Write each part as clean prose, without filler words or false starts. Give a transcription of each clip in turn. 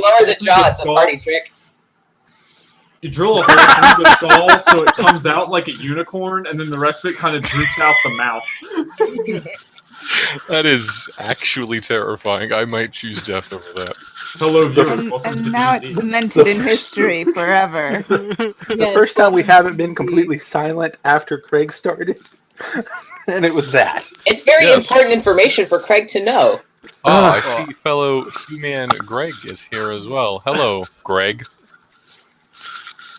lower the jaw. It's a party trick. You drill a hole through the skull so it comes out like a unicorn, and then the rest of it kind of droops out the mouth. That is actually terrifying. I might choose death over that. Hello, viewers. Welcome to And now D&D. it's cemented in history forever. The first time we haven't been completely silent after Craig started, and it was that. It's very Yes. important information for Craig to know. Oh, I see fellow human Greg is here as well. Hello, Greg.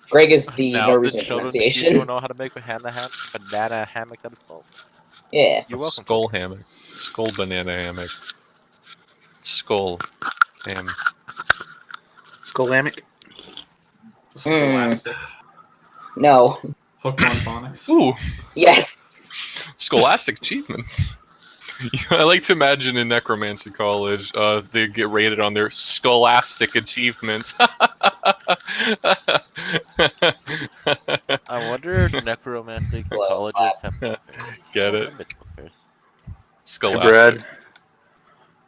Greg is the Now the Norwegian children pronunciation. don't know how to make banana hammock that is called. Yeah. You're welcome. Skull hammock. Skull banana hammock. Skull ham. Skolamic. Scholastic. No. Hooked on phonics. Ooh, Yes. scholastic achievements. I like to imagine in necromancy college, they get rated on their scholastic achievements. I wonder if necromantic colleges have. Get it? Hey, Scholastic. Brad,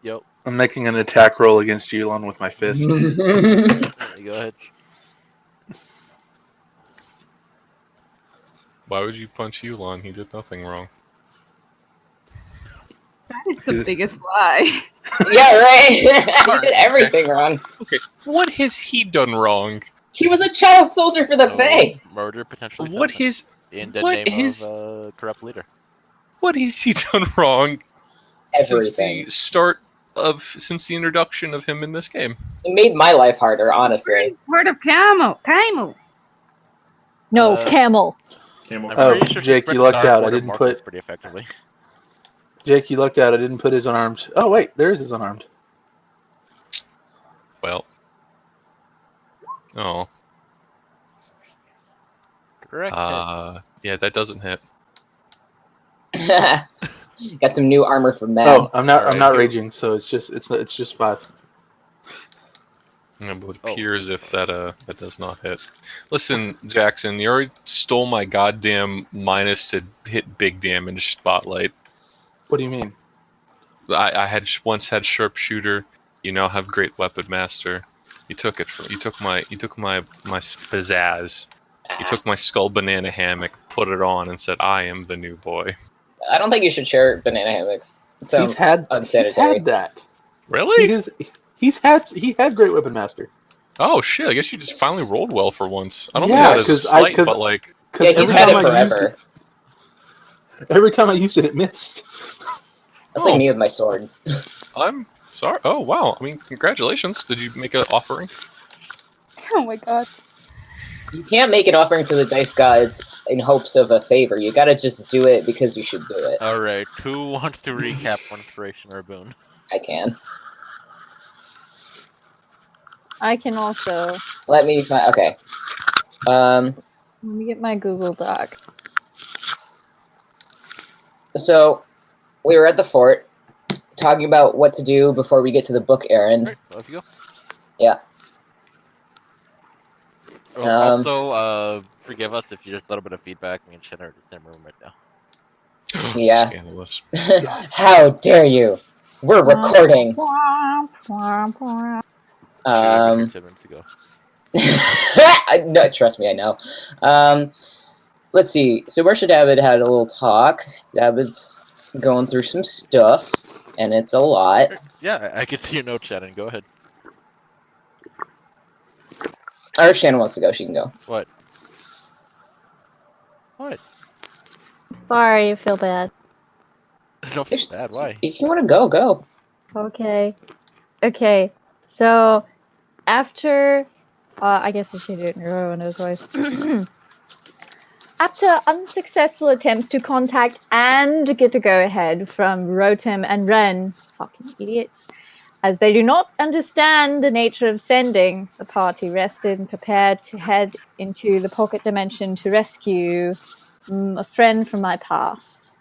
Yep. I'm making an attack roll against Yulon with my fist. Go ahead. Why would you punch Yulon? He did nothing wrong. That is the biggest lie. Yeah, right. He did everything wrong. Okay, what has he done wrong? He was a child soldier for the Fae. Murder potentially. What something. his in the what name is- of a corrupt leader. what has he done wrong since Everything. the start of since the introduction of him in this game? It made my life harder, honestly. Word of camel. Camel. No, Uh, camel. Camel. I'm Oh, pretty sure Jake, she you lucked spread out. I word of didn't Marcus put- pretty effectively. Jake, you lucked out. I didn't put his unarmed. Oh, wait, there is his unarmed. Well, oh, Correct. yeah, that doesn't hit. Got some new armor from Mad. Oh, I'm not Alright. raging, so it's just 5. Yeah, but it appears if that that does not hit. Listen, Jackson, you already stole my goddamn minus to hit big damage spotlight. What do you mean? I had once had sharpshooter. You now have great weapon master. You took it from. You took my pizzazz. You took my skull banana hammock, put it on, and said, "I am the new boy." I don't think you should share banana hammocks. It sounds He's had unsanitary. that. Really? He had great weapon master. Oh shit! I guess you just finally rolled well for once. I don't Yeah, mean that as a 'cause slight, 'cause- but like, Yeah, he's had it forever. Every time I used it, it missed. That's like me with my sword. I'm sorry. Oh wow! I mean, congratulations. Did you make an offering? Oh my god. You can't make an offering to the dice gods in hopes of a favor. You gotta just do it because you should do it. All right. Who wants to recap one inspiration or a boon? I can. I can also. Let me find. Okay. Let me get my Google Doc. So we were at the fort talking about what to do before we get to the book errand. Right, off you go. Yeah. Also, forgive us if you just a little bit of feedback. Me and Shen are in the same room right now. Yeah. Scandalous. How dare you? We're recording. Should've been 10 minutes ago. No, trust me, I know. Let's see. So Marsha David had a little talk. David's going through some stuff, and it's a lot. Yeah, I can see your note, Shannon. Go ahead. Or if Shannon wants to go, she can go. What? What? Sorry, I feel bad. Don't feel bad. Why? If you want to go, go. Okay. Okay. So, after, I guess I should do it in Rowan's voice. After unsuccessful attempts to contact and get a go-ahead from Rotem and Ren, fucking idiots, as they do not understand the nature of sending, the party rested and prepared to head into the pocket dimension to rescue a friend from my past.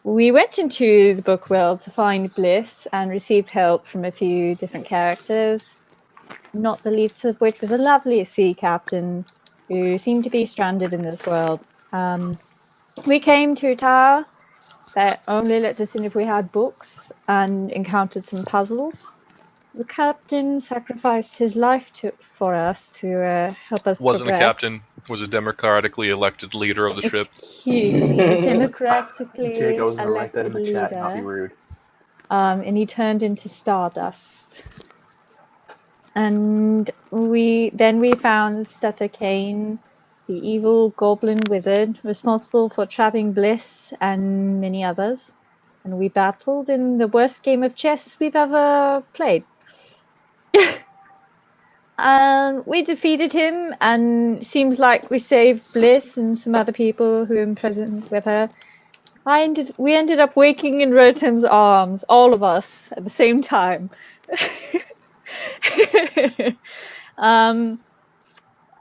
We went into the book world to find bliss and received help from a few different characters, not the least of which was a lovely sea captain who seemed to be stranded in this world. We came to a tower that only let us in if we had books and encountered some puzzles. the captain sacrificed his life for us to help us Wasn't a progress. captain. Was a democratically elected leader of the ship. Excuse me, democratically Jake, I was gonna write that in elected the chat and not be leader. rude. And he turned into stardust. And we found Stutter Kane, the evil goblin wizard responsible for trapping Bliss and many others. And we battled in the worst game of chess we've ever played. And we defeated him, and seems like we saved Bliss and some other people who were present with her. We ended up waking in Rotem's arms, all of us, at the same time.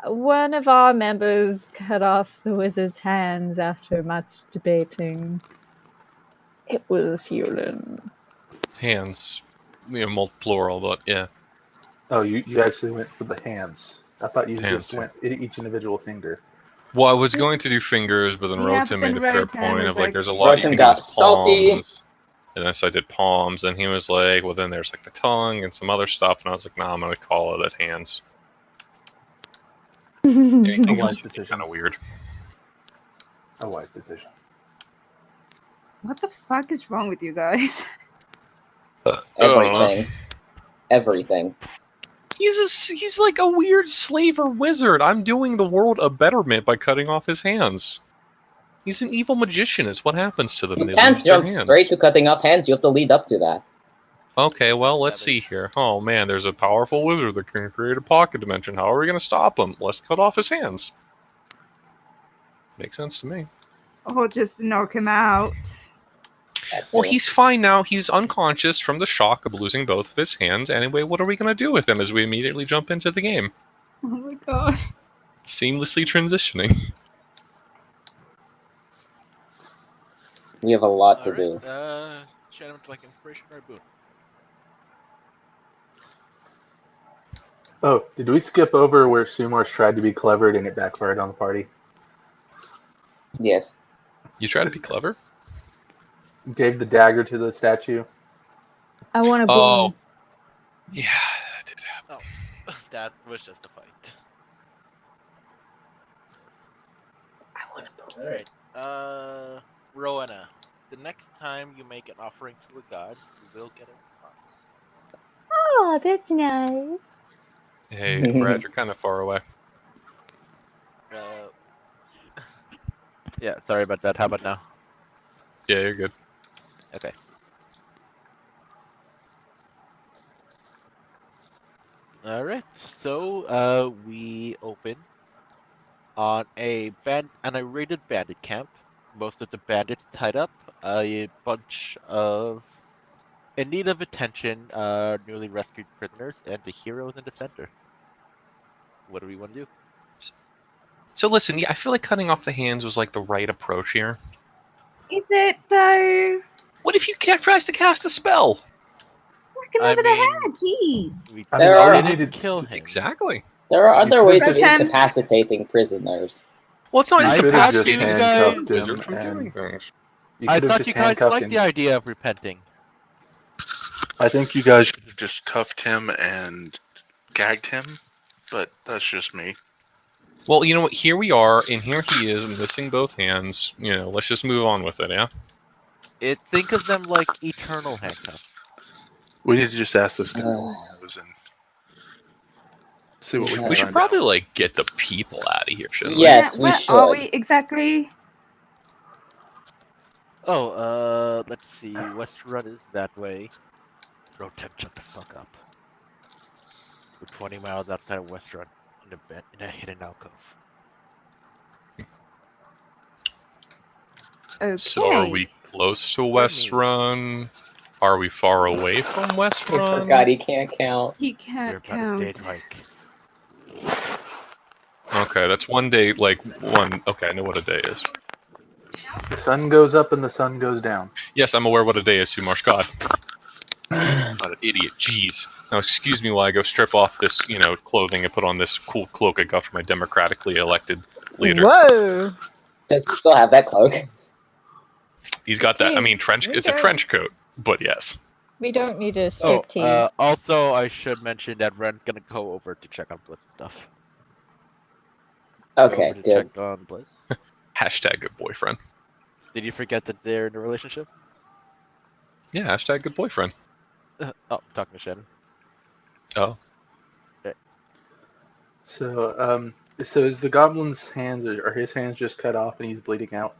One of our members cut off the wizard's hands after much debating. It was Hewlin. Hands. Plural, but yeah. Oh, you actually went for the hands. I thought you Hands, just went each individual finger. Well, I was going to do fingers, but then Yeah, Rotem but made then a fair Rotem point was of like, like- there's a lot you Rotem can got do with salty. palms. And then so I did palms, and he was like, well, then there's like the tongue and some other stuff, and I was like, nah, I'm gonna call it at hands. Anything wise else would be decision. kind of weird. A wise decision. What the fuck is wrong with you guys? Everything. Everything. He's like a weird slaver wizard. I'm doing the world a betterment by cutting off his hands. He's an evil magician. Is what happens to them. You when they can't lose their jump hands. straight to cutting off hands. You have to lead up to that. Okay, well, let's see here. Oh man, there's a powerful wizard that can create a pocket dimension. How are we going to stop him? Let's cut off his hands. Makes sense to me. Or just knock him out. That Well, too. he's fine now. He's unconscious from the shock of losing both of his hands. Anyway, what are we going to do with him as we immediately jump into the game? Oh my god. Seamlessly transitioning. We have a lot to do. Shannon, would you like inspiration or a boon? Oh, did we skip over where Sumars tried to be clever and it backfired on the party? Yes. You try to be clever? Gave the dagger to the statue. I want to boom. Oh. Yeah, that did happen. That was just a fight. I want to boom. Alright. Rowena, the next time you make an offering to a god, you will get a response. Oh, that's nice. Hey, Brad, you're kind of far away. Yeah, sorry about that. How about now? Yeah, you're good. Okay. Alright, so we open on a raided bandit camp. Most of the bandits tied up, a bunch of in need of attention, newly rescued prisoners, and the heroes in the center. What do we want to do? So listen, yeah, I feel like cutting off the hands was like the right approach here. Is it though? What if you tries to cast a spell? Whack him I over the mean- head, jeez. We I There mean, all are- you needed kill him. Exactly. There are other You ways of Rotem- incapacitating prisoners. Well, it's not You could've just incapacitating the handcuffed him wizard from and- doing things. You I could've thought just you guys handcuffed liked him. the idea of repenting. I think you guys should have just cuffed him and gagged him, but that's just me. Well, you know what? Here we are, and here he is, missing both hands. You know, let's just move on with it, yeah? Think of them like eternal handcuffs. We need to just ask this guy Uh. what he knows and see what we can We should find probably, out. like, get the people out of here, shouldn't Yes, we where should. are we exactly? Oh, let's see. Westrun is that way. Rotem, shut the fuck up. We're 20 miles outside of Westrun, in a hidden alcove. Okay. So are we close to West Run? Are we far away from West I Run? forgot he can't count. He We're can't about a day's count. hike. Okay, that's one day, like, one... Okay, I know what a day is. The sun goes up and the sun goes down. Yes, I'm aware what a day is, Sumarsh. God. Not an idiot. Jeez. Now, excuse me while I go strip off this, clothing and put on this cool cloak I got from my democratically elected leader. Whoa! Does he still have that cloak? He's got that. I mean, Jeez, it's a okay. trench coat, but yes. We don't need a Oh, striptease. also, I should mention that Ren's gonna go over to check on Bliss stuff. Go Okay, over to good. check on Bliss. Hashtag good boyfriend. Did you forget that they're in a relationship? Yeah, hashtag good boyfriend. Oh, talking to Shannon. Oh. So, so is the goblin's hands, are his hands just cut off and he's bleeding out?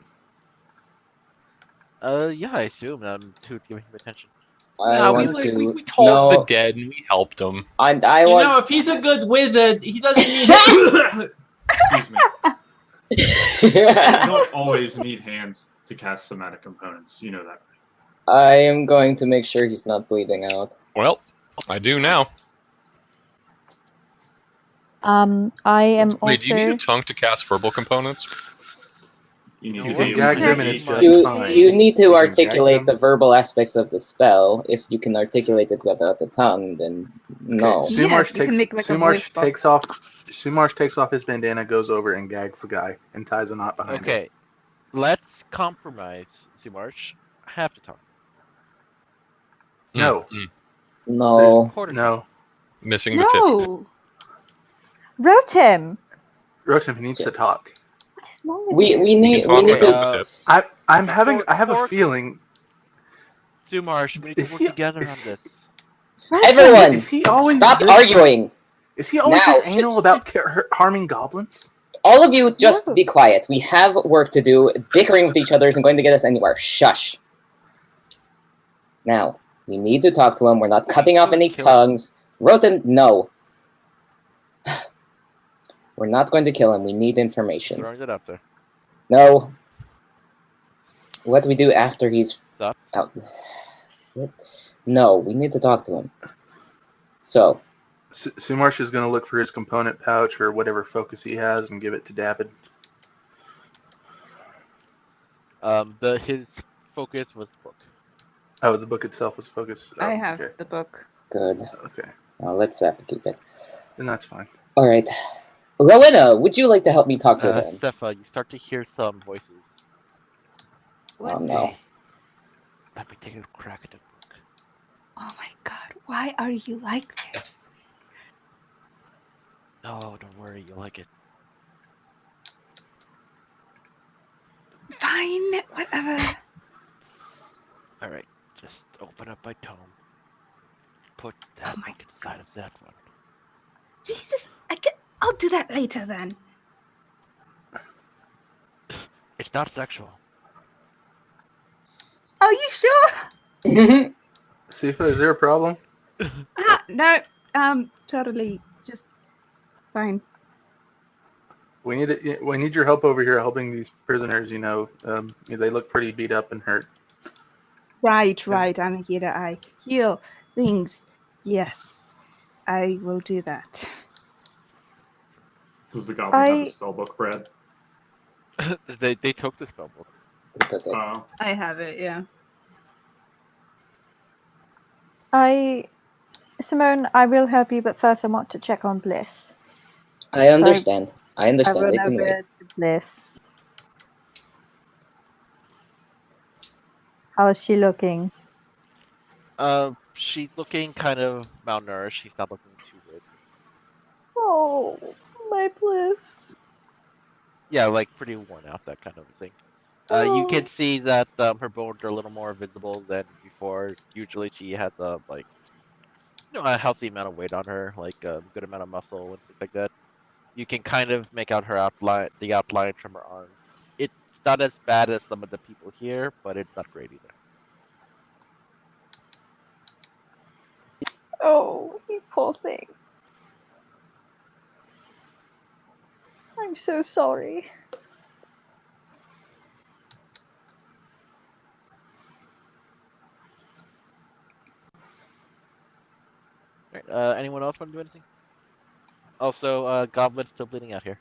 Yeah, I assume who's giving him attention. I Nah, want we to. called the No, dead and we helped them. I You want. know, if he's a good wizard, he doesn't need. Excuse me. You don't always need hands to cast somatic components. You know that. I am going to make sure he's not bleeding out. Well, I do now. I am Wait, do you need also. a tongue to cast verbal components? You need You to can be gag able them to and it's eat. just You, fine. you need to You can articulate gag the them. verbal aspects of the spell. If you can articulate it without the tongue, then no. Okay, Yeah, Sumarsh you can make like a voice Sumarsh takes off his bandana, goes over and gags the guy and ties a knot behind him. Okay, let's compromise, Sumarsh. Half the time. No. Mm. No. Quarter time. No, Missing the tip. No. Rotem! Rotem, he needs to talk. What is wrong with We you? we You need can we talk need without to. the tip. I have a Before- feeling. Sumarsh, we need to Is work he- together is- on this. Rotem! Everyone, Is he always stop this- arguing. Is he always Now, this anal about harming goblins? All of you, just No. be quiet. We have work to do. Bickering with each other isn't going to get us anywhere. Shush. Now, we need to talk to him. We're not cutting off any Kill him. tongues. Rotem, no. We're not going to kill him. We need information. Throwing it up there. No. What do we do after he's Thoughts? out? What? No, we need to talk to him. So, Sumarsh is going to look for his component pouch or whatever focus he has and give it to David. His focus was the book. Oh, the book itself was focused. Oh, I have Okay. the book. good. Okay, Well, let's keep it. then that's fine. All right. Rowena, would you like to help me talk to him? Sefa, you start to hear some voices. Oh, no. Hey, let me take a crack at the book. Oh my god, why are you like this? No, don't worry, you'll like it. Fine, whatever. Alright, just open up my tome. Put that Oh my book inside of that one. Jesus, I'll do that later then. It's not sexual. Are you sure? Sifa, is there a problem? No, totally, just fine. We need your help over here helping these prisoners. You know, they look pretty beat up and hurt. Right, I'm here that I heal things. Yes, I will do that. Does the goblin have I- a spell book, Brad? they took the spellbook. It's okay. I have it, yeah. Simone, I will help you, but first I want to check on Bliss. I understand. I I understand. will It can over wait. to Bliss. How is she looking? She's looking kind of malnourished. She's not looking too good. Oh, my Bliss. Yeah, like pretty worn out, that kind of a thing. You can see that her bones are a little more visible than before. Usually she has a a healthy amount of weight on her, like a good amount of muscle and stuff like that. You can kind of make out her outline, the outline from her arms. It's not as bad as some of the people here, but it's not great either. Oh, you poor thing. I'm so sorry. Right, anyone else want to do anything? Also, Goblin's still bleeding out here.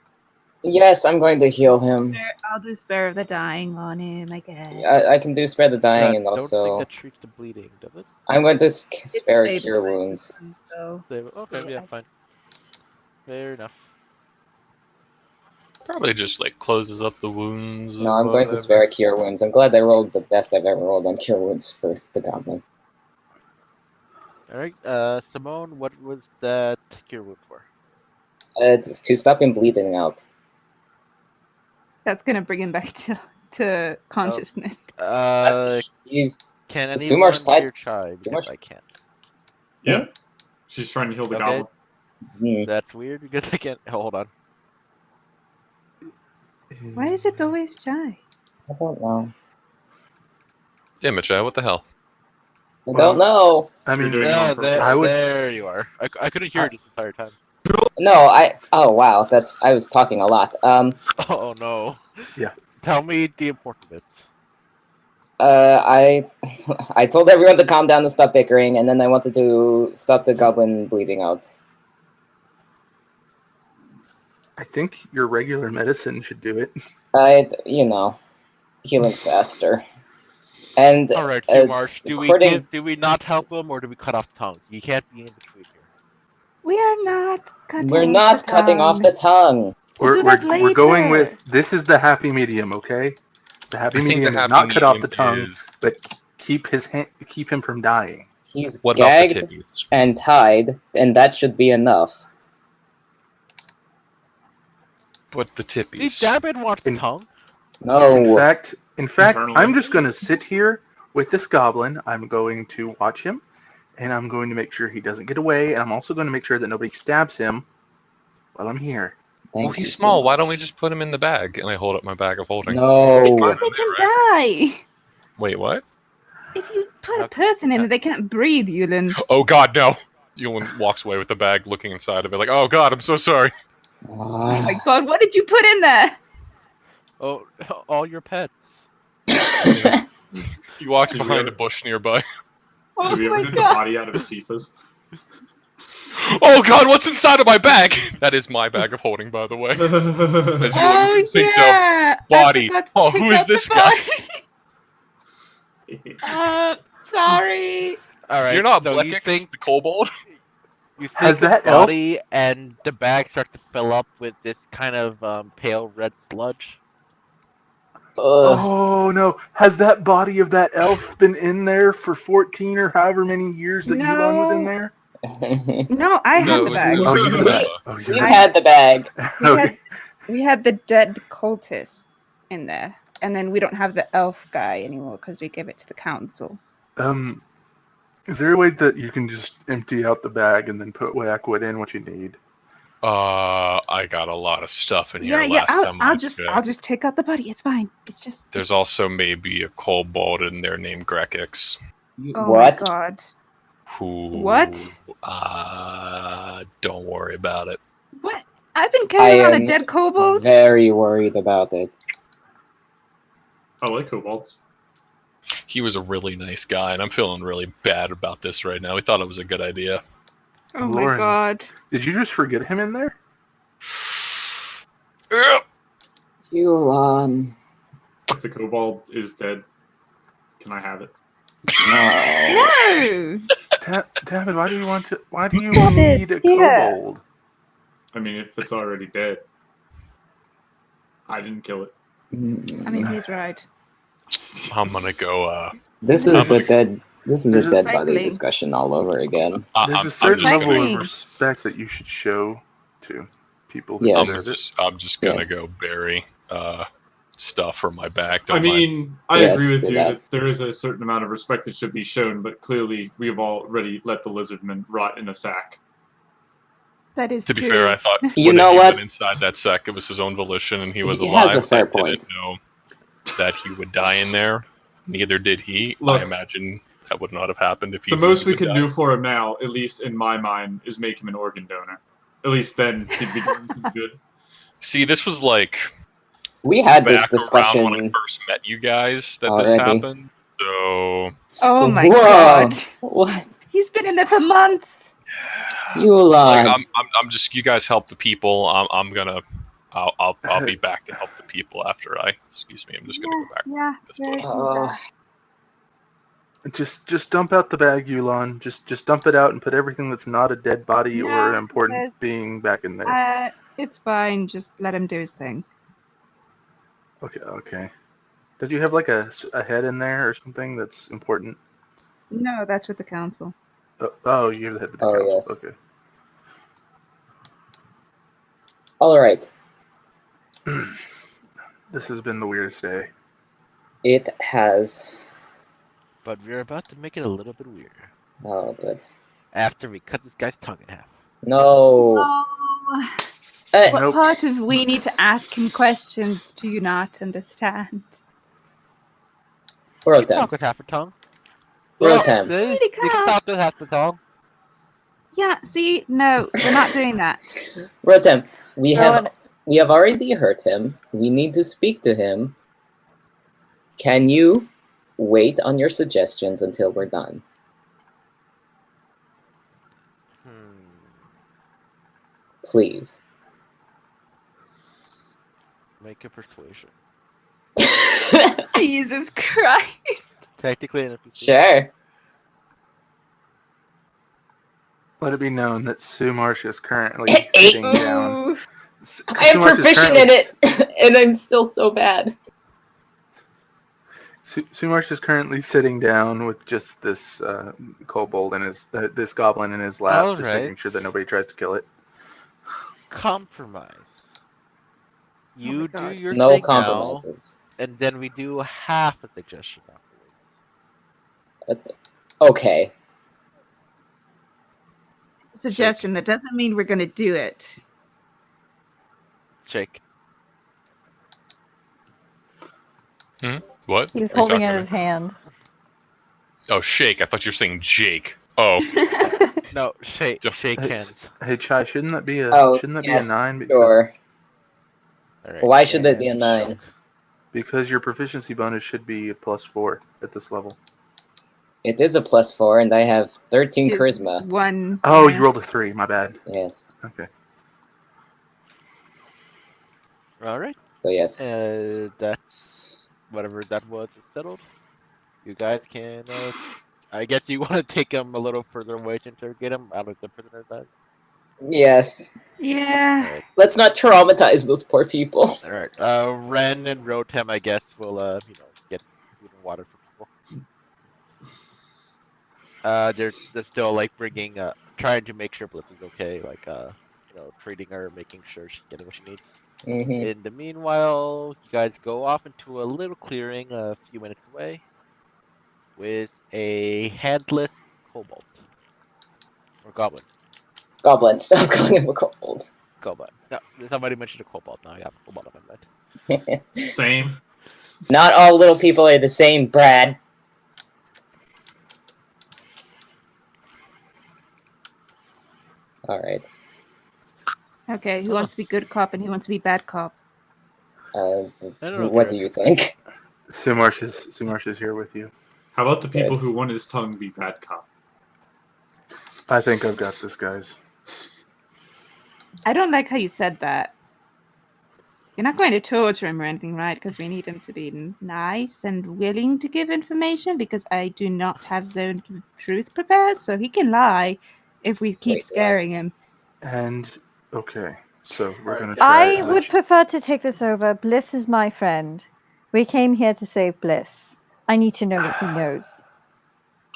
Yes, I'm going to heal him. I'll do Spare of the Dying on him, I guess. I can do spare the dying and don't also think that treats the bleeding, does it? I'm going to It's spare cure stabilizing wounds. him, so- Okay, yeah, fine. Fair enough. Probably just like closes up the wounds. No, or I'm going to whatever. spare cure wounds. I'm glad I rolled the best I've ever rolled on cure wounds for the goblin. All right, Simone, what was that cure wound for? To stop him bleeding out. That's gonna bring him back to consciousness. He's Can the anyone Sumar's tight. hear chimes Sumar's- if I can? Yeah. She's trying to heal the Okay. goblin. Hmm. That's weird because I can't. Hold on. Why is it always Chai? I don't know. Damn it, Chad, what the hell? I don't know. I You're mean, doing it on purpose. I would- There you are. I couldn't hear it this entire time. No, oh wow, I was talking a lot. Oh no. Yeah. Tell me the important bits. I told everyone to calm down and stop bickering, and then I wanted to stop the goblin bleeding out. I think your regular medicine should do it. Healing's faster. And All right, it's March. according- Do we not help him, or do we cut off tongues? You can't be in between here. We are not cutting. we're off not the cutting off tongue. the tongue. We'll do that We're going later. with this is the happy medium, okay? The happy I think medium the is happy not cut off the medium tongue, is- but keep him from dying. He's What about the gagged tippies? and tied, and that should be enough. What the See, tippies? Dabbin wants the In- tongue. No. In fact, Internally. I'm just going to sit here with this goblin. I'm going to watch him, and I'm going to make sure he doesn't get away, and I'm also going to make sure that nobody stabs him while I'm here. Thank Well, he's you so small. Why much. don't we just put him in the bag? And I hold up my bag of holding. No. Because they can die. Wait, what? If you put a person in there, they can't breathe, Yulin. Oh God, no! Yulin walks away with the bag, looking inside of it, like, "Oh God, I'm so sorry." Oh my god, what did you put in there? Oh, all your pets. He walks Did we behind ever- a bush nearby. Oh Did we ever my get the god. body out of Sifa's? Oh God, what's inside of my bag? That is my bag of holding, by the way. As you Oh wouldn't think so. yeah. I Body. forgot to Oh, take who is out the this guy? body. Sorry. All right. You're not so you Blekix, think the kobold? you think Has the that elf- body and the bag start to fill up with this kind of pale red sludge? Ugh. Oh no! Has that body of that elf been in there for 14 or however many years that Yulon was in No. there? No, I No, had it the was bag. Oh, you Sarah. Oh, You yeah. had the bag. Okay. We had the dead cultist in there. And then we don't have the elf guy anymore because we gave it to the council. Is there a way that you can just empty out the bag and then put Wackwood in what you need? I got a lot of stuff in here Yeah, last I'll, time. I'll I just checked. I'll just take out the body. It's fine. It's just There's also maybe a kobold in there named Grekix. oh What? my god. Who? What? Don't worry about it. What? I've been carrying I around a am dead kobold. Very worried about it. I like kobolds. He was a really nice guy, and I'm feeling really bad about this right now. We thought it was a good idea. Oh my Lauren. god. Did you just forget him in there? Yulon. If the kobold is dead, can I have it? No. No. David, why do you want to? Why do you David, need a yeah. kobold? I mean, if it's already dead, I didn't kill it. Mm. I mean, he's right. I'm gonna go. This is the dead. This is the There's a- dead body Cycling. discussion all over again. There's I'm a certain just level gonna. of respect that you should show to people. Who Yes. I'm just gonna Yes. go bury stuff from my bag. I Don't mind. mean, I Yes, agree with do you that. that there is a certain amount of respect that should be shown, but clearly we have already let the lizardman rot in a sack. That is To be true. fair, I thought You when know he what? went inside that sack, it was his own volition, and he was He alive. has a fair I didn't know that he would die in there. Neither did he. Look. I imagine that would not have happened if he. The most we would can die. do for him now, at least in my mind, is make him an organ donor. At least then he'd be doing some good. See, this was like We had this back around when I discussion. first met you guys that this Already. happened. So Oh my Whoa. god. What? He's been in there for months. Yulon. like, I'm just you guys help the people. I'll be back to help the people after I. Excuse me. I'm just gonna go back. Yeah. This yeah, place. Oh, Just dump out the bag, Yulon. Just dump it out and put everything that's not a dead body or an No, important because- being back in there. It's fine. Just let him do his thing. Okay. Did you have like a head in there or something that's important? No, that's with the council. Oh, you're the head of the Oh, council. yes. Okay. All right. This has been the weirdest day. It has. But we're about to make it a little bit weirder. Oh, good. After we cut this guy's tongue in half. No. Oh, Uh, what Nope. part of we need to ask him questions do you not understand? You can Rotem. talk with half a tongue. Rotem. See? Really You can can't. talk with half the tongue. Yeah, see, no, we're not doing that. Rotem. We No have one- we have already hurt him. We need to speak to him. Can you wait on your suggestions until we're done? Please. Make a persuasion. Jesus Christ. Technically an NPC. Sure. Let it be known that Sue Marsh is currently Eight. sitting down. Oh, I am proficient in it, and I'm still so bad. Sue Marsh is currently sitting down with just this kobold in his, this goblin in his lap, just Alright. making sure that nobody tries to kill it. Compromise. You do God. your No thing compromises. now, and then we do half a suggestion afterwards. Okay. suggestion. That doesn't mean we're going to do it. Shake. What? He's Are you holding talking it in about? his hand. Oh, shake. I thought you were saying Jake. Oh, No, shake Hey, hands. Hey Chai, shouldn't that be a Oh, be yes, a 9? Sure. Alright, Why should it be a and 9? Shulk. Because your proficiency bonus should be a +4 at this level. It is a +4, and I have 13 Is charisma. One. Oh, yeah. you rolled a 3. My bad. Yes. Okay. Alright. So yes. That's whatever that was is settled. You guys can. I guess you want to take him a little further away to interrogate him out of the prisoner's eyes. Yes. Yeah. Alright. Let's not traumatize those poor people. Alright. Ren and Rotem, I guess, will get food and water for people. They're still like bringing, trying to make sure Bliss is okay, like treating her, making sure she's getting what she needs. Hmm. In the meanwhile, you guys go off into a little clearing a few minutes away with a headless kobold. Or goblin. Goblin, stop calling him a kobold. Kobold. No, somebody mentioned a kobold. Now I have a kobold on my mind. Same. Not all little people are the same, Brad. Alright. Okay, who wants to be good cop and who wants to be bad cop? What do you think? Sue Marsh is here with you. How about the people who want his tongue to be bad cop? I think I've got this, guys. I don't like how you said that. You're not going to torture him or anything, right? Because we need him to be nice and willing to give information, because I do not have Zone of Truth prepared, so he can lie if we keep Wait, scaring him. And okay, so we're gonna try. I would prefer to take this over. Bliss is my friend. We came here to save Bliss. I need to know what he knows.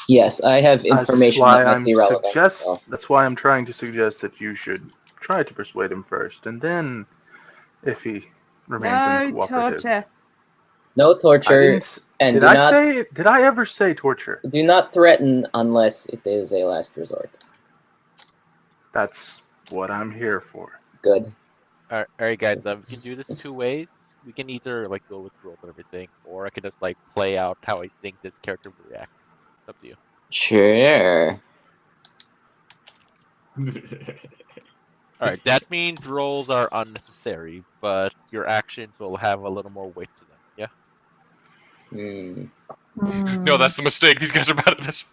Yes, I have information that might be relevant. So. That's why I'm trying to suggest that you should try to persuade him first, and then, if he remains No uncooperative. torture. No torture, and Did I ever say torture? do not threaten unless it is a last resort. That's what I'm here for. Good. Alright, guys. We can do this 2 ways. We can either like go with rules and everything, or I can just like play out how I think this character will react. It's up to you. Sure. Alright, that means rolls are unnecessary, but your actions will have a little more weight to them. Yeah. Hmm. no, that's the mistake. These guys are bad at this.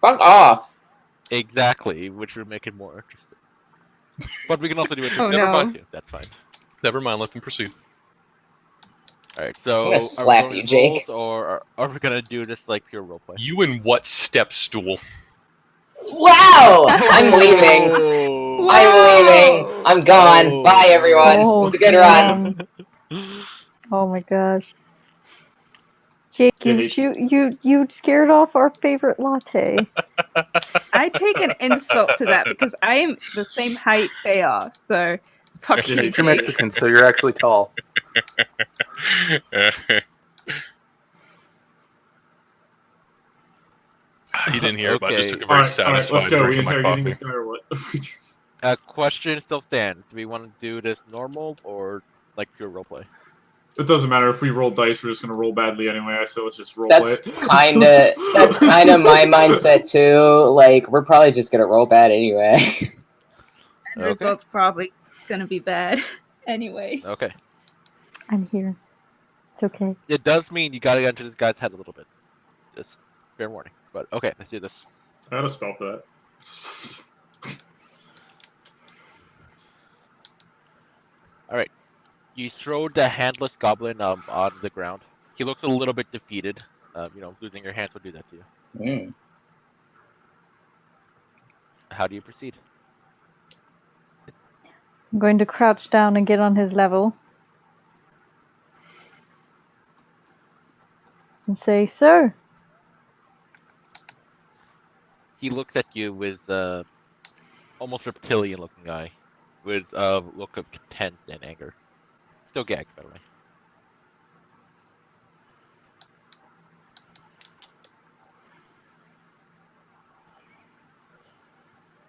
Fuck off. Exactly, which would make it more interesting. But we can also do it. Oh, Never no. mind. Yeah, that's fine. Never mind. Let them proceed. Alright, so I'm gonna are slap we going you, Jake. rolls, or are we gonna do this like pure roleplay? You in what step stool? Wow! I'm leaving. Oh. I'm leaving. I'm gone. Oh. Bye, everyone. It Oh, was a good run. Oh my gosh. James, you scared off our favorite latte. I take an insult to that because I am the same height they are. So fuck Yeah, you, You're Jake. Mexican, so you're actually tall. He didn't hear, but I just Okay. took a very All right, let's satisfied go. drink We of my interrogating coffee. this guy or what? Question still stands. Do we want to do this normal or like pure roleplay? It doesn't matter if we roll dice. We're just gonna roll badly anyway. So let's just roll That's play it. kind of my mindset too. Like we're probably just gonna roll bad anyway. And Okay. results probably gonna be bad anyway. Okay. I'm here. It's okay. It does mean you gotta get into this guy's head a little bit. Just fair warning. But okay, let's do this. I had a spell for that. Alright. You throw the handless goblin on the ground. He looks a little bit defeated. Losing your hands would do that to you. Mm. How do you proceed? I'm going to crouch down and get on his level. And say, sir. He looks at you with almost reptilian looking eye. With a look of content and anger. Still gagged, by the way.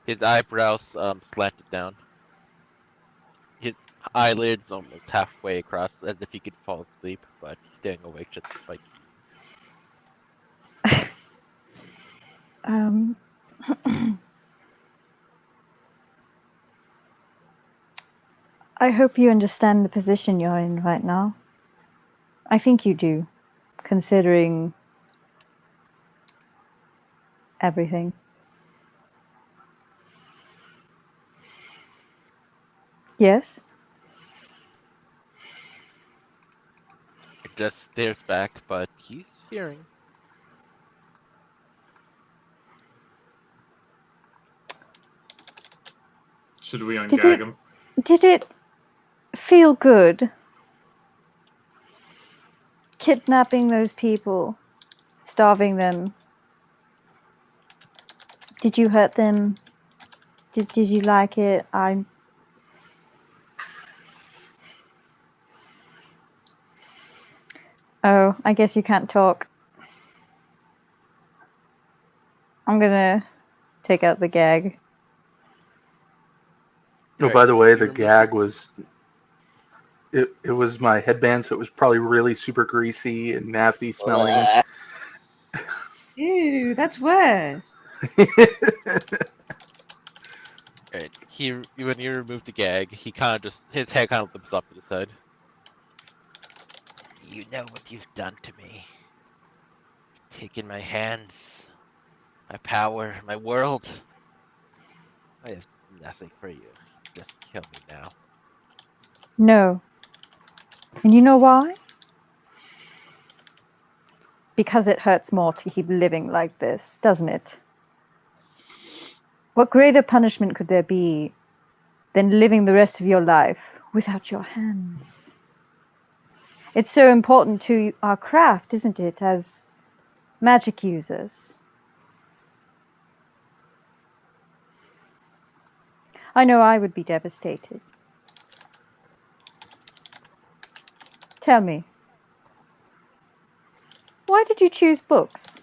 His eyebrows slanted down. His eyelids almost halfway across, as if he could fall asleep, but he's staying awake just despite you. I hope you understand the position you're in right now. I think you do, considering everything. Yes? He just stares back, but he's hearing. Should we Did ungag it- him? Did it feel good kidnapping those people, starving them? Did you hurt them? Did you like it? Oh, I guess you can't talk. I'm gonna take out the gag. Oh, Alright, by the way, you the remove gag was it was my headband, so it was probably really super greasy and nasty smelling. Ew, that's worse. Alright, when you remove the gag, he kind of his head kind of flips off to the side. You know what you've done to me. Taken my hands, my power, my world. I have nothing for you. Just kill me now. No. And you know why? Because it hurts more to keep living like this, doesn't it? What greater punishment could there be than living the rest of your life without your hands? It's so important to our craft, isn't it, as magic users? I know I would be devastated. Tell me, why did you choose books?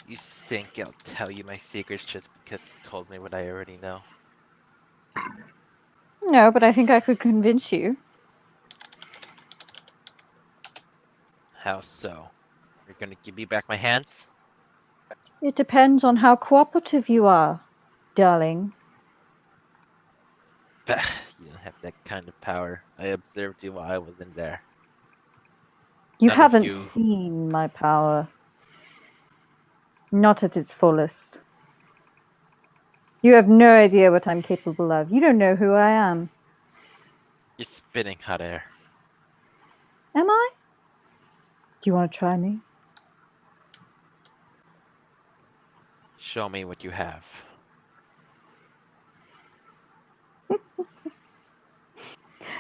You think I'll tell you my secrets just because you told me what I already know? No, but I think I could convince you. How so? You're gonna give me back my hands? It depends on how cooperative you are, darling. Bah, you don't have that kind of power. I observed you while I was in there. You None of haven't you- seen my power. Not at its fullest. You have no idea what I'm capable of. You don't know who I am. You're spitting hot air. Am I? Do you want to try me? Show me what you have.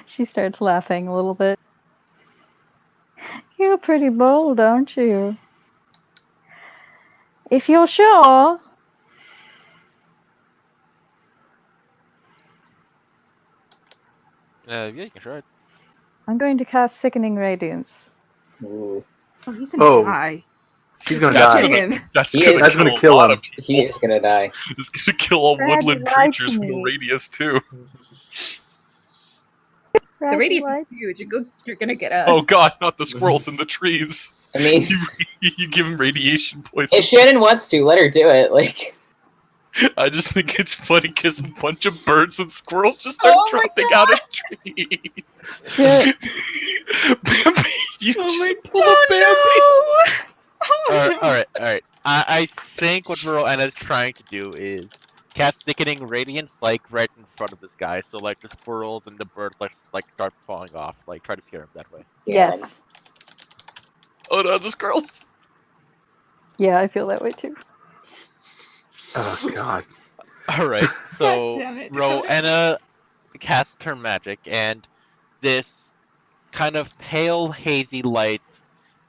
She starts laughing a little bit. You're pretty bold, aren't you? If you're sure. Yeah, you can try it. I'm going to cast Sickening Radiance. Ooh. Oh, he's gonna Oh. die. He's gonna That's die. gonna, that's He gonna, is- That's kill, gonna kill a lot him. of people. He is gonna die. It's gonna kill all Brad, woodland you lied creatures to in the me. radius too. Brad, The radius you is lied. huge. You're gonna get us. Oh god, not the squirrels in the trees. I mean, You give him radiation if poison. Shannon wants to, let her do it. Like, I just think it's funny because a bunch of birds and squirrels just start Oh my dropping out of trees. Shit. Bambi, you Oh just my pull a Bambi. Alright. I think what Rowanna is trying to do is cast Sickening Radiance, like, right in front of this guy, so, like, the squirrels and the birds, like start falling off. Like, try to scare him that way. Yes. Oh no, the squirrels. Yeah, I feel that way too. Oh god. Alright, so damn it. Rowanna casts her magic, and this kind of pale, hazy light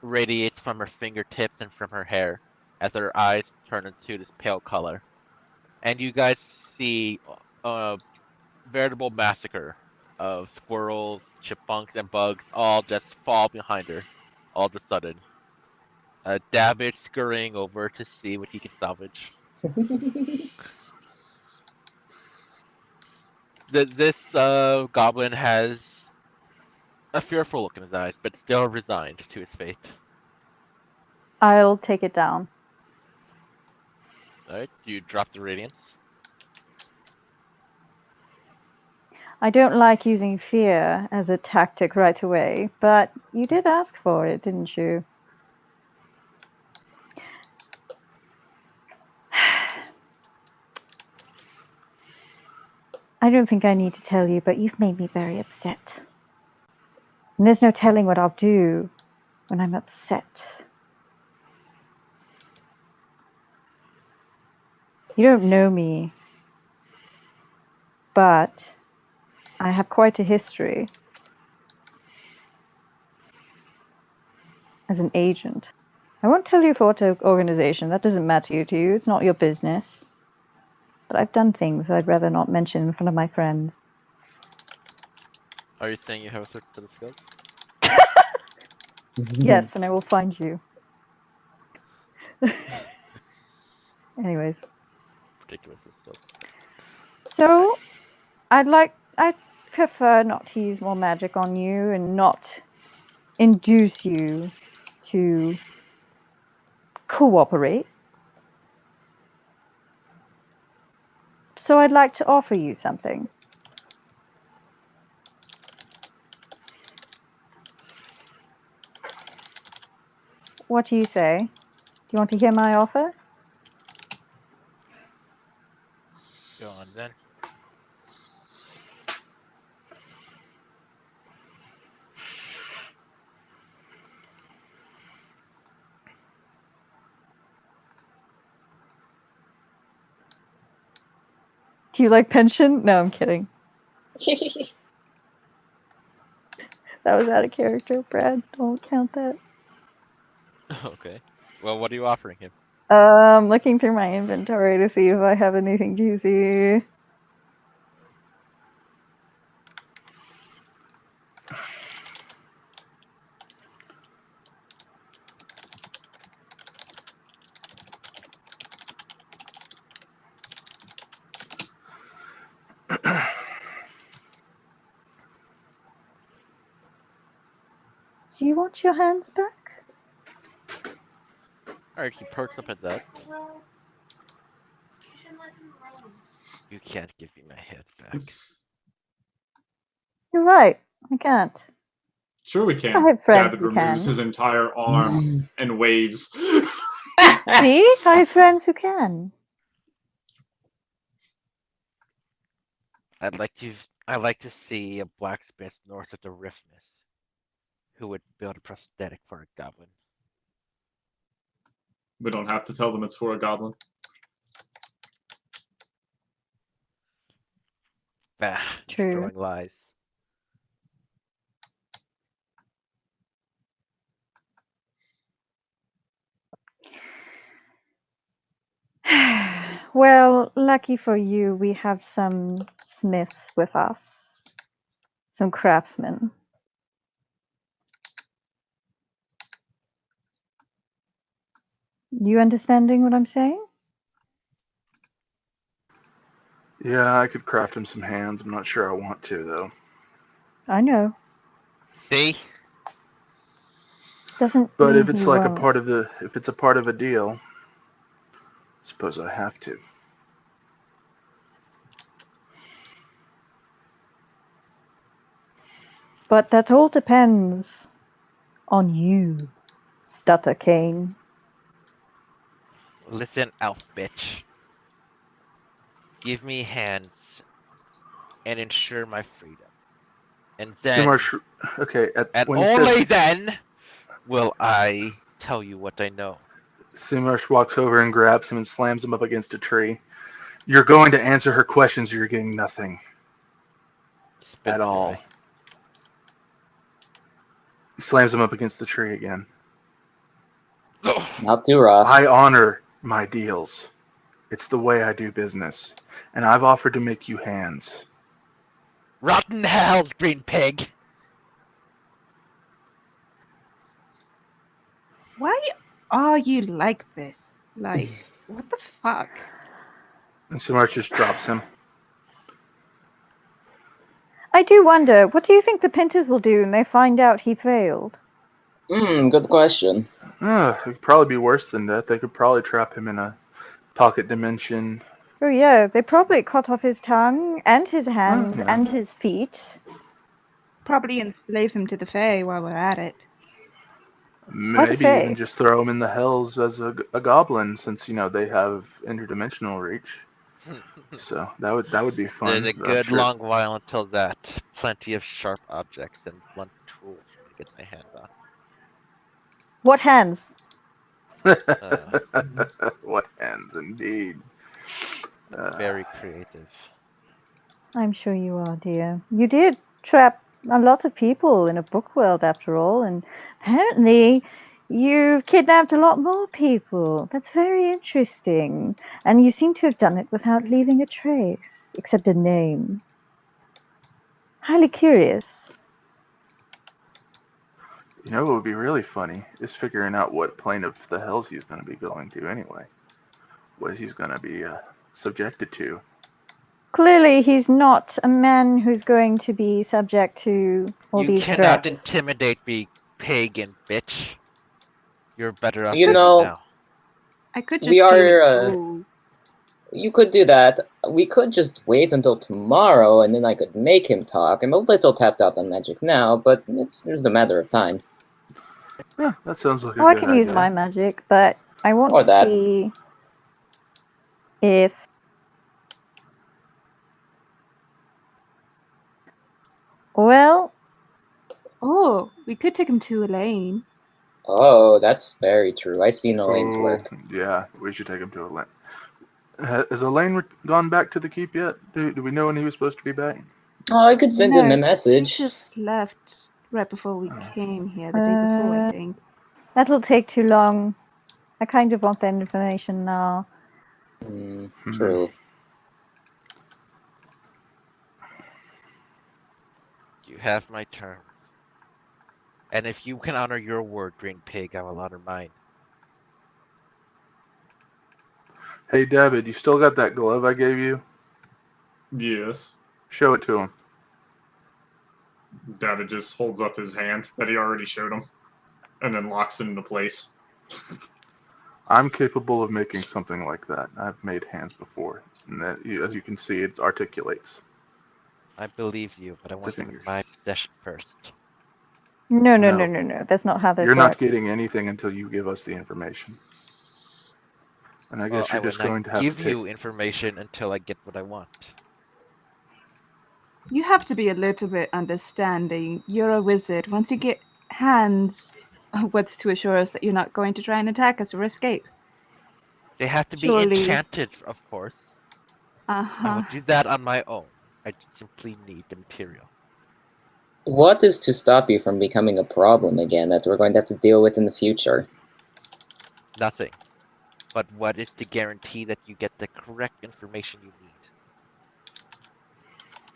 radiates from her fingertips and from her hair as her eyes turn into this pale color. And you guys see a veritable massacre of squirrels, chipmunks, and bugs all just fall behind her all of a sudden. Dabbit scurrying over to see what he can salvage. This goblin has a fearful look in his eyes, but still resigned to his fate. I'll take it down. Alright, you drop the radiance. I don't like using fear as a tactic right away, but you did ask for it, didn't you? I don't think I need to tell you, but you've made me very upset. And there's no telling what I'll do when I'm upset. You don't know me, but I have quite a history as an agent. I won't tell you for what organization. That doesn't matter to you. It's not your business. But I've done things I'd rather not mention in front of my friends. Are you saying you have a certain set of skills? Yes, and I will find you. Anyways. Particular set of skills. So, I'd prefer not to use more magic on you and not induce you to cooperate. So I'd like to offer you something. What do you say? Do you want to hear my offer? Go on then. Do you like pension? No, I'm kidding. That was out of character, Brad. Don't count that. Okay. Well, what are you offering him? Looking through my inventory to see if I have anything juicy. Do you want your hands back? Alright, he perks up at that. You can't give me my head back. You're right. I can't. Sure we can. I have friends David who removes can. his entire arm and waves. See? I have friends who can. I'd like to see a blacksmith north of the Riftness who would build a prosthetic for a goblin. We don't have to tell them it's for a goblin. Bah, True. throwing lies. Well, lucky for you, we have some smiths with us. Some craftsmen. You understanding what I'm saying? Yeah, I could craft him some hands. I'm not sure I want to, though. I know. See? Doesn't But mean if it's he like a won't. part of the, if it's a part of a deal, I suppose I have to. But that all depends on you, Stutter Kane. Listen, elf bitch. Give me hands and ensure my freedom. And then, Sumarsh, okay, and when he only says, then, will I tell you what I know. Sumarsh walks over and grabs him and slams him up against a tree. You're going to answer her questions, or you're getting nothing Spit at all. spray. He slams him up against the tree again. Not too rough. I honor my deals. It's the way I do business. And I've offered to make you hands. Rotten hells, green pig! Why are you like this? Like, what the fuck? And Sumarsh just drops him. I do wonder, what do you think the Pintas will do when they find out he failed? Good question. It could probably be worse than that. They could probably trap him in a pocket dimension. Oh yeah, they probably cut off his tongue and his hands yeah. and his feet. Probably enslave him to the Fae while we're at it. Maybe Fae? even just throw him in the hells as a goblin, since they have interdimensional reach. So that would be fun. There's a I'm good sure- long while until that. Plenty of sharp objects and blunt tools for me to get my hand on. What hands? What hands, indeed. Very creative. I'm sure you are, dear. You did trap a lot of people in a book world, after all, and apparently you've kidnapped a lot more people. That's very interesting. And you seem to have done it without leaving a trace, except a name. Highly curious. What would be really funny is figuring out what plane of the hells he's going to be going to anyway. What he's going to be subjected to. Clearly, he's not a man who's going to be subject to all You these cannot threats. intimidate me, pagan bitch. You're better off You than me know- now. I could just We are, Ooh. You could do that. We could just wait until tomorrow, and then I could make him talk. I'm a little tapped out on magic now, but it's just a matter of time. Yeah, that sounds like a Oh, I good can use idea. my magic, but I want Or to that. see if... Well, Oh, we could take him to Elaine. Oh, that's very true. I've seen Elaine's work. Yeah, we should take him to Elaine. Has Elaine gone back to the keep yet? Do we know when he was supposed to be back? Oh, I could send him a No, message. He just left right before we came here, the day before, I Uh, think. that'll take too long. I kind of want that information now. True. You have my terms. And if you can honor your word, green pig, I will honor mine. Hey, David, you still got that glove I gave you? Yes. Show it to him. David just holds up his hand that he already showed him, and then locks it into place. I'm capable of making something like that. I've made hands before, and that, as you can see, it articulates. I believe you, but I want them in fingers. my possession first. No. No. That's not how this You're works. not getting anything until you give us the information. And I Well, guess I you're will just not going to have give to take... you information until I get what I want. You have to be a little bit understanding. You're a wizard. Once you get hands, what's to assure us that you're not going to try and attack us or escape? They have to be Surely. enchanted, of course. I Uh-huh. will do that on my own. I simply need the material. What is to stop you from becoming a problem again that we're going to have to deal with in the future? Nothing. But what is to guarantee that you get the correct information you need?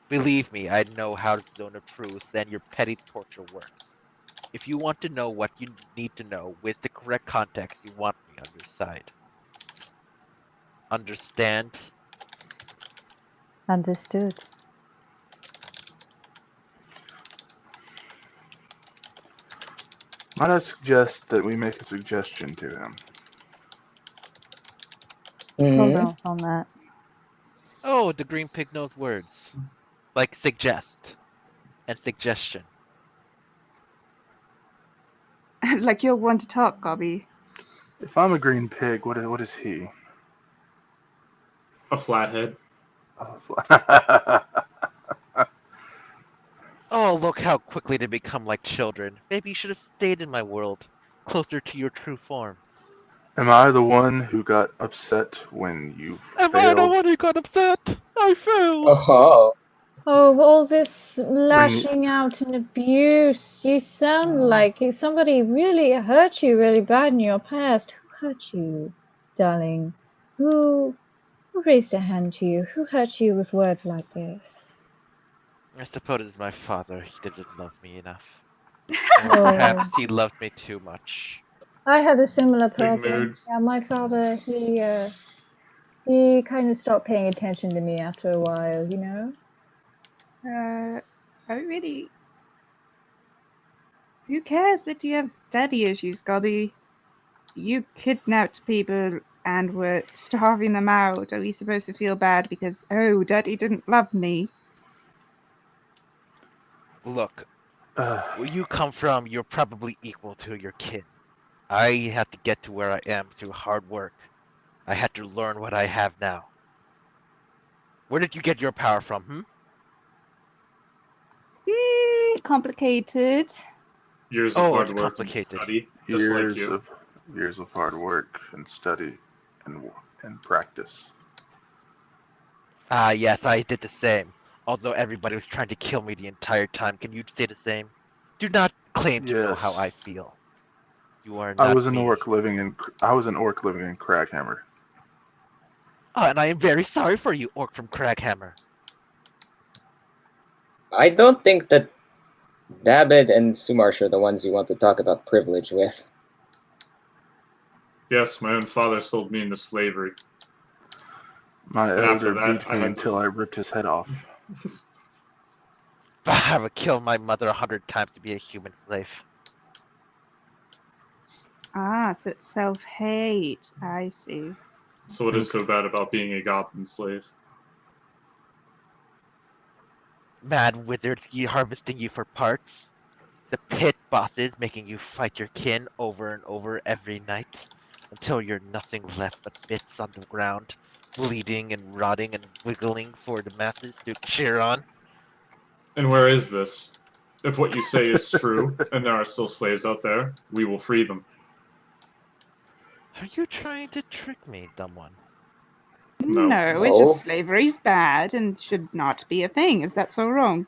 Believe me, I know how Zone of Truth and your petty torture works. If you want to know what you need to know with the correct context, you want me on your side. Understand? Understood. Might I suggest that we make a suggestion to him? Hold Mhm. off on that. Oh, the green pig knows words. Like suggest and suggestion. Like you're one to talk, Gobby. If I'm a green pig, what is he? A flathead. Oh, look how quickly they become like children. Maybe you should have stayed in my world, closer to your true form. Am I the one who got upset when you Am I the failed? one who got upset? I failed. Oh, Oh, all this you- lashing out and abuse. You sound like somebody really hurt you really bad in your past. Who hurt you, darling? Who raised a hand to you? Who hurt you with words like this? I suppose it's my father. He didn't love me enough. Or Oh, perhaps he loved me too much. I had a similar Big problem. mood. Yeah, my father, he kind of stopped paying attention to me after a while, you know? I really. Who cares that you have daddy issues, Gobby? You kidnapped people and were starving them out. Are we supposed to feel bad because, oh, daddy didn't love me? Look, Uh, where you come from, you're probably equal to your kin. I had to get to where I am through hard work. I had to learn what I have now. Where did you get your power from, Complicated. Years of Oh, hard it's work and complicated. study, just like years you. of hard work and study and practice. Ah, yes, I did the same. Although everybody was trying to kill me the entire time, can you say the same? Do not claim to know how Yes. I feel. You are I not was an me. orc living in Craghammer. Oh, and I am very sorry for you, Orc from Craghammer. I don't think that Dabbid and Sumarsh are the ones you want to talk about privilege with. Yes, my own father sold me into slavery. My And after elder that, beat I me had until to. I ripped his head off. I would kill my mother 100 times to be a human slave. Ah, so it's self-hate. I see. So what is so bad about being a goblin slave? Mad wizards harvesting you for parts. The pit bosses making you fight your kin over and over every night. Until you're nothing left but bits on the ground, bleeding and rotting and wiggling for the masses to cheer on. And where is this? If what you say is true, and there are still slaves out there, we will free them. Are you trying to trick me, dumb one? No. No, it's No. just slavery's bad and should not be a thing. Is that so wrong?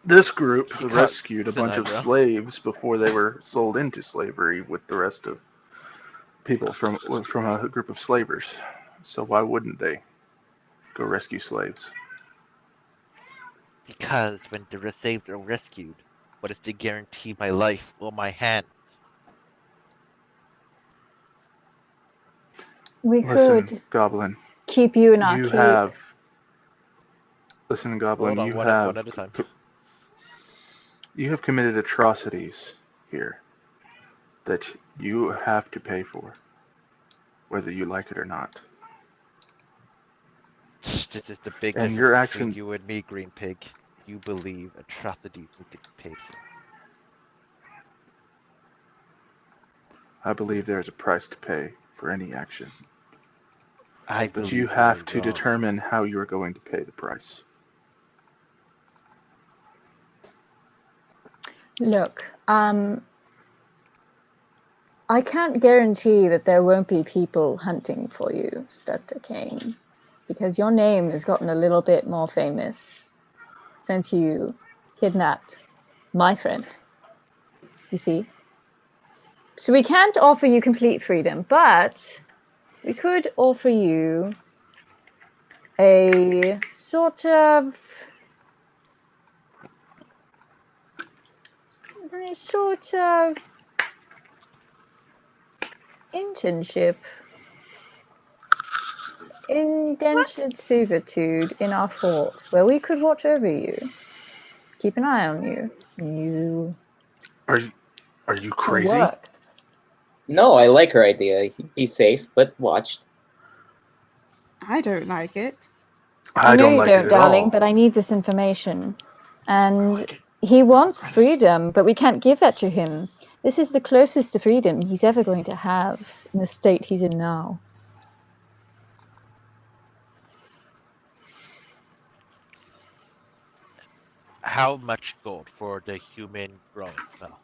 This group He rescued a cocks an bunch of eyebrow. slaves before they were sold into slavery with the rest of people from a group of slavers. So why wouldn't they go rescue slaves? Because when the slaves are rescued, what is to guarantee my life or my hands? We Listen, could Goblin, keep you in our you keep. have. Listen, Goblin, Hold on, you one have at a time. you have committed atrocities here that you have to pay for, whether you like it or not. This is the big And difference your between action- you and me, Green Pig. You believe atrocities need to be paid for. I believe there is a price to pay for any action, I but believe you have are to wrong. determine how you are going to pay the price. Look, I can't guarantee that there won't be people hunting for you, Stutter Kane, because your name has gotten a little bit more famous since you kidnapped my friend. You see? So we can't offer you complete freedom, but we could offer you a sort of internship, indentured servitude in our fort, where we could watch over you, keep an eye on you. You Are you crazy? work. No, I like her idea. He'd be safe, but watched. I don't like it. I know don't you like don't, it at darling, all. but I need this information. And like it. he wants Apprentice. freedom, but we can't give that to him. This is the closest to freedom he's ever going to have in the state he's in now. How much gold for the human growing spell?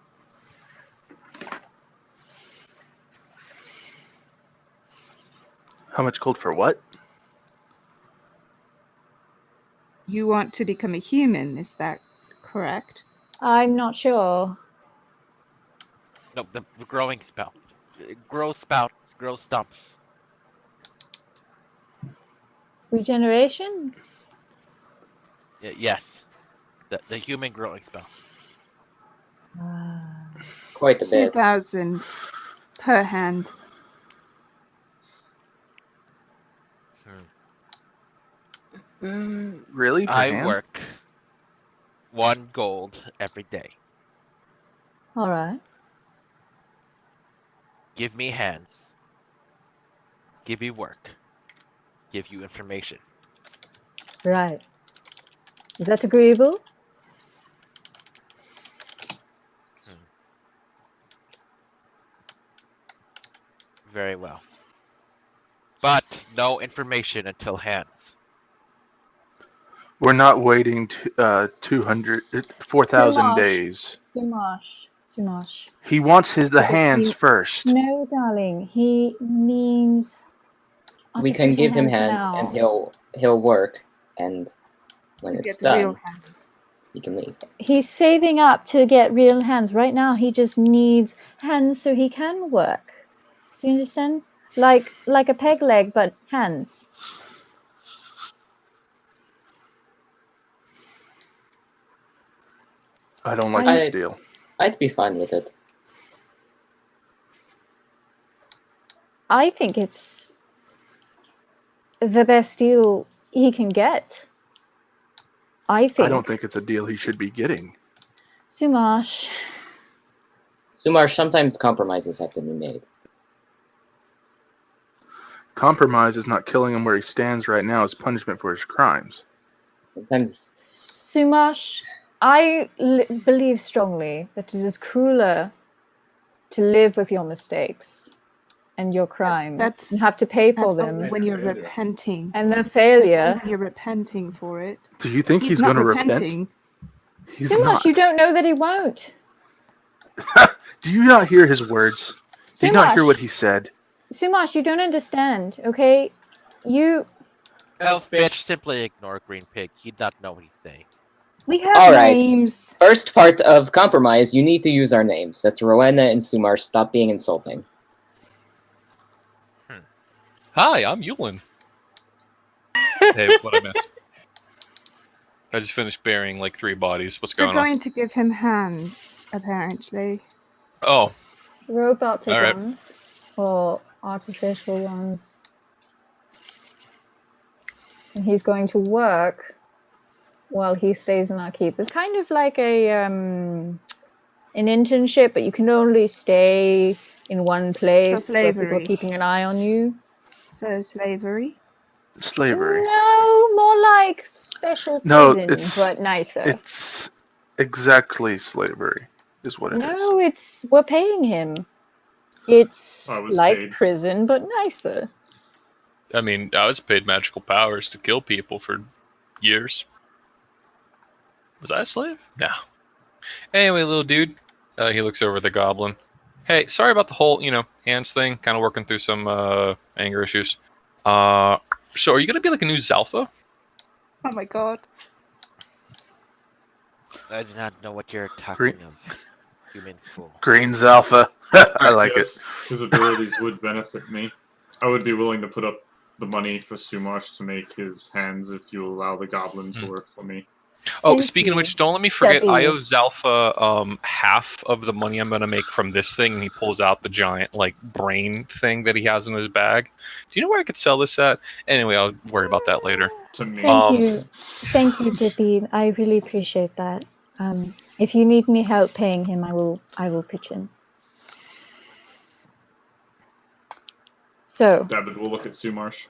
How much gold for what? You want to become a human, is that correct? I'm not sure. No, the growing spell. Grow spouts, grow stumps. Regeneration? Yes. The human growing spell. Quite a bit. 2,000 per hand. Really? Per I hand? work 1 gold every day. All right. Give me hands. Give me work. Give you information. Right. Is that agreeable? Very well. But no information until hands. We're not waiting 4,000 Sumash. days. Sumash. He wants the Okay, hands he- first. No, darling. He means. We can give him hands, now. and he'll work, and when Get it's the real done, hand. he can leave. He's saving up to get real hands. Right now, he just needs hands so he can work. Do you understand? Like a peg leg, but hands. I don't like I- this deal. I'd be fine with it. I think it's the best deal he can get. I think. I don't think it's a deal he should be getting. Sumash. Sumar, sometimes compromises have to be made. Compromise is not killing him where he stands right now as punishment for his crimes. Sometimes Sumash, I believe strongly that it is crueler to live with your mistakes and your crimes that's- and have to pay for That's them. when you're repenting. And the That's failure. when you're repenting for it. Do you think he's not going to repent? repenting. He's Sumash, not. you don't know that he won't. Do you not hear his words? Do you not hear Sumash. what he said? Sumash, you don't understand, okay? You. Elf bitch, simply ignore Green Pig. He'd not know what he's saying. We have All right. names. first part of compromise, you need to use our names. That's Rowena and Sumar. Stop being insulting. Hi, I'm Yulin. Hey, what I miss? I just finished burying like 3 bodies. What's We're going on? going to give him hands, apparently. Oh, Robotic All right. ones. Or artificial ones. And he's going to work while he stays in our keep. It's kind of like an internship, but you can only stay in one place where people are slavery. keeping an eye on you. So, slavery. Slavery. No, more like special No, prison, it's- but nicer. It's exactly slavery, is what it is. No, we're paying him. It's I was like paid. prison, but nicer. I mean, I was paid magical powers to kill people for years. Was I a slave? No. Anyway, little dude. He looks over at the goblin. Hey, sorry about the whole, hands thing. Kind of working through some anger issues. So are you going to be like a new Zalpha? Oh my god. I do not know what you're Green- talking of. human fool. Greens Alpha. I like it. Yes, his abilities would benefit me. I would be willing to put up the money for Sumarsh to make his hands if you allow the goblin to work for me. Oh, Thank speaking of you. which, don't let me forget. Debbie. I owe Zalpha half of the money I'm going to make from this thing. And he pulls out the giant like brain thing that he has in his bag. Do you know where I could sell this at? Anyway, I'll worry about that later. To me. Thank you, Dippy. I really appreciate that. If you need any help paying him, I will pitch in. So, David will look at Sumarsh.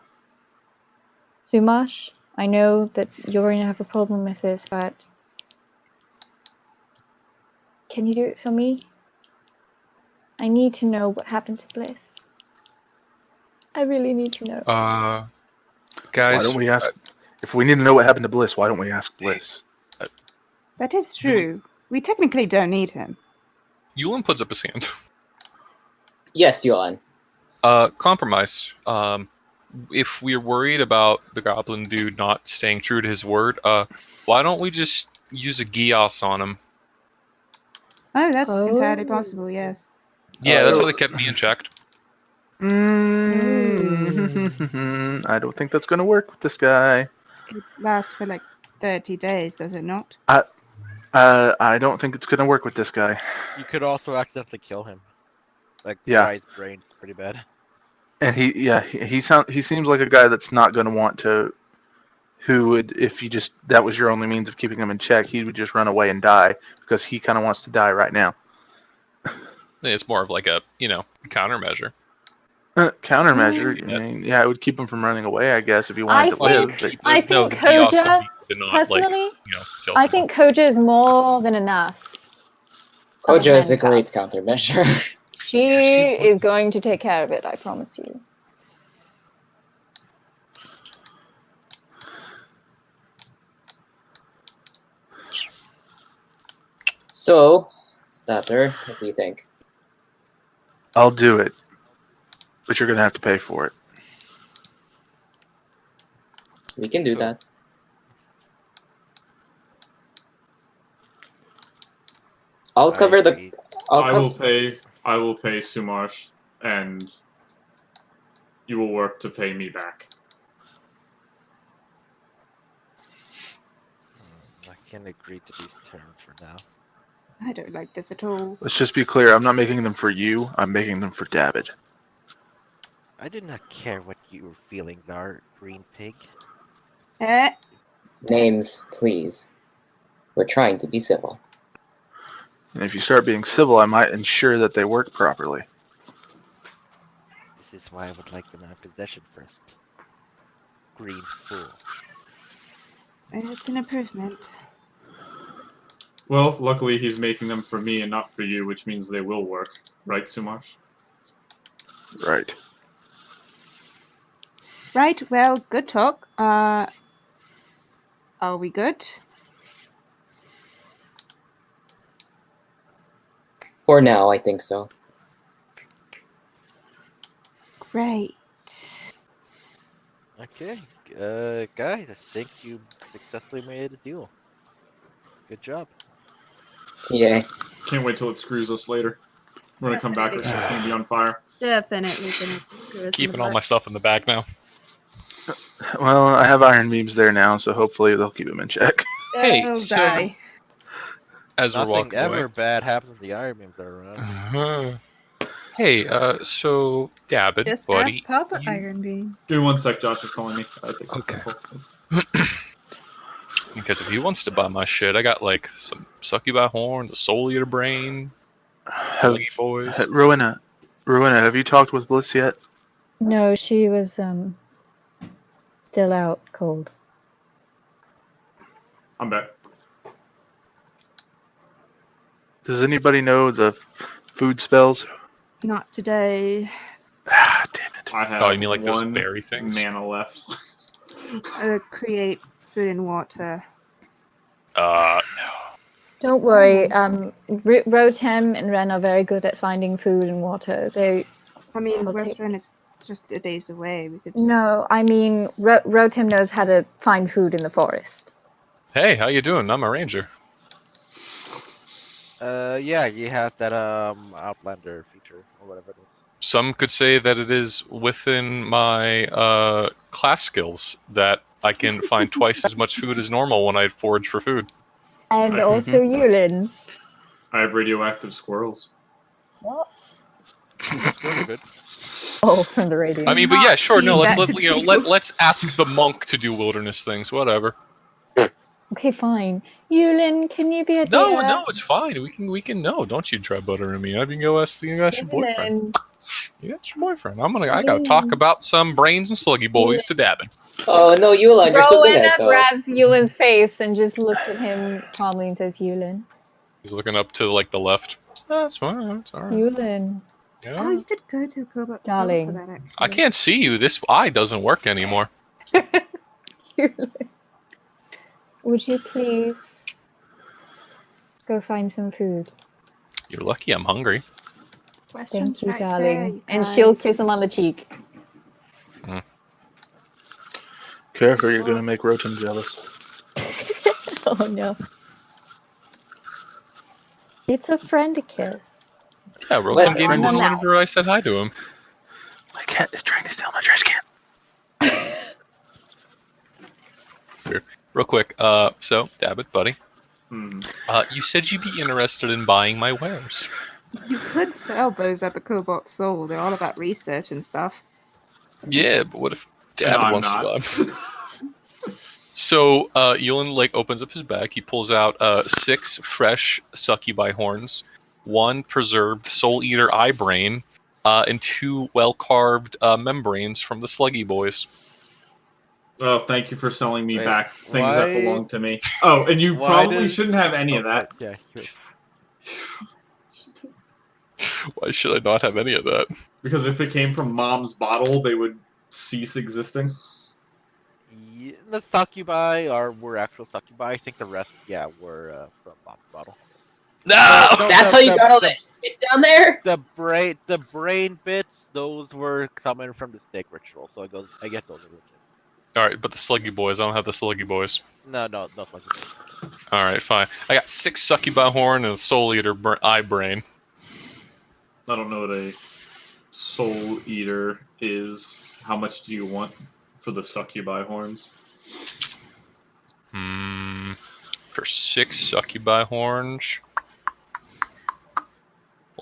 Sumarsh, I know that you're going to have a problem with this, but can you do it for me? I need to know what happened to Bliss. I really need to know. Guys, Why don't we ask? If we need to know what happened to Bliss, why don't we ask Bliss? That is true. We technically don't need him. Yulin puts up his hand. Yes, Yolan. Compromise. If we're worried about the goblin dude not staying true to his word, why don't we just use a Gios on him? Oh, that's entirely possible, yes. Yeah, that's how they kept me in check. I don't think that's going to work with this guy. It lasts for like 30 days, does it not? I don't think it's going to work with this guy. You could also accidentally kill him. Like, Yeah. Right brain's pretty bad. And he seems like a guy that's not going to want to. Who would, if you just that was your only means of keeping him in check, he would just run away and die because he kind of wants to die right now. It's more of like a countermeasure. Countermeasure. Yeah. I mean, yeah, it would keep him from running away, I guess, if he wanted to live. But I No, think the Gios would Koja, be to not, personally, kill I someone. think Koja is more than enough. Koja is a handcuff. great countermeasure. She is going to take care of it, I promise you. So, Stutter, what do you think? I'll do it, but you're going to have to pay for it. We can do that. I'll cover the. agree. I will pay Sumarsh, and you will work to pay me back. I can agree to these terms for now. I don't like this at all. Let's just be clear. I'm not making them for you. I'm making them for David. I do not care what your feelings are, Green Pig. Names, please. We're trying to be civil. And if you start being civil, I might ensure that they work properly. This is why I would like them in my possession first. Green Fool. It's an improvement. Well, luckily he's making them for me and not for you, which means they will work. Right, Sumarsh? Right. Right, well, good talk. Are we good? For now, I think so. Great. Okay, guys, I think you successfully made a deal. Good job. Yay. Can't wait till it screws us later. We're gonna come back, our shit's gonna be on fire. Definitely gonna screw us in Keeping the all my butt. stuff in the bag now. Well, I have iron beams there now, so hopefully they'll keep him in check. Hey, They'll so- die. As we're Nothing walking ever away. bad happens if the Iron Beams are around. Hey, so David, Just buddy. ask Papa you- Iron Beam. Give me 1 sec, Josh is calling me. Take a Okay. phone call. Because if he wants to buy my shit, I got like some succubi horn, the soul eater brain, Have, Leggy boys. Rowena, have you talked with Bliss yet? No, she was still out cold. I'm back. Does anybody know the food spells? Not today. Ah, damn it. I have Oh, you mean like those one berry things? mana left. Create food and water. No. Don't worry. Rotem and Ren are very good at finding food and water. I mean, I'll take- restaurant is just a days away. We could just... No, I mean Rotem knows how to find food in the forest. Hey, how you doing? I'm a ranger. Yeah, he has that Outlander feature or whatever it is. Some could say that it is within my class skills that I can find twice as much food as normal when I forage for food. And Mhm. also Yulin. I have radioactive squirrels. What? It's really good. Oh, from the radio. I mean, but yeah, Not sure. No, feed let's that to let's people. ask the monk to do wilderness things. Whatever. Okay, fine. Yulin, can you be a No, dear? no, it's fine. We can. No, don't you try buttering me. I can go ask you guys your boyfriend. Yulin. You got your boyfriend. I gotta talk about some brains and sluggy boys to Dabbin. Oh no, Yulin, you're so good Rowan at it, though. grabs Yulin's face and just looks at him calmly and says, Yulin. He's looking up to like the left. That's fine. That's all right. Yulin. Yeah. Oh, you did go to Cobalt Soul Darling. for that, actually. I can't see you. This eye doesn't work anymore. Yulin. Would you please go find some food? You're lucky I'm hungry. Thank Restaurant's you, right there, darling. you And guys. she'll kiss him on the cheek. Careful, you're gonna make Rotem jealous. Oh no. It's a friend kiss. Yeah, Rotem What? gave me On one the mouth. whenever I said hi to him. My cat is trying to steal my trash can. Real quick. So Dabbit, buddy, Hmm. you said you'd be interested in buying my wares. You could sell those at the Cobalt Soul. They're all about research and stuff. Yeah, but what if And Dabbit I'm wants to not. buy? So Yulin like opens up his bag. He pulls out 6 fresh succubi horns, 1 preserved soul eater eye brain, and 2 well carved membranes from the Sluggy Boys. Oh, thank you for selling me Wait, back things that why- belong to me. Oh, and you Why probably does- shouldn't have any of that. Yeah, here. Why should I not have any of that? Because if it came from Mom's bottle, they would cease existing. The succubi were actual succubi. I think the rest, were from Mom's bottle. No. No, That's how you got all that shit down there? The brain bits, those were coming from the snake ritual. So I guess those are legit. All right, but the Sluggy Boys. I don't have the Sluggy Boys. No succubis. All right, fine. I got 6 succubi horn and a soul eater eye brain. I don't know what a soul eater is. How much do you want for the succubi horns? For 6 succubi horns,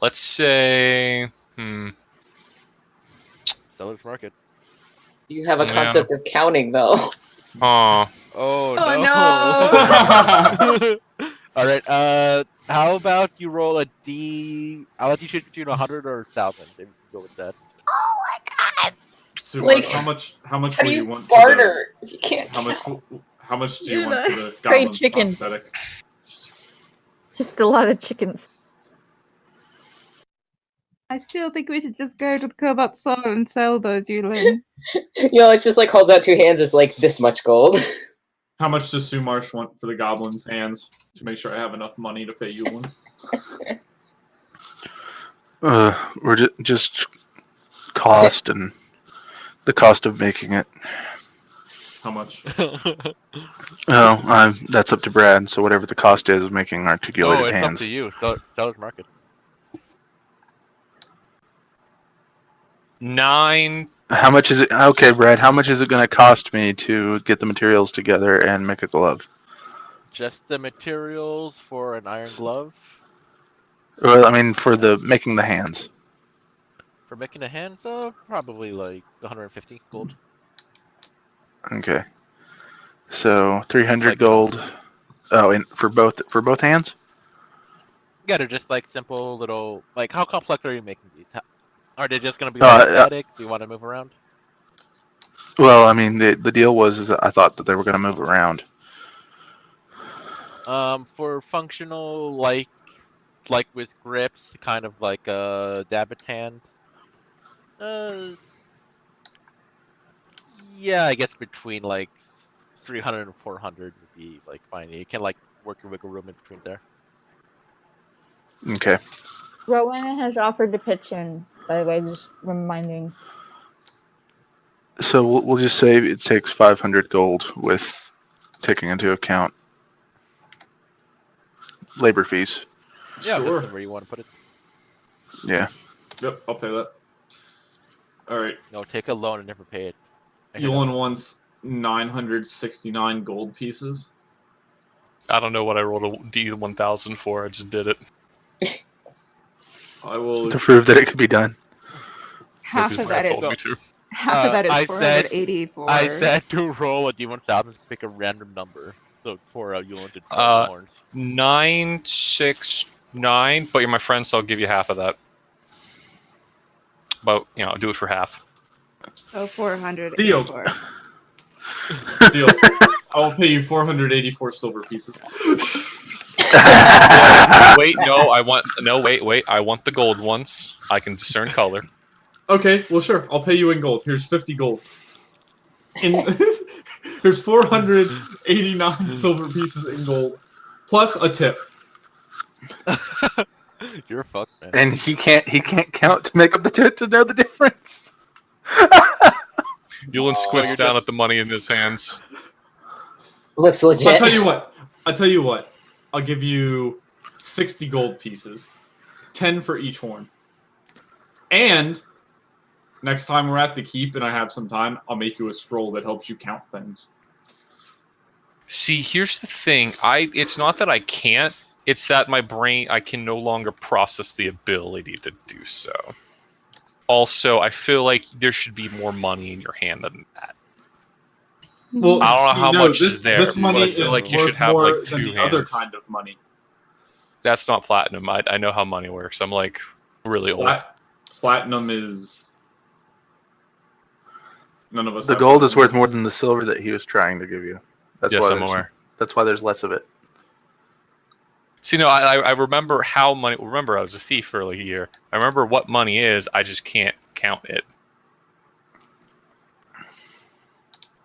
let's say, Seller's market. You have a Yeah. concept of counting, though. Oh, Oh, Oh, no! All right. How about you roll a D? I'll let you choose between 100 or 1,000. If you go with that. So, Like, how much How would do you you want? For the, barter if you can't how much? count? How much do you want for the Trade goblin's chickens. prosthetic? Just a lot of chickens. I still think we should just go to Cobalt Soul and sell those, Yulin. It's just like holds out 2 hands. It's like this much gold. How much does Sumarsh want for the goblin's hands to make sure I have enough money to pay you one? We're just cost and the cost of making it. How much? Oh, that's up to Brad. So whatever the cost is of making articulated Oh, it's hands. up to you. Seller's market. 9. How much is it? Okay, Brad. How much is it going to cost me to get the materials together and make a glove? Just the materials for an iron glove. Well, I mean, for the making the hands. For making the hands, probably like 150 gold. Okay. So 300 Like- gold. Oh, and for both hands? Yeah, they're just like simple little. Like, how complex are you making these? Are they just gonna be Uh, like static? Do you want to move around? Well, I mean, the deal was that I thought that they were going to move around. For functional, like with grips, kind of like a Dabbit hand. Yeah, I guess between like 300 and 400 would be like fine. You can like work your wiggle room in between there. Okay. Rowan has offered to pitch in, by the way, just reminding. So we'll just say it takes 500 gold with taking into account labor fees. Yeah, Sure. that's where you want to put it. Yeah. Yep, I'll pay that. All right. No, take a loan and never pay it. Yulin wants 969 gold pieces. I don't know what I rolled a D1000 for. I just did it. I will. To prove that it could be done. Half Because of Brad that is told me to. half of that I is said- 484. I said to roll a D1000 to pick a random number. So for you wanted horns. 969, but you're my friend, so I'll give you half of that. But, I'll do it for half. So 484. Deal. Deal. I will pay you 484 silver pieces. Wait, no, wait. I want the gold ones. I can discern color. Okay, well, sure. I'll pay you in gold. Here's 50 gold. Here's 489 silver pieces in gold, plus a tip. You're fucked, man. And he can't count to make up the to know the difference. Yulin squints down at the money in his hands. Looks legit. I'll tell you what. I'll give you 60 gold pieces, 10 for each horn. And next time we're at the keep and I have some time, I'll make you a scroll that helps you count things. See, here's the thing. It's not that I can't. It's that my brain, I can no longer process the ability to do so. Also, I feel like there should be more money in your hand than that. Well, I don't know how much this, is there, This but money I feel is like you worth should have, more like, than two the other hands. kind of money. That's not platinum. I know how money works. I'm like really old. Platinum is... None of us The have gold is platinum. worth more than the silver that he was trying to give you. That's Yes, why I'm there's- aware. That's why there's less of it. See, no, I remember how money. Remember, I was a thief for like a year. I remember what money is. I just can't count it.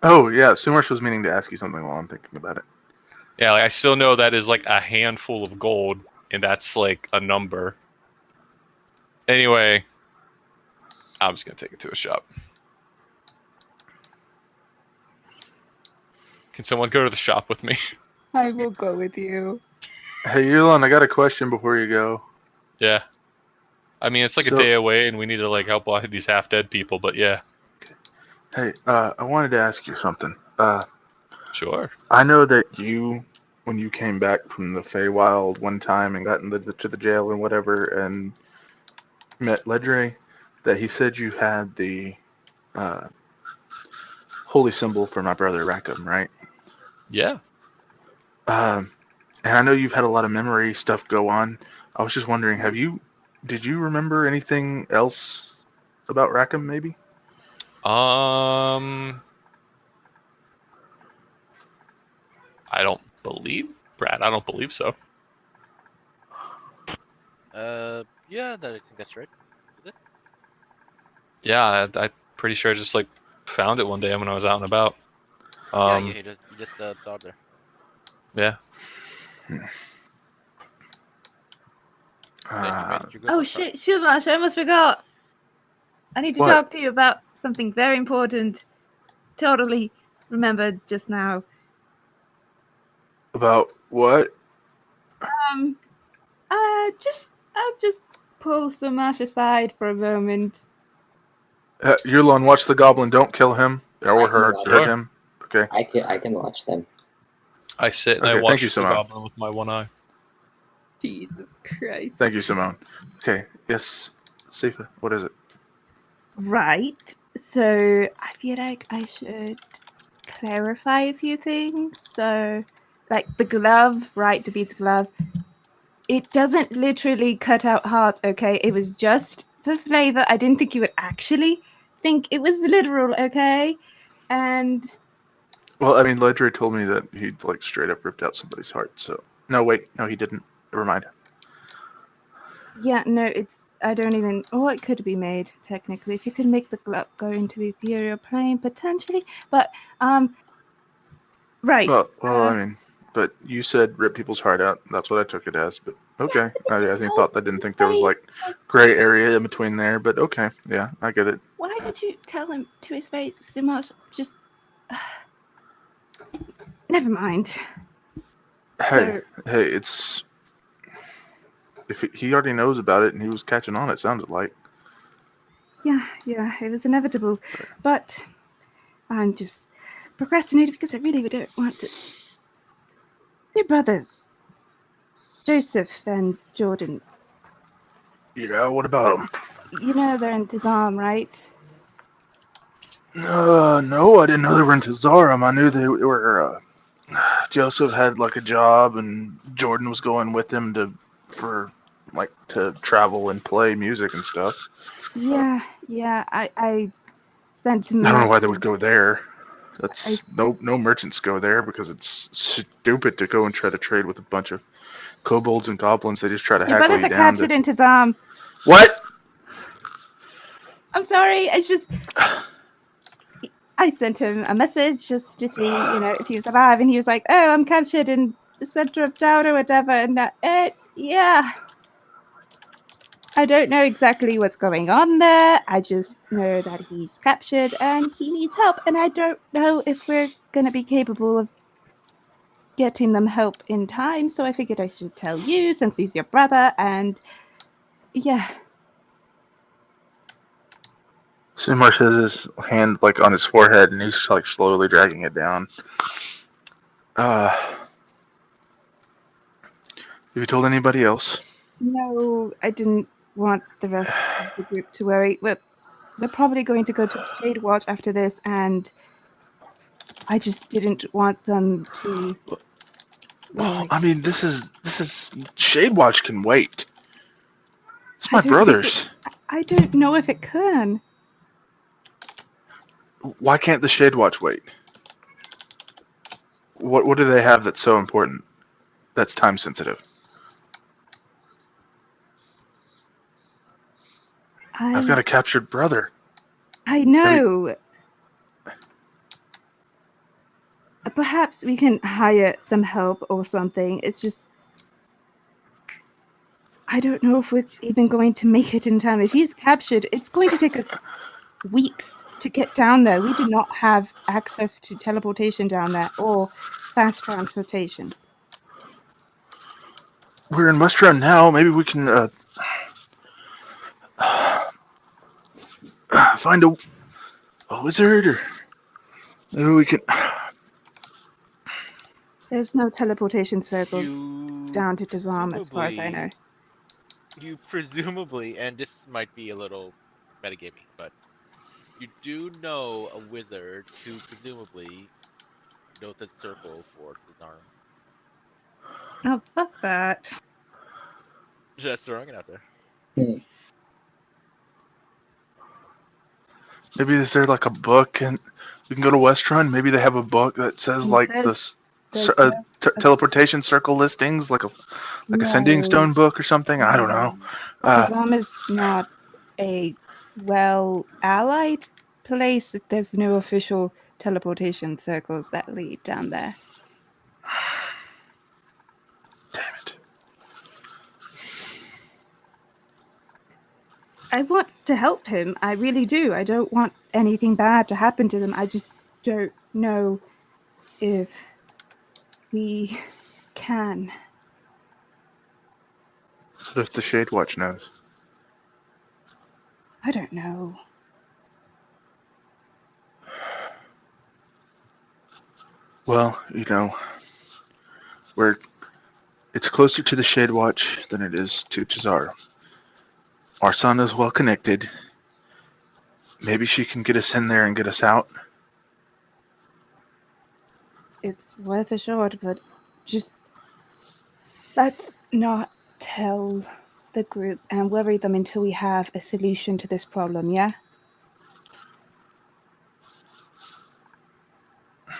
Oh yeah, Sumarsh was meaning to ask you something while I'm thinking about it. Yeah, like, I still know that is like a handful of gold, and that's like a number. Anyway, I'm just gonna take it to a shop. Can someone go to the shop with me? I will go with you. Hey Yulon, I got a question before you go. Yeah. I mean, it's like a So- day away, and we need to like help out these half-dead people. But yeah, Hey, I wanted to ask you something. sure. I know that you, when you came back from the Feywild one time and got to the jail and whatever, and met Ledre, that he said you had the holy symbol for my brother Rackham, right? Yeah. And I know you've had a lot of memory stuff go on. I was just wondering, did you remember anything else about Rackham, maybe? I don't believe Brad. I don't believe so. Yeah, I think that's right. Yeah, I'm pretty sure I just like found it one day when I was out and about. Yeah, you just saw it there. Yeah. Where did you go Oh from? shit, Shumash, I almost forgot. I need to What? talk to you about something very important. Totally remembered just now. About what? I'll just pull Shumash aside for a moment. Yulon, watch the goblin. Don't kill him or I can hurt watch him. Okay. I can watch them. I sit and I Okay, watch thank you, the Simone. goblin with my one eye. Jesus Christ. Thank you, Simone. Okay. Yes, Sifa. What is it? Right. So I feel like I should clarify a few things. So, like the glove, right? To beat the glove. It doesn't literally cut out hearts, okay? It was just for flavor. I didn't think you would actually think it was literal, okay? And Well, I mean, Ledre told me that he like straight up ripped out somebody's heart. So no, wait, no, he didn't. Never mind. yeah, no, I don't even. Or it could be made technically if you could make the glove go into the ethereal plane potentially. But right. Well, I mean, but you said rip people's heart out. That's what I took it as. But okay, I didn't think there was like gray area in between there. But okay, yeah, I get it. Why did you tell him to his face so much? Just never mind. Hey, it's If he already knows about it and he was catching on, it sounded like. Yeah, it was inevitable. But I'm just procrastinating because I really don't want to. They're brothers. Joseph and Jordan. Yeah, what about him? You know they're in Tizam, right? No, I didn't know they were in Tazarum. I knew they were. Joseph had like a job, and Jordan was going with him to travel and play music and stuff. Yeah. I sent him a I don't know why they would message. go there. That's no merchants go there because it's stupid to go and try to trade with a bunch of kobolds and goblins. They just try to Your hackle brothers you are down. captured in Tizam. What? I'm sorry. It's just I sent him a message just to see, if he was alive, and he was like, "Oh, I'm captured in the center of town or whatever." And yeah, I don't know exactly what's going on there. I just know that he's captured and he needs help, and I don't know if we're gonna be capable of getting them help in time. So I figured I should tell you since he's your brother, and yeah. Simar says his hand like on his forehead, and he's like slowly dragging it down. Have you told anybody else? No, I didn't want the rest of the group to worry. We're probably going to go to Shade Watch after this, and I just didn't want them to worry. I mean, this is Shade Watch can wait. It's my I don't think brothers. I don't know if it can. Why can't the Shade Watch wait? What do they have that's so important? That's time sensitive. I've got a captured brother. I know. Perhaps we can hire some help or something. It's just I don't know if we're even going to make it in time. If he's captured, it's going to take us weeks to get down there. We do not have access to teleportation down there or fast transportation. We're in Mustrun now. Maybe we can find a wizard, or maybe we can. There's no teleportation circles down to Tizam, as far as I know. You presumably, and this might be a little metagaming, but you do know a wizard who presumably knows a circle for Tizarm. Oh, fuck that. Just throwing it out there. Maybe is there like a book, and we can go to Westrun. Maybe they have a book that says like this teleportation circle listings, like a Sending Stone book or something. I don't know. Tizam is not a well-allied place. There's no official teleportation circles that lead down there. Damn it. I want to help him. I really do. I don't want anything bad to happen to them. I just don't know if we can. What if the Shade Watch knows? I don't know. Well, it's closer to the Shade Watch than it is to Cesaro. Arsana's well connected. Maybe she can get us in there and get us out. It's worth a shot, but just let's not tell the group and worry them until we have a solution to this problem, yeah?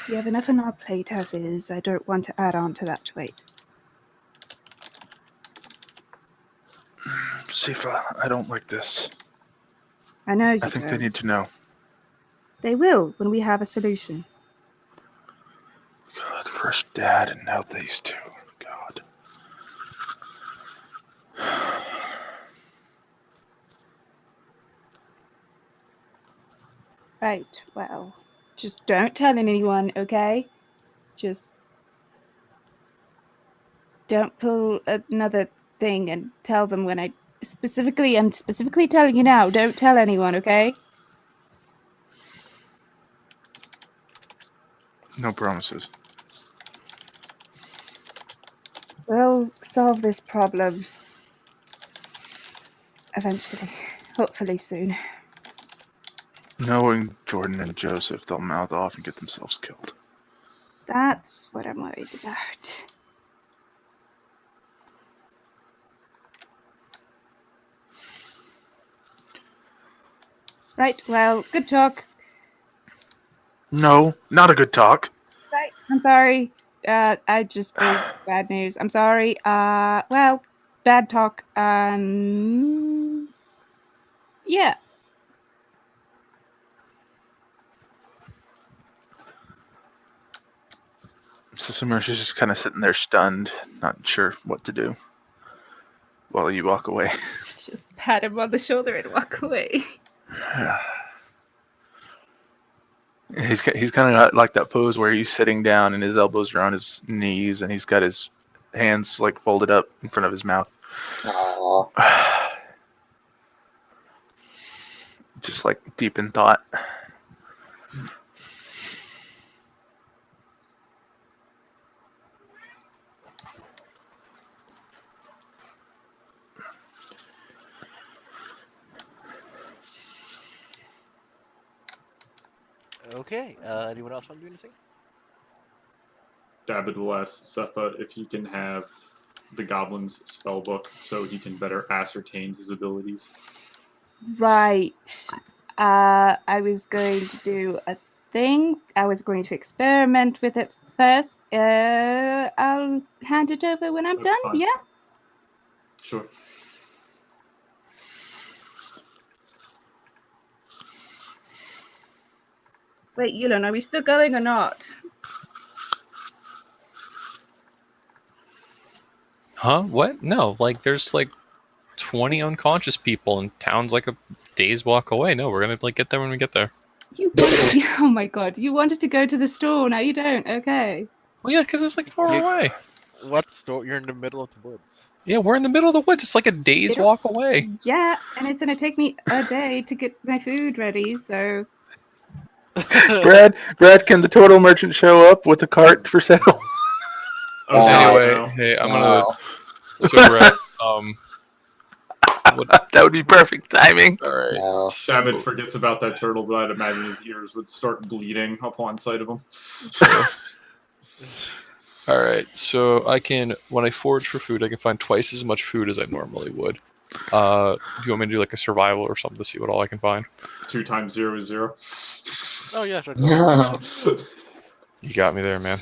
We have enough on our plate as is. I don't want to add on to that weight. Sifa, I don't like this. I know you I think don't. they need to know. They will when we have a solution. God, first Dad and now these two. God. Right, well, just don't tell anyone, okay? Just don't pull another thing and tell them when I'm specifically telling you now, don't tell anyone, okay? No promises. We'll solve this problem. Eventually. Hopefully soon. Knowing Jordan and Joseph, they'll mouth off and get themselves killed. That's what I'm worried about. Right, well, good talk. No, not a good talk. Right, I'm sorry. I just brought bad news. I'm sorry. Well, bad talk. Yeah. So Sumersha's just kind of sitting there stunned, not sure what to do. While you walk away. Just pat him on the shoulder and walk away. He's kind of like that pose where he's sitting down and his elbows are on his knees and he's got his hands like folded up in front of his mouth. Aww. Just like deep in thought. Okay. Anyone else want to do anything? David will ask Setha if he can have the goblin's spell book so he can better ascertain his abilities. Right. I was going to do a thing. I was going to experiment with it first. I'll hand it over when I'm That's done. fine. Yeah. Sure. Wait, Yulin, are we still going or not? Huh? What? No, like there's like 20 unconscious people and town's like a day's walk away. No, we're gonna like get there when we get there. You. Oh my god! You wanted to go to the store. Now you don't. Okay. Well, yeah, because it's like far You- away. What store? You're in the middle of the woods. Yeah, we're in the middle of the woods. It's like a day's It'll- walk away. Yeah, and it's gonna take me a day to get my food ready. So Brad, can the turtle merchant show up with a cart for sale? Okay, Anyway, no. hey, I'm gonna. Wow. So Brett, what? That would be perfect timing. All right. No. David forgets about that turtle, but I'd imagine his ears would start bleeding upon sight of him. All right. So I can, when I forage for food, I can find twice as much food as I normally would. Do you want me to do like a survival or something to see what all I can find? 2 times 0 is 0. Oh yeah, sure. No. You got me there, man.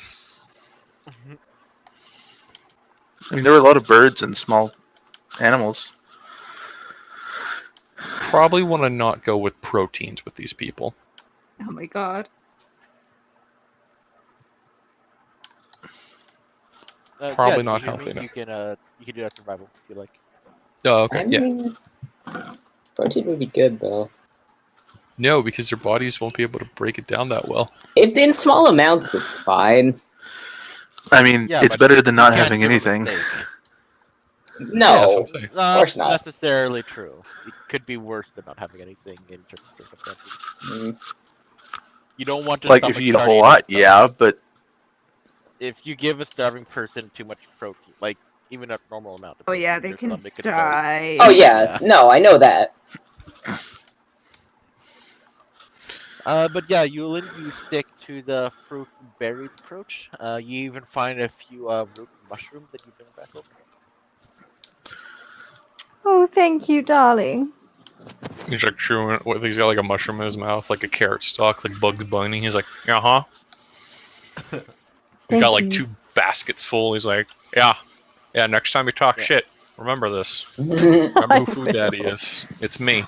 I mean, there were a lot of birds and small animals. Probably want to not go with proteins with these people. oh my god. Probably yeah, not you healthy mean You can do that survival if you like. Oh, okay. I Yeah. mean, protein would be good though. No, because their bodies won't be able to break it down that well. If in small amounts, it's fine. I mean, Yeah, it's but better than not You can't having do a anything. mistake. No. Yeah, that's what I'm saying. Not course not. necessarily true. It could be worse than not having anything in certain circumstances. Mm, You don't want to Like if you eat a whole lot, yeah, but If you give a starving person too much protein, like even a normal amount of Oh protein, yeah, they their can stomach could go- die. Oh yeah, no, I know that. But yeah, you stick to the fruit and berries approach. You even find a few roots and mushrooms that you bring back over. Oh, thank you, darling. He's like chewing. He's got like a mushroom in his mouth, like a carrot stalk, like Bugs Bunny. He's like, uh huh. He's got like Thank you. 2 baskets full. He's like, yeah. Next time you talk Yeah. shit, remember this. Oh, Remember I who Food Daddy will. is. It's me.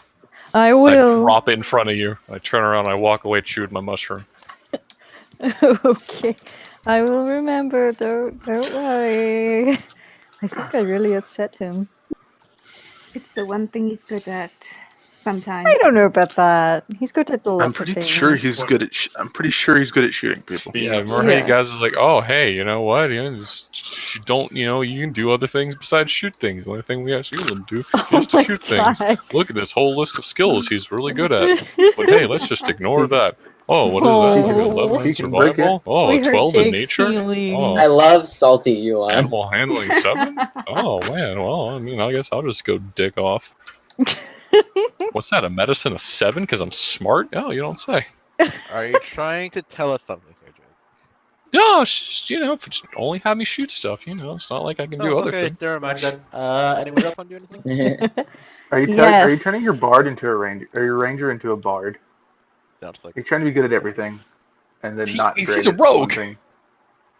I I will. drop it in front of you. I turn around. I walk away, chewing my mushroom. Okay, I will remember. Don't worry. I think I really upset him. It's the one thing he's good at. Sometimes. I don't know about that. He's good at a lot I'm of pretty things. sure he's good at. I'm pretty sure he's good at shooting people. Being Yeah, upset. remember Yeah. you guys was like, oh hey, you know what? You know, just don't, you can do other things besides shoot things. The only thing we ask you to do Oh is to my shoot things. God. Look at this whole list of skills he's really good at. It's like, hey, let's just ignore that. Oh, what is that? You got 11 in He can break it. survival? Oh, We heard 12 in Jake's nature? healing. I Oh, love salty Yuan. animal handling 7? Oh, man. Well, I mean, I guess I'll just go dick off. What's that? A medicine of 7? Because I'm smart? Oh, you don't say. Are you trying to tell us something here, Jake? No, it's just, just only have me shoot stuff, It's not like I can do other okay, things. never mind then. Anyone else want to do anything? Are you Yes. are you turning your bard into a ranger, or your ranger into a bard? Sounds like You're trying to be good at everything, and then not He's great a at one rogue. thing.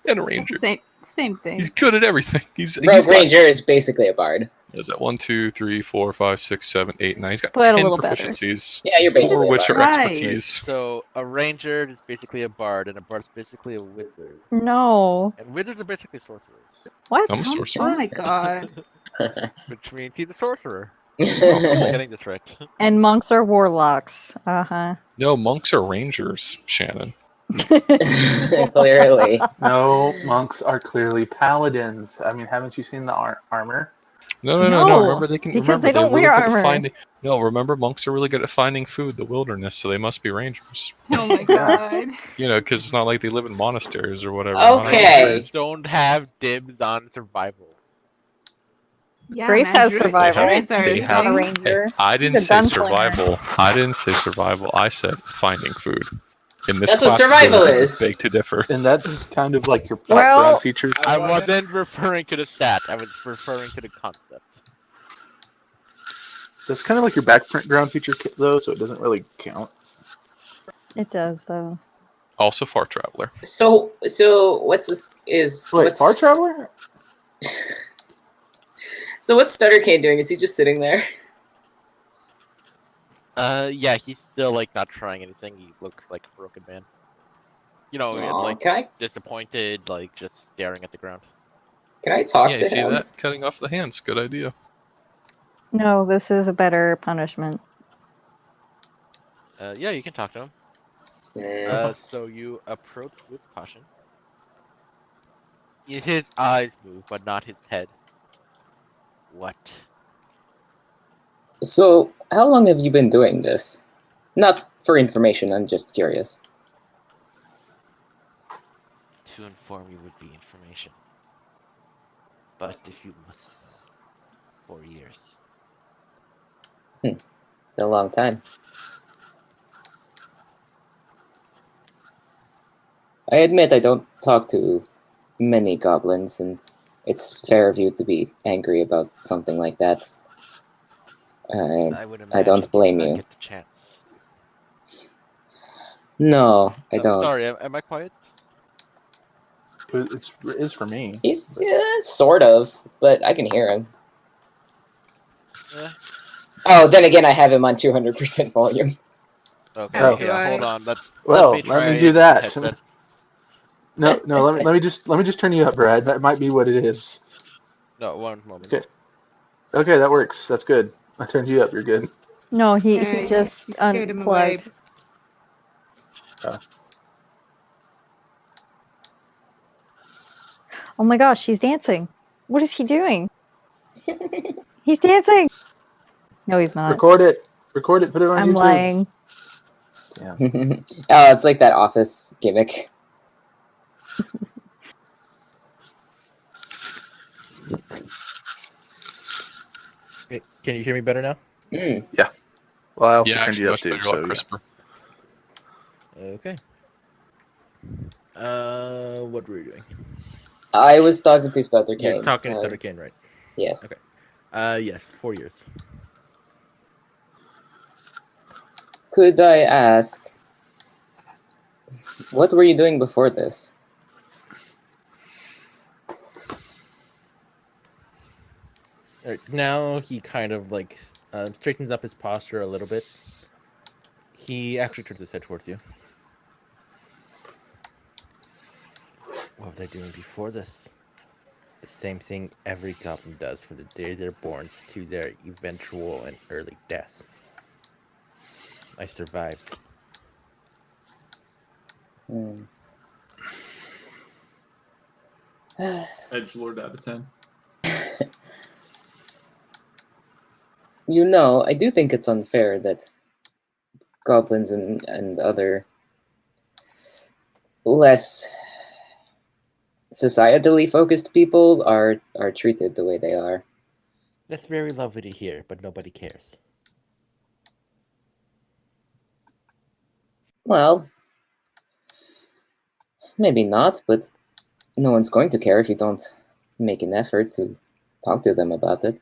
And a ranger. Same thing. He's good at everything. Rogue got, Ranger is basically a bard. is that 1, 2, 3, 4, 5, 6, 7, 8, 9? He's got But a 10 little better. proficiencies. Yeah, you're basically Over a which are bard. Right. expertise. so. A ranger is basically a bard, and a bard's basically a wizard. No. And wizards are basically sorcerers, What? I'm a Oh sorcerer. my god. which means he's a sorcerer. Oh, I'm cool. getting this right. And monks are warlocks. Uh-huh. No, monks are rangers, Shannon. Clearly. No, monks are clearly paladins. I mean, haven't you seen the armor? No. No, Remember, they can. because Remember, they don't they're really wear good at armor. finding. No, remember, monks are really good at finding food, the wilderness. So they must be rangers. Oh my god. Because it's not like they live in monasteries or whatever. Okay. Rangers don't have dibs on survival. Yeah, Grace man, has druids- survival. druids are They a have- Not a thing. ranger. Hey, I didn't He's a say gunslinger. survival. I didn't say survival. I said finding food. In this That's what class, survival ability, is. Beg to differ. And that's kind of like your Well- background feature. I wasn't referring to the stat. I was referring to the concept. That's kind of like your background feature, though, so it doesn't really count. It does, though. Also, far traveler. So what's this? Wait, What's Far Traveler? So what's Stutter Kane doing? Is he just sitting there? Yeah, he's still like not trying anything. He looks like a broken man. Aw, like can disappointed, like just staring at the ground. I talk Yeah, to you see him? that? Cutting off the hands. Good idea. No, this is a better punishment. Yeah, you can talk to him. Mm. So you approach with caution. His eyes move, but not his head. What? So how long have you been doing this? Not for information. I'm just curious. To inform you would be information. But if you must, 4 years. It's a long time. I admit I don't talk to many goblins, and it's fair of you to be angry about something like that. I would imagine I don't blame you. you. Get the chance. No, I I'm don't. sorry. Am I quiet? It is for me. He's sort of, but I can hear him. Eh. Oh, then again, I have him on 200% volume. Okay. Oh. Yeah. Hold on. Well, me let me try do that. headset. No, let me just turn you up, Brad. That might be what it is. No, one moment. Okay. Okay, that works. That's good. I turned you up. You're good. No, he Yeah, just you scared him away. unplugged. Oh my gosh, he's dancing. What is he doing? He's dancing. No, he's not. Record it. Record it. Put it on I'm YouTube. lying. Oh, it's like that Office gimmick. Can you hear me better now? Mm. Well, I also Yeah, turned actually, you up much too. better, a So, lot yeah. crisper. Okay. What were you doing? I was talking to Stutter Kane. You're talking to Stutter Kane, right? Yes. Okay. Yes, 4 years. Could I ask, what were you doing before this? Alright, now he kind of like straightens up his posture a little bit. He actually turns his head towards you. What were they doing before this? The same thing every goblin does from the day they're born to their eventual and early death. I survived. Hmm. Edgelord out of 10. You know, I do think it's unfair that goblins and other less societally focused people are treated the way they are. That's very lovely to hear, but nobody cares. Well, maybe not, but no one's going to care if you don't make an effort to talk to them about it.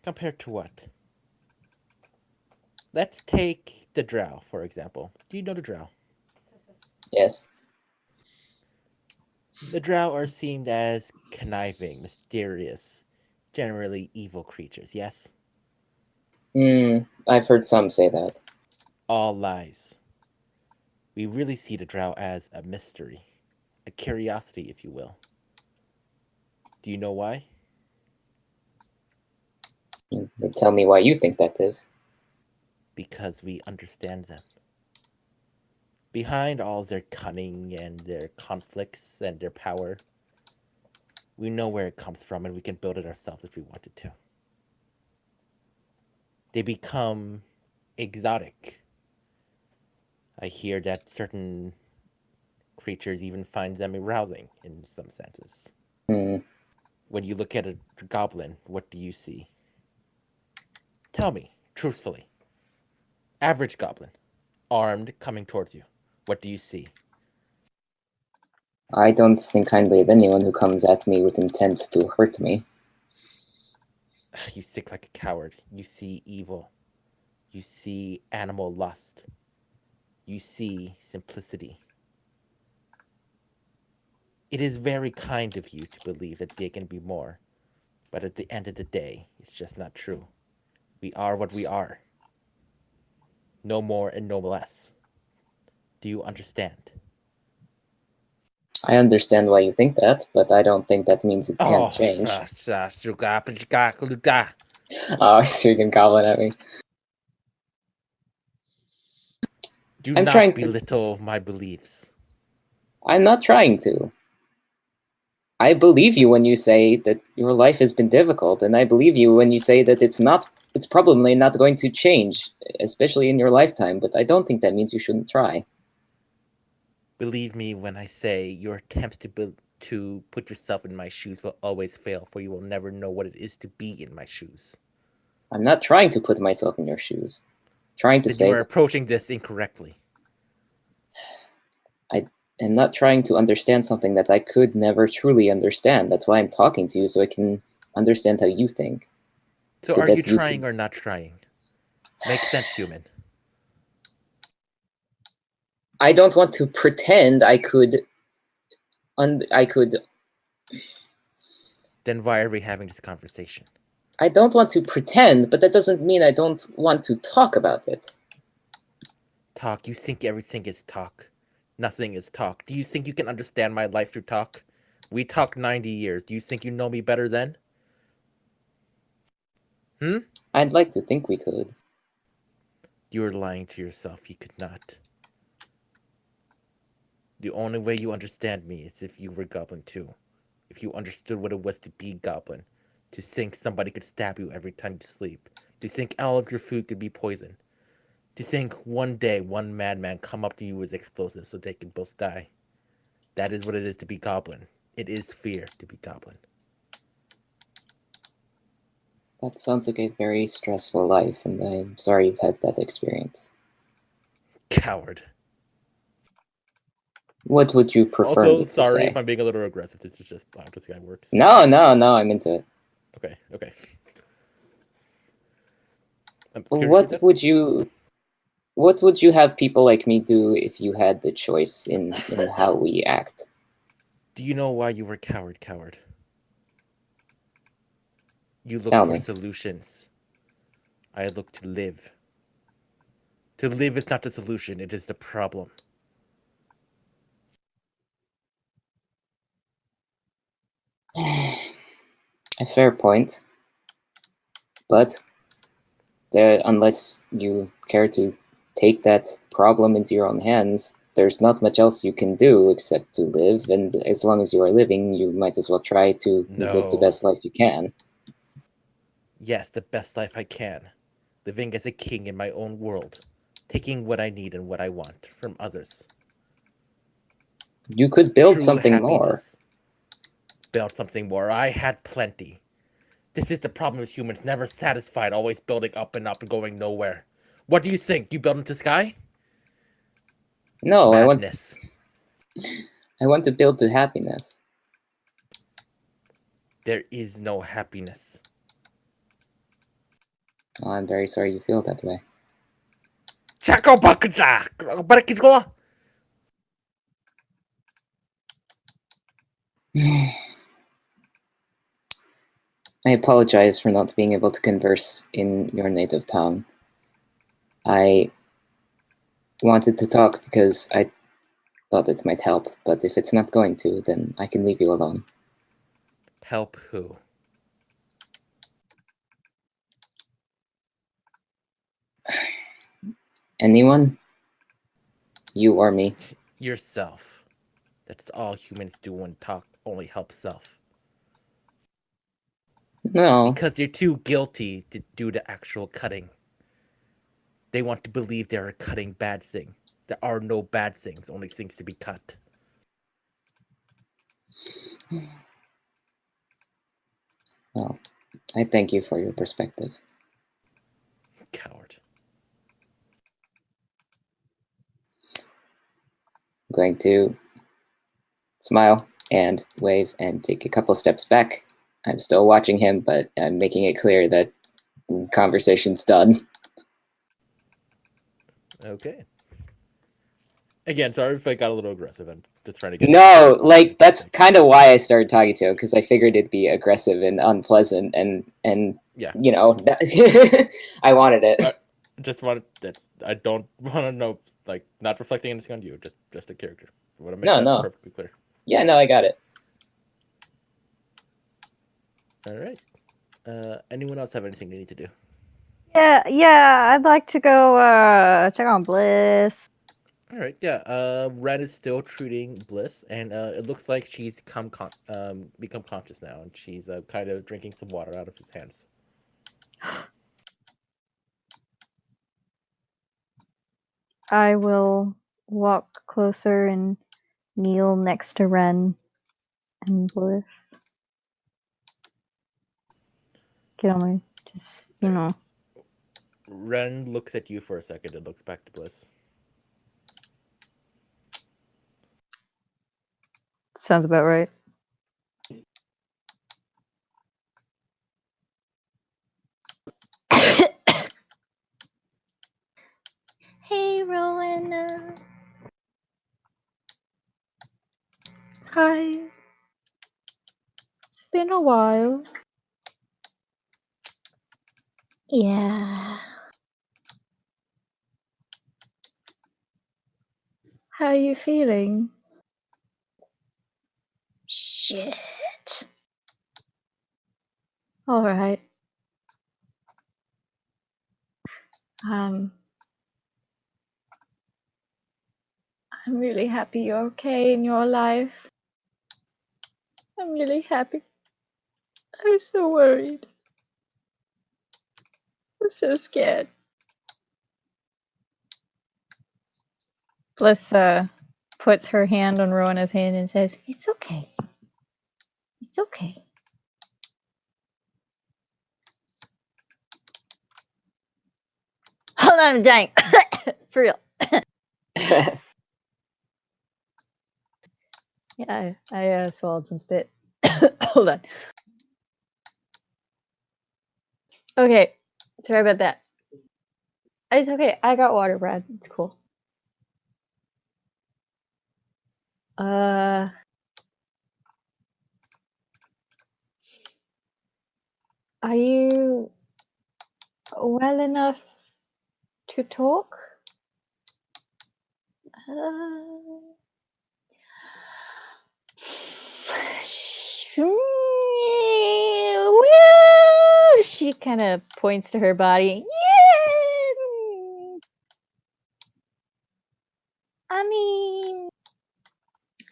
Compared to what? Let's take the Drow, for example. Do you know the Drow? Yes. The Drow are seen as conniving, mysterious, generally evil creatures, yes? I've heard some say that. All lies. We really see the Drow as a mystery, a curiosity, if you will. Do you know why? But tell me why you think that is. Because we understand them. Behind all their cunning and their conflicts and their power, we know where it comes from and we can build it ourselves if we wanted to. They become exotic. I hear that certain creatures even find them arousing in some senses. When you look at a goblin, what do you see? Tell me, truthfully. Average goblin, armed, coming towards you. What do you see? I don't think kindly of anyone who comes at me with intent to hurt me. You think like a coward. You see evil. You see animal lust. You see simplicity. It is very kind of you to believe that they can be more, but at the end of the day, it's just not true. We are what we are. No more and no less. Do you understand? I understand why you think that, but I don't think that means it can't change. Oh, so you can goblin at me. Do I'm not trying to- belittle my beliefs. I'm not trying to. I believe you when you say that your life has been difficult, and I believe you when you say that it's probably not going to change, especially in your lifetime, but I don't think that means you shouldn't try. Believe me when I say your attempts to put yourself in my shoes will always fail, for you will never know what it is to be in my shoes. I'm not trying to put myself in your shoes. Trying to Then say you are that approaching this incorrectly. I'm not trying to understand something that I could never truly understand. That's why I'm talking to you, so I can understand how you think. So So are that you you trying could- or not trying? Make sense, human. I don't want to pretend I could. I could. Then why are we having this conversation? I don't want to pretend, but that doesn't mean I don't want to talk about it. Talk. You think everything is talk. Nothing is talk. Do you think you can understand my life through talk? We talked 90 years. Do you think you know me better then? I'd like to think we could. You're lying to yourself. You could not. The only way you understand me is if you were goblin too. If you understood what it was to be goblin. To think somebody could stab you every time you sleep. To think all of your food could be poison. To think one day one madman come up to you with explosives so they can both die. That is what it is to be goblin. It is fear to be goblin. That sounds like a very stressful life, and I'm sorry you've had that experience. Coward. What would you prefer Also, me to sorry say? if I'm being a little aggressive. This is just how this guy works. No, I'm into it. Okay. What would you have people like me do if you had the choice in how we act? Do you know why you were coward? You look Tell for me. solutions. I look to live. To live is not the solution, it is the problem. A fair point. But unless you care to take that problem into your own hands, there's not much else you can do except to live, and as long as you are living, you might as well try to live the No. best life you can. Yes, the best life I can. Living as a king in my own world. Taking what I need and what I want from others. You could build True something more. happiness. Build something more. I had plenty. This is the problem with humans, never satisfied, always building up and going nowhere. What do you think? You build into sky? No, Madness. I want to build to happiness. There is no happiness. Oh, I'm very sorry you feel that way. Chaco Bakaja! Barakitwa! I apologize for not being able to converse in your native tongue. I wanted to talk because I thought it might help, but if it's not going to, then I can leave you alone. Help who? Anyone? You or me? Yourself. That's all humans do when talk only help self. No. Because you're too guilty to do the actual cutting. They want to believe they're a cutting bad thing. There are no bad things, only things to be cut. Well, I thank you for your perspective. Coward. I'm going to smile and wave and take a couple steps back. I'm still watching him, but I'm making it clear that the conversation's done. Okay. Again, sorry if I got a little aggressive. I'm just trying to get... No, like, that's kind of why I started talking to him, because I figured it'd be aggressive and unpleasant, and Yeah. you know, I wanted it. Just wanted that. I don't want to know, like, not reflecting anything on you, just a character. I want to make that No. perfectly clear. Yeah, no, I got it. All right. Anyone else have anything they need to do? Yeah, I'd like to go check on Bliss. All right, yeah. Red is still treating Bliss, and it looks like she's become conscious now, and she's kind of drinking some water out of his hands. I will walk closer and kneel next to Ren and Bliss. Get on my, just, you know. Ren looks at you for a second and looks back to Bliss. Sounds about right. Hey, Rowena. Hi. It's been a while. Yeah. How are you feeling? Shit. All right. I'm really happy you're okay in your life. I'm really happy. I'm so worried. I'm so scared. Bliss puts her hand on Rowena's hand and says, "It's okay. It's okay." Hold on, I'm dying. For real. Yeah, I swallowed some spit. Hold on. Okay, sorry about that. It's okay. I got water, Brad. It's cool. Are you well enough to talk? She kind of points to her body. Yeah. I mean,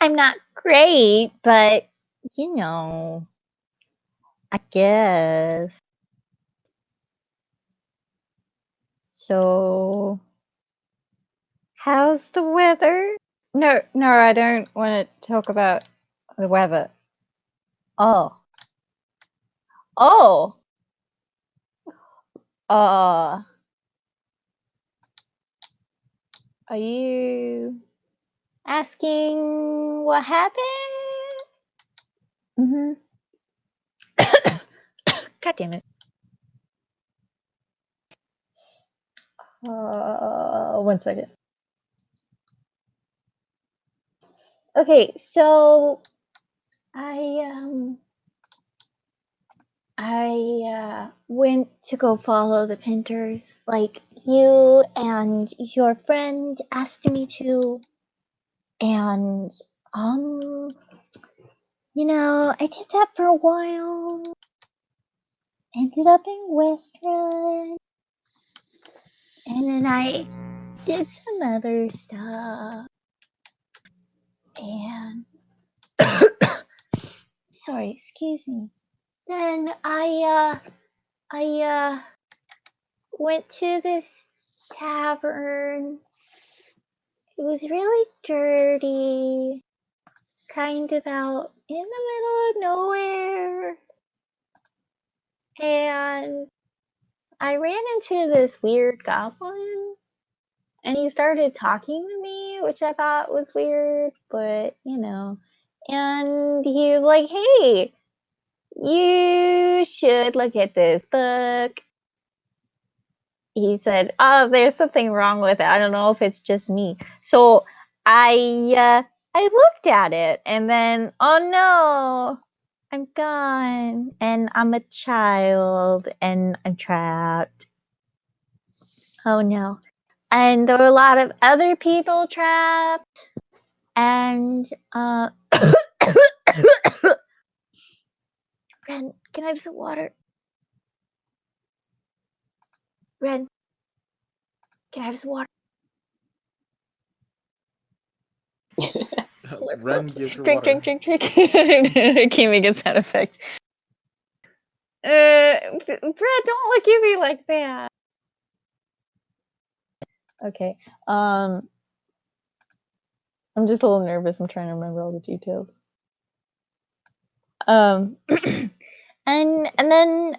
I'm not great, but you know, I guess. So, how's the weather? No, I don't want to talk about the weather. Oh. Oh. Are you asking what happened? Mm-hmm. God damn it. One second. Okay, so I went to go follow the Pinters, like you and your friend asked me to, and you know, I did that for a while. Ended up in Westrun, and then I did some other stuff, and sorry, excuse me. Then I went to this tavern. It was really dirty, kind of out in the middle of nowhere. And I ran into this weird goblin, and he started talking to me, which I thought was weird, but you know. And he was like, hey, you should look at this book. He said, oh, there's something wrong with it. I don't know if it's just me. So I looked at it, and then, oh no, I'm gone, and I'm a child, and I'm trapped. Oh no. And there were a lot of other people trapped, and Ren, can I have some water? Ren, can I have some water? Ren gives her Drink, water. drink. I can't make a sound effect. Brad, don't look at me like that. Okay. I'm just a little nervous. I'm trying to remember all the details. And then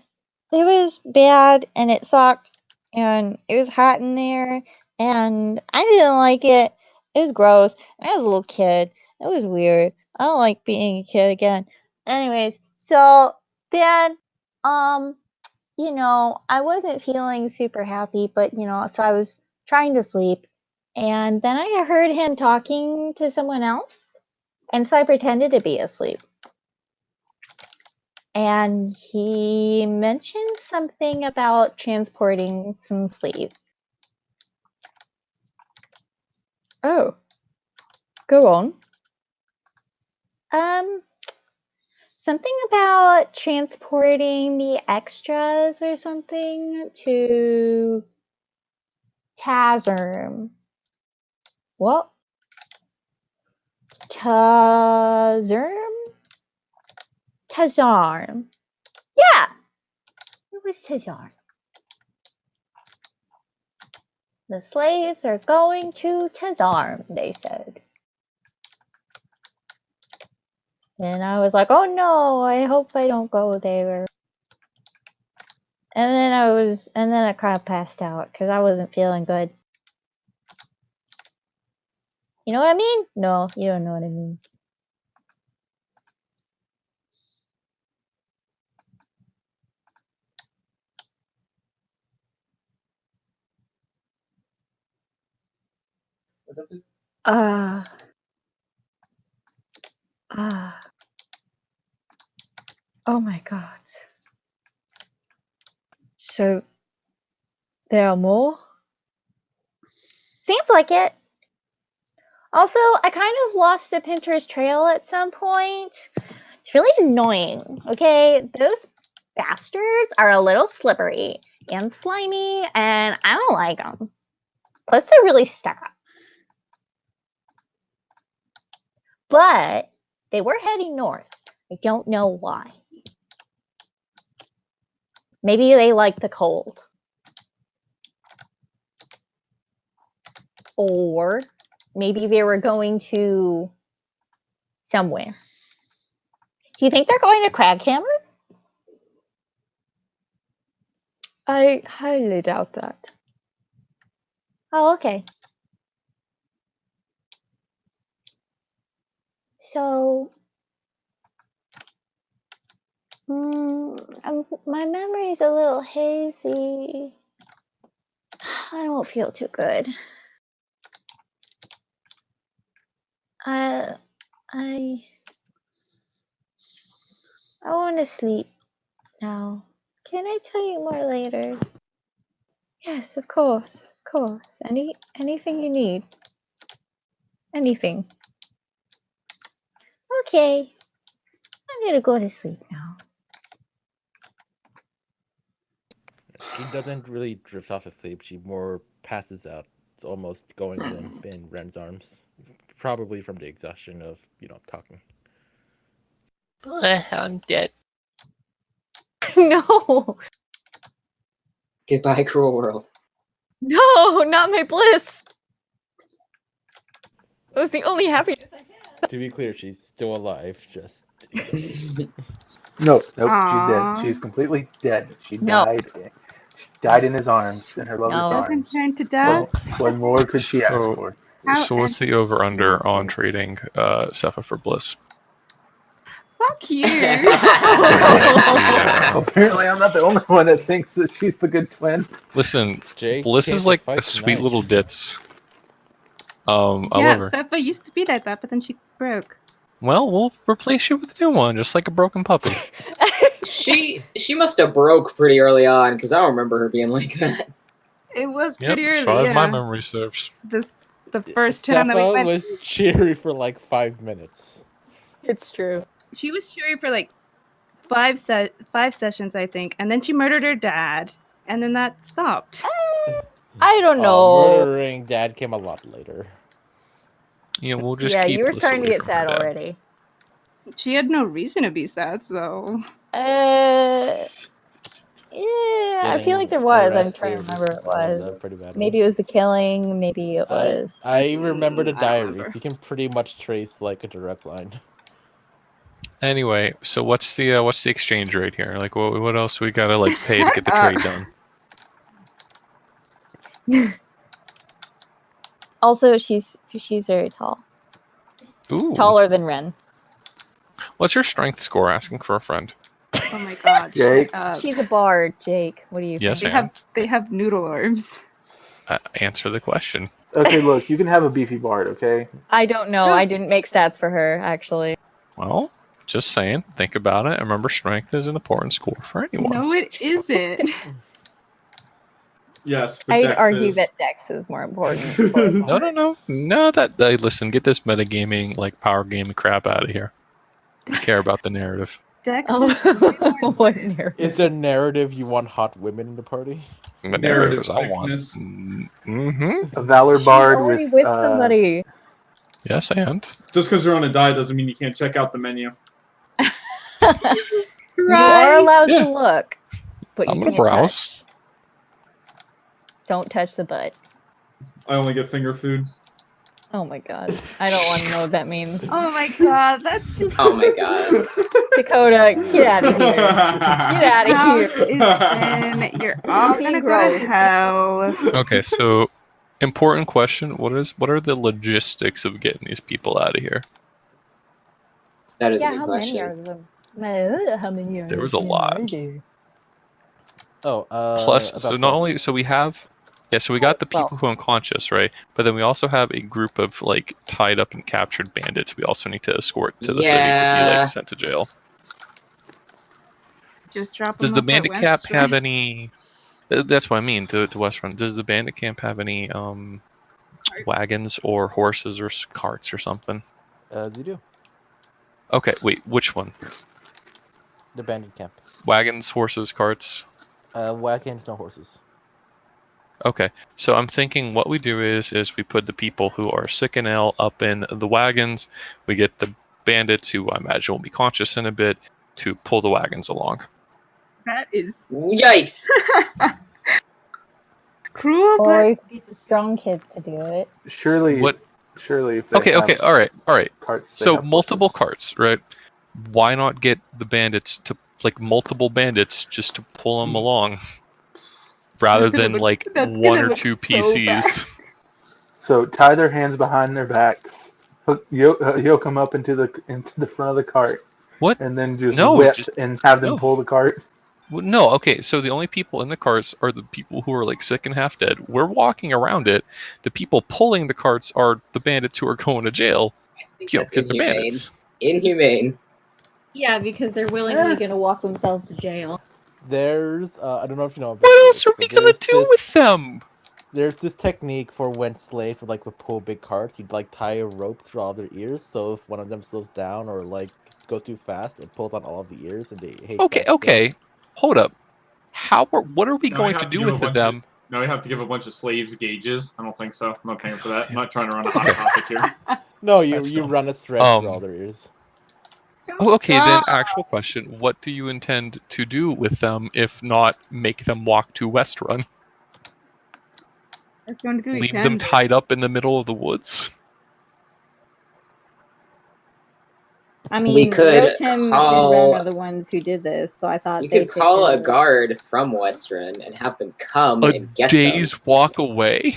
it was bad, and it sucked, and it was hot in there, and I didn't like it. It was gross. I was a little kid. It was weird. I don't like being a kid again. Anyways, so then, you know, I wasn't feeling super happy, but you know, so I was trying to sleep, and then I heard him talking to someone else, and so I pretended to be asleep. And he mentioned something about transporting some slaves. Oh, go on. Something about transporting the extras or something to Tazarm. What? Tazarm? Tazarm. Yeah, it was Tazarm. The slaves are going to Tazarm, they said. And I was like, oh no, I hope I don't go there. And then I kind of passed out because I wasn't feeling good. You know what I mean? No, you don't know what I mean. Oh my god. So, there are more? Seems like it. Also, I kind of lost the Pinterest trail at some point. It's really annoying, okay? Those bastards are a little slippery and slimy, and I don't like them. Plus, they're really stuck up. But they were heading north. I don't know why. Maybe they like the cold. Or maybe they were going to somewhere. Do you think they're going to Craghammer? I highly doubt that. Oh, okay. So, my memory's a little hazy. I don't feel too good. I want to sleep now. Can I tell you more later? Yes, of course, of course. Anything you need. Anything. Okay. I'm gonna go to sleep now. She doesn't really drift off to sleep. She more passes out, almost going limp in Ren's arms. Probably from the exhaustion of, talking. I'm dead. No! Goodbye, cruel world. No, not my bliss! That was the only happiness I had. To be clear, she's still alive, just... Nope, she's Aw. dead. She's completely dead. She No. died. She died in his arms, in her lover's No. arms. Doesn't turn to dust. What more could she ask So- for? So what's the over-under on trading Sepha for Bliss? Fuck you. Apparently, I'm not the only one that thinks that she's the good twin. Listen, Jake Bliss came is to like fight a sweet tonight. little ditz. I love Yeah, her. Sepha used to be like that, but then she broke. Well, we'll replace you with a new one, just like a broken puppy. She must have broke pretty early on, because I don't remember her being like that. It was Yep, pretty as early. far as my Yeah. memory serves. The first time that we Sepha went, was cheery for like 5 minutes. It's true. she was cheery for like five sessions, I think, and then she murdered her dad, and then that stopped. I don't know. Murdering dad came a lot later. Yeah, we'll just Yeah, keep you were Bliss starting to away get from her sad dad. already. She had no reason to be sad, so Yeah, I feel like there was. I'm trying to remember what it was. Pretty bad. Maybe it was the killing. Maybe it was. I remember the I don't diaries. remember. You can pretty much trace like a direct line. Anyway, so what's the exchange rate here? Like, what else we gotta like pay to get the Shut trade done? Also, she's very tall. Ooh, Taller than Ren. what's your strength score? Asking for a friend. Oh my god. Jake. shut up. She's a bard, Jake. What do you Yes, think? and They have noodle arms. answer the question. Okay, look, you can have a beefy bard, okay? I don't know. I didn't make stats for her, actually. Well, just saying. Think about it. And remember, strength is an important score for anyone. No, it isn't. Yes, but I'd Dex argue is. that Dex is more important. for a bard. No. Listen, get this metagaming, like power gaming crap out of here. I care about the narrative. Dex Oh, is what narrative. Is the narrative you want hot women in the party? The Narrative narratives I want. thickness. Mm-hmm. A valor She's bard already with with somebody. Yes, and Just because you're on a die doesn't mean you can't check out the menu. You are allowed Yeah. to look, but you I'm gonna can't browse. touch. Don't touch the butt. I only get finger food. Oh my god. I don't want to know what that means. Oh my god, that's just Oh my god. Dakota, get out of here. Get out of house here. is sin. You're all gonna go to Gross. hell. Okay, so important question: what are the logistics of getting these people out of here? That is a Yeah, good how many question. are them? How many are There was a lot. there? Oh, Plus, about so not 12. only so we have, yeah, so we got the people Well. who are unconscious, right? But then we also have a group of like tied up and captured bandits. We also need to escort to the city to be Yeah. like sent to jail. Just drop Does them the off at bandit camp West have Front. any? That's what I mean. To West Front, does the bandit camp have any wagons or horses or carts or something? They do. Okay, wait, which one? The bandit camp. Wagons, horses, carts. Wagons, no horses. Okay, so I'm thinking what we do is we put the people who are sick and ill up in the wagons. We get the bandits, who I imagine will be conscious in a bit, to pull the wagons along. That is Yikes! cruel, Or but you could get the strong kids to do it. Surely, What? surely if they Okay, have all right. carts, they So have multiple horses. carts, right? Why not get the bandits to multiple bandits just to pull them along, rather That's gonna than look- like that's one gonna or look two so PCs? So tie their hands behind their backs, yoke them up into the front of the cart, What? and then just No, whip just- and have them no. pull the cart. Well, no, okay, so the only people in the carts are the people who are like sick and half dead. We're walking around it. The people pulling the carts are the bandits who are going to jail. I think You know, that's because they're inhumane. bandits. Inhumane. Yeah, because they're willingly going to walk themselves to jail. There's, I don't know if you know. About What this, else are we but gonna there's do this- with them? There's this technique for when slaves would pull big carts. You'd tie a rope through all their ears, so if one of them slows down or go too fast, it pulls on all of the ears, and they hate. Okay, hold up. What are we Now going we to have do give a with bunch them? Now we have to give a bunch of slaves gauges. I don't think so. I'm not paying for that. I'm not trying to run a hot topic here. No, you That's dumb. run a thread through all their ears. Oh, okay, then actual question. What do you intend to do with them if not make them walk to West Run? that's going to Leave them tied up in the middle of the woods? I mean, We could Rotem call- and Ren are the ones who did this, so I thought You they could call a do it. guard from Western and have them come A and get day's them. walk away?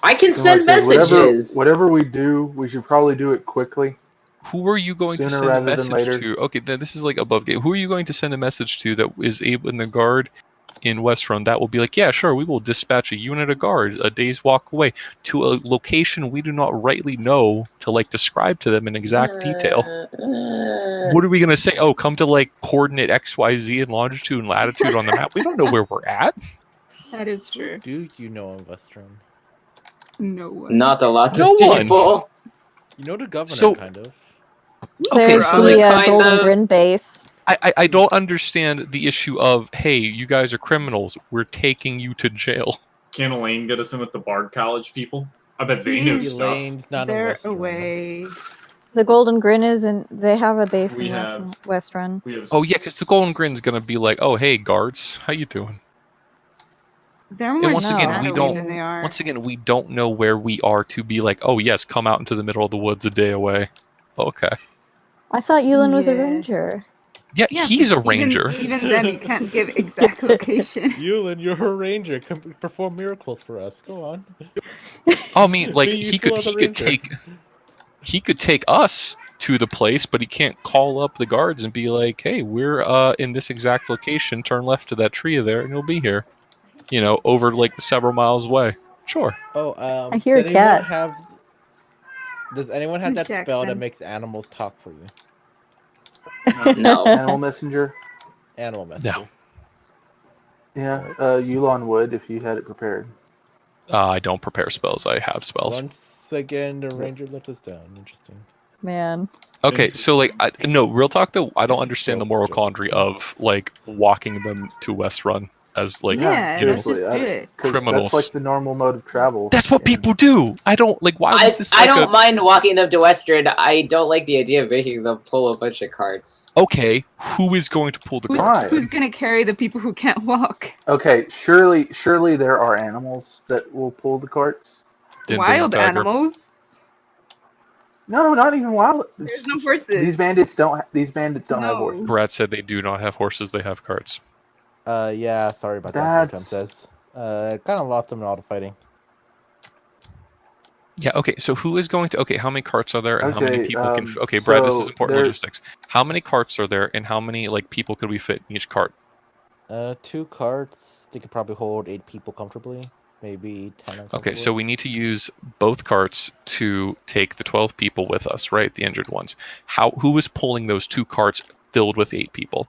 I can send Like I said, messages. Whatever we do, we should probably do it quickly. Who are you going to Sooner send a rather than message later. to? Okay, then this is above game. Who are you going to send a message to that is able in the guard in West Run that will be like, yeah, sure, we will dispatch a unit of guards a day's walk away to a location we do not rightly know to describe to them in exact detail? What are we gonna say? Oh, come to coordinate XYZ and longitude and latitude on the map. We don't know where we're at. That is true. Do you know of Western? No one. Not a lot No of one. people. You know the governor, So- kind of. Okay, There's so the kind Golden of- Grin base. I don't understand the issue of, hey, you guys are criminals. We're taking you to jail. Can Elaine get us in with the Bard College people? I bet they know He's stuff. Elaine's not in They're Western. away. The Golden Grin is in. They have a base We in have- West Run. We have Oh yeah, because the Golden Grin's gonna be like, oh hey guards, how you doing? They're more once again, we shadowy don't- than they are. Once again, we don't know where we are to be like, oh yes, come out into the middle of the woods a day away. Okay. I thought Yulin was a Yeah. ranger. Yeah, Yeah, he's a but ranger. Even then, you can't give exact location. Yulin, you're a ranger. Come perform miracles for us. Go on. I mean, Be useful as a ranger. he could take us to the place, but he can't call up the guards and be like, hey, we're in this exact location. Turn left to that tree there, and you'll be here. Over several miles away. Sure. Oh, I hear a does cat. Does anyone have Who's that spell that Jackson? makes animals talk for you? No. Animal messenger. Animal messenger. Yeah, Yulon would if you had it prepared. I don't prepare spells. I have spells. Once again, the ranger lets us down. Interesting. Man. Okay, so no, real talk though, I don't understand the moral quandary of walking them to West Run as Yeah, you know, let's just do it. 'Cause Criminals. That's the normal mode of travel. that's what and- people do. I don't why was this I like don't mind walking them to Western. I don't like the idea of making them pull a bunch of carts. Okay, who is going to pull the Who's, carts? Fine. who's gonna carry the people who can't walk? Okay, surely there are animals that will pull the carts. Didn't bring Wild the tiger. animals. No, not even wild. There's no horses. These bandits don't. These bandits don't have No. horses. Brad said they do not have horses, they have carts. Yeah, sorry about that. Tom That's- says. Kind of lost them in all the fighting. Yeah, okay, so who is going to okay, how many carts are there and how many Okay, people can okay, Brad, this so is important there- logistics. How many carts are there and how many people could we fit in each cart? 2 carts. They could probably hold 8 people comfortably. Maybe 10. Okay, so we need to use both carts to take the 12 people with us, right? The injured ones. Who is pulling those 2 carts filled with 8 people?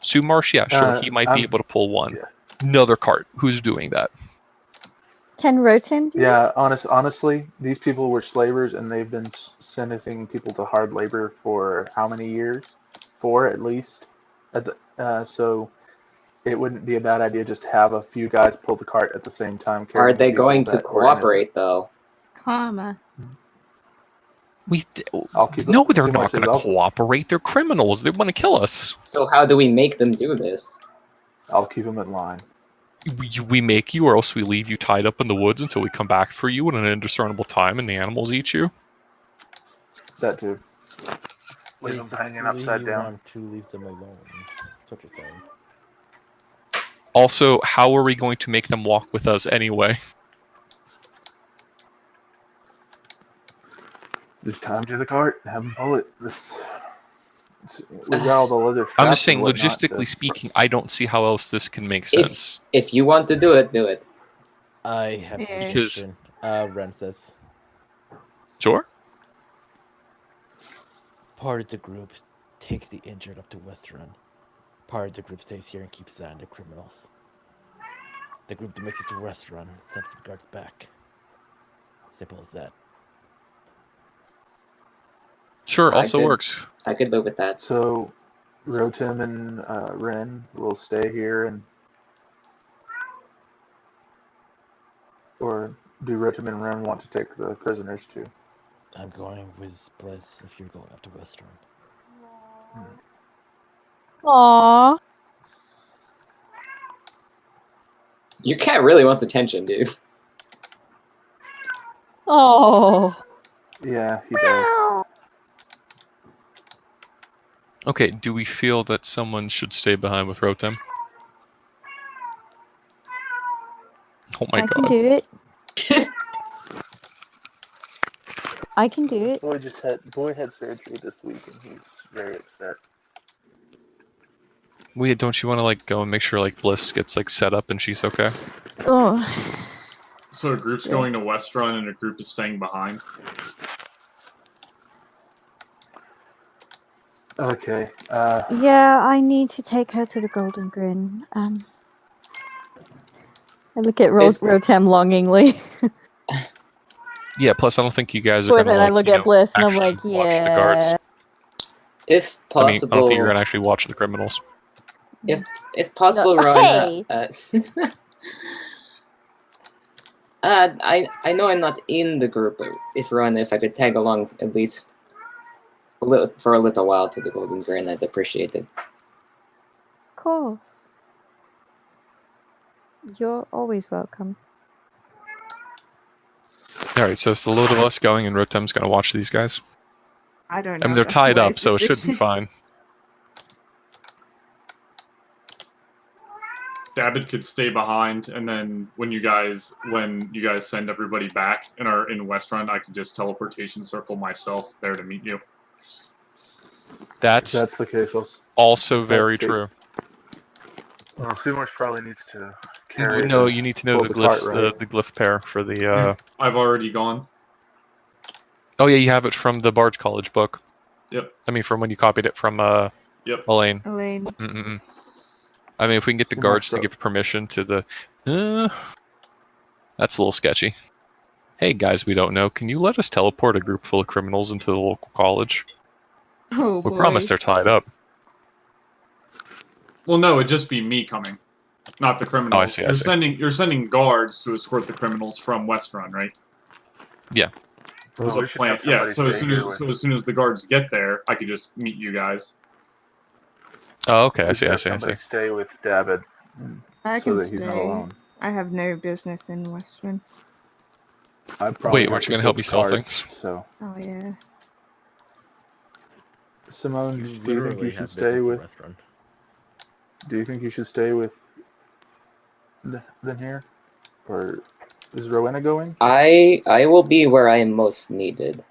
Sumarsh, yeah, sure, he might be I'm- able to pull one. yeah. Another cart. Who's doing that? Can Rotem do Yeah, honestly, these people were slavers, and they've been sentencing people to hard labor for how many years? 4 at least. So it wouldn't be a bad idea just to have a few guys pull the cart at the same time. Are carrying they people going to that were innocent. cooperate, though? It's karma. I'll keep No, it they're too not much going to as I'll- cooperate. They're criminals. They want to kill us. So how do we make them do this? I'll keep them in line. We make you, or else we leave you tied up in the woods until we come back for you in an indiscernible time, and the animals eat you. That too. Leave them hanging upside You down. want to leave them alone. That's what you're saying. Also, how are we going to make them walk with us anyway? Just tie them to the cart and have them pull it. We got all the leather. I'm straps just saying, and whatnot logistically to- speaking, I don't see how else this can make sense. If you want to do it, do it. I have a Yeah. Because- suggestion. Ren says, Sure. part of the group takes the injured up to West Run. Part of the group stays here and keeps an eye on the criminals. The group that makes it to West Run sends the guards back. Simple as that. Sure, I also could- works. I could live with that. So, Rotem and Ren will stay here and. Or do Rotem and Ren want to take the prisoners too? I'm going with Bliss if you're going up to West Run. Aww. Your cat really wants attention, dude. Oh. Yeah, he does. Okay, do we feel that someone should stay behind with Rotem? Oh my I can god. do it. I can do it. Boy had surgery this week and he's very upset. Wait, don't you want to like go and make sure like Bliss gets like set up and she's okay? Oh. So a group's going to West Run and a group is staying behind. Okay. Yeah, I need to take her to the Golden Grin. I look at If- Rotem longingly. Yeah, plus I don't think you guys are Or gonna then like, I look you at know, Bliss and I'm actually like, watch the guards. yeah. If I mean, I possible, don't think you're gonna actually watch the criminals. if possible, No, Rona. hey! I know I'm not in the group, but if I could tag along at least for a little while to the Golden Grin, I'd appreciate it. Of course. You're always welcome. Alright, so it's the load of us going and Rotem's gonna watch these guys. I don't know. I mean, they're that's tied a up, wise so it should be decision. fine. Dabbit could stay behind, and then when you guys send everybody back and are in West Run, I can just teleportation circle myself there to meet you. If That's that's the case, also very the- true. well, Seymour's probably needs to carry. No, the- you need to know pull the the cart, glyphs, right? the glyph pair for the. I've already gone. Oh yeah, you have it from the Bard's College book. Yep. I mean, from when you copied it from Yep. Elaine. Elaine. Mm-mm-mm. I mean, if we can get the Too much, guards to bro. give permission to the. That's a little sketchy. Hey guys, we don't know. Can you let us teleport a group full of criminals into the local college? Oh We boy. promise they're tied up. Well, no, it'd just be me coming, not the criminals. Oh, I see, I see. You're sending guards to escort the criminals from West Run, right? Yeah. Well, That's we the should plan. have Yeah. somebody So as stay soon here as with- as soon as the guards get there, I could just meet you guys. Oh, okay. I we see. should I have see. I see. somebody Stay with David I so can that he's not stay. alone. I have no business in Western. I probably Wait, have weren't you to gonna help pull me sell carts, things? So, Oh yeah. Simone, You do you think literally you should have stay business in with? West Run. Do you think you should stay with than here, or is Rowena going? I will be where I am most needed.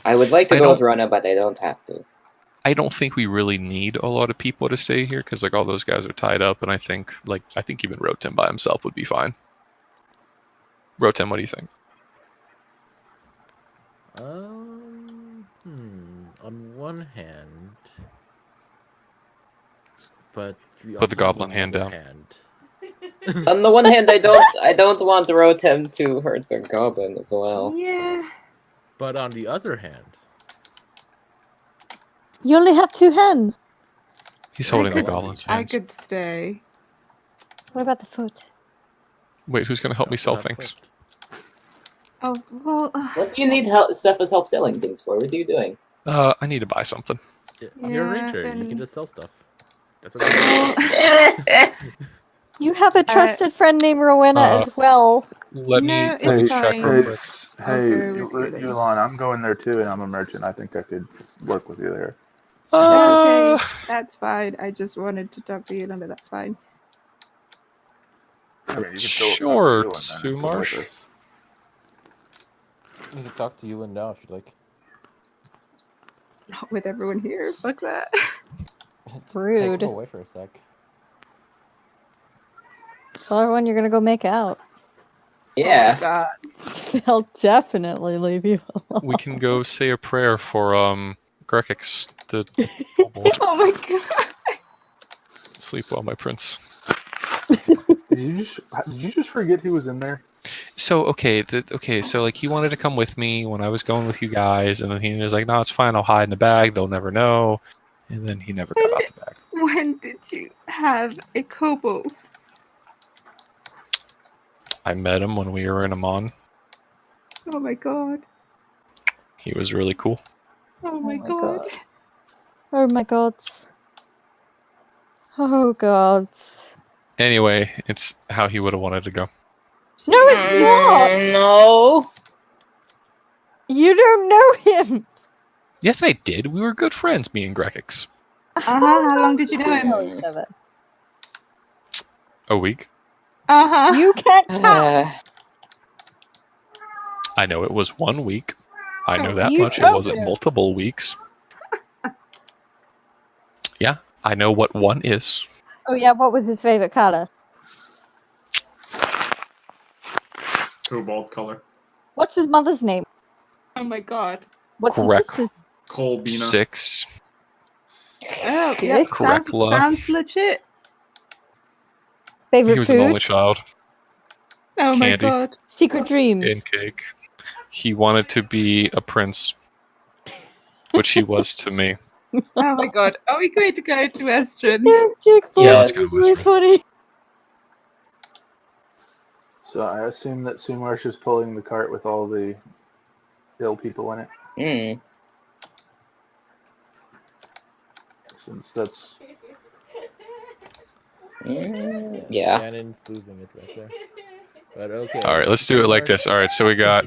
I would like to I go with don't- Rona, but I don't have to. I don't think we really need a lot of people to stay here because like all those guys are tied up, and I think even Rotem by himself would be fine. Rotem, what do you think? On one hand, but we Put the also have goblin on hand other down. hand. On the one hand, I don't want Rotem to hurt the goblin as well. Yeah. But on the other hand, You only have two hands. He's I holding the could- goblin's I hands. could stay. What about the foot? Wait, who's gonna help me sell Not things? foot. Oh well. What do you need help, stuff as help selling things for? What are you doing? I need to buy something. Yeah, you're a Yeah, ranger. You then- can just sell stuff. That's what You have a trusted friend named Rowena as well. Let me No, let it's me check fine. real quick. Hey, Okay, we get it. Yulon, I'm going there too, and I'm a merchant. I think I could work with you there. Okay, that's fine. I just wanted to talk to you, but that's fine. I mean, you can still Sure, talk to Yulon then, Sumarsh. with us. You can talk to Yulin now if you'd like. Not with everyone here. Fuck that. Rude. Take him away for a sec. Tell everyone you're gonna go make out. Yeah. Oh, God. They'll definitely leave you alone. We can go say a prayer for Grekix, the kobold. Oh my god. Sleep well, my prince. Did you just forget who was in there? So so like he wanted to come with me when I was going with you guys, and then he was like, "No, it's fine. I'll hide in the bag. They'll never know." And then he never got out the bag. When did you have a kobold? I met him when we were in Amon. Oh my god. He was really cool. Oh my my god. God. Oh my god. Oh god. Anyway, it's how he would have wanted to go. No, it's not! No. You don't know him! Yes, I did. We were good friends, me and Grekix. How long did you know him? A week. You can't count! I know it was 1 week. I know that You much. It know wasn't him. multiple weeks. Yeah, I know what one is. Oh yeah, what was his favorite color? Cobalt color. What's his mother's name? Oh my god. What's his Correct. sister's Colbina. 6. Oh, yeah. Correct, love. Sounds legit. favorite He was food? an only child. Oh my Candy. god. Secret dreams. In cake. He wanted to be a prince, which he was to me. Oh my god. Are we going to go to Estrin? Yeah, let's go Yes. with Very funny. So I assume that Sumarsh is pulling the cart with all the ill people in it, Hmm. since that's Yeah. Shannon's losing it right there. But okay. All right, let's do it like this. All right, so we got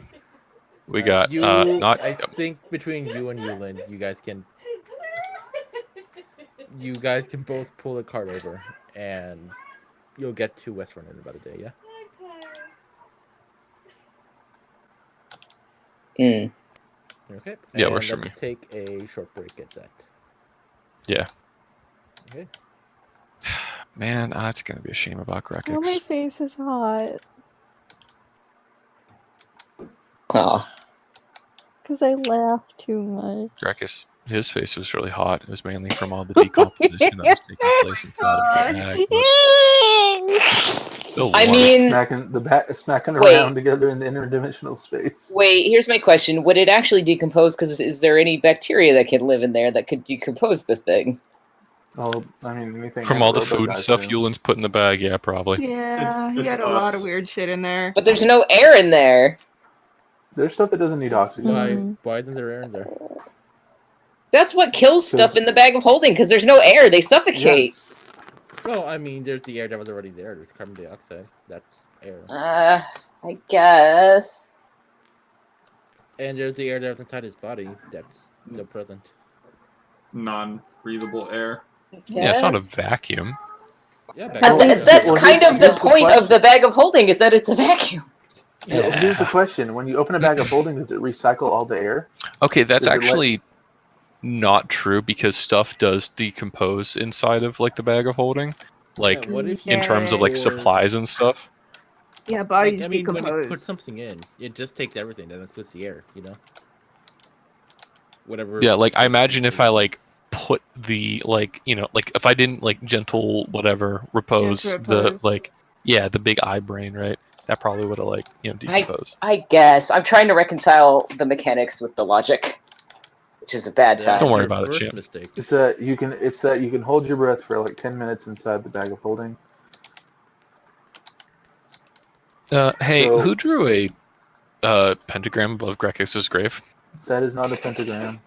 you, not I think between you and Yulin, you guys can both pull the cart over, and you'll get to Westrun in about a day. Yeah. Hmm. Okay. Yeah, and works for let's take a short break at that. Yeah. Okay. Man, it's gonna be a shame about Oh, my Grekix. face is hot. Oh. Because I laugh too much. Grekix, his face was really hot. It was mainly from all the decomposition that was taking place inside of the bag. Still I warm. mean, smacking Wait. around together in the interdimensional space. wait, here's my question. Would it actually decompose? Because is there any bacteria that can live in there that could decompose the thing? Oh, I mean, anything From anaerobic, all the food and I stuff assume. Yulin's put in the bag, yeah, probably. Yeah, he It's had a lot of us. weird shit in there. But there's no air in there. There's stuff that doesn't need oxygen. Mhm. Why isn't there air in there? That's what kills stuff in the bag of holding, because there's no air. They suffocate. Well, I mean, there's the air that was already there. There's carbon dioxide. That's air. I guess. And there's the air that's inside his body. That's still present. Non-breathable air. Yeah, it's not a Guess. vacuum. Yeah, back But At least- that's Well, kind here's- of the here's the point of question. the bag of holding, is that it's a vacuum. Yeah, well, here's the question: when you open a bag of holding, does it recycle all the air? Okay, that's Does it let- actually not true because stuff does decompose inside of like the bag of holding, like Yeah, what if in terms of like Or- supplies and stuff. Yeah, bodies I mean, when you put decompose. something in, it just takes everything, then includes the air, you know? Whatever. Yeah, like I imagine if I like put the like like if I didn't like gentle whatever repose Gentle the repose. like the big eye brain, right? That probably would have like decomposed. I guess. I'm trying to reconcile the mechanics with the logic. which is a bad That's time. Don't worry your about it, first champ. Mistake. It's that you can hold your breath for like 10 minutes inside the bag of holding. Hey, So- who drew a pentagram above Grex's grave? That is not a pentagram.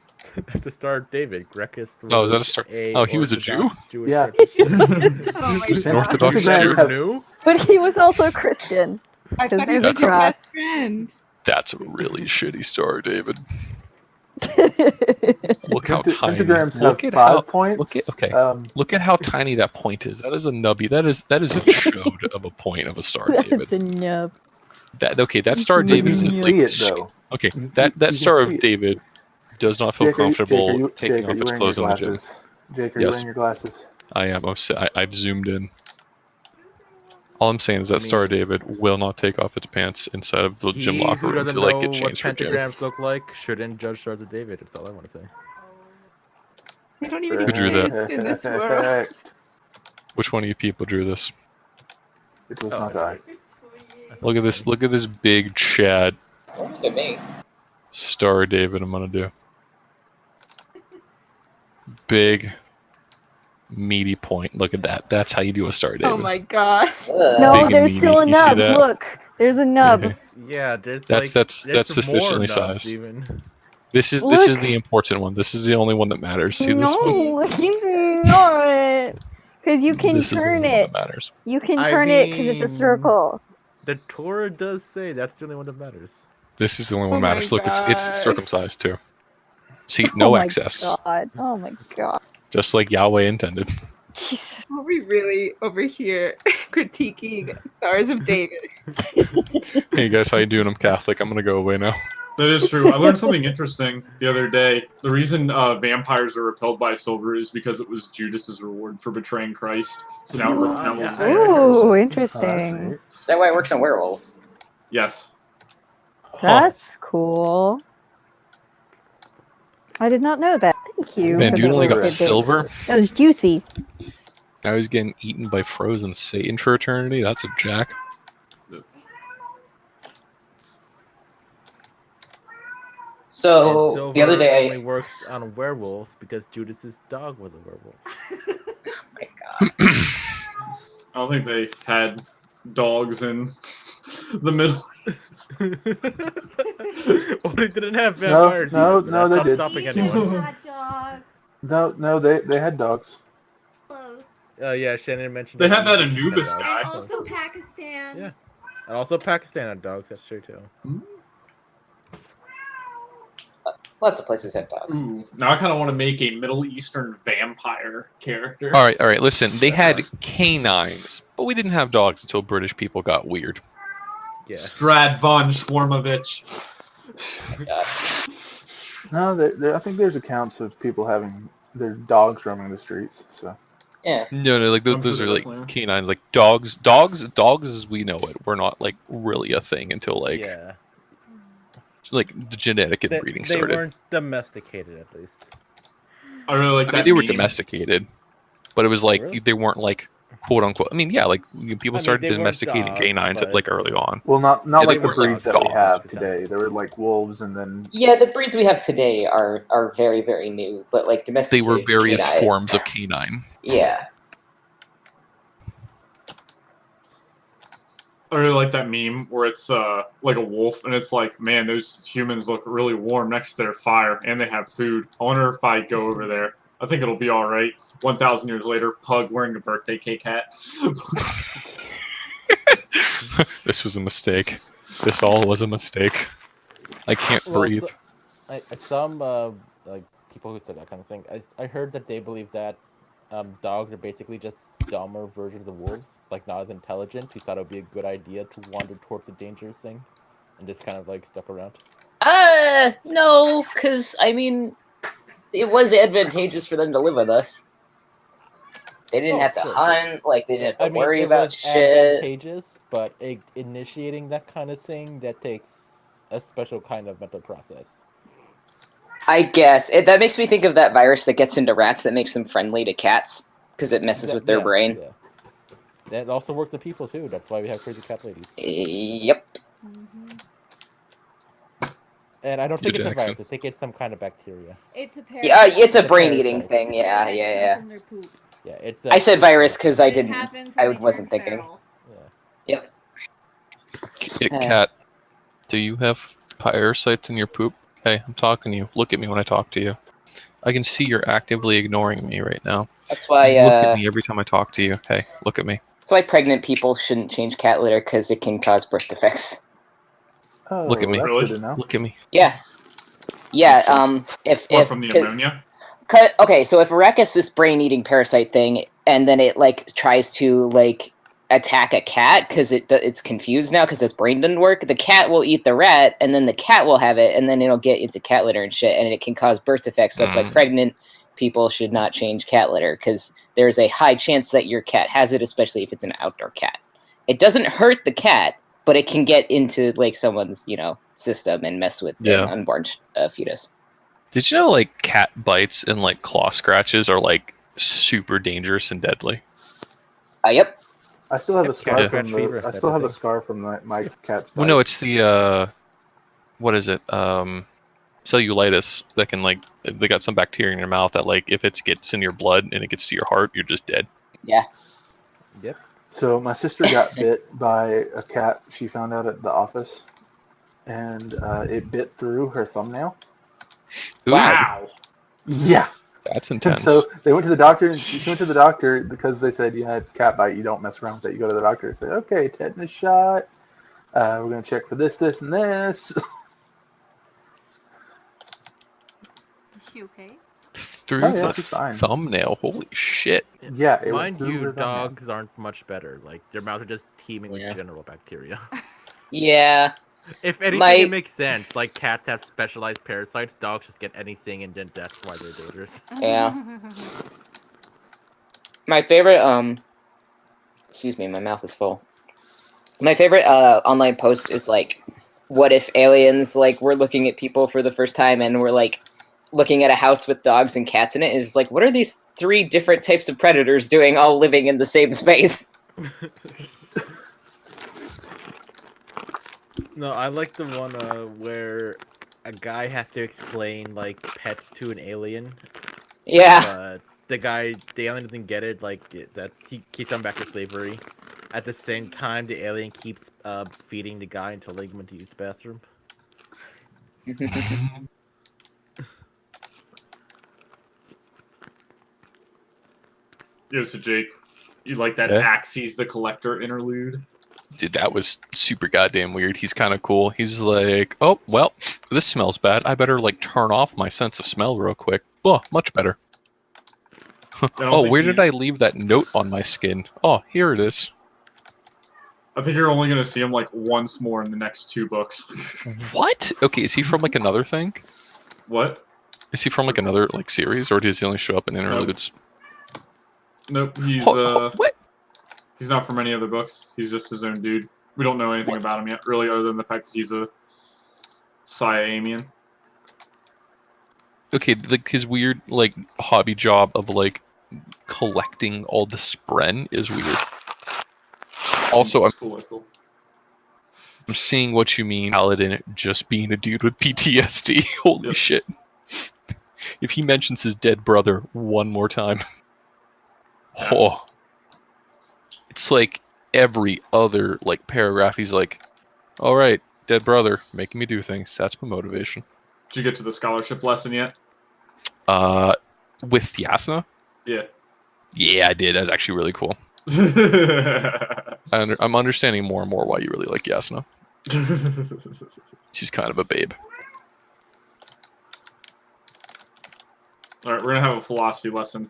That's the Star of David. Gracchus Oh, is that a was star? Oh, he was a Orthodox Jewish Yeah. practitioner. Oh my He's an God. Orthodox Pentagrams Jew. have- New? But he was also Christian. I thought he was That's your a- best friend. That's a really shitty star, David. Look how tiny. Pentagrams have Look at 5 how. points. Look at okay. Um, Look at how tiny that point is. That is a nubby. That is a chode of a point of a star, David. That's a nub. That Star of but David you is can like see it though. okay. You That can Star see of it. David does not feel Jake, comfortable taking Jake, are off you its wearing clothes in your the gym. glasses? Jake, are you Yes. wearing your glasses? I am. I've zoomed in. All I'm saying is that I mean- Star of David will not take off its pants inside of the gym He locker who room doesn't to like know get what changed for gym. pentagrams look like shouldn't judge Stars of David. That's all I want to say. They don't even Who drew that? exist in this world. Which one of you people drew this? It was Oh, not I. Look at this. Look at this big Chad Look at me. Star of David. I'm gonna do big, meaty point. Look at that. That's how you do a Star of David. Oh my God. Ugh. No, Big and there's still a meaty. You see nub. that? Look, there's a nub. Yeah, there's That's- like, that's there's sufficiently more nubs sized. Even. This is Look. the important one. This is the only one that matters. See this one? No, it's not. Because you can This is the turn only one it. that matters. You can I turn it because it's a mean- circle. The Torah does say that's the only one that matters. This is the only one Oh that my matters. Look, it's God. circumcised too. See, no oh excess, My God. Oh my god. just like Yahweh intended. Jesus. Are we really over here critiquing Stars of David? Hey guys, how you doing? I'm Catholic. I'm gonna go away now. That is true. I learned something interesting the other day. The reason vampires are repelled by silver is because it was Judas's reward for betraying Christ. So now it repels yeah. vampires. Ooh, Oh, I interesting. see. Is that why it works on werewolves? Yes. That's cool. I did not know that. Thank you. Man, for dude the only got tidbit. silver. That was juicy. Now he's getting eaten by frozen Satan for eternity. That's a jack. So And the other silver day, only works on werewolves because Judas's dog was a werewolf. my God, I don't think they had dogs in the Middle East. Well, they didn't have No, vampires. no, either, but no, that's they not did. stopping anyone. Hot dogs. No, they had dogs. Close. Yeah, Shannon mentioned They had that Egypt had Anubis dogs, guy. And so- also Pakistan. Yeah. And also Pakistan had dogs. That's true too. lots of places have dogs. Ooh, now I kind of want to make a Middle Eastern vampire character. All right. Listen, they had canines, but we didn't have dogs until British people got weird. Yeah. Strad von Schwarmovich. God. No, I think there's accounts of people having their dogs roaming the streets. So Yeah. No, like I'm those sure are they like definitely are. canines. Like dogs as we know it were not like really a thing until like Yeah. the genetic They, inbreeding they started. weren't domesticated at least. I really like I that. mean, they were meme. domesticated, but it was like Really? they weren't like quote unquote. I mean, yeah, like people mean, started they weren't domesticating dogs, canines but- like early on. well, not Yeah, they like the were breeds that we dogs. have today. There were like wolves, and then Yeah, the breeds we have today are very, very new, but like They domesticated were various canines- forms of canine. Yeah. I really like that meme where it's like a wolf and it's like, man, those humans look really warm next to their fire and they have food. I wonder if I go over there. I think it'll be all right. 1,000 years later, pug wearing a birthday cake hat. This was a mistake. This all was a mistake. I can't Well, breathe. Some like people who said that kind of thing. I heard that they believe that dogs are basically just dumber versions of wolves, like not as intelligent. Who thought it would be a good idea to wander towards the dangerous thing, and just kind of like stuck around. No, because I mean, it was advantageous for them to live with us. They didn't Oh, have to sure, sure. hunt, like they didn't have to worry it about was shit. advantageous, but initiating that kind of thing that takes a special kind of mental process. I guess that makes me think of that virus that gets into rats that makes them friendly to cats because it messes with their brain. Yeah. That also works with people too. That's why we have crazy cat ladies. Yep. And I don't think it's a Jackson. virus. I think it's some kind of bacteria. It's a pair. Yeah, it's a It's a brain-eating parasite. thing. Yeah, yeah. In their poop. Yeah, it's. I said virus because I It didn't. happens I when they wasn't turn thinking. feral. Yep. Cat, do you have parasites in your poop? Hey, I'm talking to you. Look at me when I talk to you. I can see you're actively ignoring me right now. That's why. Look at me every time I talk to you. Hey, look at me. That's why pregnant people shouldn't change cat litter because it can cause birth defects. Oh, Look at me. that's Really? good to know. Look at me. Yeah. Yeah. If Or from the ammonia. Okay, so if Wreck is this brain-eating parasite thing, and then it like tries to like attack a cat because it's confused now because its brain didn't work, the cat will eat the rat, and then the cat will have it, and then it'll get into cat litter and shit, and it can cause birth defects. That's why pregnant people should not change cat litter because there's a high chance that your cat has it, especially if it's an outdoor cat. It doesn't hurt the cat, but it can get into like someone's system and mess with an unborn fetus. Did you know like cat bites and like claw scratches are like super dangerous and deadly? Yep. I still have a Yep, scar cat from fever the. I type still of have a thing. scar from my cat's bite. Well, no, it's the what is it? Cellulitis that can like they got some bacteria in your mouth that like if it gets in your blood and it gets to your heart, you're just dead. Yeah. Yep. So my sister got bit by a cat she found out at the office, and it bit through her thumbnail. Ooh, Wow. Yeah. that's And intense. so they went to the doctor, and she went to the doctor because they said, "Yeah, it's cat bite. You don't mess around with it. You go to the doctor." Say, "Okay, tetanus shot. We're gonna check for this, this, and this." Is she okay? Through Oh, yeah, the she's fine. thumbnail. Holy shit. Yeah, it went Mind through her you, thumbnail. dogs aren't much better. Like their mouths are just teeming with Yeah. general bacteria. Yeah. If anything, My- it makes sense. Like cats have specialized parasites, dogs just get anything, and then that's why they're dangerous. Yeah. My favorite excuse me, my mouth is full. My favorite online post is like, what if aliens like were looking at people for the first time and were like looking at a house with dogs and cats in it? Is like, what are these 3 different types of predators doing all living in the same space? No, I like the one where a guy has to explain like pets to an alien. Yeah. The alien doesn't get it. Like that, he keeps them back to slavery. At the same time, the alien keeps feeding the guy and telling him to use the bathroom. Yeah, so Jake, you like that Yeah. Axes the Collector interlude? Dude, that was super goddamn weird. He's kind of cool. He's like, oh, well, this smells bad. I better like turn off my sense of smell real quick. Oh, much better. Oh, think where you- did I leave that note on my skin? Oh, here it is. I think you're only going to see him like once more in the next 2 books. What? Okay, is he from like another thing? What? Is he from like another like series, or does he only show up in interludes? Nope, he's What? he's not from any other books. He's just his own dude. We don't know anything about him yet, really, other than the fact that he's a Siamian. Okay, like his weird like hobby job of like collecting all the spren is weird. Also, That's cool. That's cool. I'm seeing what you mean, Paladin just being a dude with PTSD. Holy Yep. shit. If he mentions his dead brother one more time. Oh. It's like every other like paragraph he's like, alright, dead brother, making me do things. That's my motivation. Did you get to the scholarship lesson yet? With Yasna? Yeah. Yeah, I did. That was actually really cool. I'm understanding more and more why you really like Yasna. She's kind of a babe. All right, we're gonna have a philosophy lesson.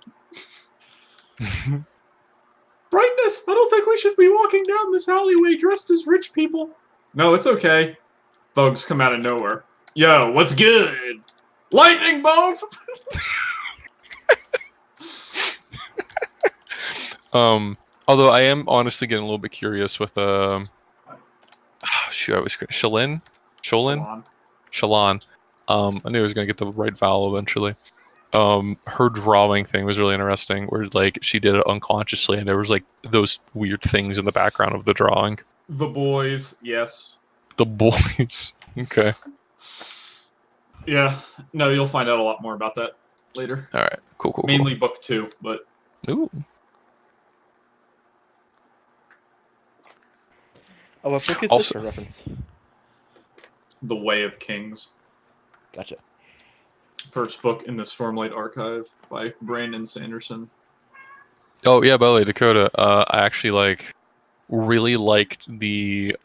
Brightness, I don't think we should be walking down this alleyway dressed as rich people. No, it's okay. Thugs come out of nowhere. Yo, what's good? Lightning bolts. Although I am honestly getting a little bit curious with shoot, I was Shallan. I knew I was gonna get the right vowel eventually. Her drawing thing was really interesting, where like she did it unconsciously, and there was like those weird things in the background of the drawing. The boys, yes. The boys. Okay. Yeah, no, you'll find out a lot more about that later. All right, cool. Mainly book 2, but Ooh. Oh, what book is Also- this for reference? The Way of Kings. Gotcha. First book in the Stormlight Archive by Brandon Sanderson. Oh yeah, by the way, Dakota, I actually really liked the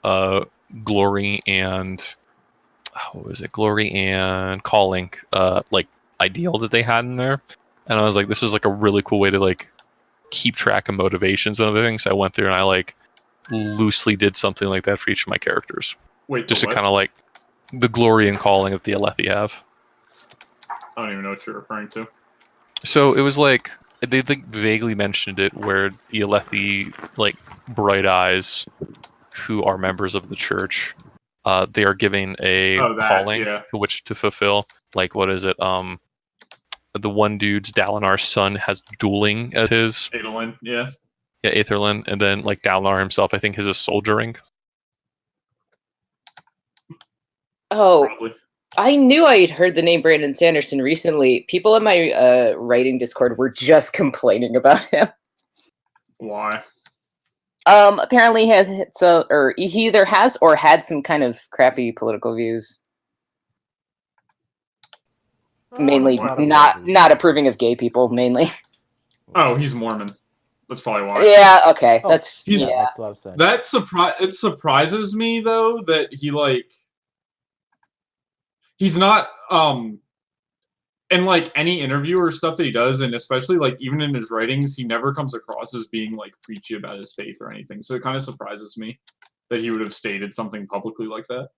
glory and what was it? Glory and calling ideal that they had in there, and I was like, this is like a really cool way to keep track of motivations and other things. I went through and I loosely did something like that for each of my characters, Wait, just to what? kind of the glory and calling that the Alethi have. I don't even know what you're referring to. So it was they vaguely mentioned it where the Alethi, Bright Eyes, who are members of the church, they are given a calling yeah. to which to fulfill. What is it? The one dude's Dalinar's son has dueling as his. Adolin, yeah. Yeah, Aetherlin, and then Dalinar himself, I think, his is soldiering. Oh, Probably. I knew I had heard the name Brandon Sanderson recently. People in my writing Discord were just complaining about him. Why? Apparently he either has or had some kind of crappy political views. Mainly not approving of gay people, mainly. Oh, he's Mormon. That's probably why. Yeah, okay. That's He's- yeah. Makes a lot of sense. It surprises me though that he's not in any interview or stuff that he does, and especially even in his writings, he never comes across as being preachy about his faith or anything. So it kind of surprises me that he would have stated something publicly like that.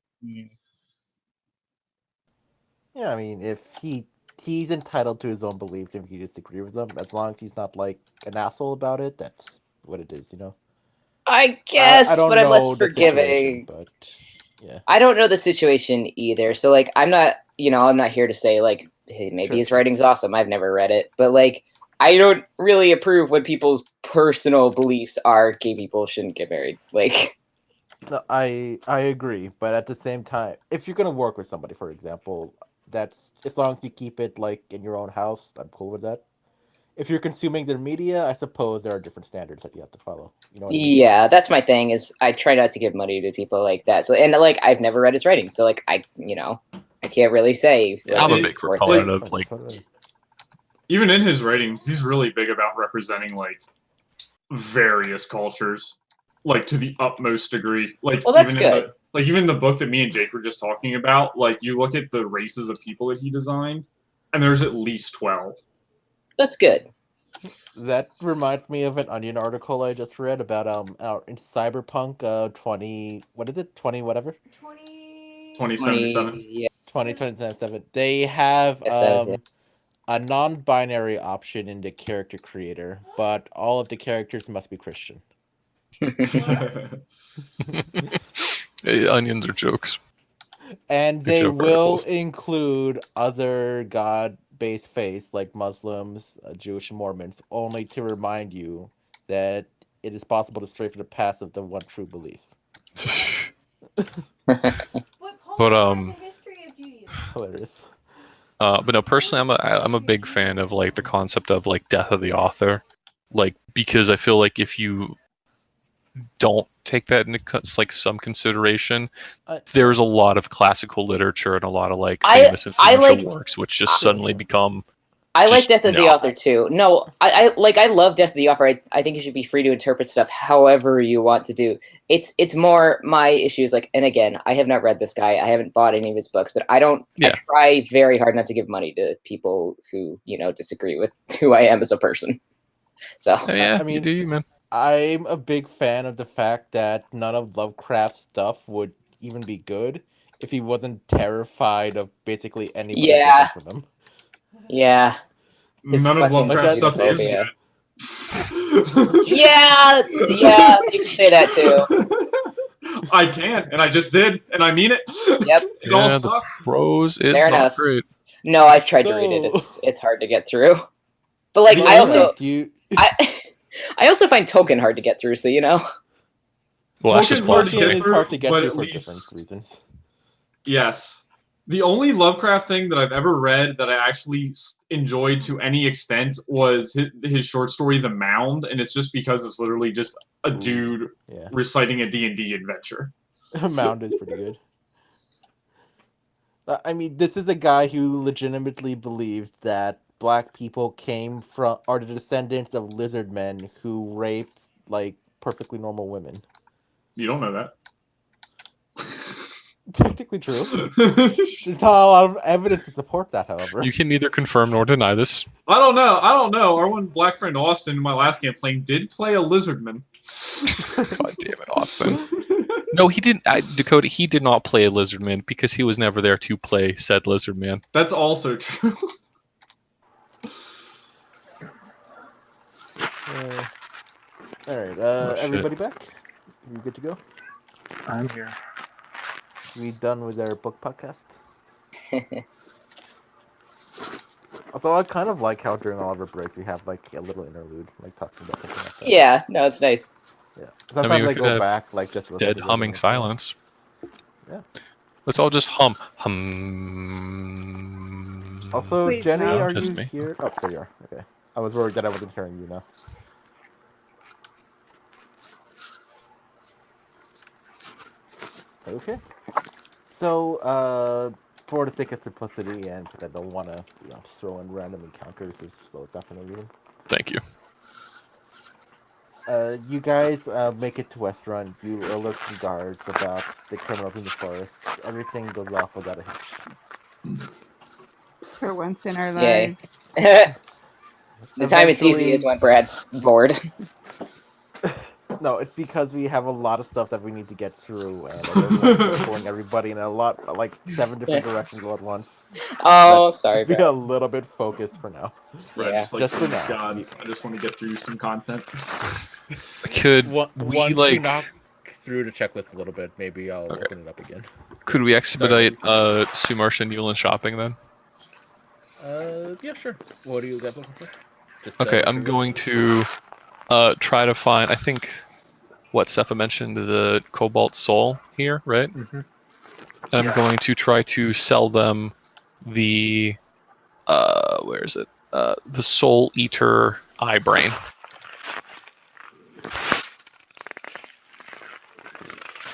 Yeah, I mean, if he's entitled to his own beliefs if you disagree with them, as long as he's not an asshole about it, that's what it is, you know. I guess, I don't but I'm less know the forgiving. situation, but yeah. I don't know the situation either, so I'm not, I'm not here to say hey, maybe Sure. his writing's awesome. I've never read it, but I don't really approve when people's personal beliefs are gay people shouldn't get married. No, I agree, but at the same time, if you're gonna work with somebody, for example, that's as long as you keep it in your own house, I'm cool with that. If you're consuming their media, I suppose there are different standards that you have to follow. You know what I mean? Yeah, that's my thing. Is I try not to give money to people like that. So and I've never read his writing, so I can't really say. I'm a big it's proponent of Even in his writings, he's really big about representing various cultures, to the utmost degree. Well, that's good. Even the book that me and Jake were just talking about, you look at the races of people that he designed, and there's at least 12. That's good. That reminds me of an Onion article I just read about out in Cyberpunk 20 whatever 2077. Yeah. 2077. They have Yes, yeah. a non-binary option in the character creator, but all of the characters must be Christian. Hey, onions are jokes. And Good they joke will articles. include other god-based faiths like Muslims, Jewish and Mormons, only to remind you that it is possible to stray from the path of the one true belief. But Hilarious. but no, personally, I'm a big fan of the concept of death of the author, because I feel if you don't take that into some consideration, there's a lot of classical literature and a lot of famous and influential works which just suddenly become. I like Death of the no. Author too. No, I love Death of the Author. I think you should be free to interpret stuff however you want to do. It's more my issues and again, I have not read this guy. I haven't bought any of his books, but I try very hard not to give money to people who, disagree with who I am as a person. So Yeah, I mean, you do you, man. I'm a big fan of the fact that none of Lovecraft's stuff would even be good if he wasn't terrified of basically anybody Yeah. taking from him. yeah. His None of fucking Lovecraft's stuff is xenophobia. good. Yeah, you can say that too. I can, and I just did, and I mean it. Yep. It all Yeah, the sucks. prose is Fair not enough. great. No, I've tried to read it. So- It's hard to get through. But I Yeah, also I also find Tolkien hard to get through. So Well, that's just Tolkien's hard to possible. get Tolkien is through, hard to get but through at for least- different reasons. Yes. The only Lovecraft thing that I've ever read that I actually enjoyed to any extent was his short story, The Mound, and it's just because it's literally just a dude Yeah. reciting a D&D adventure. Mound is pretty good. I mean, this is a guy who legitimately believed that black people are the descendants of lizard men who raped, like, perfectly normal women. You don't know that. Technically true. There's not a lot of evidence to support that, however. You can neither confirm nor deny this. I don't know. Our one black friend Austin in my last game playing did play a lizardman. God damn it, Austin. No, he didn't. Dakota, he did not play a Lizardman because he was never there to play said Lizardman. That's also true. Alright, shit. everybody back? You good to go? I'm here. We done with our book podcast? Also, I kind of like how during all of our breaks we have like a little interlude, like talking about something like that. Yeah, no, it's nice. Yeah. Sometimes we I could go have back, like just listen Dead to humming the- silence. Yeah. Let's all just hum. Also, Please, Jenny, no. are Just you me. here? Oh, there you are. Okay. I was worried that I wasn't hearing you now. Okay. So, for the sake of simplicity and because I don't want to, throw in random encounters to slow it down and everything, Thank you. you guys make it to Westrun. You alert some guards about the criminals in the forest. Everything goes off without a hitch. For once in our Yay. lives. The time it's easy Eventually- is when Brad's bored. No, it's because we have a lot of stuff that we need to get through, and I don't want to be pulling everybody in a lot, like 7 different directions all at once. Oh, Let's sorry, be Brad. a little bit focused for now. Right, Yeah. just like, Just for please, now. God, I just want to get through some content. Could Once we we like? knock through the checklist a little bit, maybe I'll Okay. open it up again. Could we expedite Sumarsh and Yulin shopping then? Yeah, sure. What do you got looking for? Just, Okay, I'm sugar? going to try to find. I think what Sepha mentioned, the Cobalt Soul here, right? Mhm. And I'm going to try to sell them the where is it? The Soul Eater Eye Brain.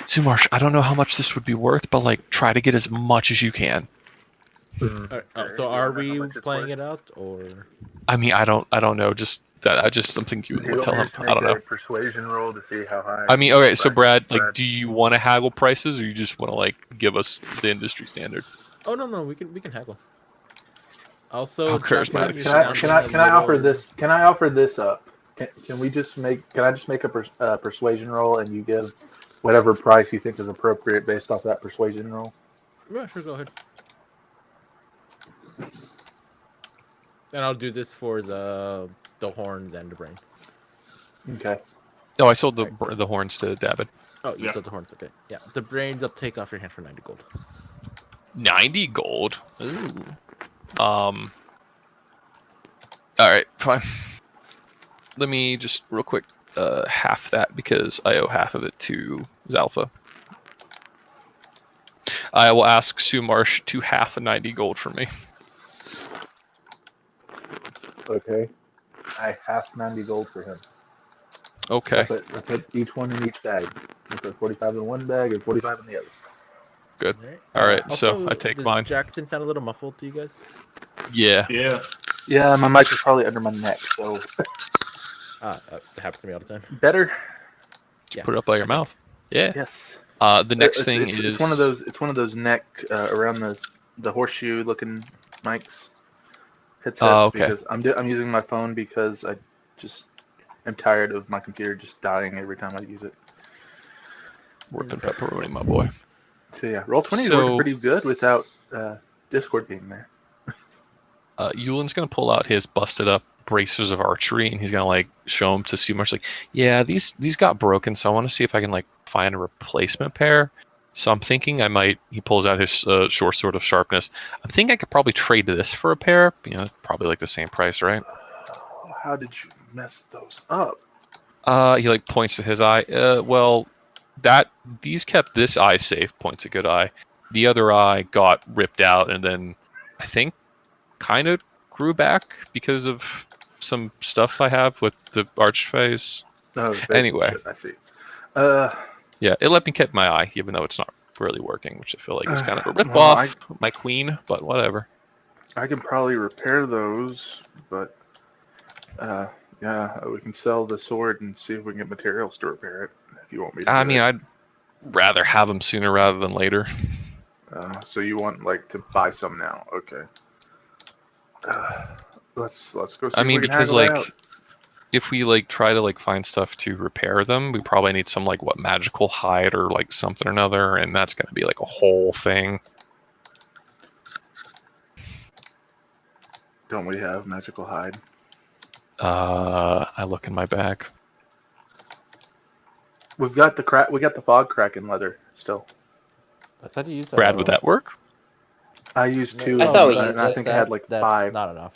Sumarsh, I don't know how much this would be worth, but like try to get as much as you can. Alright, so are we playing it out, or I mean, I don't know. Just that, I just something you would tell him. I don't know. Persuasion roll to see how high. I mean, okay, so Brad, like, do you want to haggle prices, or you just want to like give us the industry standard? oh no, we can haggle. Also, How charismatic Jack, is you Can sound I a offer little- this? Can I offer this up? Can we just make? Can I just make a persuasion roll and you give whatever price you think is appropriate based off that persuasion roll? Yeah, sure, go ahead. And I'll do this for the horns and the brain. Okay. No, I sold the horns to David. Oh, you Yeah. said the horns, okay. Yeah, the brains I'll take off your hand for 90 gold. 90 gold. Ooh. All right, fine. Let me just real quick half that because I owe half of it to Zalpha. I will ask Sumarsh to half a 90 gold for me. Okay. I half 90 gold for him. Okay, I put each one in each bag. I put 45 in one bag and 45 in the other. All right, so Also, I take does mine. Jackson sound a little muffled to you guys? Yeah. Yeah. Yeah, my mic is probably under my neck, so It happens to me all the time. better. Just put it up by your mouth. Yeah. Yes. The next It's- thing it's, is it's one of those neck around the horseshoe looking mics headsets okay. because I'm using my phone because I just am tired of my computer just dying every time I use it. Ripping pepperoni, my boy. So yeah, Roll20 is So- working pretty good without Discord being there. Yulin's gonna pull out his busted up bracers of archery, and he's gonna like show them to Sumarsh. Like, yeah, these got broken, so I want to see if I can like find a replacement pair. So I'm thinking I might. He pulls out his short sword of sharpness. I'm thinking I could probably trade this for a pair. You know, probably like the same price, right? How did you mess those up? He like points to his eye. Well, these kept this eye safe. Points a good eye. the other eye got ripped out, and then I think kind of grew back because of some stuff I have with the archface. No, it's Anyway. shit, I see. Yeah, it let me keep my eye, even though it's not really working, which I feel like is kind of a rip well, off my queen, but whatever. I can probably repair those, but yeah, we can sell the sword and see if we can get materials to repair it. If you want me to. I do mean, it. I'd rather have them sooner rather than later. So you want like to buy some now? Okay. Let's go. See I if mean, we can because haggle that like, out. if we like try to like find stuff to repair them, we probably need some like magical hide or like something or another, and that's gonna be like a whole thing. Don't we have magical hide? I look in my bag. We've got the We got the fog kraken leather still. I thought you used. Brad, would that work? I used 2, I thought we and used I it. think I had like that's 5. not enough.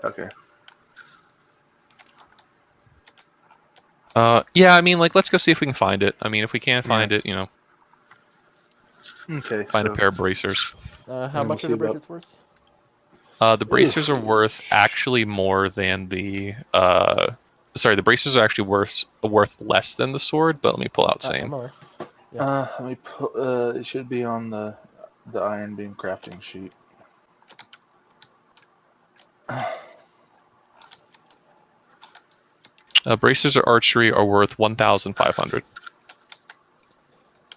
Okay. Yeah, I mean, like, let's go see if we can find it. I mean, if we can't find it, you know, Okay. find a pair of bracers. How we'll much are see the about- bracelets worth? The bracers are worth actually more than the. Sorry, the bracers are actually worth less than the sword. But let me pull out same. I'm aware. Yeah. Let me put. It should be on the iron beam crafting sheet. Bracers or archery are worth 1,500.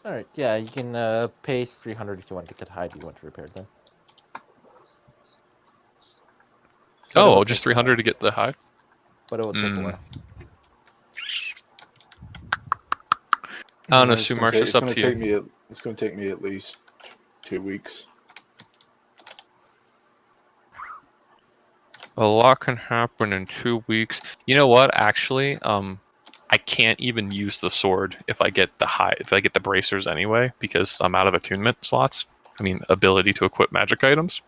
All right. Yeah, you can pay 300 if you want to get that hide you want to repair them. But it Oh, will just take a 300 while. to get the hide. But it will take a while. I don't know, It's gonna Sumarsh, take- it's up to you. It's going to take me at least 2 weeks. A lot can happen in 2 weeks. You know what? Actually, I can't even use the sword if I get the bracers anyway, because I'm out of attunement slots. I mean, ability to equip magic items.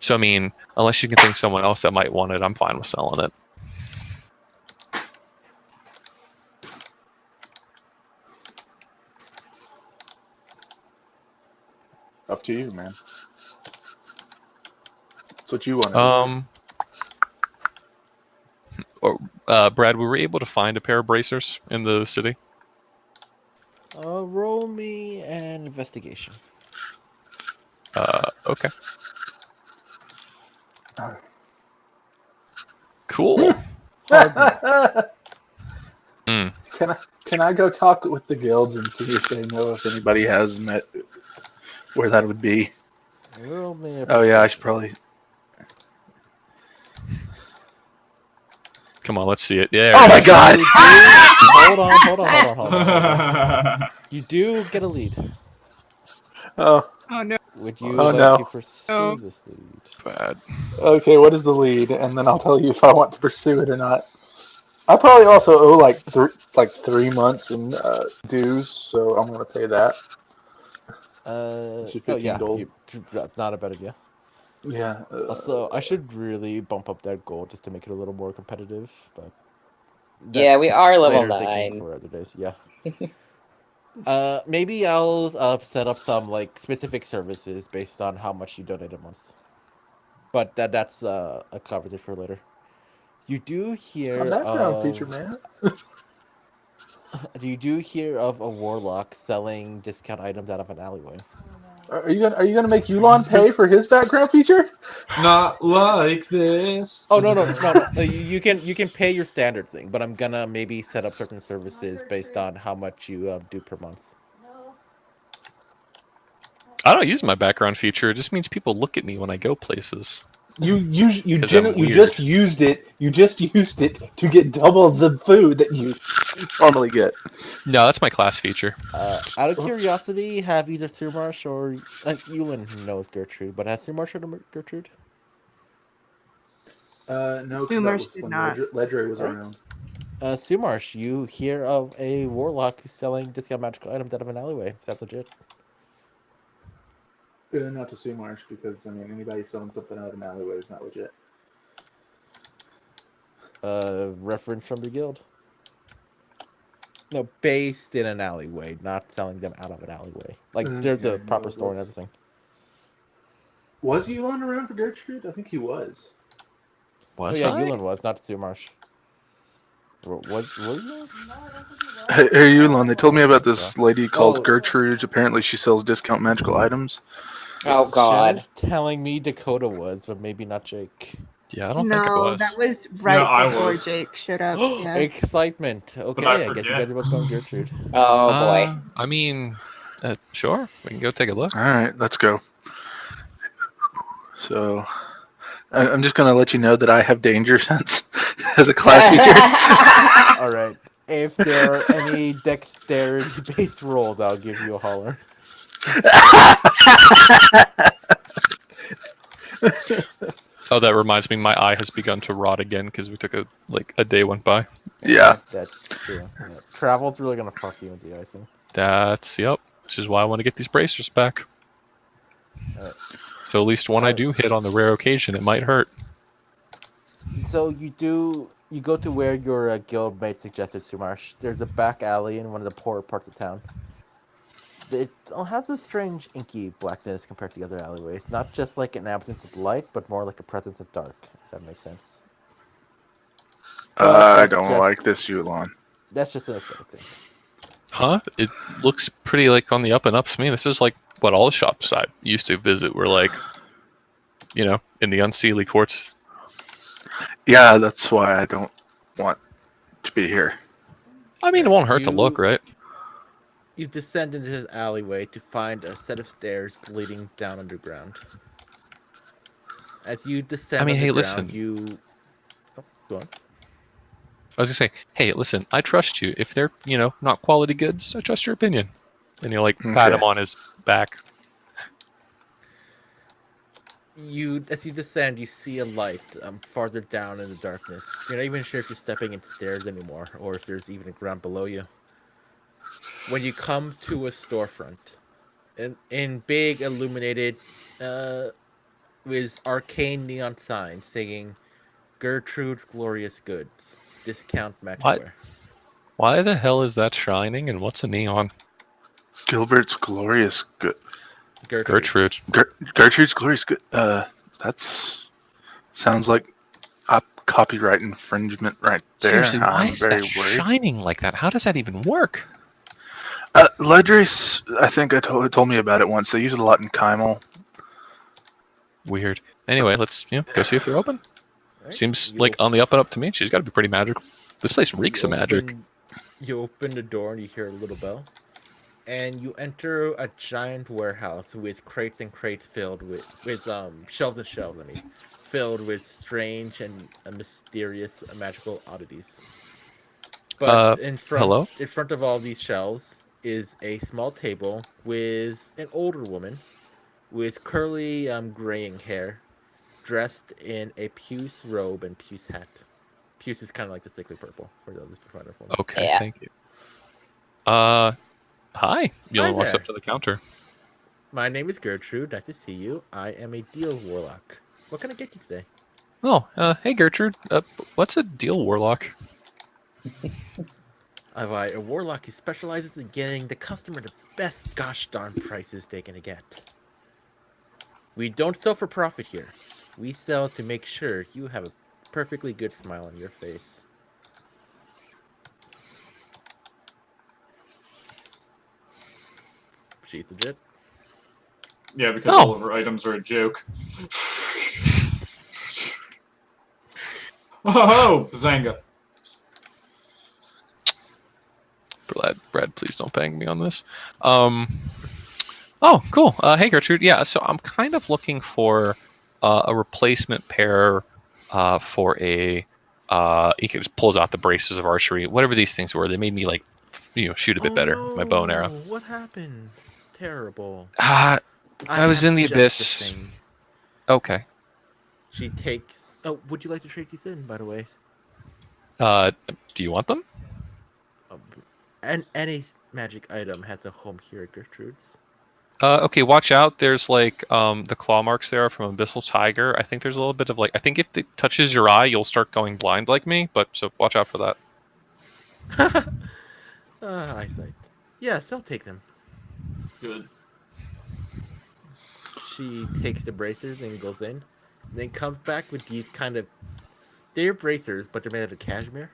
So I mean, unless you can think someone else that might want it, I'm fine with selling it. Up to you, man. That's what you want to do. Brad, we were able to find a pair of bracers in the city. Roll me an investigation. Okay. Cool. Mm. Can I go talk with the guilds and see if they know if anybody has met where that would be? Roll me a Oh yeah, I perception. should probably. Come on, let's see it. Yeah. Oh there it my is. god! Hold on. You do get a lead. Oh. Oh no. Would you Oh, like no. to pursue Oh. this lead? Bad. Okay, what is the lead? And then I'll tell you if I want to pursue it or not. I probably also owe like 3 months in dues, so I'm gonna pay that. It's 15 gold. That's not a bad idea. Yeah. Also, I should really bump up that goal just to make it a little more competitive, but Yeah, we are level later thinking 9. for other days. Yeah. Maybe I'll set up some like specific services based on how much you donate a month. But that's a conversation for later. You do hear A background feature, man. You do hear of a warlock selling discount items out of an alleyway. Are you gonna make Yulon pay for his background feature? Not like this. Oh no. You can pay your standard thing, but I'm gonna maybe set up certain services based on how much you do per month. I don't use my background feature. It just means people look at me when I go places. You 'Cause I'm just weird. used it. You just used it to get double the food that you normally get. No, that's my class feature. Out of curiosity, have either Sumarsh or Ewan knows Gertrude, but has Sumarsh heard Gertrude? No, 'cause that Sumarsh was did when not. Ledre was Right. around. Sumarsh, you hear of a warlock who's selling discount magical items out of an alleyway. That's legit. Not to Sumarsh, because I mean anybody selling something out of an alleyway is not legit. Reference from the guild. No, based in an alleyway, not selling them out of an alleyway. Like there's a proper store and everything. Was Yulon around for Gertrude? I think he was. Was yeah, I? Yulin was, not Sumarsh. Was you? Hey, Yulon, they told me about this lady called Oh. Gertrude. Apparently, she sells discount magical items. Oh God. Shannon's telling me Dakota was, but maybe not Jake. Yeah, I don't think it No, was. that was right I before was. Jake showed up. Yeah. Excitement. Okay, I I guess you forget. guys are both going Gertrude. Oh boy. I mean, sure. We can go take a look. All right, let's go. So, I'm just gonna let you know that I have danger sense as a class feature. All right. If there are any dexterity-based rolls, I'll give you a holler. Oh, that reminds me. My eye has begun to rot again because we took a day went by. Yeah. That's true. Yeah. Travel's really gonna fuck you with the icing. Yep. Which is why I want to get these bracers back. Alright. So at least when I do hit on the rare occasion, it might hurt. So you go to where your guildmate suggested, Sumarsh. There's a back alley in one of the poorer parts of town. It has a strange inky blackness compared to the other alleyways. Not just like an absence of light, but more like a presence of dark. If that makes sense. I that's don't just- like this Yulon. That's just an aesthetic thing. Huh? It looks pretty like on the up and up to me. This is like what all the shops I used to visit were like. You know, in the unseelie courts. Yeah, that's why I don't want to be here. I mean, it won't hurt to look, right? You descend into this alleyway to find a set of stairs leading down underground. As you descend, I mean, hey, underground, listen. You go on. I was gonna say, hey, listen, I trust you. If they're, not quality goods, I trust your opinion. And you pat Okay. him on his back. As you descend, you see a light farther down in the darkness. You're not even sure if you're stepping into stairs anymore, or if there's even a ground below you. When you come to a storefront, in big illuminated, with arcane neon signs saying, "Gertrude's Glorious Goods, discount magicware." Why the hell is that shining? And what's a neon? Gilbert's Glorious Good. Gertrude. Gertrude's Glorious Good. That's sounds like a copyright infringement right there. Seriously, why I'm is very that worried. shining like that? How does that even work? Ledris, I think told me about it once. They use it a lot in Kymel. Weird. Anyway, let's go see if they're open. Right? Seems You like on the up and up to me. She's got to be pretty magical. This place reeks of magic. You open the door and you hear a little bell. And you enter a giant warehouse with crates and crates filled with shelves and shelves, filled with strange and mysterious magical oddities. But in front of all these shelves is a small table with an older woman with curly graying hair, dressed in a puce robe and puce hat. Puce is kind of like the sickly purple for those who find it for me. Okay, Yeah. thank you. Hi. Yolan walks there. up to the counter. My name is Gertrude. Nice to see you. I am a deal warlock. What can I get you today? Oh, hey Gertrude. What's a deal warlock? A warlock who specializes in getting the customer the best gosh darn prices they can get. We don't sell for profit here. We sell to make sure you have a perfectly good smile on your face. She's legit. Yeah, because all of her items are a joke. Oh, Zanga. Brad, please don't bang me on this. Oh, cool. Hey Gertrude. Yeah, so I'm kind of looking for a replacement pair for a. He just pulls out the braces of archery, whatever these things were. They made me shoot a bit better with my bow and arrow. What happened? It's terrible. I was have in the just abyss. thing. Okay. She takes. Oh, would you like to trade these in, by the way? Do you want them? And any magic item has a home here at Gertrude's. Okay, watch out. There's the claw marks there from Abyssal Tiger. I think there's a little bit of I think if it touches your eye, you'll start going blind like me. But so watch out for that. Eyesight. Yes, I'll take them. Good. She takes the bracers and goes in, then comes back with these kind of. They're bracers, but they're made out of cashmere.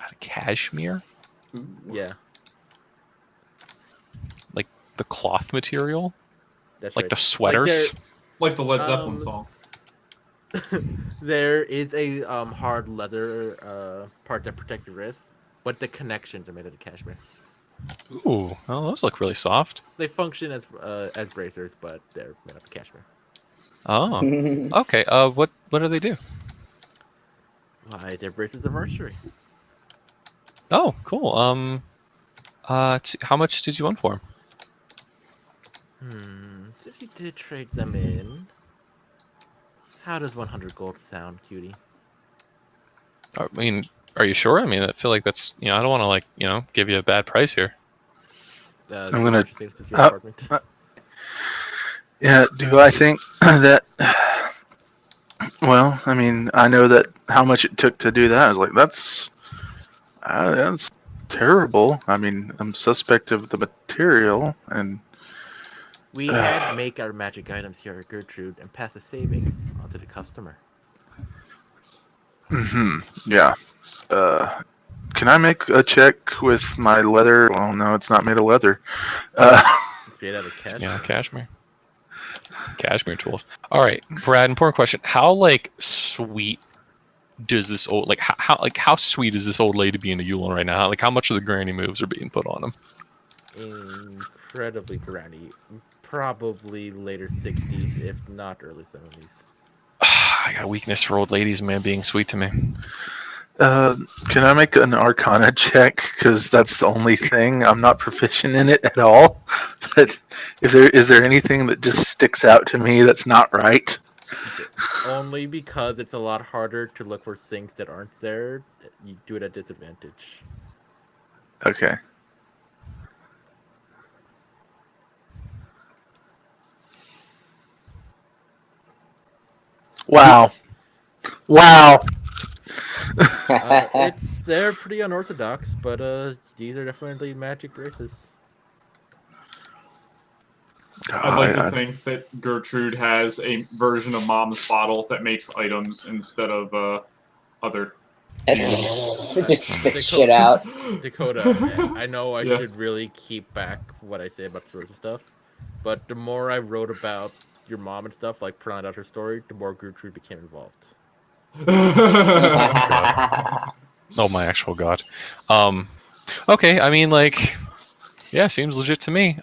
Out of cashmere? Ooh. Yeah, Like the cloth material? that's Like right. the sweaters? Like the Led Zeppelin Um, song. There is a hard leather part that protects your wrist, but the connections are made out of cashmere. Ooh, well, those look really soft. They function as bracers, but they're made out of cashmere. Oh, okay. What do they do? Why, they're bracers of archery. Oh, cool. How much did you want for them? If you did trade them in, how does 100 gold sound, cutie? I mean, are you sure? I mean, I feel like that's I don't want to give you a bad price here. I'm gonna- This is your apartment. Yeah, do I think that? Well, I mean, I know that how much it took to do that. I was like, that's terrible. I mean, I'm suspect of the material, and We had make our magic items here at Gertrude and pass the savings onto the customer. yeah. Can I make a check with my leather? Well, no, it's not made of leather. It's made out of cashmere. Yeah, cashmere. Cashmere tools. All right, Brad. Important question. How sweet does this old how sweet is this old lady being to Yulin right now? Like how much of the granny moves are being put on him? Incredibly granny. Probably later 60s, if not early 70s. I got a weakness for old ladies, man, being sweet to me. Can I make an Arcana check? Because that's the only thing I'm not proficient in it at all. But is there anything that just sticks out to me that's not right? Only because it's a lot harder to look for things that aren't there. You do it at disadvantage. Okay. Wow. Wow. They're pretty unorthodox, but these are definitely magic braces. I'd like to think that Gertrude has a version of Mom's bottle that makes items instead of other. Just spit shit out. Dakota, I know I Yeah. should really keep back what I say about sorts of stuff, but the more I wrote about your mom and stuff, like printed out her story, the more Gertrude became involved. Oh my actual god. Okay, I mean yeah, seems legit to me.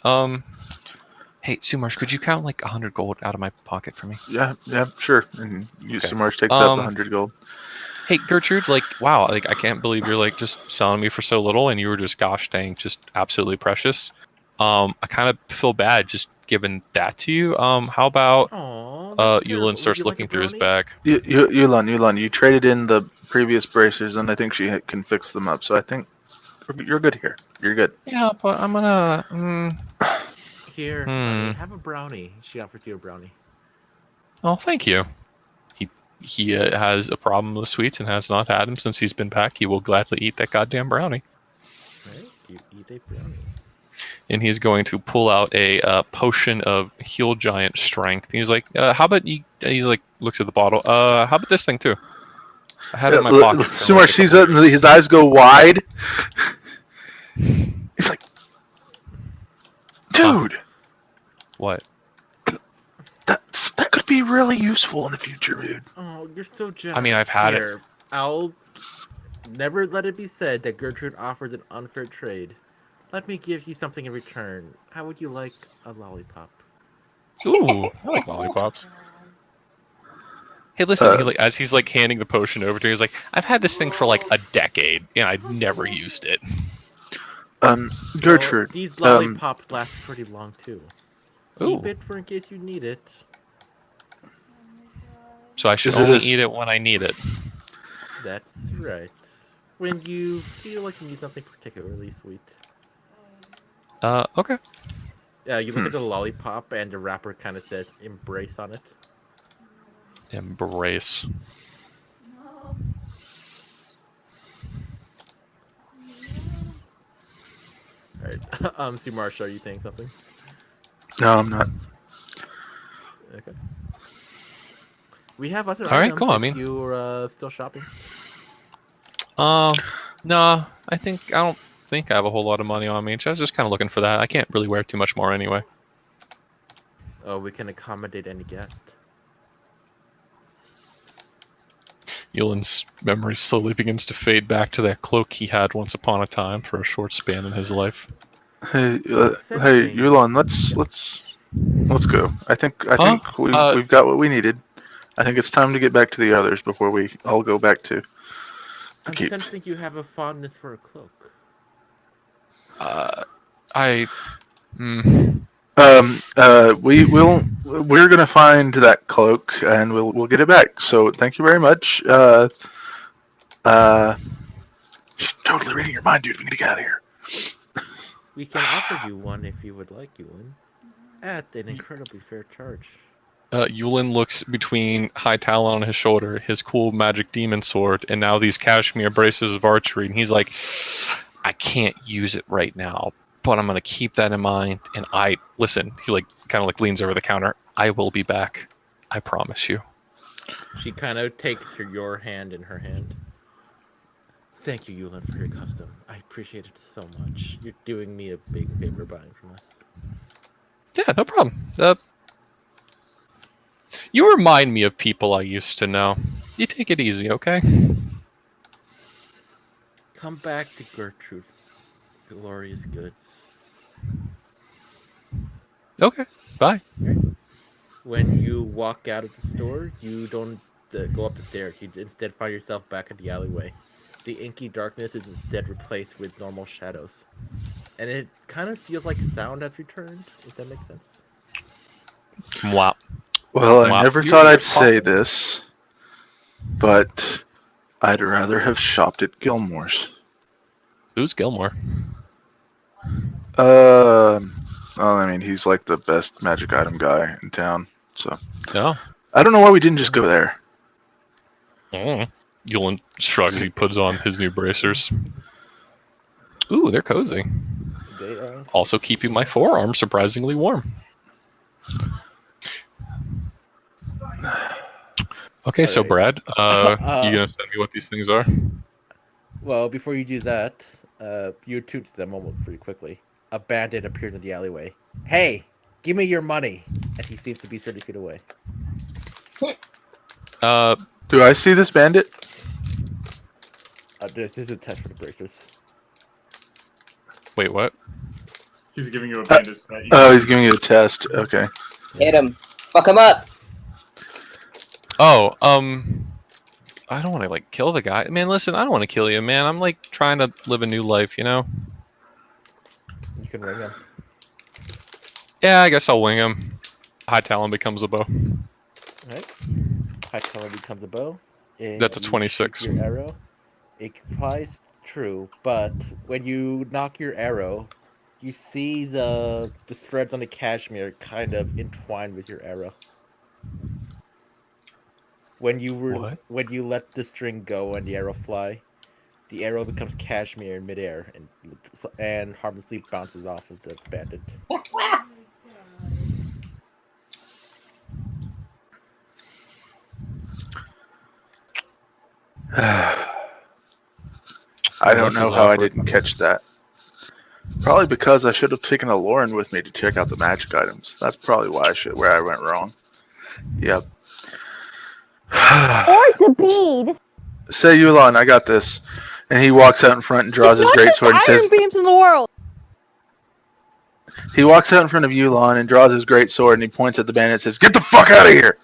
Hey, Sumarsh, could you count 100 gold out of my pocket for me? Yeah, sure. And Okay. Sumarsh takes out the 100 gold. Hey, Gertrude, wow, I can't believe you're just selling me for so little, and you were just gosh dang, just absolutely precious. I kind of feel bad just giving that to you. How about Yulin starts looking through his bag? Yulin, you traded in the previous bracers, and I think she can fix them up. So I think you're good here. You're good. Yeah, but I'm gonna. Here, honey, have a brownie. She offers you a brownie. Oh, thank you. He has a problem with sweets and has not had them since he's been back. He will gladly eat that goddamn brownie. Right? You eat a brownie. And he's going to pull out a potion of heal giant strength. He's like, how about you? He looks at the bottle. How about this thing too? I had it in my pocket. Sumarsh sees it, and his eyes go wide. He's like, dude. What? That could be really useful in the future, dude. Oh, you're so jealous. I mean, I've had Here, I'll never let it be said that Gertrude offers an unfair trade. Let me give you something in return. How would you like a lollipop? Ooh, I like lollipops. Hey, listen. As he's handing the potion over to you, he's like, "I've had this thing for a decade, and I've never used it." Gertrude. Well, these lollipops last pretty long too. Ooh. Keep it for in case you need it. So I should only eat it when I need it. That's right. When you feel like you need something particularly sweet. Okay. Yeah, you look at the lollipop and the wrapper kind of says "embrace" on it. Embrace. Alright. See, Marsha, are you saying something? No, I'm not. Okay. We have other All right, items cool, I if mean- you're still shopping. No, I don't think I have a whole lot of money on me. I was just kind of looking for that. I can't really wear too much more anyway. Oh, we can accommodate any guest. Yulin's memory slowly begins to fade back to that cloak he had once upon a time for a short span in his life. Hey, Yulon, let's go. I think we've got what we needed. I think it's time to get back to the others before we all go back to the I'm keep. sensing you have a fondness for a cloak. We're gonna find that cloak and we'll get it back. So thank you very much. She's totally reading your mind, dude. We need to get out of here. We can offer you one if you would like, Yulin, at an incredibly fair charge. Yulin looks between High Talon on his shoulder, his cool magic demon sword, and now these cashmere braces of archery, and he's like, I can't use it right now, but I'm gonna keep that in mind. And he like kind of like leans over the counter. I will be back. I promise you. She kind of takes your hand in her hand. Thank you, Yulin, for your custom. I appreciate it so much. You're doing me a big favor buying from us. Yeah, no problem. You remind me of people I used to know. You take it easy, okay? Come back to Gertrude. Glorious goods. Okay, bye. When you walk out of the store, you don't go up the stairs. You instead find yourself back in the alleyway. The inky darkness is instead replaced with normal shadows. And it kind of feels like sound has returned, if that makes sense. Wow. Well, I Wow. never thought I'd say this, but I'd rather have shopped at Gilmore's. Who's Gilmore? Well, I mean, he's like the best magic item guy in town, so. No. I don't know why we didn't just go there. Yulin shrugs. He puts on his new bracers. Ooh, they're cozy. They are. Also keeping my forearm surprisingly warm. Okay, so Alright. Brad, you gonna send me what these things are? Well, before you do that, you toots them almost pretty quickly. A bandit appears in the alleyway. Hey, give me your money! And he seems to be 30 feet away. Do I see this bandit? This is a test for the bracers. Wait, what? He's giving you a bandit stat. He's giving you a test. Okay. Hit him. Fuck him up. Oh, I don't want to like kill the guy. Man, listen, I don't want to kill you, man. I'm like trying to live a new life, you know? You can ring him. Yeah, I guess I'll wing him. High Talon becomes a bow. Alright. High Talon becomes a bow. And That's a you 26. shoot your arrow. It flies true, but when you knock your arrow, you see the threads on the cashmere kind of entwined with your arrow. When you let the string go and the arrow fly, the arrow becomes cashmere in midair and harmlessly bounces off of the bandit. I don't know how I didn't catch that. Probably because I should have taken a Lauren with me to check out the magic items. That's probably where I went wrong. Yep. Or to bead. Say, Yulon, I got this. And he walks out in front and draws his greatsword and says, iron beams in the world. he walks out in front of Yulon and draws his greatsword and he points at the bandit and says, "Get the fuck out of here!"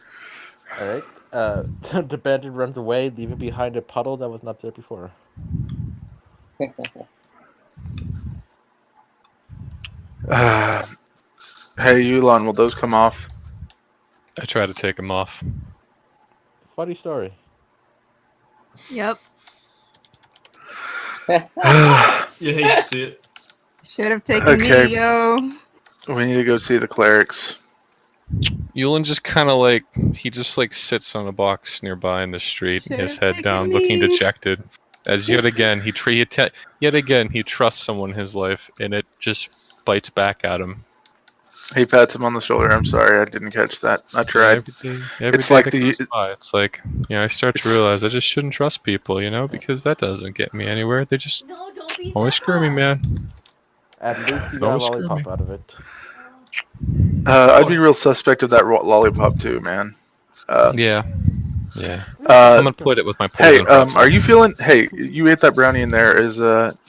Alright. The bandit runs away, leaving behind a puddle that was not there before. Hey, Yulon, will those come off? I try to take him off. Funny story. Yep. You hate to see it. Should have taken Okay. me, yo. We need to go see the clerics. Yulin just kind of like, he just like sits on a box nearby in the street, his head down, looking dejected. As yet again he trusts someone in his life, and it just bites back at him. He pats him on the shoulder. I'm sorry, I didn't catch that. I tried. Every It's day like that the- goes by, it's like, I start to realize I just shouldn't trust people, because that doesn't get me anywhere. They just always screw me, man. At least you got a Always screw lollipop me. out of it. I'd be real suspect of that lollipop too, man. Yeah. I'm Uh, gonna put it with my hey, poison pretzel. are you feeling? Hey, you ate that brownie in there. Is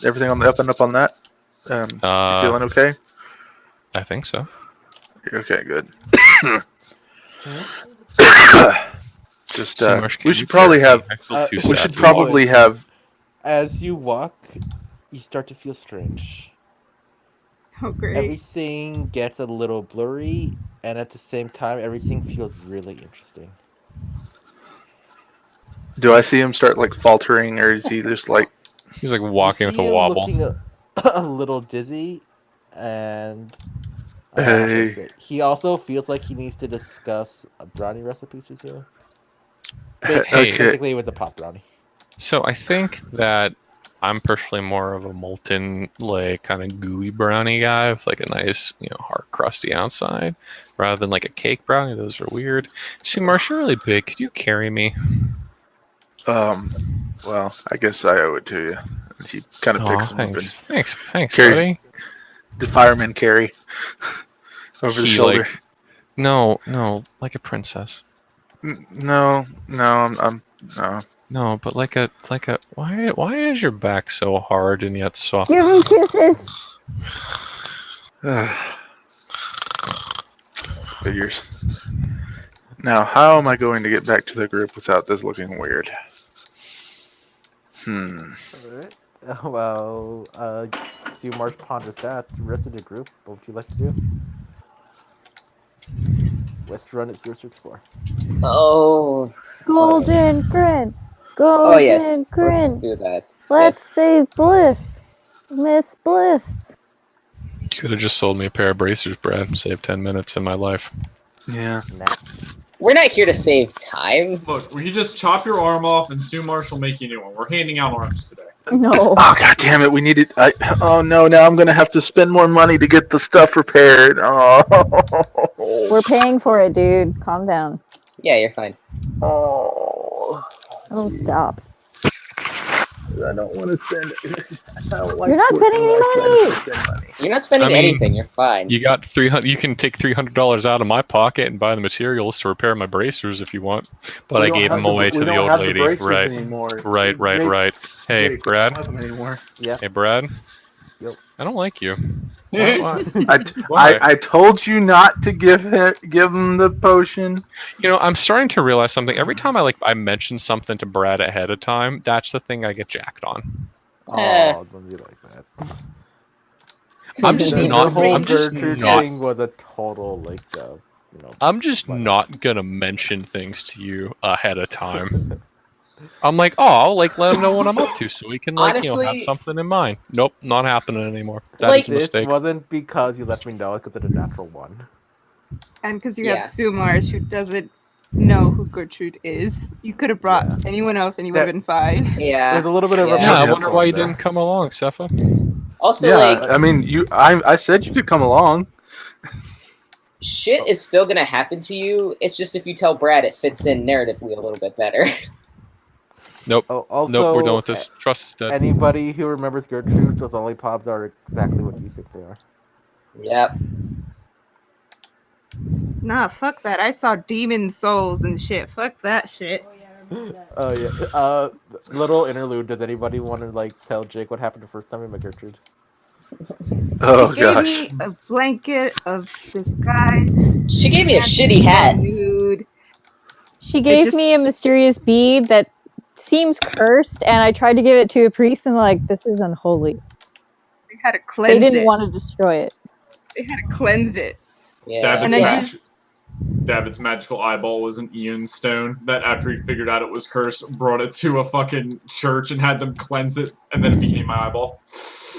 everything on the up and up on that? You feeling okay? I think so. Okay, good. Just So, Marsh, can we you should probably carry me? have. I feel too We sad should for you. probably have. As you walk, you start to feel strange. Oh, great. Everything gets a little blurry, and at the same time, everything feels really interesting. Do I see him start like faltering, or is he just like? He's like walking with You a see him wobble. looking a little dizzy, and Hey. he also feels like he needs to discuss brownie recipes with you. Hey. Basically with the pop brownie. So I think that I'm personally more of a molten, like kind of gooey brownie guy with like a nice, hard crusty outside, rather than like a cake brownie. Those are weird. See, Marsh, you're really big. Could you carry me? Well, I guess I owe it to you. As he kind of picks him up and Thanks, carry- buddy. the fireman carry over the He, shoulder. like- No, like a princess. No, I'm no. No, but like a. Why is your back so hard and yet soft? Give him kisses. Figures. Now, how am I going to get back to the group without this looking weird? Alright. Well, see Marsh ponders that. The rest of the group, what would you like to do? West Run is your search for. Oh. Golden grin. Golden Oh yes. grin. Let's do that. Let's Yes. save Bliss. Miss Bliss. You could have just sold me a pair of bracers, Brad, and saved 10 minutes in my life. Yeah. Nah. We're not here to save time. Look, we can just chop your arm off, and Sue Marsh will make you a new one. We're handing out arms today. No. Oh god damn it! We needed. Oh no! Now I'm gonna have to spend more money to get the stuff repaired. Oh. We're paying for it, dude. Calm down. Yeah, you're fine. Oh. Oh, stop. I don't want to spend it. You're not spending any money. You're not spending I mean, anything. You're fine. You got 300. You can take $300 out of my pocket and buy the materials to repair my bracers if you want. But I gave them away to the old lady. Right. Right. Hey, Jake, Brad. I don't have them anymore. Yeah. Hey, Brad. Yep. I don't like you. I told you not to give him the potion. I'm starting to realize something. Every time I mention something to Brad ahead of time, that's the thing I get jacked on. Eh. Oh, don't be like that. I'm just The not. whole I'm just Gertrude not. thing was a total I'm just not gonna mention things to you ahead of time. I'm like, I'll let him know what I'm up to, so we can have Honestly- something in mind. Nope, not happening anymore. That is a This mistake. wasn't because you let me know, it's because of the natural one. And because you Yeah. have Sue Marsh, who doesn't know who Gertrude is. You could have brought anyone else and you would have been fine. Yeah. There's a little bit of Yeah. Yeah, I a wonder why you didn't come along, Sepha. Also, Yeah, like, I mean, I said you could come along. shit is still gonna happen to you. It's just if you tell Brad, it fits in narratively a little bit better. Nope. Oh, also, Nope, we're done with this. Trust is dead. Anybody who remembers Gertrude, those lollipops are exactly what you think they are. Yep. Nah, fuck that. I saw demon souls and shit. Fuck that shit. Oh yeah. Little interlude. Does anybody want to tell Jake what happened the first time we met Gertrude? Oh She gave gosh. me a blanket of this guy. She gave me a shitty hat. Nude. She gave just- me a mysterious bead that seems cursed, and I tried to give it to a priest, and like, this is unholy. They had to cleanse They didn't it. want to destroy it. They had to cleanse it. Yeah. David's, And I mag- David's magical eyeball was an Ian stone that, after he figured out it was cursed, brought it to a fucking church and had them cleanse it, and then it became my eyeball.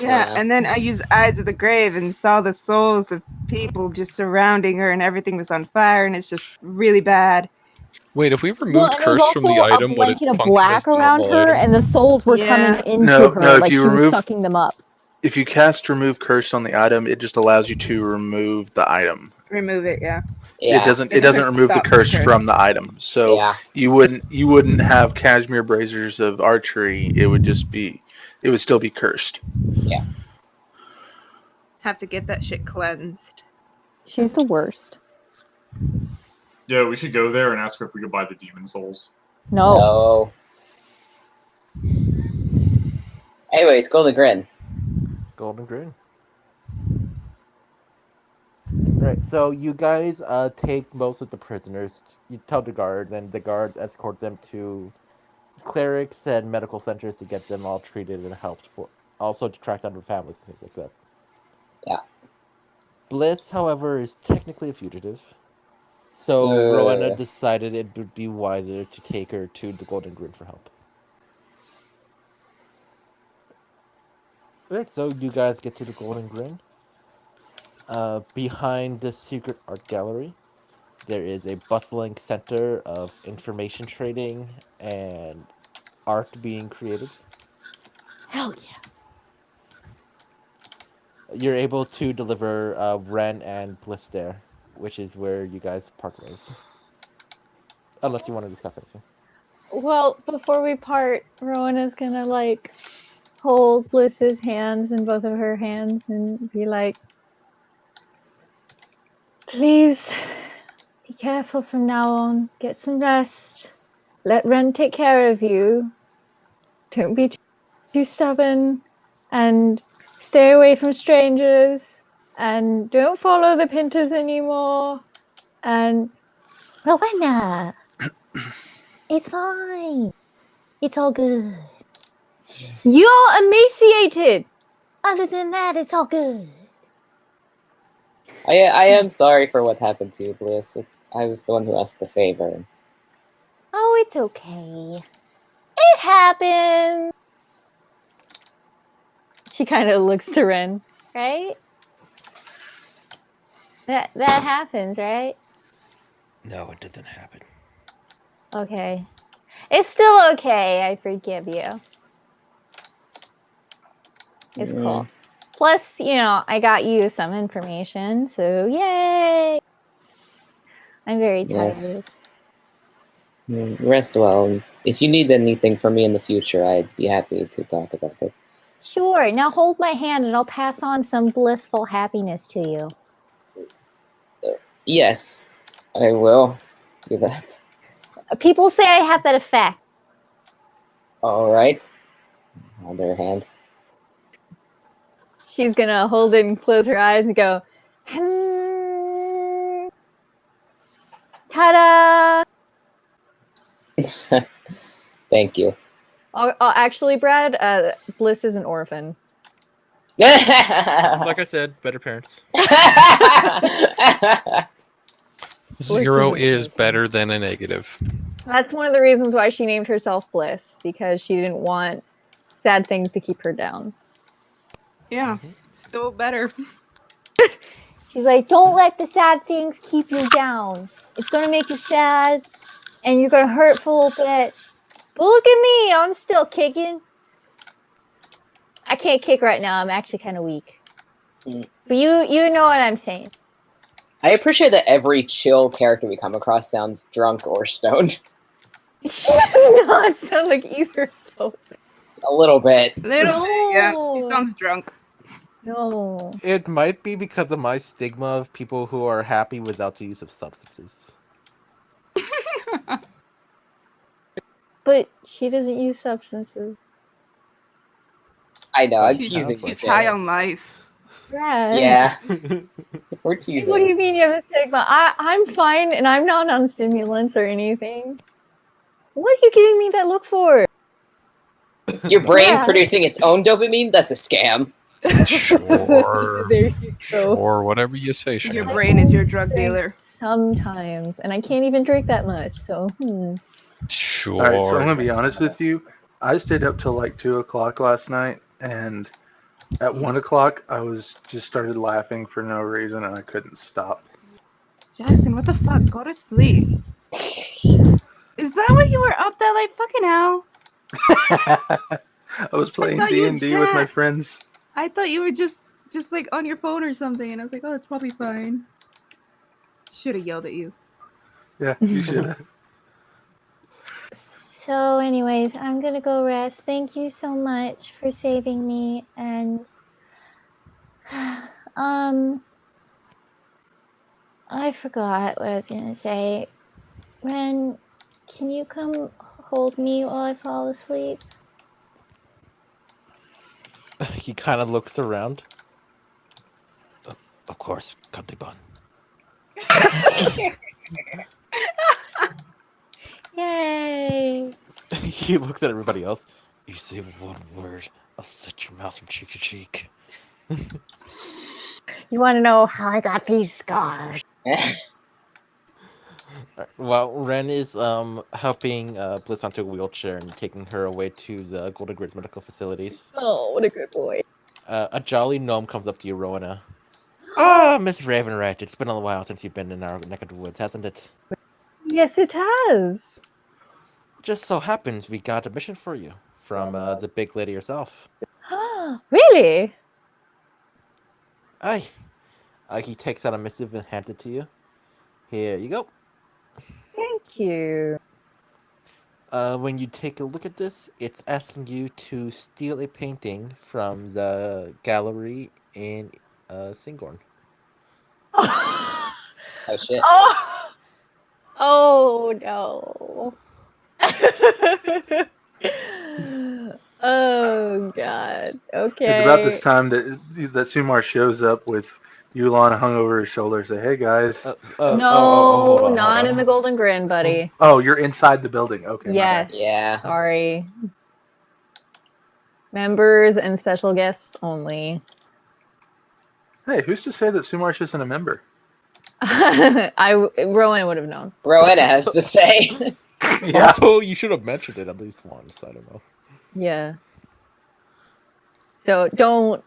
Yeah, and then I used Eyes of the Grave and saw the souls of people just surrounding her, and everything was on fire, and it's just really bad. Wait, if we Well, removed and there was curse from the also item, a would it blanket of function black as a around normal her, item? and the souls were Yeah. coming into No, her no, if like you she was remove- sucking them up. If you cast remove curse on the item, it just allows you to remove the item. Remove it, yeah. Yeah. It doesn't It doesn't remove the stop the curse curse. from the item. So Yeah. you wouldn't have Cashmere Brazers of archery. It would still be cursed. Have to get that shit cleansed. She's the worst. Yeah, we should go there and ask her if we could buy the demon souls. No. No. Anyways, Golden Grin. Golden Grin. Right, so you guys take most of the prisoners. You tell the guard, and the guards escort them to clerics and medical centers to get them all treated and helped for. Also to track down their families and things like that. Yeah. Bliss, however, is technically a fugitive. So Rowena decided it would be wiser to take her to the Golden Grin for help. Alright, so you guys get to the Golden Grin. Behind the secret art gallery, there is a bustling center of information trading and art being created. Hell yeah. You're able to deliver Ren and Bliss there, which is where you guys part ways. Unless you want to discuss anything. Well, before we part, Rowena's gonna like hold Bliss's hands in both of her hands and be like, please be careful from now on. Get some rest. Let Ren take care of you. Don't be too stubborn. And stay away from strangers. And don't follow the Pintas anymore. And Rowena, it's fine. It's all good. You're emaciated. Other than that, it's all good. I am sorry for what happened to you, Bliss. I was the one who asked the favor. Oh, it's okay. It happened. She kind of looks to Ren, right? That happens, right? No, it doesn't happen. Okay. It's still okay. I forgive you. It's cool. Plus, I got you some information, so yay! I'm very tired. Yes. Rest well. If you need anything from me in the future, I'd be happy to talk about it. Sure. Now hold my hand and I'll pass on some blissful happiness to you. Yes, I will do that. People say I have that effect. All right. Other hand. She's gonna hold it and close her eyes and go, ta-da! Thank you. Actually, Brad, Bliss is an orphan. Like I said, better parents. 0 is better than a negative. That's one of the reasons why she named herself Bliss, because she didn't want sad things to keep her down. Yeah, still better. She's like, don't let the sad things keep you down. It's gonna make you sad, and you're gonna hurt for a little bit. But look at me, I'm still kicking. I can't kick right now, I'm actually kind of weak. But you know what I'm saying. I appreciate that every chill character we come across sounds drunk or stoned. She does not sound like either of those. A little bit. Little bit, yeah. He sounds drunk. No. It might be because of my stigma of people who are happy without the use of substances. But she doesn't use substances. I know, I'm She's teasing. high. you, He's high Jay. on life. Right. Yeah. We're teasing. What do you mean you have a stigma? I'm fine, and I'm not on stimulants or anything. What are you giving me that look for? Your brain Yeah. producing its own dopamine? That's a scam. Sure. There you go. Sure, whatever you say, Your Shane. brain is your drug dealer. Sometimes, and I can't even drink that much, so Sure. All right, so I'm gonna be honest with you. I stayed up till like 2 o'clock last night, and at 1 o'clock I was just started laughing for no reason, and I couldn't stop. Jackson, what the fuck? Go to sleep. that what you were up there like? Fucking hell! I was playing saw you in D&D with my chat. friends. I thought you were just like on your phone or something, and I was like, oh, it's probably fine. Should have yelled at you. Yeah, you should. So, anyways, I'm gonna go rest. Thank you so much for saving me, and I forgot what I was gonna say. Ren, can you come hold me while I fall asleep? He kind of looks around. Of course, Kantiban. Yay! He looks at everybody else. You say one word, I'll set your mouth from cheek to cheek. You want to know how I got these scars? Well, Ren is helping Bliss onto a wheelchair and taking her away to the Golden Grid medical facilities. Oh, what a good boy. A jolly gnome comes up to you, Rowena. Ah, Miss Ravenrat, it's been a while since you've been in our neck of the woods, hasn't it? Yes, it has. Just so happens we got a mission for you from the big lady herself. Really? Aye. He takes out a missive and hands it to you. Here you go. Thank you. When you take a look at this, it's asking you to steal a painting from the gallery in Singorn. Oh shit. Oh no. Oh god. Okay. It's about this time that Sumar shows up with Yulon hung over his shoulder. Say, hey guys. No, hold not on. in the Golden Grin, buddy. Oh, you're inside the building. Okay. my bad. Yes. Yeah. Sorry. Members and special guests only. Hey, who's to say that Sumarsh isn't a member? Rowan would have known. Rowena has to say. Yeah. Also, you should have mentioned it at least once. I don't know. Yeah. So don't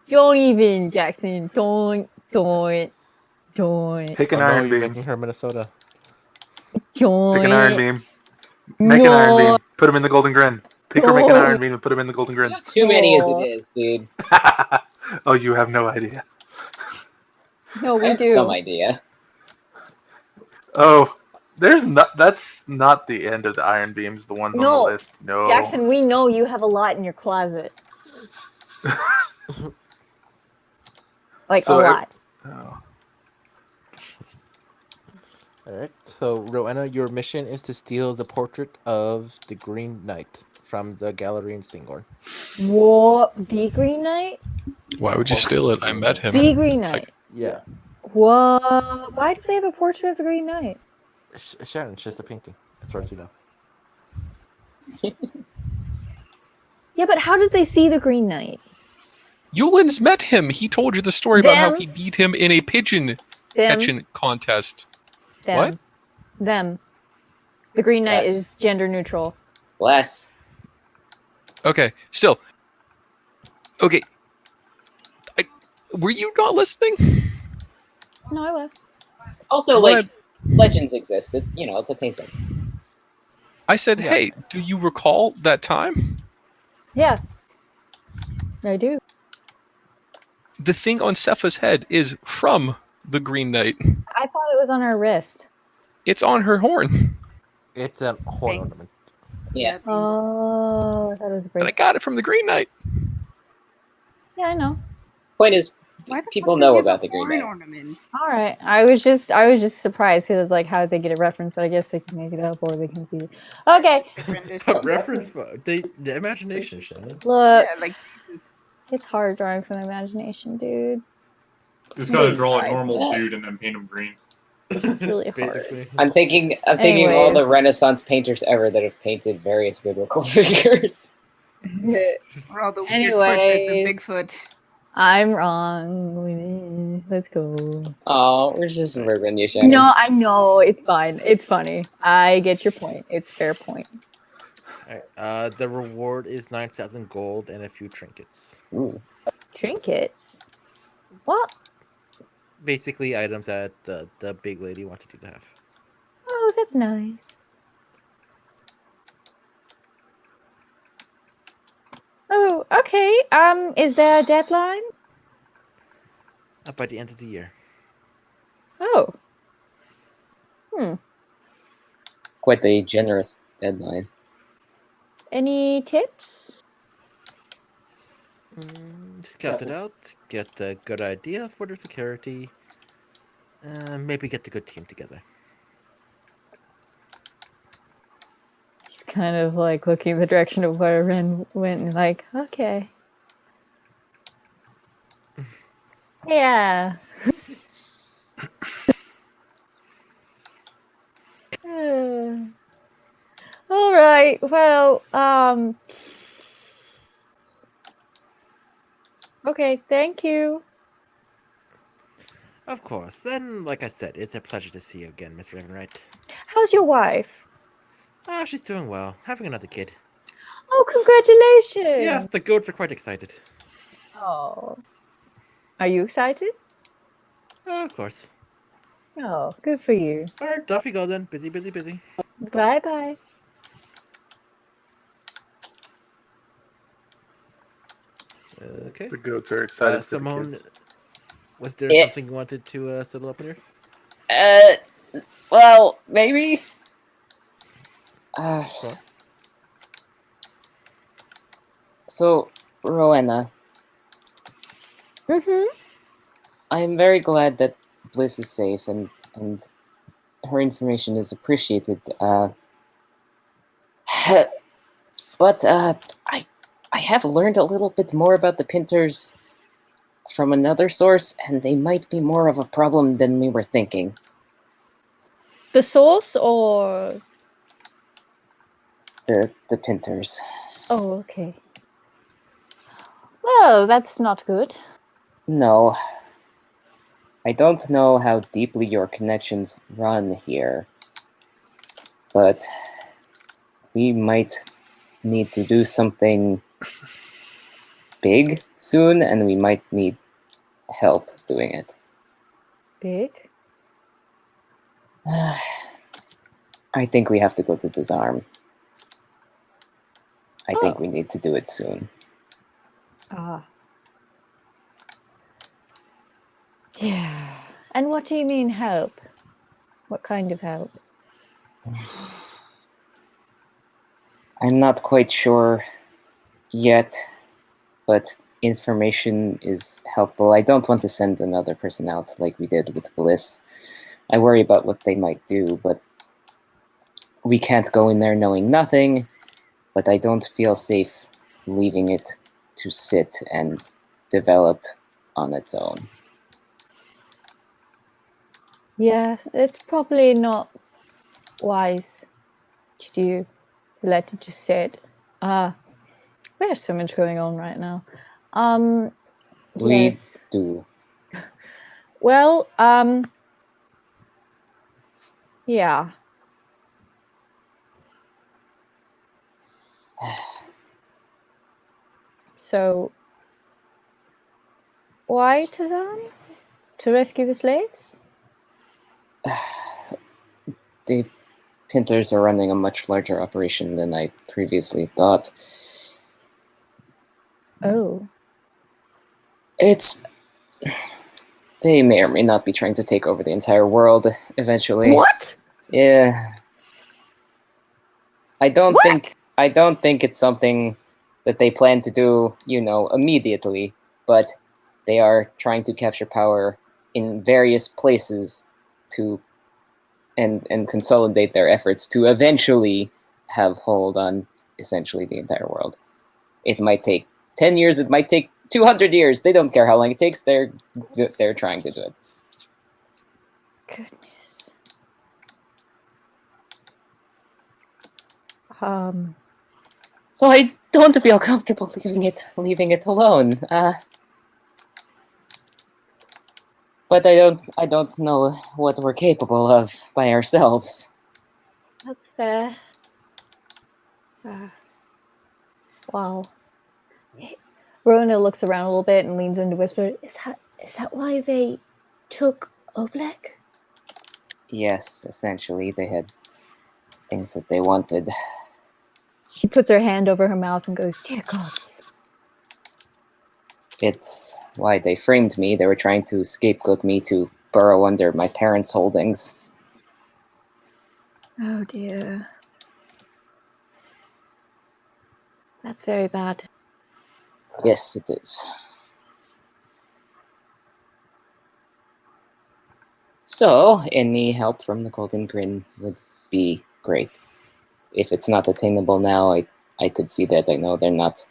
even, Jackson. Don't. Pick an Oh, no, iron you're beam. making her Minnesota. Join. Pick an iron beam. Make an iron beam. Put him in the Golden Grin. Pick or make an iron beam and put him in the Golden Grin. Too many as it is, dude. Oh, you have no idea. No, I we have do. some idea. Oh, there's not. That's not the end of the iron beams. The ones on No, the list. No. Jackson, we know you have a lot in your closet. Like So a lot. Oh. Alright, so Rowena, your mission is to steal the portrait of the Green Knight from the gallery in Singorn. What? The Green Knight? Why would you steal it? I met him. The Green Knight. Yeah. What? Why do they have a portrait of the Green Knight? Sharon, it's just a painting. As far as you know. Yeah, but how did they see the Green Knight? Yulin's met him. He told you the story about how Them? he beat him in a pigeon catching contest. Them. What? Them. The Green Knight Yes. is gender neutral. Less. Okay, still. Okay. Were you not listening? No, I was. Also, What? like, legends exist. You know, it's a painting. I said, hey, do you recall that time? Yeah. I do. The thing on Sepha's head is from the Green Knight. I thought it was on her wrist. It's on her horn. It's a horn ornament. Yeah. Oh, I thought it was a And I bracelet. got it from the Green Knight. Yeah, I know. Point is, Why the people fuck know does he about have the a Green horn Knight. ornament? All right. I was just surprised because like, how did they get a reference? But I guess they can make it up or they can see it. Okay. Reference the imagination, Shannon. Look, Yeah, like it's hard drawing from the imagination, dude. Just gotta Wait, draw a right. normal dude and then paint him green. It's really hard. Basically. I'm thinking of all Anyways. the Renaissance painters ever that have painted various biblical figures. or all the weird portraits of Anyways. Bigfoot. I'm wrong. Let's go. Oh, we're just murdering you, Shannon. No, I know. It's fine. It's funny. I get your point. It's a fair point. Alright, the reward is 9,000 gold and a few trinkets. Ooh. Trinkets? What? Basically, items that the big lady wanted you to have. Oh, that's nice. Okay. Is there a deadline? By the end of the year. Oh. Quite a generous deadline. Any tips? Scout it out, get a good idea for the security, maybe get a good team together. She's kind of like looking in the direction of where Ren went and like, okay. Yeah. All right. Well, okay, thank you. Of course. Then, like I said, it's a pleasure to see you again, Miss Ravenwright. How's your wife? Ah, she's doing well. Having another kid. Oh, congratulations. Yes, the goats are quite excited. Oh. Are you excited? Of course. Oh, good for you. Alright, off you go then. Busy, busy, busy. Bye-bye. Okay. The goats are excited for the Simone, kids. was there Yeah. something you wanted to settle up in here? Well, maybe. Sure. So, Rowena, Mm-hmm. I'm very glad that Bliss is safe and her information is appreciated. But I have learned a little bit more about the Pinters from another source, and they might be more of a problem than we were thinking. The source or... The Pinters. Oh, okay. Well, that's not good. No. I don't know how deeply your connections run here, but we might need to do something big soon, and we might need help doing it. Big? I think we have to go to Disarm. I think we need to do it soon. Ah. Yeah. And what do you mean help? What kind of help? I'm not quite sure yet, but information is helpful. I don't want to send another person out like we did with Bliss. I worry about what they might do, but we can't go in there knowing nothing, but I don't feel safe leaving it to sit and develop on its own. Yeah, it's probably not wise to do. Let it just sit. We have so much going on right now. We Yes. do. Well, yeah. So, why Tazan? To rescue the slaves? The Pinters are running a much larger operation than I previously thought. Oh. They may or may not be trying to take over the entire world eventually. What? Yeah. I don't think it's something that they plan to do, immediately, but they are trying to capture power in various places and consolidate their efforts to eventually have hold on essentially the entire world. It might take 10 years, it might take 200 years. They don't care how long it takes. They're trying to do it. Goodness. So I don't feel comfortable leaving it alone. But I don't know what we're capable of by ourselves. That's fair. Wow. Rona looks around a little bit and leans in to whisper, Is that why they took Oblek? Yes, essentially, they had things that they wanted. She puts her hand over her mouth and goes, Dear gods. It's why they framed me. They were trying to scapegoat me to burrow under my parents' holdings. Oh dear. That's very bad. Yes, it is. So, any help from the Golden Grin would be great. If it's not attainable now, I could see that. I know they're not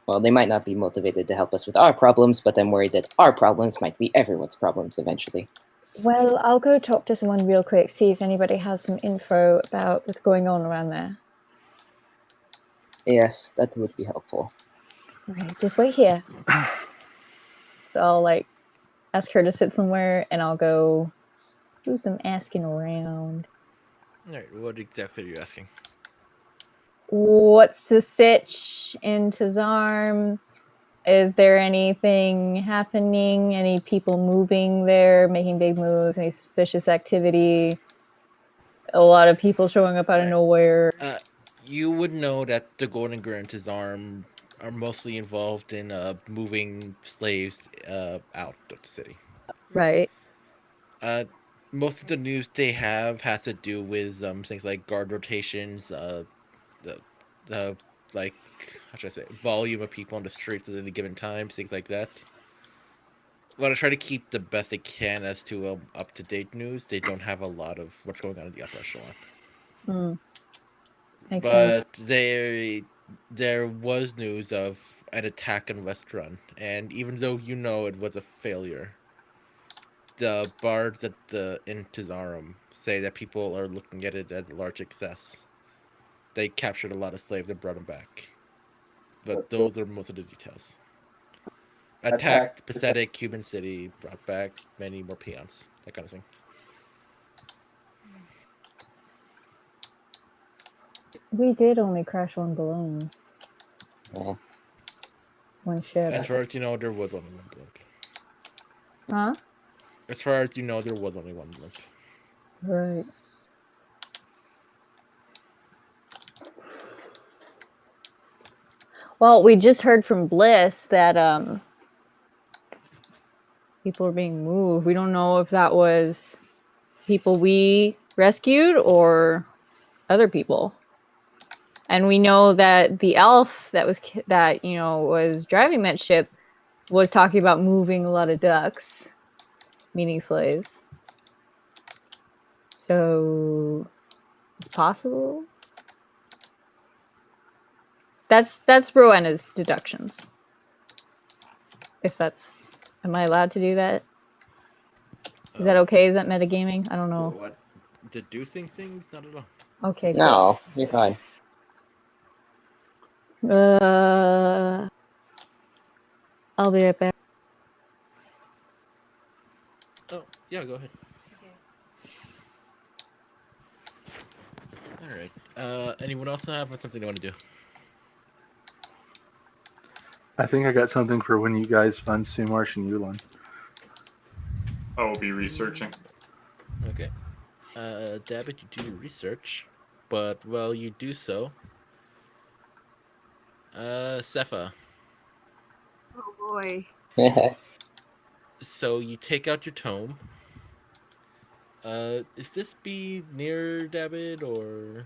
well, they might not be motivated to help us with our problems, but I'm worried that our problems might be everyone's problems eventually. Well, I'll go talk to someone real quick, see if anybody has some info about what's going on around there. Yes, that would be helpful. Okay, just wait here. So I'll like ask her to sit somewhere, and I'll go do some asking around. Alright, what exactly are you asking? What's the sitch in Tazarm? Is there anything happening? Any people moving there, making big moves? Any suspicious activity? A lot of people showing up out of nowhere. You would know that the Golden Gran's arm are mostly involved in moving slaves out of the city. Right. Most of the news they have has to do with things like guard rotations, the like how should I say, volume of people on the streets at any given time, things like that. Well, I try to keep the best they can as to up-to-date news. They don't have a lot of what's going on in the upper echelon. Makes sense. But there was news of an attack on West Run, and even though you know it was a failure, the bards at in Tizarum say that people are looking at it as a large success. They captured a lot of slaves and brought them back. But those are most of the details. Attacked pathetic Cuban city, brought back many more peons, that kind of thing. We did only crash one balloon. Well, One ship. As far as you know, there was only one blimp. Huh? As far as you know, there was only one blimp. Right. Well, we just heard from Bliss that people are being moved. We don't know if that was people we rescued or other people. And we know that the elf that was driving that ship was talking about moving a lot of ducks, meaning slaves. So it's possible. That's Rowena's deductions. If that's, am I allowed to do that? Is that okay? Is that metagaming? I don't know. What? Deducing things? Not at all. Okay. Good. no, you're fine. I'll be right back. Oh, yeah, go ahead. Alright. Anyone else have something they want to do? I think I got something for when you guys find Sumarsh and Yulin. I will be researching. Okay. Dabbit, you do your research, but while you do so, Sepha. Oh boy. So you take out your tome. Is this be near Dabbit or?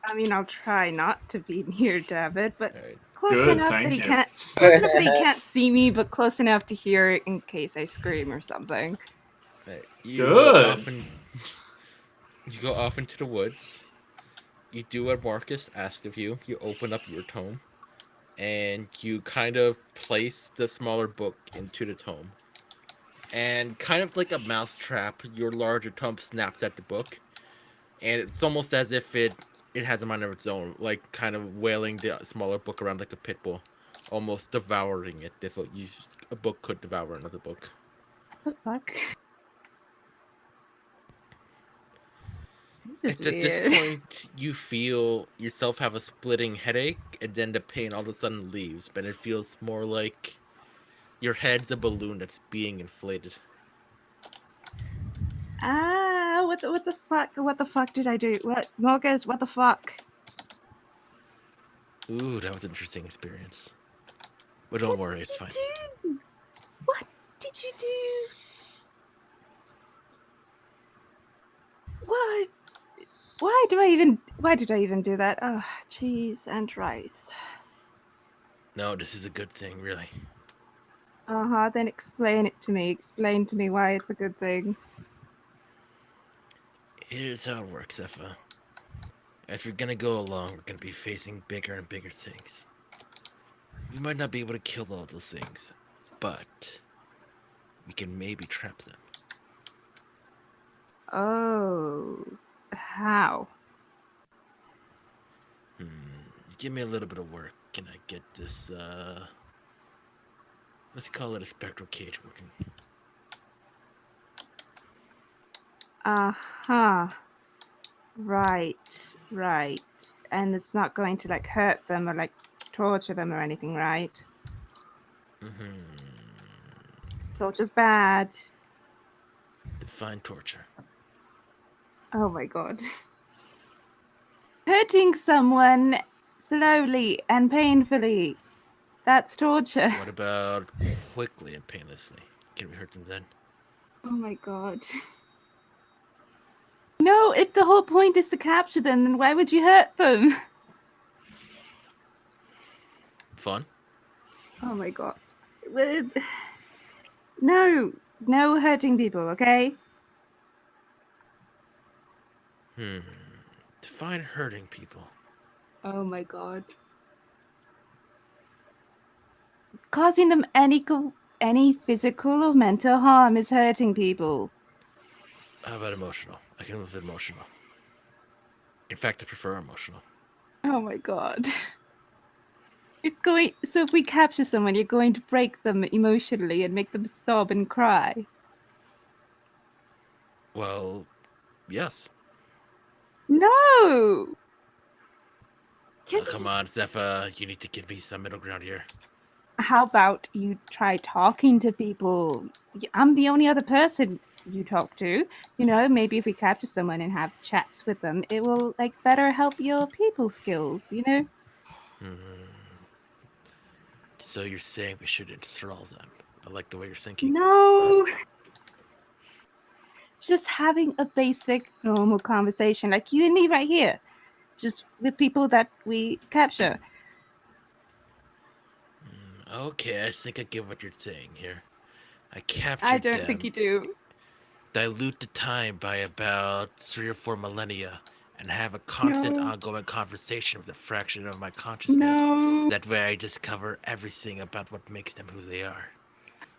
I mean, I'll try not to be near David, but Alright. close Good, enough thank that he you. can't. Close enough that he can't see me, but close enough to hear it in case I scream or something. Alright, you Good. You go off into the woods. You do what Marcus asked of you. You open up your tome, and you kind of place the smaller book into the tome. And kind of like a mousetrap, your larger tome snaps at the book, and it's almost as if it has a mind of its own, like kind of wailing the smaller book around like a pit bull, almost devouring it. If a book could devour another book. What the fuck? This is At weird. this point, you feel yourself have a splitting headache, and then the pain all of a sudden leaves, but it feels more like your head's a balloon that's being inflated. What the fuck? What the fuck did I do? What, Morgus? What the fuck? Ooh, that was an interesting experience. But don't worry, it's fine. Do? What did you do? What? Why did I even do that? Oh, cheese and rice. No, this is a good thing, really. Uh-huh, then explain it to me. Explain to me why it's a good thing. Here's how it works, Effa. As we're gonna go along, we're gonna be facing bigger and bigger things. We might not be able to kill all those things, but we can maybe trap them. Oh, how? Give me a little bit of work. Can I get this, let's call it a spectral cage working? Uh-huh. Right. And it's not going to, like, hurt them or, like, torture them or anything, right? Torture's bad. Define torture. Oh my god. Hurting someone slowly and painfully. That's torture. What about quickly and painlessly? Can we hurt them then? Oh my god. No, if the whole point is to capture them, then why would you hurt them? Fun? Oh my god. No hurting people, okay? Define hurting people. Oh my god. Causing them any physical or mental harm is hurting people. How about emotional? I can live with emotional. In fact, I prefer emotional. Oh my god. So if we capture someone, you're going to break them emotionally and make them sob and cry. Well, yes. No! Oh, Can't you come just- on, Zephyr. You need to give me some middle ground here. How about you try talking to people? I'm the only other person you talk to. You know, maybe if we capture someone and have chats with them, it will, like, better help your people skills, you know? So you're saying we should enthrall them? I like the way you're thinking. No! Just having a basic, normal conversation, like you and me right here. Just with people that we capture. Okay, I think I get what you're saying here. I captured I don't them, think you do. dilute the time by about 3 or 4 millennia, and have a constant No. ongoing conversation with a fraction of my consciousness. No. That way I discover everything about what makes them who they are.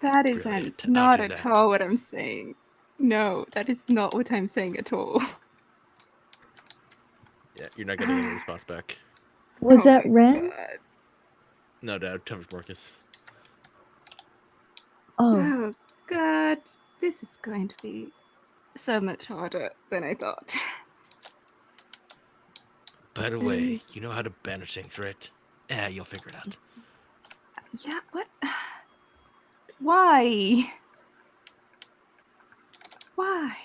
That Brilliant. isn't I'll not do at that. all what I'm saying. No, that is not what I'm saying at all. Yeah, you're not getting any response back. Was Oh that my Ren? God. No doubt, Thomas Marcus. Oh, Oh god, this is going to be so much harder than I thought. By the way, you know how to banish things, right? Yeah, you'll figure it out. Yeah, what? Why? Why?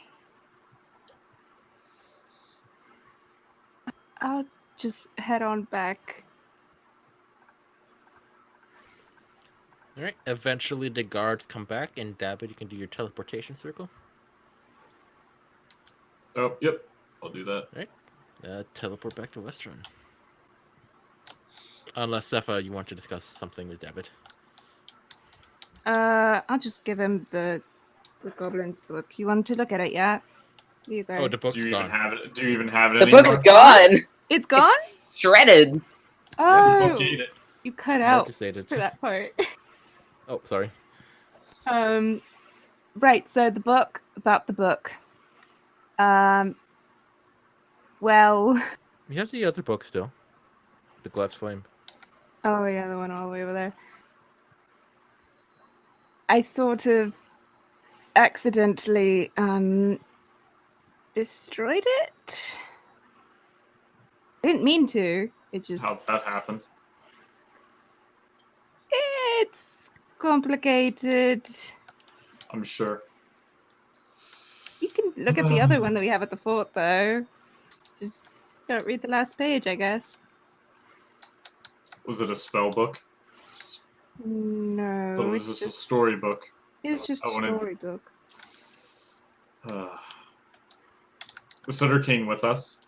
I'll just head on back. Alright, eventually the guards come back, and Dabbit, you can do your teleportation circle. Oh, yep. I'll do that. Teleport back to Westrun. Unless, Zephyr, you want to discuss something with Dabbit. I'll just give him the Goblin's book. You want to look at it yet? Here you go. Oh, the book's Do you gone. even have it? Do you even have it The anymore? book's gone. It's gone? Shredded. The Oh, book ate it. you cut out Marcus ate it. for that part. Oh, sorry. Right, so the book about the book. Well, You have the other book still. The Glass Flame. oh yeah, the one all the way over there. I sort of accidentally destroyed it. I didn't mean to. It just How'd that happen? it's complicated. I'm sure. You can look at the other one that we have at the fort though. Just don't read the last page, I guess. Was it a spell book? No, I thought it was it's just a storybook. it was just I a wanted- storybook. Is Sutter King with us?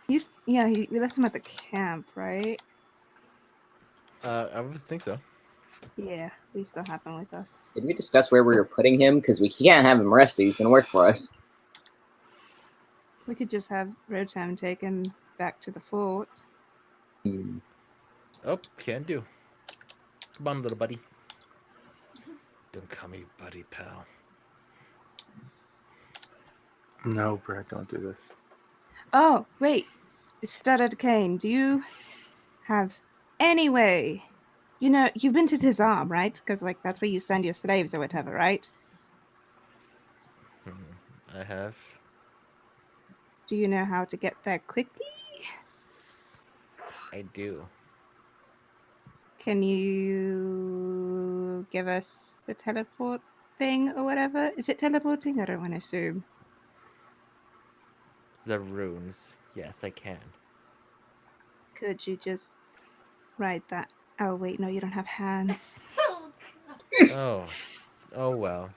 We left him at the camp, right? I would think so. Yeah, we still have him with us. Did we discuss where we were putting him? Because we can't have him rested. He's going to work for us. We could just have Rotem take him back to the fort. Hmm. Oh, can do. Come on, little buddy. Don't call me buddy, pal. No, Brett, don't do this. Oh, wait. Studded Cane, do you have any way? You know, you've been to Tizam, right? Because, like, that's where you send your slaves or whatever, right? I have. Do you know how to get there quickly? I do. Can you give us the teleport thing or whatever? Is it teleporting? I don't want to assume. The runes. Yes, I can. Could you just write that? Oh, wait, no, you don't have hands. Oh. Oh well.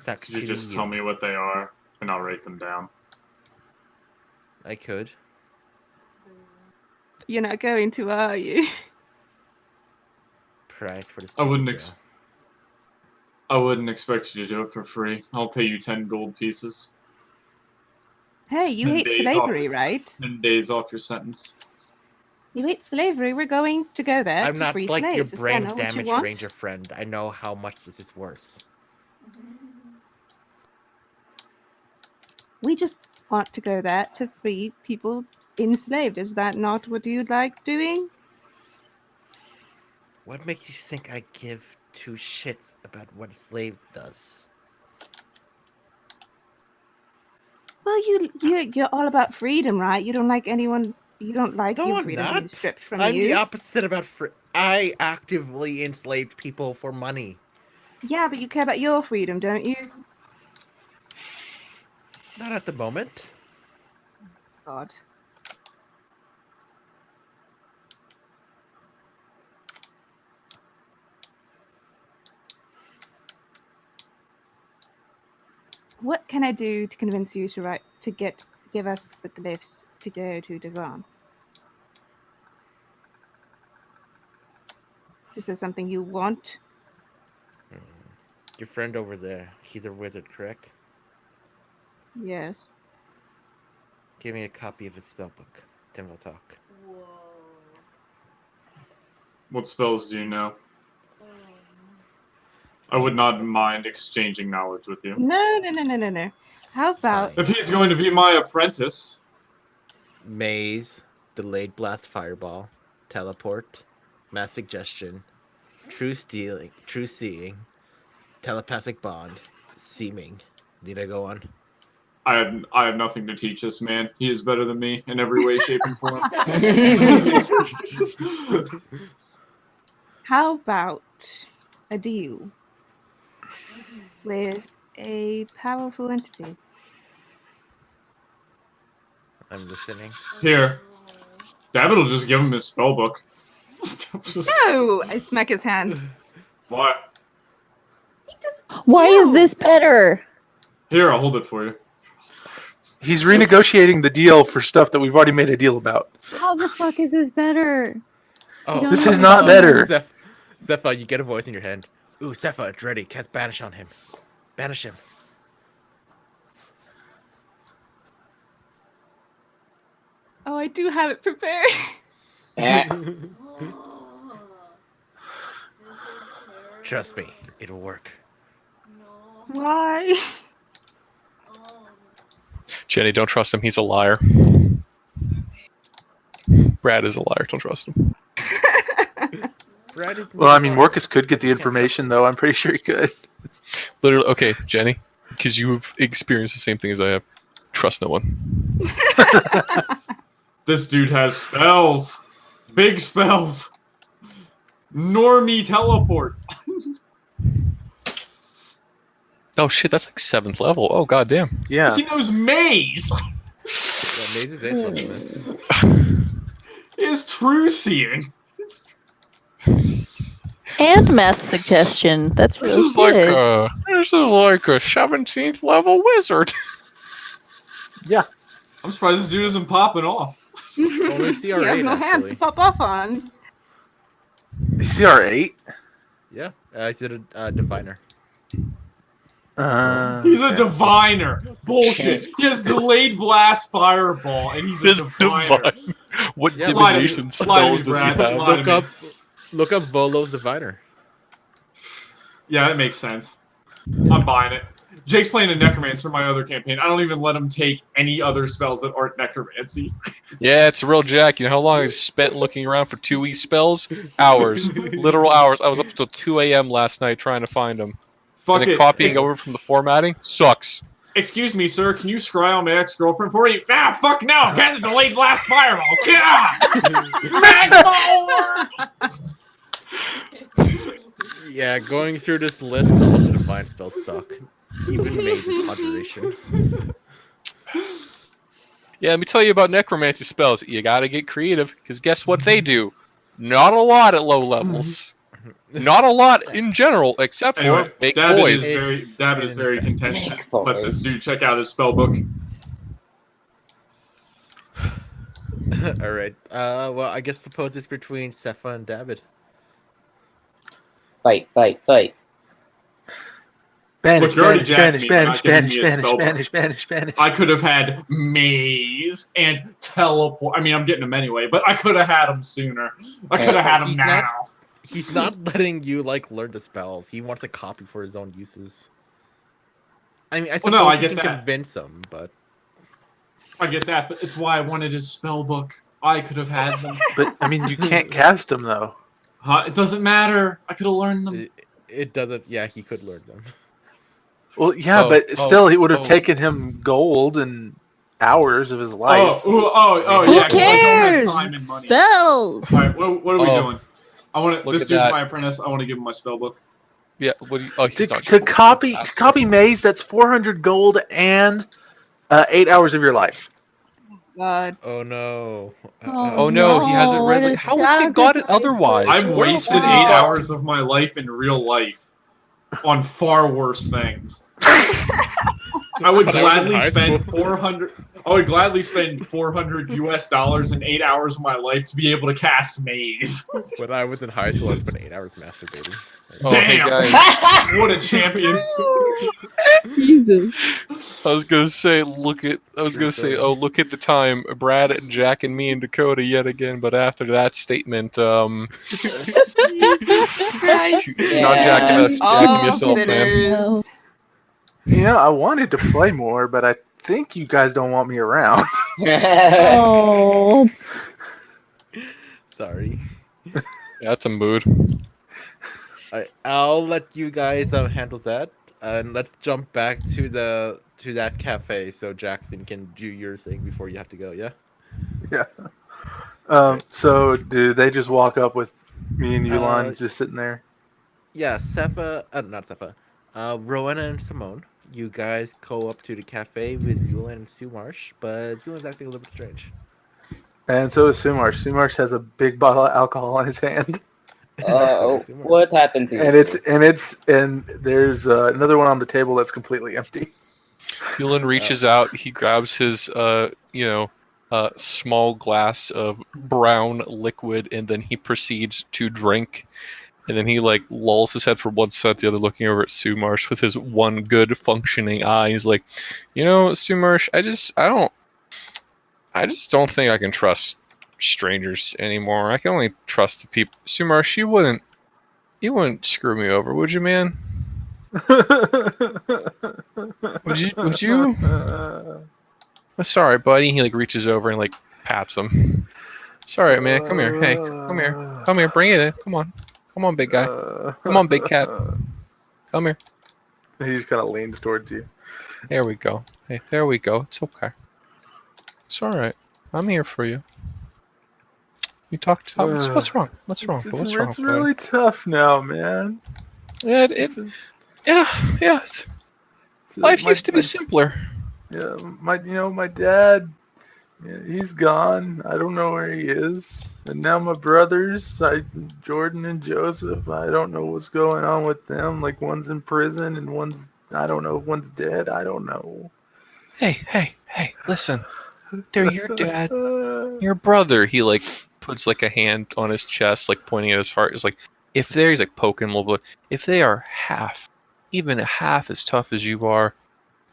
Sucks Could you to just be tell me what they are, and I'll write them down? I could. You're not going to, are you? Price for the I wouldn't studio. I wouldn't expect you to do it for free. I'll pay you 10 gold pieces. Hey, you 10 hate days slavery, off- right? 10 days off your sentence. You hate slavery. We're going to go there I'm to not free like slaves. your Is that brain not what you damaged want? ranger friend. I know how much this is worth. We just want to go there to free people enslaved. Is that not what you'd like doing? What makes you think I give two shits about what a slave does? Well, you're all about freedom, right? You don't like anyone. You don't like No, your I'm freedom being not. stripped from I'm you. the opposite about I actively enslaved people for money. Yeah, but you care about your freedom, don't you? Not at the moment. God. What can I do to convince you to give us the glyphs to go to Dazan? Is there something you want? Your friend over there, he's a wizard, correct? Yes. Give me a copy of his spellbook. Then we'll talk. What spells do you know? I would not mind exchanging knowledge with you. No. How about If he's going to be my apprentice, Maze, delayed blast fireball, teleport, mass suggestion, true seeing, telepathic bond, seeming. Need I go on? I have nothing to teach this man. He is better than me in every way, shape, and form. how about a deal with a powerful entity? I'm listening. Here, David will just give him his spell book. No! I smack his hand. What? Why is this better? Here, I'll hold it for you. He's renegotiating the deal for stuff that we've already made a deal about. How the fuck is this better? Oh, This is not better. Sepha, you get a voice in your head. Ooh, Sepha, it's ready. Cast Banish on him. Banish him. Oh, I do have it prepared. Trust me, it'll work. Why? Jenny, don't trust him. He's a liar. Brad is a liar. Don't trust him. Well, I mean, Morcus could get the information, though. I'm pretty sure he could. Literally, okay, Jenny, because you've experienced the same thing as I have. Trust no one. This dude has spells. Big spells. Normie teleport. Oh shit, that's like 7th level. Oh goddamn. Yeah. He knows maze. Maze's face looks Is true seeing. And mass suggestion. That's really This is like good. a 17th level wizard. Yeah. I'm surprised this dude isn't popping off. Only He has CR8 no hands to actually. pop off on. CR8? Yeah, I did a diviner. He's a Okay. diviner. Bullshit. He has delayed blast fireball, and he's a His diviner. divine. What Yeah, divination lie to me, spells does he Brad. have? Lie to me. Look up Volo's diviner. Yeah, that makes sense. I'm buying it. Jake's playing a necromancer in my other campaign. I don't even let him take any other spells that aren't necromancy. Yeah, it's a real Jack. You know how long I spent looking around for 2E spells? Hours. Literal hours. I was up until 2 a.m. last night trying to find them. Fuck And then it. copying Hey, over from the formatting sucks. excuse me, sir. Can you scry on my ex-girlfriend for you? Ah, fuck no. Has a delayed blast fireball. God! Yeah, going through this list, all of the divine spells suck. Even Mage's conjuration. Yeah, let me tell you about necromancy spells. You gotta get creative, because guess what they do? Not a lot at low levels. Not a lot in general, except Anyway, for make David boys. is very content to Make let this boys. dude check out his spell book. Alright, well, I guess suppose it's between Sepha and David. Fight, fight, fight. Spanish, Look, you're already Spanish, jacking Spanish, me for not Spanish, giving me a Spanish, spell book. Spanish, Spanish, Spanish. I could have had maze and teleport. I mean, I'm getting them anyway, but I could have had them sooner. I could have had them He's now. not- He's not letting you, like, learn the spells. He wants to copy for his own uses. I mean, I Well, suppose no, I you get can that. convince him, but... I get that, but it's why I wanted his spell book. I could have had them. But I mean, you can't cast them though. Huh? It doesn't matter. I could have learned them. It doesn't... Yeah, he could learn them. Well, yeah, Oh, but oh, still, it would have oh. taken him gold and hours of his life. Oh, Who yeah. 'cause I don't cares? have time and money. Spells. All right, what are we Oh. doing? I want to. Look This at dude's that. my apprentice. I want to give him my spell book. Yeah, what do you... Oh, he's not To copy Maze, that's 400 gold and 8 hours of your life. God. Oh, no. Oh no, he hasn't read what it. a How would he got it sacrifice. otherwise? I've What wasted else would he 8 got? hours of my life in real life on far worse things. I would But I was in gladly high spend school. 400. I would gladly spend $400 in 8 hours of my life to be able to cast maze. When I was in high school, I spent 8 hours masturbating. Oh, hey, Damn! guys. What a champion! Jesus. I was gonna say, look at the time, Brad and Jack and me and Dakota yet again. But after that statement, not jacking us, jacking yourself, man. No. You know, I wanted to play more, but I think you guys don't want me around. Oh. Sorry. That's a mood. Alright, I'll let you guys handle that, and let's jump back to that cafe so Jackson can do your thing before you have to go. Yeah. Yeah. So do they just walk up with me and Yulon just sitting there? Yeah, Sepha, not Sepha, Rowena and Simone. You guys go up to the cafe with Yulan and Sue Marsh, but Yulan's acting a little bit strange. And so is Sumarsh. Sumarsh has a big bottle of alcohol in his hand, What happened to you? and there's another one on the table that's completely empty. Yulan reaches out. He grabs his, small glass of brown liquid, and then he proceeds to drink. And then he lulls his head from one side to the other, looking over at Sumarsh with his one good functioning eye. He's like, Sumarsh, I just don't think I can trust strangers anymore. I can only trust the people. Sumarsh, you wouldn't screw me over, would you, man? Would you? Sorry, buddy. He reaches over and pats him. Sorry, man. Come here. Hey, come here. Come here. Bring it in. Come on, big guy. Come on, big cat. Come here. He just kind of leans towards you. There we go. Hey, there we go. It's okay. It's all right. I'm here for you. You talk to what's wrong? What's wrong? What's wrong? It's really tough now, man. Yeah. Life used to be simpler. Yeah, my dad, Yeah, he's gone. I don't know where he is. And now my brothers, Jordan and Joseph, I don't know what's going on with them. Like one's in prison and I don't know if one's dead. I don't know. Hey, listen. They're your dad, your brother. He like puts like a hand on his chest, like pointing at his heart. He's like, he's like poking him a little bit. If they are even half as tough as you are,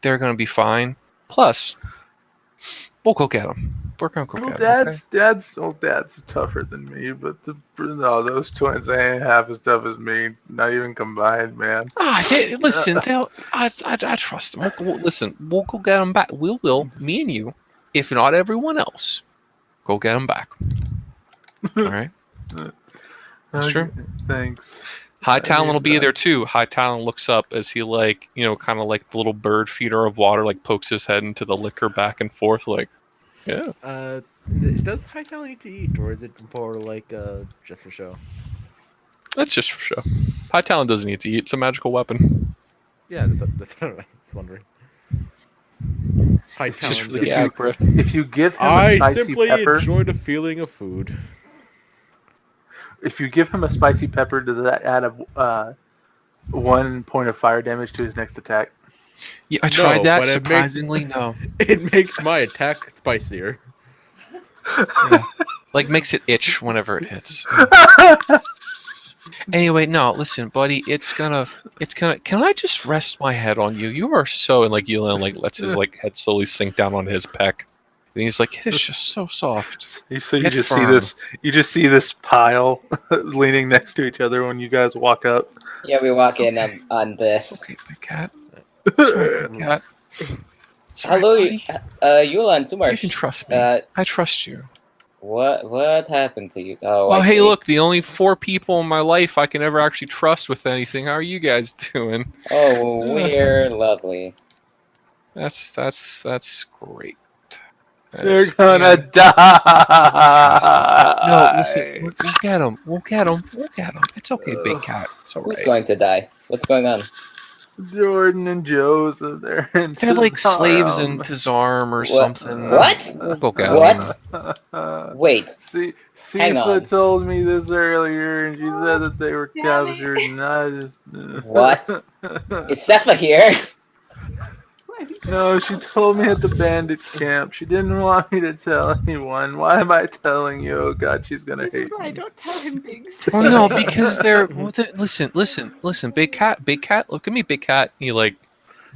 they're gonna be fine. Plus, we'll go get them. We're gonna go get them. Dad's tougher than me, but those twins ain't half as tough as me. Not even combined, man. Listen, I trust them. We'll go get them back. We will, me and you, if not everyone else, go get them back. All right. That's true. Thanks. High Talon will be there too. High Talon looks up as he kind of like the little bird feeder of water, like pokes his head into the liquor back and forth, like, yeah. Does High Talon need to eat, or is it more like just for show? That's just for show. High Talon doesn't need to eat. It's a magical weapon. Yeah, that's what I was wondering. High Talon Just for the does- gag, bro. If you give him a I spicy simply pepper, enjoy the feeling of food. if you give him a spicy pepper, does that add 1 point of fire damage to his next attack? Yeah, I tried that. but it Surprisingly, no. It makes my attack spicier. Yeah. Like makes it itch whenever it hits. Anyway, no, listen, buddy, it's gonna can I just rest my head on you? You are so, and like Yulan like lets his like head slowly sink down on his pec. And he's like, it's just so soft. You Get just firm. see this pile leaning next to each other when you guys walk up. Yeah, we walk It's in okay. on this. It's okay, big cat. Sorry, big cat. It's all right, Hello, buddy. Yulan, You Sumarsh. can trust me. I trust you. What happened to you? Oh, Well, I hey, see. look, the only 4 people in my life I can ever actually trust with anything. How are you guys doing? Oh, we're lovely. That's great. They're That's gonna die. No, listen, we'll get him. We'll get him. We'll get him. It's okay, big cat. It's all Who's right. going to die? What's going on? Jordan and Joseph, they're like slaves in Tazarm or something. What? We'll go get What? What? Wait. Hang Sifa on. told me this earlier, and she said that they were captured, and I just... What? Is Sepha here? No, she told me at the bandit camp. She didn't want me to tell anyone. Why am I telling you? Oh God, she's gonna hate me. Don't tell him things. Well, no, because they're. Listen, big cat. Look at me, big cat. He like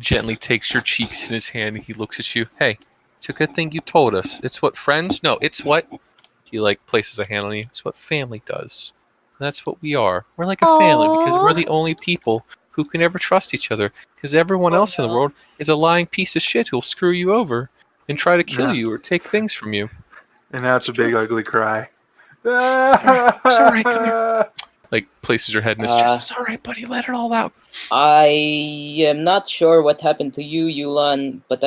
gently takes your cheeks in his hand. And he looks at you. Hey, it's a good thing you told us. It's what friends. No, it's what. He like places a hand on you. It's what family does. And that's what we are. We're like a family because we're the only people who can ever trust each other. Because everyone else in the world is a lying piece of shit who'll screw you over and try to kill you or take things from you. And that's a big ugly cry. It's all right, come here. Like places your head in his chest. It's all right, buddy. Let it all out. I am not sure what happened to you, Yulan, but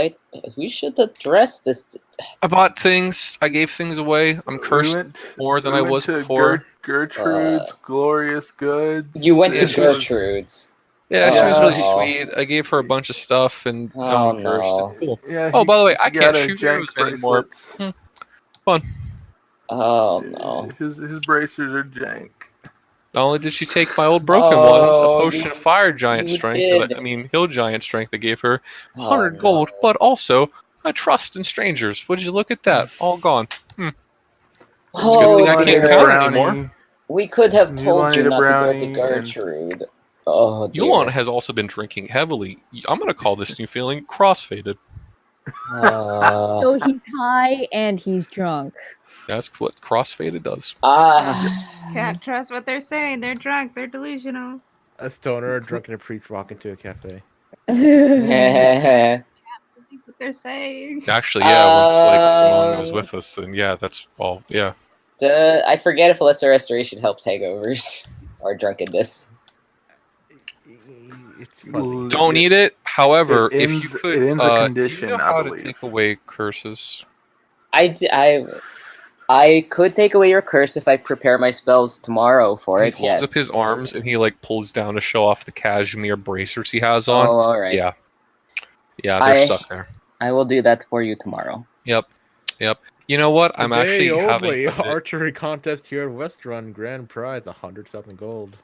we should address this. I bought things. I gave things away. I'm cursed more than I was before. Gertrude's Glorious Goods. You went Yeah, to she was- Gertrude's. Yeah, she was really Oh. sweet. I gave her a bunch of stuff, and Oh, now I'm cursed. no. It's cool. Yeah, Oh, by the way, I he can't got a shoot jank arrows anymore. bracelets. Fun. Oh no. His bracers are jank. Not only did she take my old broken ones, a Oh, potion of fire giant you strength, did. I mean hill giant strength I gave her, Oh, 100 gold, but also a trust in strangers. Would you look at that? All gone. It's a good thing I can't dear. count anymore. We could have You told you wanted a not to go brownie to and- Gertrude. Oh, dear. Yuan has also been drinking heavily. I'm going to call this new feeling crossfaded. So he's high and he's drunk. That's what crossfaded does. Can't trust what they're saying. They're drunk. They're delusional. A stoner, a drunken a priest walk into a cafe. Believe what they're saying. Actually, yeah, once like Simone was with us, then yeah, that's all. Yeah. I forget if lesser restoration helps hangovers or drunkenness. It's fuzzy. Don't eat it. However, It if ends- you could, it ends a do you condition, know I how to believe. take away curses? I could take away your curse if I prepare my spells tomorrow for He it. holds Yes. up his arms and he like pulls down to show off the cashmere bracers he has on. Oh, all right. Yeah, they're stuck there. I will do that for you tomorrow. Yep. You know what? I'm actually Today having only, a bit- archery contest here at West Run. Grand prize, 100-something gold.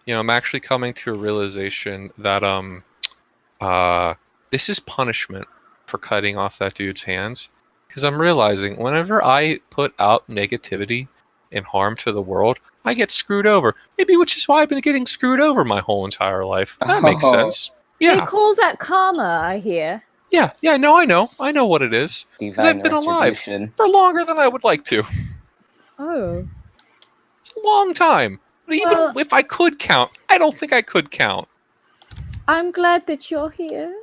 I'm actually coming to a realization that this is punishment for cutting off that dude's hands. Because I'm realizing whenever I put out negativity and harm to the world, I get screwed over. Maybe which is why I've been getting screwed over my whole entire life. That makes Oh. sense. They Yeah. call that karma, I hear. Yeah, I know what it is. Because I've Divine been alive retribution. for longer than I would like to. Oh. It's a long time. But even Well- if I could count, I don't think I could count. I'm glad that you're here.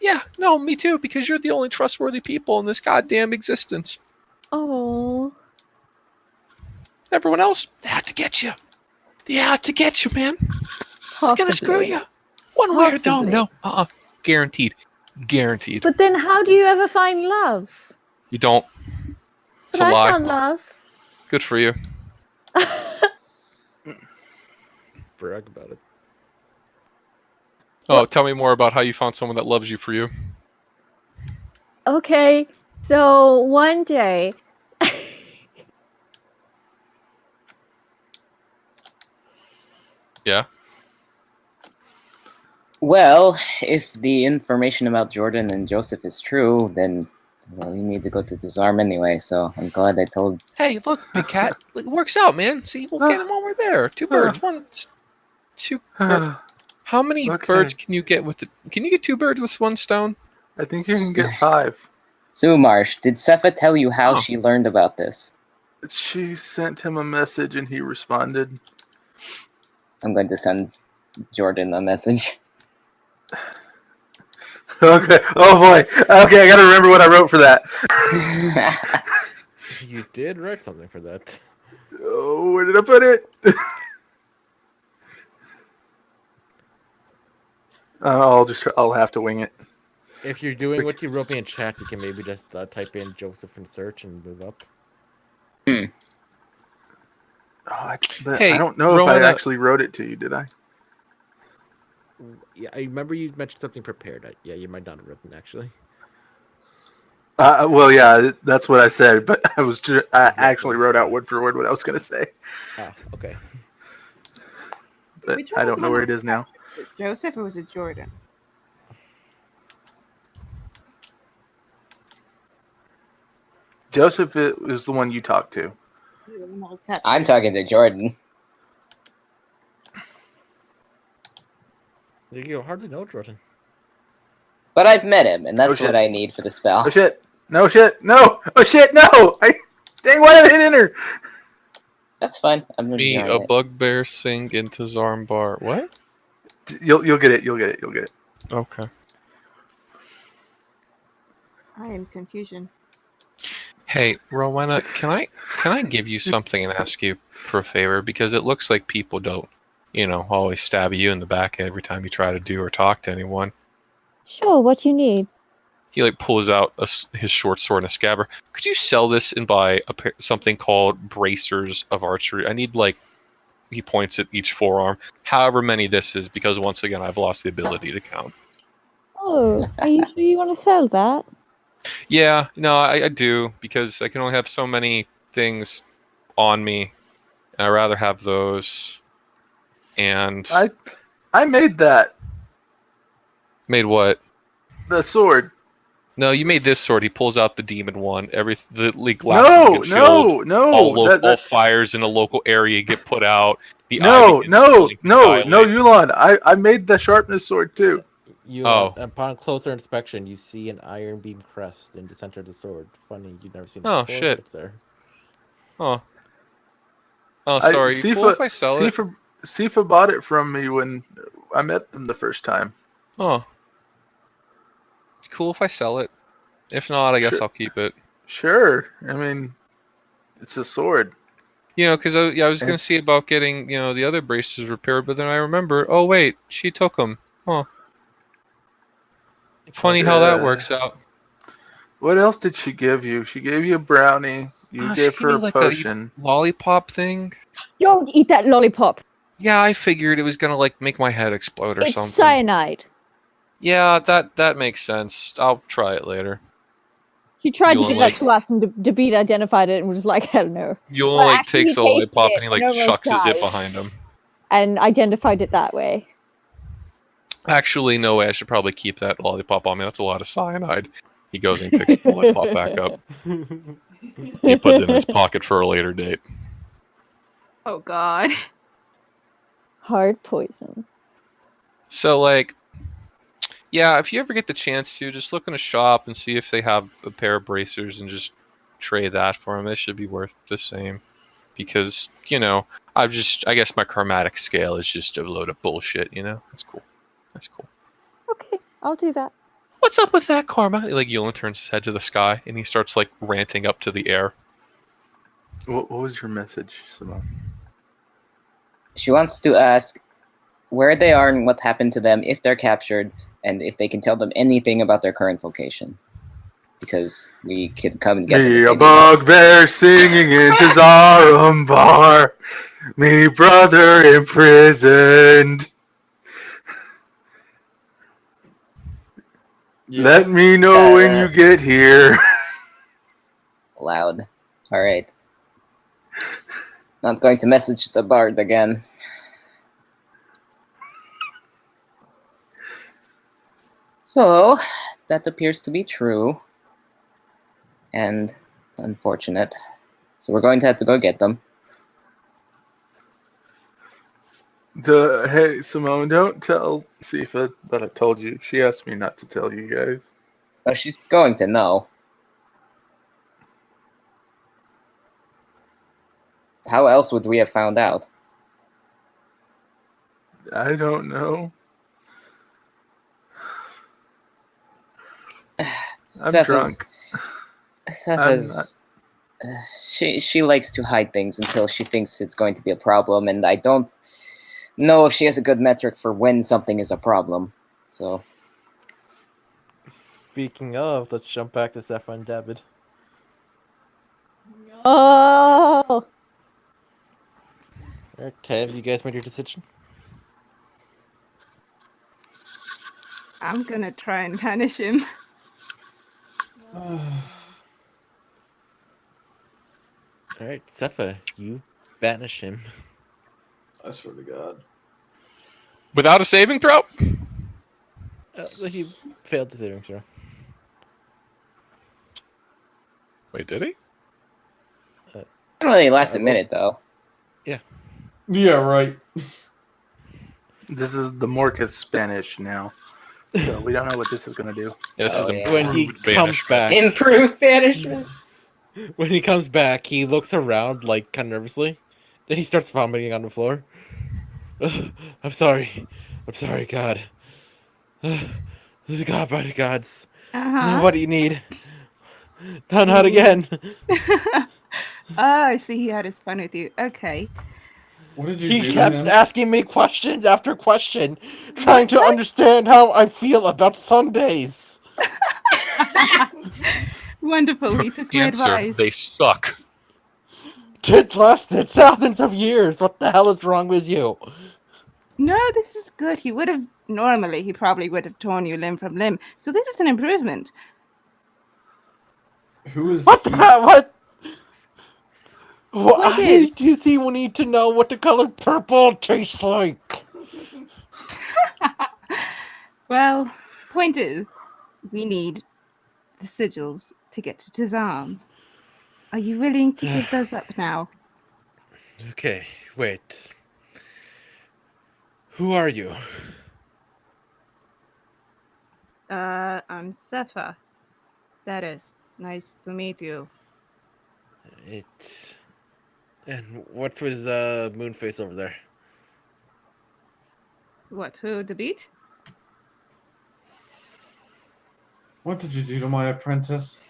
Yeah, no, me too, because you're the only trustworthy people in this goddamn existence. Oh. Everyone else, they had to get you. They had to get you, man. They're gonna screw you. One way or the other. No, guaranteed. Guaranteed. But then how do you ever find love? You don't. It's But a I lie. found love. Good for you. Brag about it. Oh, tell me more about how you found someone that loves you for you. Okay, so one day, Yeah. Well, if the information about Jordan and Joseph is true, then we need to go to Disarm anyway. So I'm glad I told. Hey, look, Big Cat. It works out, man. See, we'll get them while we're there. Two birds. Two birds. How many Okay. birds can you get with the? Can you get two birds with one stone? I think you can get 5. Sue Marsh, did Sepha tell you how Oh. she learned about this? She sent him a message and he responded. I'm going to send Jordan a message. Okay. Oh boy. Okay, I gotta remember what I wrote for that. You did write something for that. Oh, where did I put it? I'll have to wing it. If you're doing what you wrote me in chat, you can maybe just type in Joseph in search and move up. But Hey, I don't know if Rowena- I actually wrote it to you, did I? Yeah, I remember you mentioned something prepared. Yeah, you might not have written actually. Well, yeah, that's what I said, but I actually wrote out word for word what I was gonna say, Ah, okay. but Which I one was don't know the where one it is now. Was it Joseph or was it Jordan? Joseph is the one you talked to. The one that was cut. I'm talking to Jordan. You hardly know Jordan. But I've met him, and that's Oh, shit. what I need for the spell. Oh shit! No shit! No! Oh shit! No! Dang! Why did I hit enter? That's fine. I'm Me, ignoring a it. bugbear, sing into Zarmbar. What? You'll get it. You'll get it. You'll get it. Okay. I am confusion. Hey, Rowena, can I give you something and ask you for a favor? Because it looks like people don't, always stab you in the back every time you try to do or talk to anyone. sure, what you need? He pulls out his short sword and a scabbard. Could you sell this and buy something called bracers of archery? I need he points at each forearm, however many this is, because once again I've lost the ability to count. Oh, are you sure you want to sell that? Yeah, no, I do, because I can only have so many things on me, and I'd rather have those. And I made that. made what? The sword. No, you made this sword. He pulls out the demon one. The glasses get shielded. No. All fires in a local area get put out. The No, ivy no, gets no, annihilated. Yulon. I made the sharpness sword too. Upon closer inspection, you see an iron beam crest in the center of the sword. Funny, you've never seen it Oh, before, shit. but it's there. Oh, sorry. You cool if I sell it? Sifa bought it from me when I met them the first time. Oh. It's cool if I sell it. If not, I guess Sure. I'll keep it. Sure. I mean, it's a sword. Because I was going to It's- see about getting, the other braces repaired, but then I remember, oh, wait, she took them. Huh. Funny how that works out. What else did she give you? She gave you a brownie. You Oh, gave she her gave a me, like, potion. Lollipop thing? Don't eat that lollipop. Yeah, I figured it was going to, make my head explode or It's something. cyanide. Yeah, that makes sense. I'll try it later. He tried to You give like- that to us, and David identified it and was just like, hell no. You'll Well, like actually, takes he a lollipop tasted and he it like and almost chucks his zip died. behind him. And identified it that way. Actually, no way. I should probably keep that lollipop on me. That's a lot of cyanide. He goes and picks the lollipop back up. He puts it in his pocket for a later date. Oh God. Hard poison. So, like, yeah, if you ever get the chance to, just look in a shop and see if they have a pair of bracers and just trade that for them. They should be worth the same. Because, you know, I guess my karmatic scale is just a load of bullshit, you know? That's cool. That's cool. Okay, I'll do that. What's up with that, Karma? Like, Yulin turns his head to the sky and he starts, like, ranting up to the air. What was your message, Simone? She wants to ask where they are and what happened to them if they're captured, and if they can tell them anything about their current location. Because we could come and get them. Me if a they do bugbear singing in Tazarum bar. Me brother imprisoned. Yeah. Let me know when you get here. that. Loud. Alright. Not going to message the bard again. So, that appears to be true. And unfortunate. So we're going to have to go get them. Hey, Simone, don't tell Sifa that I told you. She asked me not to tell you guys. Oh, she's going to know. How else would we have found out? I don't know. I'm drunk. Sepha's, she likes to hide things until she thinks it's going to be a problem, and I don't know if she has a good metric for when something is a problem. So, Speaking of, let's jump back to Zephyr and David. Oh! Okay, have you guys made your decision? I'm gonna try and punish him. Alright, Zephyr, you banish him. I swear to God. Without a saving throw? He failed the saving throw. Wait, did he? it only lasts a minute, though. Yeah, right. This is the Morcus Spanish now. So we don't know what this is going to do. Yeah, this Oh, is yeah. improved When he comes banishment. back, Improved banishment. when he comes back, he looks around like kind of nervously. Then he starts vomiting on the floor. I'm sorry, God. This is God by the gods. What do you need? No, not again. Oh, I see he had his fun with you. Okay. What did you He do to kept him? asking me question after question, trying to understand how I feel about Sundays. Wonderful. He took my Answer, advice. they suck. It lasted thousands of years. What the hell is wrong with you? No, this is good. He would have normally. He probably would have torn you limb from limb. So this is an improvement. Who is What? he? What? Point Why is- do you think we need to know what the color purple tastes like? Well, point is, we need the sigils to get to Tizam. Are you willing to give those up now? Okay, wait. Who are you? I'm Sepha. That is nice to meet you. And what's with Moonface over there? What, who, the beat? What did you do to my apprentice?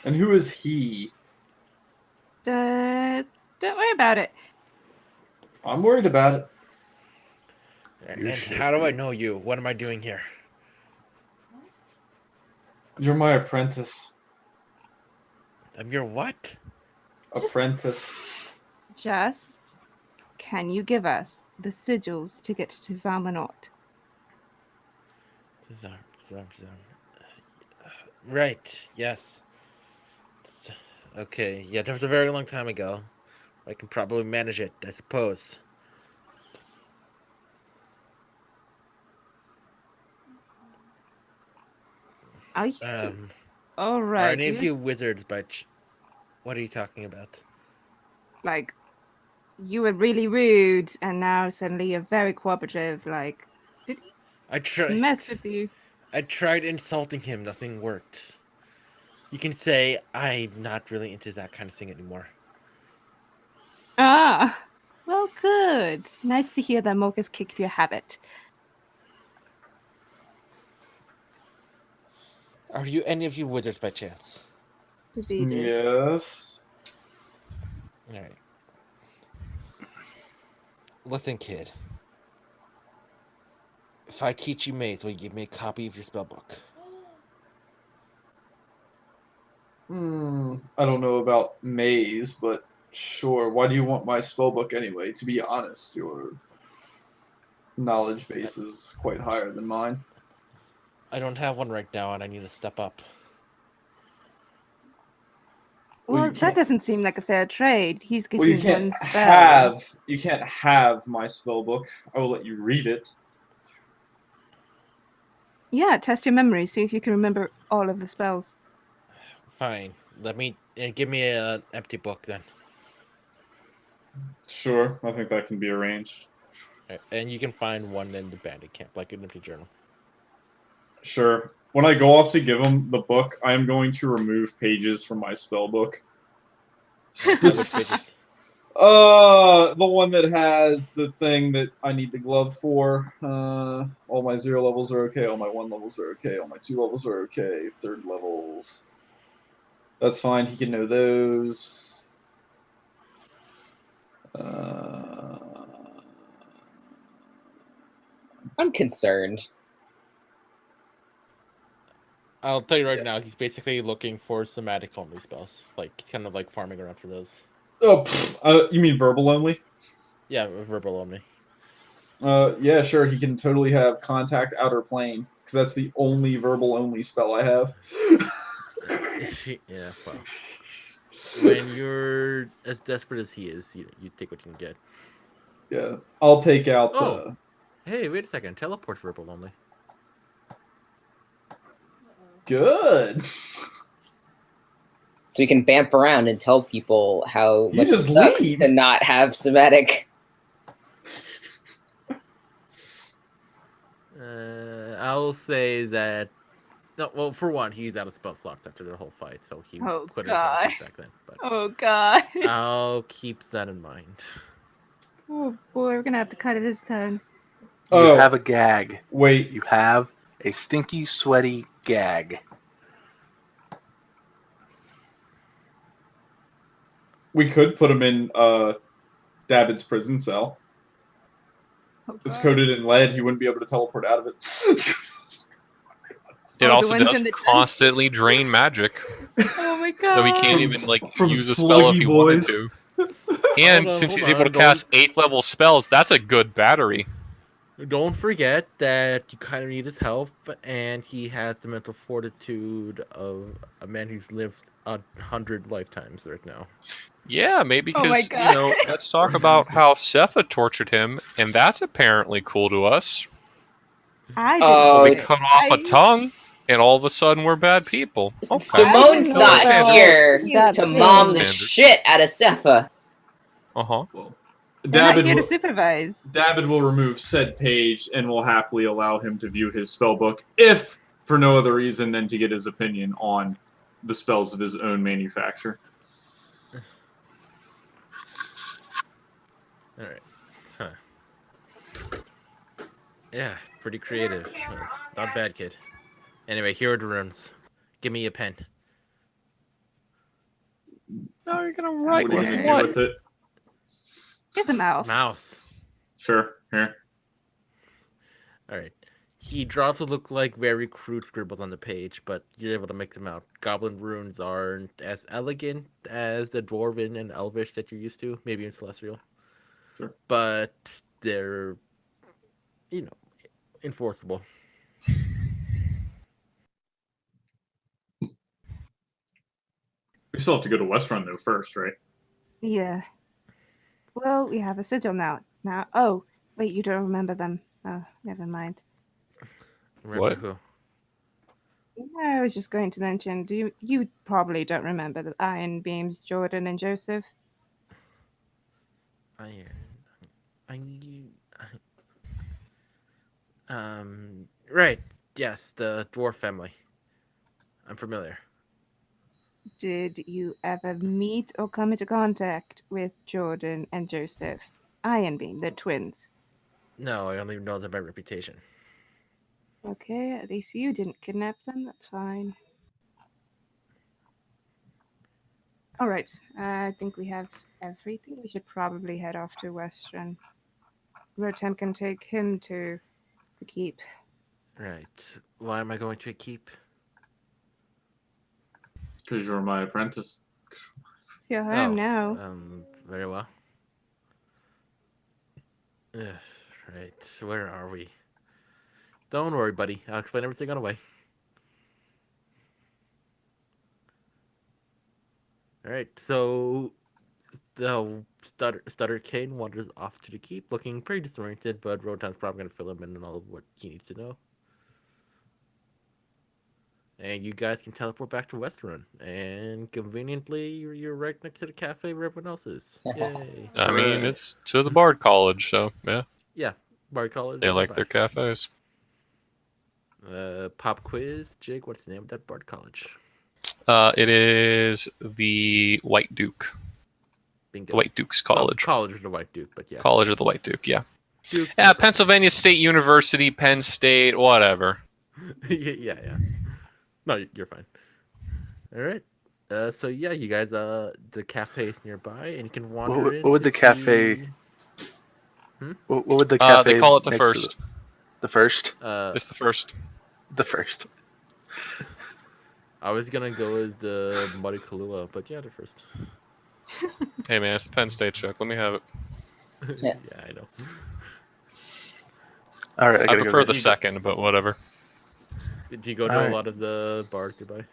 And who is he? Don't worry about it. I'm worried about it. And how do I know you? What am I doing here? You're my apprentice. I'm your what? Apprentice. Just, can you give us the sigils to get to Tizam or not? Right, yes. Okay, yeah, that was a very long time ago. I can probably manage it, I suppose. Are you all Are right? any of you wizards what are you talking about? Like, you were really rude, and now suddenly you're very cooperative. Like, did I he tried. mess with you? I tried insulting him. Nothing worked. You can say I'm not really into that kind of thing anymore. Ah, well, good. Nice to hear that Mocha's kicked your habit. Are you any of you wizards by chance? Yes. All right. Listen, kid. If I teach you maze, will you give me a copy of your spellbook? I don't know about maze, but sure. Why do you want my spellbook anyway? To be honest, your knowledge base is quite higher than mine. I don't have one right now, and I need to step up. Well, you that can't- doesn't seem like a fair trade. He's Well, getting you can't one spell. you can't have my spellbook. I will let you read it. Yeah, test your memory. See if you can remember all of the spells. Fine. Give me an empty book then. Sure, I think that can be arranged. And you can find one in the bandit camp, like an empty journal. Sure. When I go off to give him the book, I am going to remove pages from my spellbook. pages? The one that has the thing that I need the glove for. All my 0 levels are okay. All my 1 levels are okay. All my 2 levels are okay. 3rd levels. That's fine. He can know those. I'm concerned. I'll tell you right now, he's basically looking for somatic only spells. Like, he's kind of like farming around for those. Oh, you mean verbal only? Yeah, verbal only. Yeah, sure. He can totally have contact outer plane because that's the only verbal only spell I have. Yeah, well. When you're as desperate as he is, you take what you can get. Yeah, I'll take out. Oh, hey, wait a second. Teleport's verbal only. Good. So we can bamf around and tell people how You much just it sucks leave. to not have somatic. I'll say that. No, well, for one, he's out of spell slots after the whole fight, so he Oh, couldn't God. teleport back then. But Oh, God. I'll keep that in mind. Oh, boy, we're going to have to cut his tongue. You Oh. have a gag. Wait. You have a stinky, sweaty gag. We could put him in David's prison cell. Oh, It's God. coated in lead. He wouldn't be able to teleport out of it. It the also ones does in the- constantly drain magic, Oh, my God. so he can't From- even like from use a spell if Sluggy he Boys. wanted to. And Hold on, since hold he's able to on, cast 8th level spells, that's a good battery. Don't forget that you kind of need his help, and he has the mental fortitude of a man who's lived 100 lifetimes right now. Yeah, maybe Oh my because, God. let's talk about how Sepha tortured him, and that's apparently cool to us. I just Oh, We cut off a I- tongue, and all of a sudden we're bad people. Okay. Simone's I didn't not know here that to thing. mom the Standard. shit out of Sepha. Uh-huh. Well, They're not David here to will, supervise. David will remove said page and will happily allow him to view his spellbook, if for no other reason than to get his opinion on the spells of his own manufacture. All right. Huh. Yeah, pretty creative. Not bad, kid. Anyway, here are the runes. Give me a pen. Now you're gonna write What are you with gonna what? do with it? Here's a mouse. Mouse. Sure, here. All right. He draws what look like very crude scribbles on the page, but you're able to make them out. Goblin runes aren't as elegant as the Dwarven and Elvish that you're used to, maybe in Celestial. Sure. But they're, enforceable. We still have to go to Westrun though first, right? Yeah. Well, we have a sigil now. Oh, wait, you don't remember them. Oh, never mind. Remember What? who? I was just going to mention, you probably don't remember the Iron Beams, Jordan and Joseph? Right. Yes, the dwarf family. I'm familiar. Did you ever meet or come into contact with Jordan and Joseph Ironbeam, the twins? No, I only know them by reputation. Okay, at least you didn't kidnap them. That's fine. All right, I think we have everything. We should probably head off to Western. Rotem can take him to the keep. Right. Why am I going to keep? Because you're my apprentice. It's your home now. Very well. Ugh, right. So where are we? Don't worry, buddy. I'll explain everything on the way. Alright, so the Stutter Kane wanders off to the keep, looking pretty disoriented, but Rotan's probably going to fill him in on all of what he needs to know. And you guys can teleport back to Westrun, and conveniently, you're right next to the cafe where everyone else is. Yay! I mean, it's to the Bard College, so yeah. Yeah, Bard College. They like their cafes. Pop quiz, Jake. What's the name of that Bard College? It is the White Duke. Bingo. The White Duke's College. College of the White Duke, but yeah. College of the White Duke, yeah. Duke. Yeah, Pennsylvania State University, Penn State, whatever. yeah. No, you're fine. All right. So yeah, you guys, the cafe is nearby, and you can wander in. What would the cafe? What would the They cafe? call it the next First. to the first. It's the First. The first. I was gonna go as the Muddy Kahlua, but yeah, the First. Hey man, it's the Penn State check. Let me have it. Yeah, I know. All right, I prefer the second, but whatever. Did you go to a lot of the bars nearby?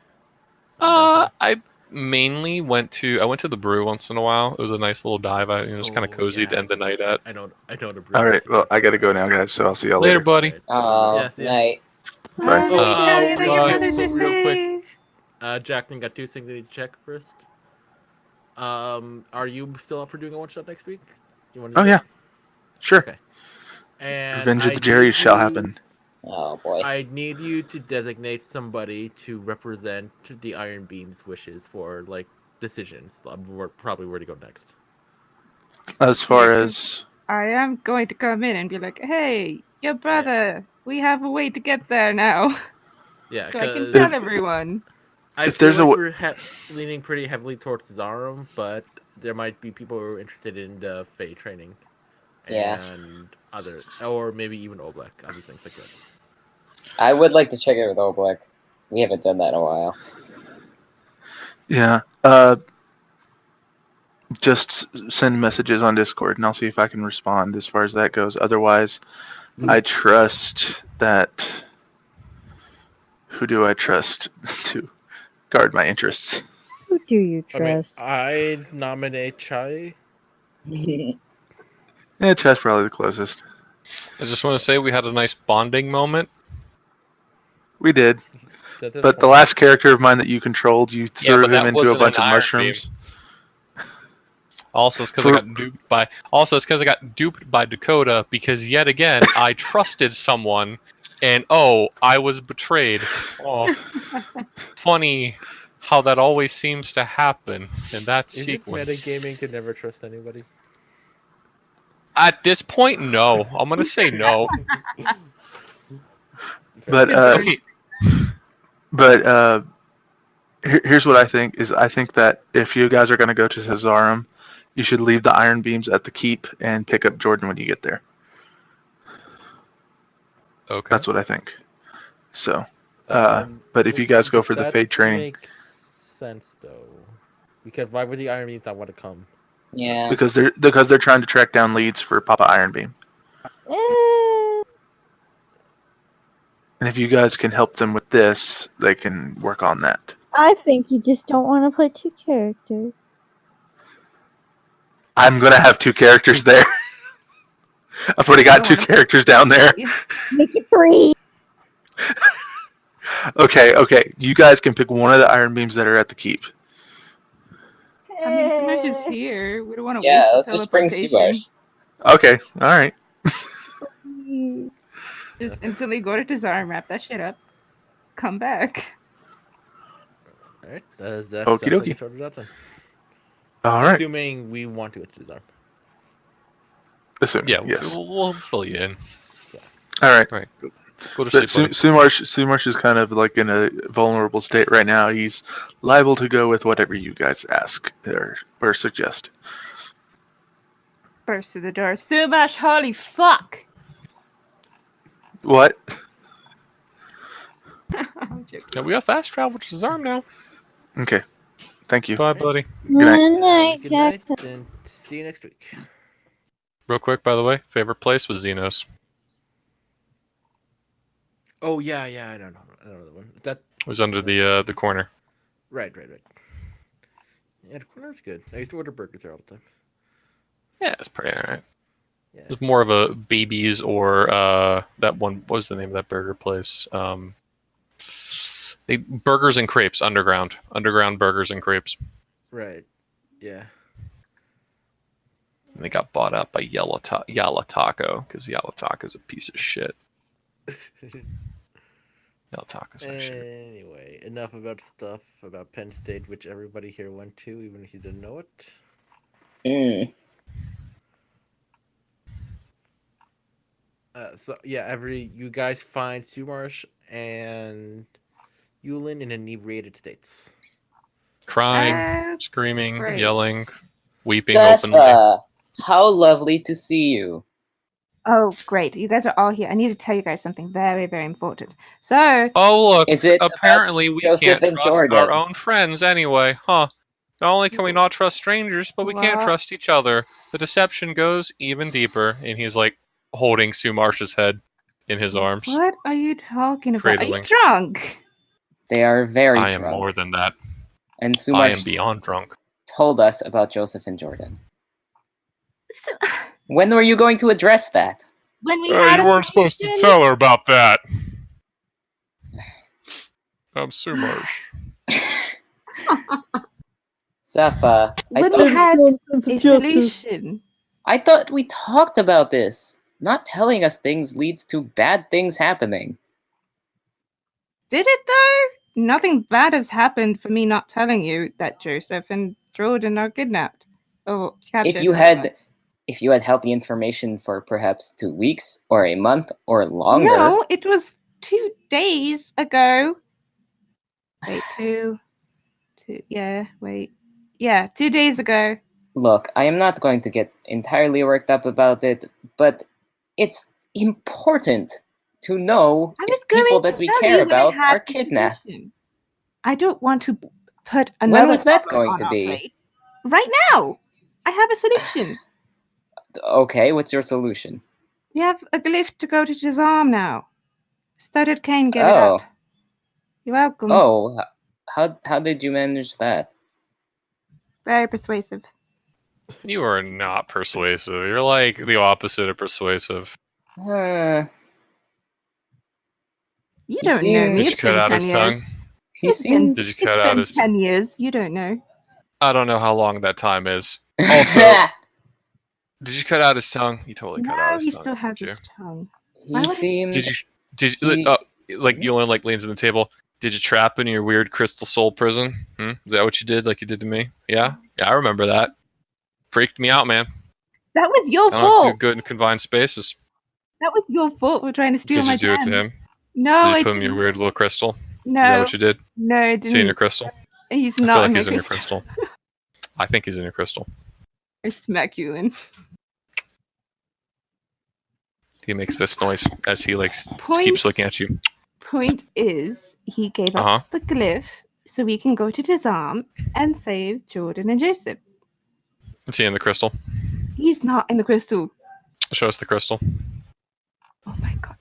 I mainly went to the brew once in a while. It was a nice little dive. It was kind of cozy to end the night at. I know the brew. All right, well, I gotta go now, guys. So I'll see y'all Later, later. buddy. Oh, night. Bye. Real quick, Jacqueline got two things we need to check first. Are you still up for doing a one shot next week? You want to Oh yeah, sure. Okay. And Revenge of the Jerrys shall happen. Oh boy. I need you to designate somebody to represent the Iron Beam's wishes for like decisions. Probably where to go next. As far as I am going to come in and be like, hey, your brother, we have a way to get there now. Yeah, so I can tell everyone. I If feel there's like a we're leaning pretty heavily towards Zarum, but there might be people who are interested in the Fae training. Yeah. And other, or maybe even Oblak. Other things like that. I would like to check it with Oblak. We haven't done that in a while. yeah, just send messages on Discord, and I'll see if I can respond as far as that goes. Otherwise, I trust that. Who do I trust to guard my interests? Who do you trust? I nominate Chai. Yeah, Chad's probably the closest. I just want to say we had a nice bonding moment. We did. But the last character of mine that you controlled, you threw him into a bunch of mushrooms. Also, it's because I got duped by. Also, it's because I got duped by Dakota because yet again I trusted someone, and I was betrayed. Oh, funny how that always seems to happen in that sequence. Is it metagaming to never trust anybody? At this point, no. I'm gonna say no. But okay. But here's what I think is I think that if you guys are going to go to Cesarum, you should leave the Iron Beams at the keep and pick up Jordan when you get there. Okay. That's what I think. So, but if you guys go for the Fade training, Makes sense though, because why would the Iron Beams not want to come? Yeah. because they're trying to track down leads for Papa Iron Beam, and if you guys can help them with this, they can work on that. I think you just don't want to play 2 characters. I'm gonna have 2 characters there. I've already got 2 characters down there. Make it 3. Okay. You guys can pick one of the iron beams that are at the keep. I mean, Sumash is here. We don't want to Yeah, waste let's the just bring teleportation. Subash. Okay, all right. Just instantly go to Disarm, wrap that shit up, come back. Alright, that Okie sounds like dokie. you sorted out then. All right. Assuming we want to go to Disarm. Yeah, Yes. we'll fill you in. All right. Right. Go to But sleep, buddy. Sumarsh is kind of like in a vulnerable state right now. He's liable to go with whatever you guys ask or suggest. Burst through the door. Sumash, holy fuck! What? I'm joking. Yeah, we have fast travel to Disarm now. Okay. Thank you. Bye, buddy. Good night. Good night, Good night, Jackson. and see you next week. Real quick, by the way, favorite place was Xenos. Oh yeah, I don't know the one. That It was under the corner. right. Yeah, the corner's good. I used to order burgers there all the time. Yeah, it's pretty alright. Yeah. It was more of a Babies or that one. What was the name of that burger place? They Burgers and Crepes Underground Burgers and Crepes. Right. Yeah. And they got bought up by Yalla Taco because Yalla Taco's a piece of shit. Yalla Taco's that shit. Anyway, enough about stuff about Penn State, which everybody here went to, even if you didn't know it. Mm. So yeah, you guys find Sumarsh and Yulin in inebriated states. Crying, screaming, great. yelling, weeping openly. Steffa, how lovely to see you. Oh, great. You guys are all here. I need to tell you guys something very, very important. So, Oh look! Is it about Apparently we Joseph can't and trust Jordan? our own friends anyway, huh? Not only can we not trust strangers, but we can't What? trust each other. The deception goes even deeper, and he's like holding Sumarsh's head in his arms. what are you talking about? Are Cradling. you drunk? They are very I am drunk. more than that. And I am Sumarsh beyond drunk. told us about Joseph and Jordan. So, When were you going to address that? when we had a solution- her about that. I'm Sumarsh. Safa, I when we thought, had Sense of a justice. solution. I thought we talked about this. Not telling us things leads to bad things happening. Did it though? Nothing bad has happened for me not telling you that Joseph and Jordan are kidnapped. Oh, captured. If you had held the information for perhaps 2 weeks or a month or longer, No, it was 2 days ago. Wait, yeah, 2 days ago. look, I am not going to get entirely worked up about it, but it's important to know I was if people going to that we tell care you when I about had are the kidnapped. solution. I don't want to put another was that problem going on to our be? plate. Right now, I have a solution. Okay, what's your solution? We have a glyph to go to Disarm now. Studded Cane, get it Oh. up. You're welcome. Oh, how did you manage that? Very persuasive. You are not persuasive. You're like the opposite of persuasive. Uh, You You don't seem- know Did me. Did you It's cut been out 10 his years. tongue? he It's been- seemed. Did you It's cut out been his? 10 years. You don't know. I don't know how long that time is. Also, did you cut out his tongue? You totally cut out No, his he tongue. still has didn't you? his tongue. he Why would he- seemed. Did you? He- Like Yolan like leans on the table. Did you trap in your weird crystal soul prison? Is that what you did? Like you did to me? Yeah, I remember that. Freaked me out, man. That was your I don't do fault. good in confined spaces. That was your fault for trying to steal Did my you do it to gem. him? No, Did I you put him in your didn't. weird little crystal? No, Is that what you did? no, I Is he in your didn't. crystal? He's I feel not like in he's my in your crystal. crystal. I think he's in your crystal. I smack you in. He makes this noise as he like Point. keeps looking at you. Point is, he gave up Uh-huh. the glyph so we can go to Disarm and save Jordan and Joseph. Is he in the crystal? He's not in the crystal. Show us the crystal. Oh my god.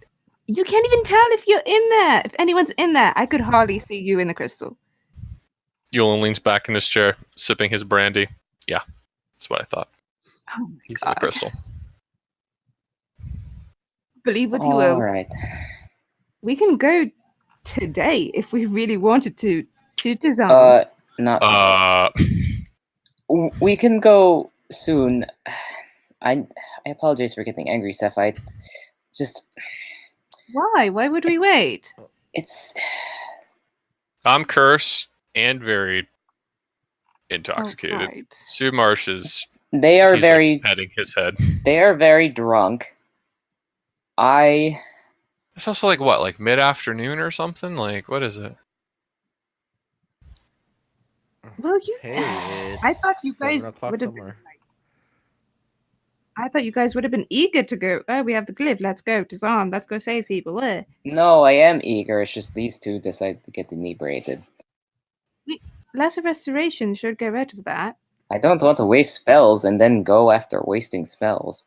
You can't even tell if you're in there. If anyone's in there, I could hardly see you in the crystal. Yulan leans back in his chair, sipping his brandy. Yeah, that's what I thought. Oh my He's in the God. crystal. Believe what you All will. right. We can go today if we really wanted to Tizan. Not. We can go soon. I apologize for getting angry, Seth. I just Why? Why would we wait? it's I'm cursed and very intoxicated. right. Sumarsh is they are he's, very like, patting his head. they are very drunk. It's also like what, like mid-afternoon or something? Like what is it? Well, you. Hey, I thought you it's 7 guys o'clock would have. somewhere. I thought you guys would have been eager to go. Oh, we have the glyph. Let's go Tizan. Let's go save people. No, I am eager. It's just these two decide to get inebriated. Lesser restoration should get rid of that. I don't want to waste spells and then go after wasting spells.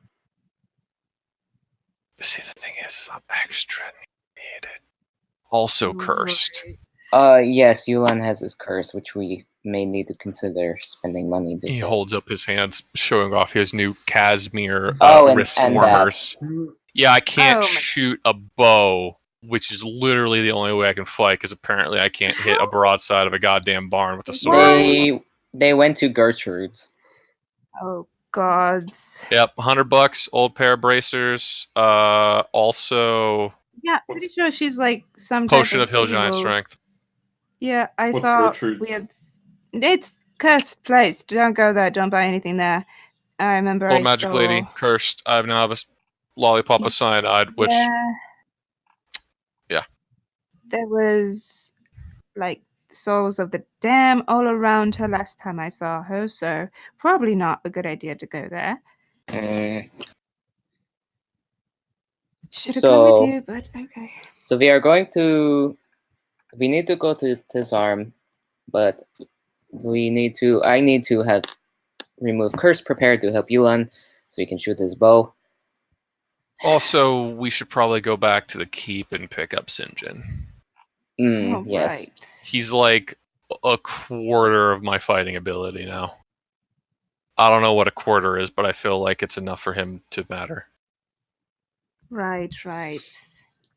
See, the thing is I'm extra needed. Also cursed. Yes, Yulan has his curse, which we may need to consider spending money to He fix. holds up his hands, showing off his new Casimir and wrist that. warmers. Yeah, I can't Oh my- shoot a bow, which is literally the only way I can fight, because apparently I can't hit a broadside of a goddamn barn with a sword. They went to Gertrude's. Oh gods. Yep, $100, old pair of bracers. Also, Yeah, pretty sure she's like some potion type of hill giant evil- strength. Yeah, I What's saw. Gertrude's? We had. It's cursed place. Don't go there. Don't buy anything there. I remember. Old I magic saw... lady, cursed. I now have a lollipop of cyanide, which yeah. There was like souls of the dam all around her last time I saw her, so probably not a good idea to go there. Should have come with you, but okay. So we need to go to Tizarm, but I need to have remove curse prepared to help Yulan so he can shoot his bow. Also, we should probably go back to the keep and pick up Sinjin. Yes. Right. He's like a quarter of my fighting ability now. I don't know what a quarter is, but I feel like it's enough for him to matter. Right.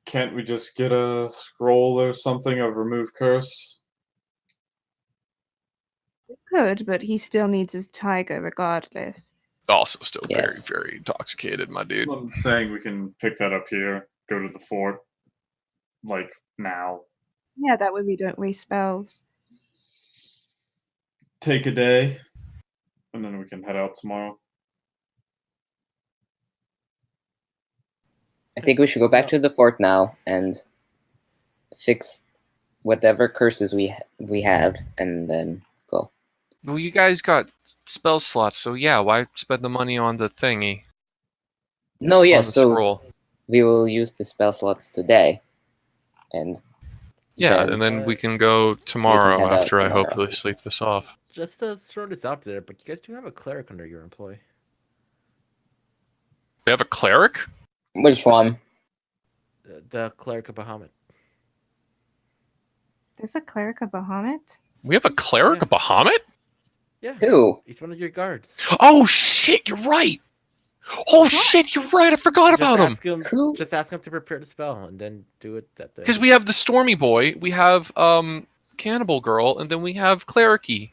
Can't we just get a scroll or something of remove curse? Good, but he still needs his tiger regardless. Also, still Yes. very, very intoxicated, my dude. I'm saying we can pick that up here, go to the fort, like now. Yeah, that way we don't waste spells. Take a day, and then we can head out tomorrow. I think we should go back to the fort now and fix whatever curses we have, and then go. Well, you guys got spell slots, so yeah, why spend the money on the thingy? No, On yes. the So scroll. we will use the spell slots today, and Yeah, then- and then we can go tomorrow head out after I tomorrow. hopefully sleep this off. Just to throw this out there, but you guys do have a cleric under your employ. We have a cleric? Which one? The cleric of Bahamut. There's a cleric of Bahamut? We have a cleric of Bahamut? Yeah. Who? He's one of your guards. Oh shit, you're right! Oh shit, you're right, I forgot about him! Just ask him to prepare the spell and then do it that day. Because we have the Stormy Boy, we have Cannibal Girl, and then we have Clericy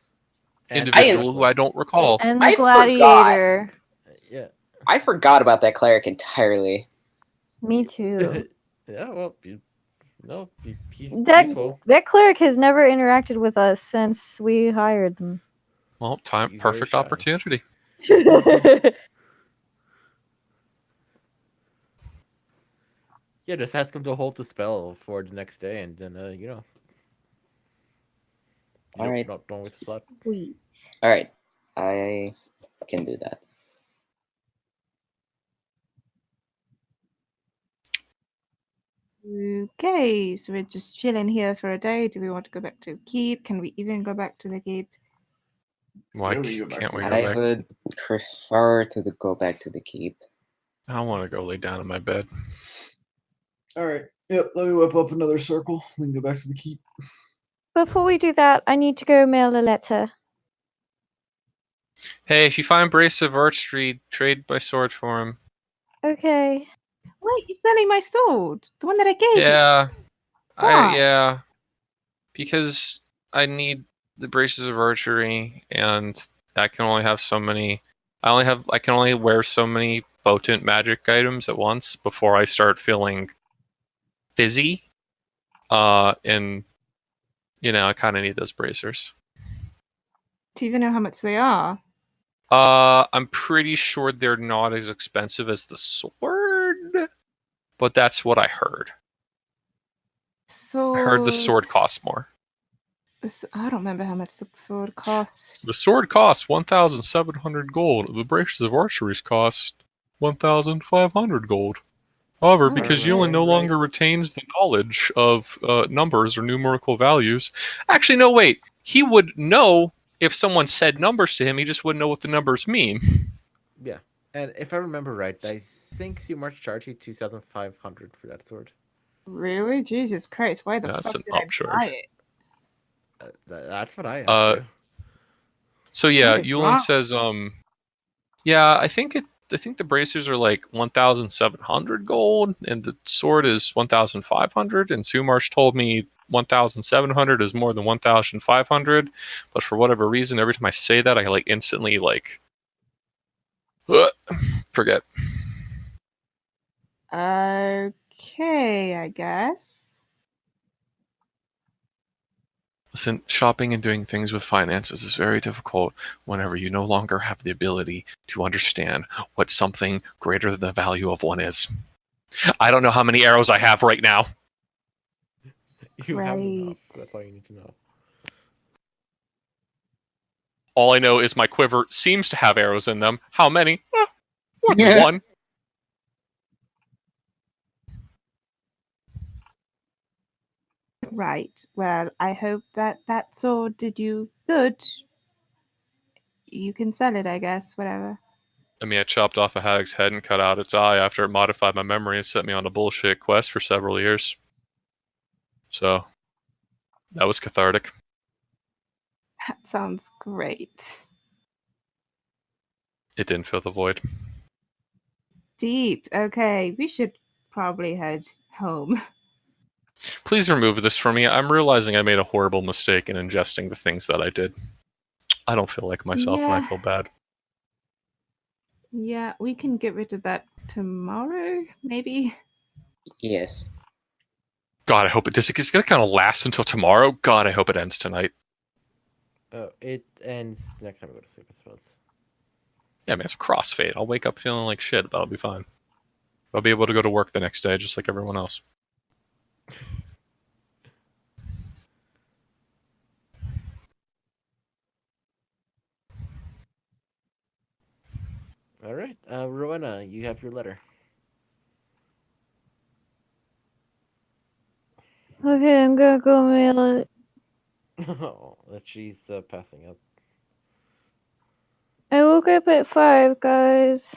individual who I don't recall. And the I gladiator. Yeah. I forgot about that cleric entirely. Me too. Yeah, well, he's That useful. that cleric has never interacted with us since we hired them. Well, time, He's very perfect shy. opportunity. Yeah, just ask him to hold the spell for the next day, and then All right. Don't waste the slot. Sweet. All right, I can do that. Okay, so we're just chilling here for a day. Do we want to go back to the keep? Can we even go back to the keep? Why Yeah, we go back can't to we the go I back? would prefer to go back to the keep. I want to go lay down in my bed. All right. Yep. Let me whip up another circle. We can go back to the keep. before we do that, I need to go mail a letter. Hey, if you find Brace of Archery, trade my sword for him. Okay. Wait, you're selling my sword? The one that I gave you? Yeah. Why? Yeah. Because I need the Braces of Archery, and I can only have so many. I can only wear so many potent magic items at once before I start feeling fizzy. And I kind of need those bracers. Do you even know how much they are? I'm pretty sure they're not as expensive as the sword, but that's what I heard. So I heard the sword costs more. I don't remember how much the sword cost. The sword costs 1,700 gold. The Braces of Archeries cost 1,500 gold. However, Oh, because remember Yulin no right. longer retains the knowledge of numbers or numerical values. Actually, no, wait. He would know if someone said numbers to him. He just wouldn't know what the numbers mean. Yeah, and if I remember right, I think March charged you 2,500 for that sword. Really? Jesus Christ! Why the That's fuck an did I upcharge. buy it? That's what I asked you. So yeah, What is Yulin wrong? says, yeah, I think the bracers are like 1,700 gold, and the sword is 1,500. And Sumarch told me 1,700 is more than 1,500, but for whatever reason, every time I say that, I like instantly forget. Okay, I guess. Listen, shopping and doing things with finances is very difficult whenever you no longer have the ability to understand what something greater than the value of one is. I don't know how many arrows I have right now. You have enough. Right. That's all you need to know. All I know is my quiver seems to have arrows in them. How many? Yeah. One. Right. Well, I hope that sword did you good. You can sell it, I guess. Whatever. I mean, I chopped off a hag's head and cut out its eye after it modified my memory and set me on a bullshit quest for several years. So, that was cathartic. That sounds great. It didn't fill the void. Deep. Okay, we should probably head home. Please remove this from me. I'm realizing I made a horrible mistake in ingesting the things that I did. I don't feel like myself and I Yeah. feel bad. Yeah, we can get rid of that tomorrow, maybe. Yes. God, I hope it does. It's gonna kind of last until tomorrow. God, I hope it ends tonight. Oh, it ends next time I go to sleep, I suppose. Yeah, man, it's a crossfade. I'll wake up feeling like shit, but I'll be fine. I'll be able to go to work the next day just like everyone else. All right, Rowena, you have your letter. Okay, I'm gonna go mail it. Oh, that she's passing up. I woke up at 5, guys.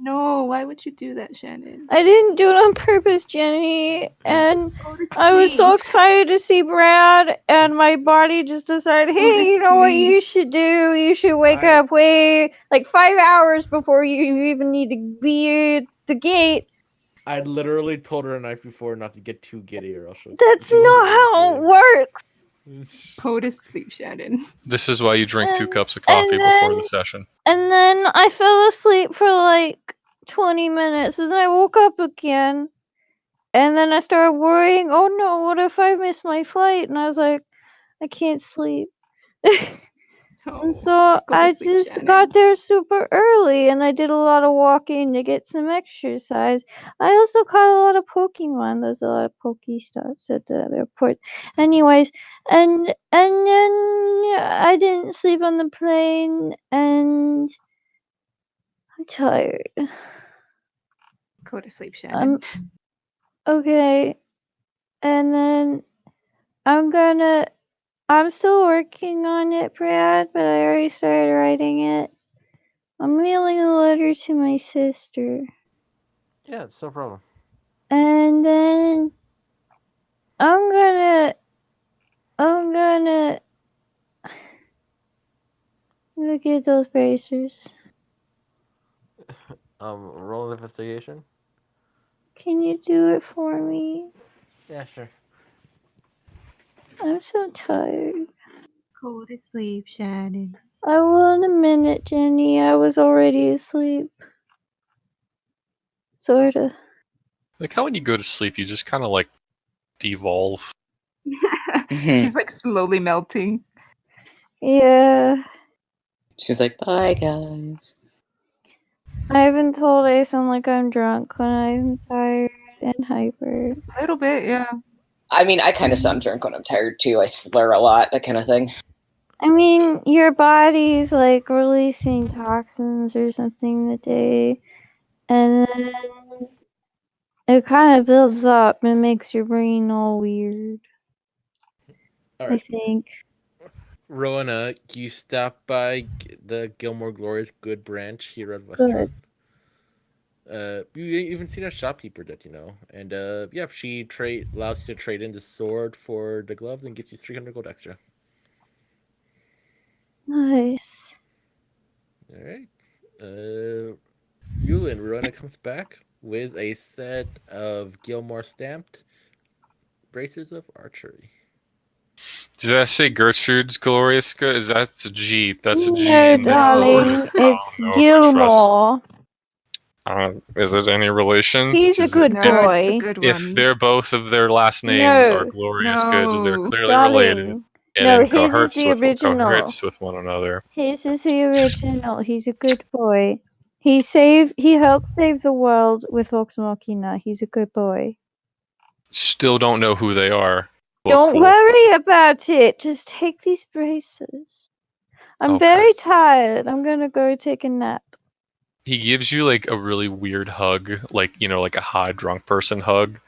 No, why would you do that, Shannon? I didn't do it on purpose, Jenny. And Go to I was so sleep. excited to see Brad, and my body just decided, Go hey, to you know what sleep. you should do? You should wake I- up way like 5 hours before you even need to be at the gate. I literally told her the night before not to get too giddy, or else she'll. That's not how it works. Go to sleep, Shannon. This is why you drink 2 And- cups of coffee and before then- the session. And then I fell asleep for like 20 minutes, but then I woke up again. And then I started worrying, oh no, what if I miss my flight? And I was like, I can't sleep. Oh, And so go to I sleep, just Shannon. got there super early and I did a lot of walking to get some exercise. I also caught a lot of Pokemon. There's a lot of Pokestops at the airport. Anyways, and then I didn't sleep on the plane and I'm tired. Go to sleep, Shannon. Okay. And then I'm still working on it, Brad, but I already started writing it. I'm mailing a letter to my sister. Yeah, it's no problem. And then I'm gonna gonna look at those bracers. Roll an investigation. Can you do it for me? Yeah, sure. I'm so tired. Go to sleep, Shannon. I will in a minute, Jenny. I was already asleep. Sorta. Like how when you go to sleep, you just kind of like devolve. She's like slowly melting. Yeah. She's like, bye, guys. I haven't told Ace I'm like I'm drunk when I'm tired and hyper. A little bit, yeah. I mean, I kind of sound drunk when I'm tired too. I slur a lot, that kind of thing. I mean, your body's like releasing toxins or something the day, and then it kind of builds up and makes your brain all weird. All I right. think. Rowan, you stop by the Gilmore Glorious Good Branch here at Western. You even seen a shopkeeper that you know, and yeah, she allows you to trade in the sword for the gloves and gives you 300 gold extra. Nice. All right. Yulin, Rona comes back with a set of Gilmore stamped bracers of archery. Does that say Gertrude's Glorious Good? Is that a G? That's a G. No, in there. darling, it's know if I trust- Gilmore. Is it any relation? He's a Is good it- boy. If they're both of their last names are No. Glorious Goods, they're No. clearly Darling. related and No, in his is cohorts the original. coherence with one another. His is the original. He's a good boy. He helped save the world with Vox Machina. He's a good boy. Still don't know who they are. Well, Don't cool. worry about it. Just take these braces. I'm Okay. very tired. I'm gonna go take a nap. He gives you like a really weird hug, like like a high drunk person hug,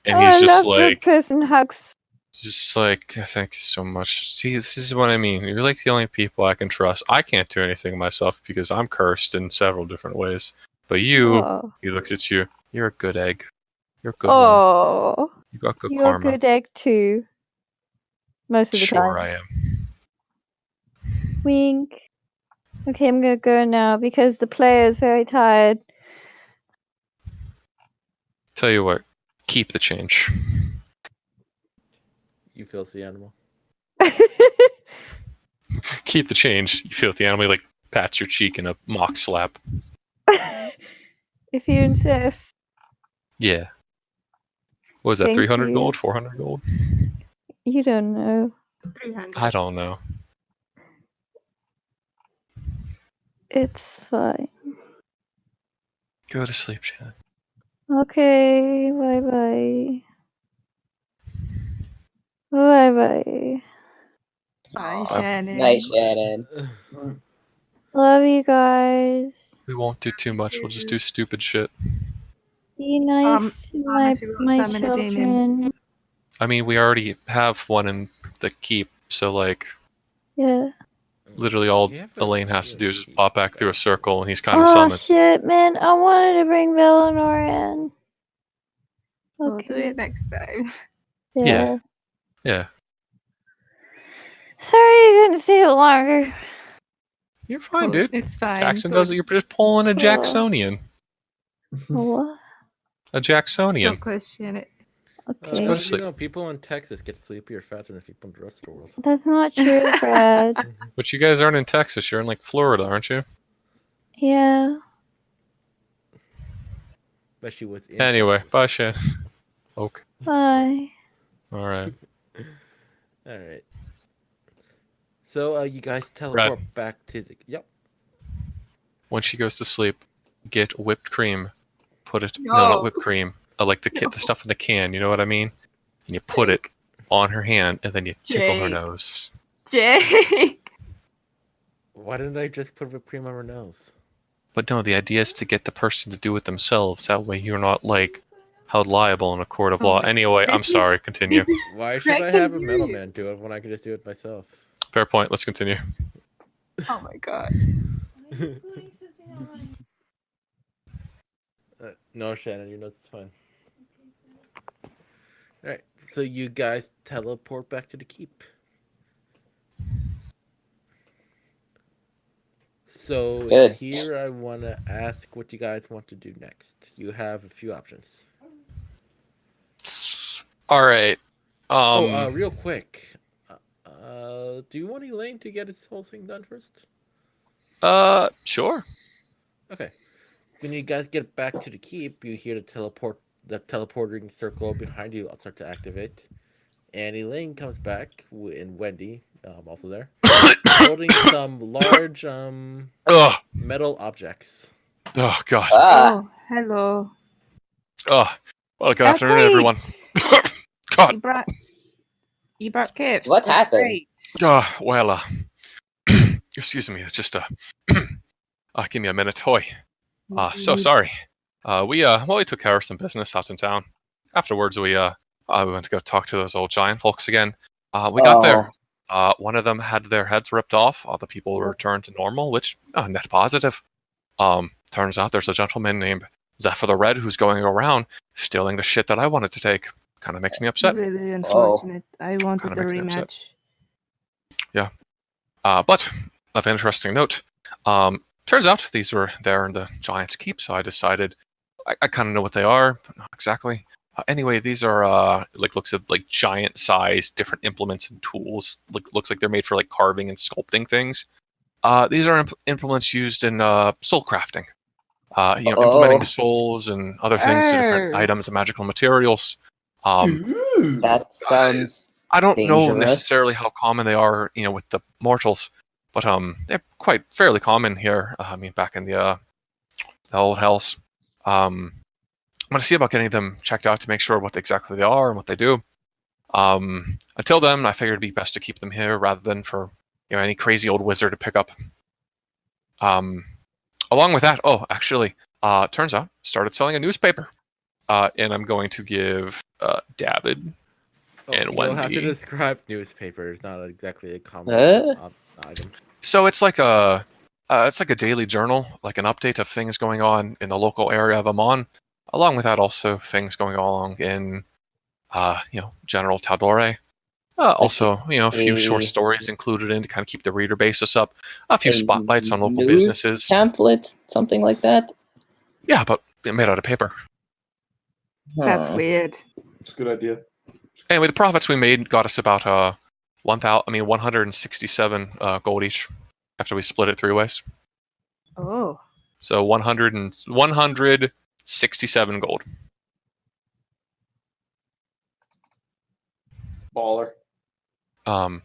and Oh, he's I just love like, person hugs. thank you so much. See, this is what I mean. You're like the only people I can trust. I can't do anything myself because I'm cursed in several different ways. But you, Oh. he looks at you. You're a good egg. You're a good one. Oh, You got good you're karma. a good egg too. Most of the Sure, time. I am. Wink. Okay, I'm gonna go now because the player is very tired. Tell you what, keep the change. You filthy animal. Keep the change. You feel the animal like pats your cheek in a mock slap. If you insist. Yeah. What was that? Thank 300 you. gold? 400 gold? You don't know. 300. I don't know. It's fine. Go to sleep, Shannon. Okay, bye bye. Bye bye. Bye, Aw, Shannon. Night, Shannon. Love you guys. We won't do too much. We'll just do stupid shit. Be nice to Thomas, we won't my summon a demon. children. I mean, we already have one in the keep, so like, Yeah. literally all You have a- Elaine has to do is just pop back through a circle, and he's kind Oh of summoned. shit, man! I wanted to bring Bellinor in. We'll do it next time. Yeah. Yeah. Sorry you couldn't stay longer. You're fine, Cool. dude. It's fine. Jackson does it. You're just pulling a Jacksonian. What? A Jacksonian. Don't question it. Okay. go to sleep. You know, people in Texas get sleepier faster than people in the rest of the world. That's not true, Brad. But you guys aren't in Texas. You're in like Florida, aren't you? Yeah. Especially with. Anyway, bye, Shan. Okay. Bye. All right. All right. So, you guys teleport back to the. Yep. When she goes to sleep, get whipped cream. Put it. No, No. not whipped cream. Like the stuff in the can. You know what I mean? And you put it on her hand, and then you tickle her Jake. nose. Jake. Why didn't I just put whipped cream on her nose? But no, the idea is to get the person to do it themselves. That way, you're not like held liable in a court of law. Anyway, I'm sorry. Continue. Why should I have a middleman do it when I can just do it myself? Fair point. Let's continue. Oh my god. No, Shannon, you know it's fine. Alright, so you guys teleport back to the keep. So Good. here I want to ask what you guys want to do next. You have a few options. All right. Real quick. Do you want Elaine to get his whole thing done first? Sure. Okay. When you guys get back to the keep, you hear the teleporting circle behind you start to activate, and Elaine comes back, and Wendy, also there, holding some large Oh, metal objects. oh God. Oh, hello. Oh, well, good Oh, afternoon, everyone. great. God. You brought gifts. What That's happened? great. Well, excuse me. Just give me a minute. Hoy. So sorry. We took care of some business out in town. Afterwards, we went to go talk to those old giant folks again. We got there. One of them had their heads ripped off. All the people returned to normal, which net positive. Turns out there's a gentleman named Zephyr the Red who's going around stealing the shit that I wanted to take. Kind of makes me upset. Really unfortunate. I wanted Kinda a makes me upset. rematch. Yeah. But of interesting note, turns out these were there in the Giant's Keep, so I decided I kind of know what they are, but not exactly. Anyway, these are looks at like giant size, different implements and tools. Looks like they're made for like carving and sculpting things. These are implements used in soul crafting. Implementing souls and other things to different items and magical materials. That sounds. I don't know dangerous. necessarily how common they are, with the mortals, but they're quite fairly common here. Back in the old hells. I'm gonna see about getting them checked out to make sure what exactly they are and what they do. Until then, I figured it'd be best to keep them here rather than for any crazy old wizard to pick up. Along with that, turns out started selling a newspaper, and I'm going to give David and You'll have to Wendy. describe newspaper. It's not exactly a common item. So it's like a daily journal, like an update of things going on in the local area of Amon. Along with that, also things going on in, general Taldore. Also, a few short stories included in to kind of keep the reader basis up. A few spotlights on local news businesses. Pamphlet, something like that. Yeah, but made out of paper. That's weird. It's a good idea. Anyway, the profits we made got us about 167 gold each after we split it 3 ways. Oh. So 167 gold. Baller. And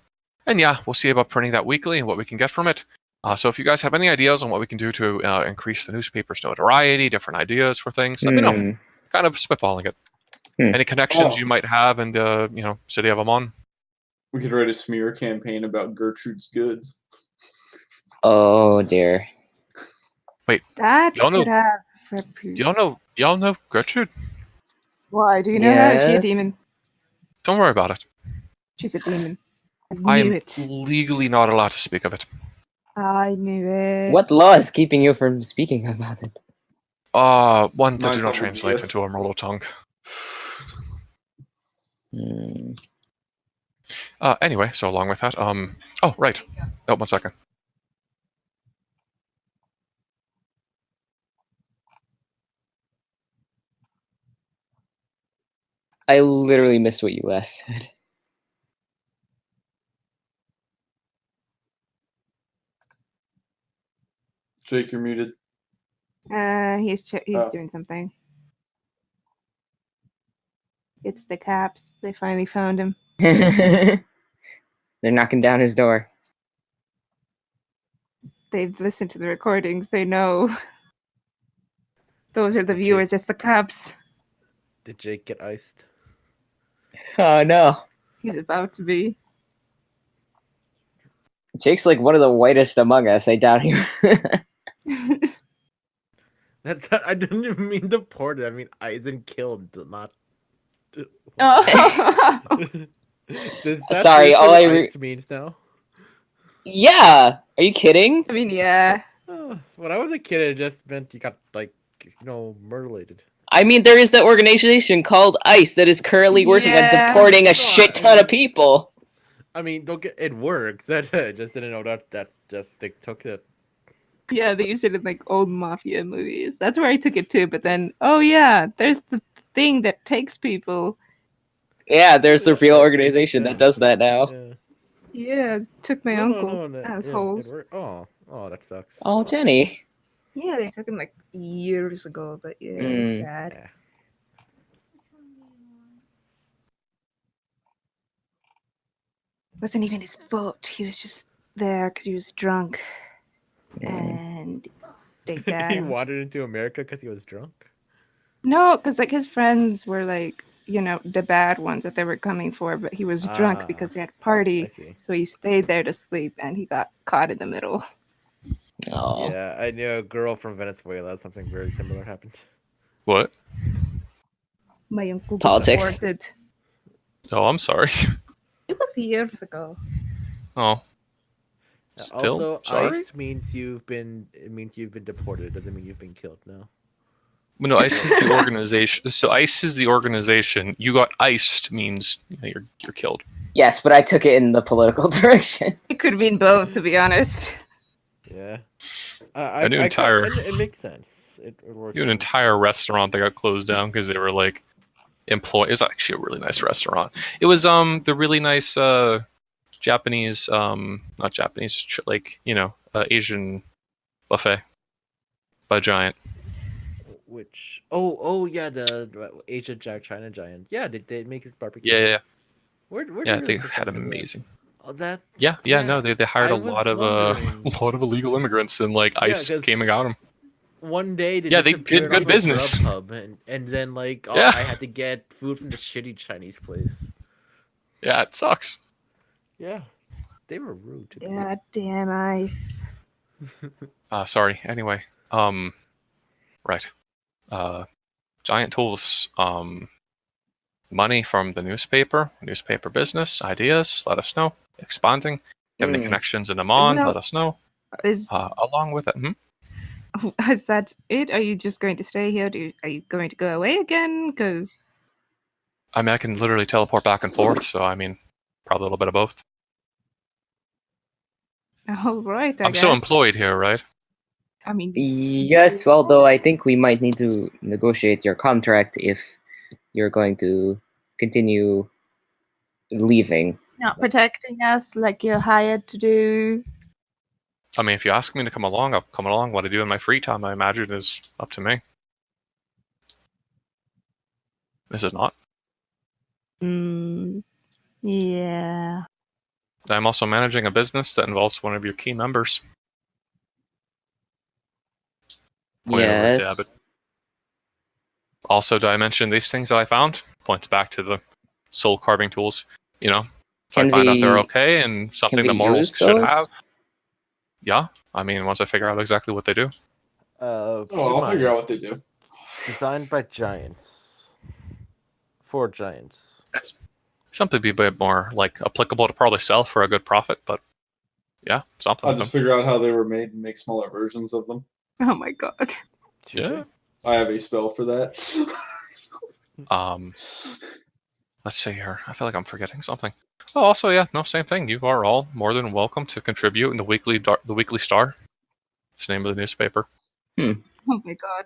yeah, we'll see about printing that weekly and what we can get from it. So if you guys have any ideas on what we can do to increase the newspaper's notoriety, different ideas for things, let me know. Kind of spitballing it. Any connections you might have in the city of Amon? We could write a smear campaign about Gertrude's goods. Oh dear. Wait, That y'all know? could have repu- Y'all know Gertrude? Why? Do you know her? Is she a Yes. demon? Don't worry about it. She's a demon. I I am knew it. legally not allowed to speak of it. I knew it. What law is keeping you from speaking about it? One that Mine's do not probably translate yes. into a Merlot tongue. Anyway, so along with that, oh right. Oh, 1 second. I literally missed what you last said. Jake, you're muted. He's Oh. doing something. It's the cops. They finally found him. They're knocking down his door. They've listened to the recordings. They know. Those are the viewers. It's the cops. Did Jake get iced? Oh no. He's about to be. Jake's like one of the whitest among us. I doubt he. I didn't even mean to port it. I mean, Eisen killed, not. Oh. Does that Sorry, all what I iced means now? Yeah. Are you kidding? I mean, yeah. When I was a kid, it just meant you got mutilated. I mean, there is that organization called ICE that is currently working on deporting a shit ton of people. I mean, don't get it works. That I just didn't know that just they took it. Yeah, they use it in like old mafia movies. That's where I took it to. But then, oh yeah, there's the thing that takes people. Yeah, there's the real organization that does that now. Yeah. Yeah, took my uncle. no, Assholes. oh, that sucks. Oh, Jenny. Yeah, they took him like years ago, but yeah, it Mm. was sad. Yeah. Wasn't even his fault. He was just there because he was drunk, Mm. and they got He him. wandered into America because he was drunk. No, because like his friends were like, you know, the bad ones that they were coming for, but he was drunk Ah, because they had a I party, see. so he stayed there to sleep, and he got caught in the middle. Oh. Yeah, I knew a girl from Venezuela. Something very similar happened. What? My uncle got Politics. deported. Oh, I'm sorry. It was years ago. Oh. Still Also, sorry? ICE means you've been deported. It doesn't mean you've been killed. No. Well, no, ICE is the organization. So ICE is the organization. You got iced means you're killed. Yes, but I took it in the political direction. It could mean both, to be honest. Yeah. I knew entire- It makes sense. It works. You had an entire restaurant that got closed down because they were like employed. It was actually a really nice restaurant. It was the really nice Japanese not Japanese like Asian buffet by Giant. Which yeah, the Asia China Giant. Yeah, they make it barbecue. Yeah. Where Yeah, did they it had come from? amazing. Oh, that. Yeah. No, they hired I a was lot of illegal immigrants, and like Yeah, ICE 'cause- came and got them. One day they Yeah, they disappeared good off of business. Grubhub, and then like Yeah. I had to get food from the shitty Chinese place. Yeah, it sucks. Yeah, they were rude to me. Yeah, damn ice. Sorry. Anyway, right. Giant Tools, money from the newspaper business, ideas, let us know. Expanding. You have any Mm. connections in Amman, No. let us know. Is Along with it. is that it? Are you just going to stay here? Are you going to go away again? Because I mean, I can literally teleport back and forth, so I mean, probably a little bit of both. all right, I I'm still guess. employed here, right? I mean, Yes, well, though, I think we might need to negotiate your contract if you're going to continue leaving. not protecting us like you're hired to do. I mean, if you ask me to come along, I'll come along. What I do in my free time, I imagine, is up to me. Is it not? Yeah. I'm also managing a business that involves one of your key members. Point over at Yes. Dabbit. Also, did I mention these things that I found? Points back to the soul carving tools. If Can I find out they're we- okay and something we the morals use should those? have. Yeah, I mean, once I figure out exactly what they do. Oh, I'll figure out what they do. Designed by giants. For giants. It's something to be a bit more like applicable to probably sell for a good profit, but yeah, something. I'll with just them. figure out how they were made and make smaller versions of them. Oh my god. Yeah. I have a spell for that. Let's see here. I feel like I'm forgetting something. Oh, also, yeah, no, same thing. You are all more than welcome to contribute in the Weekly Star. It's the name of the newspaper. Oh my god.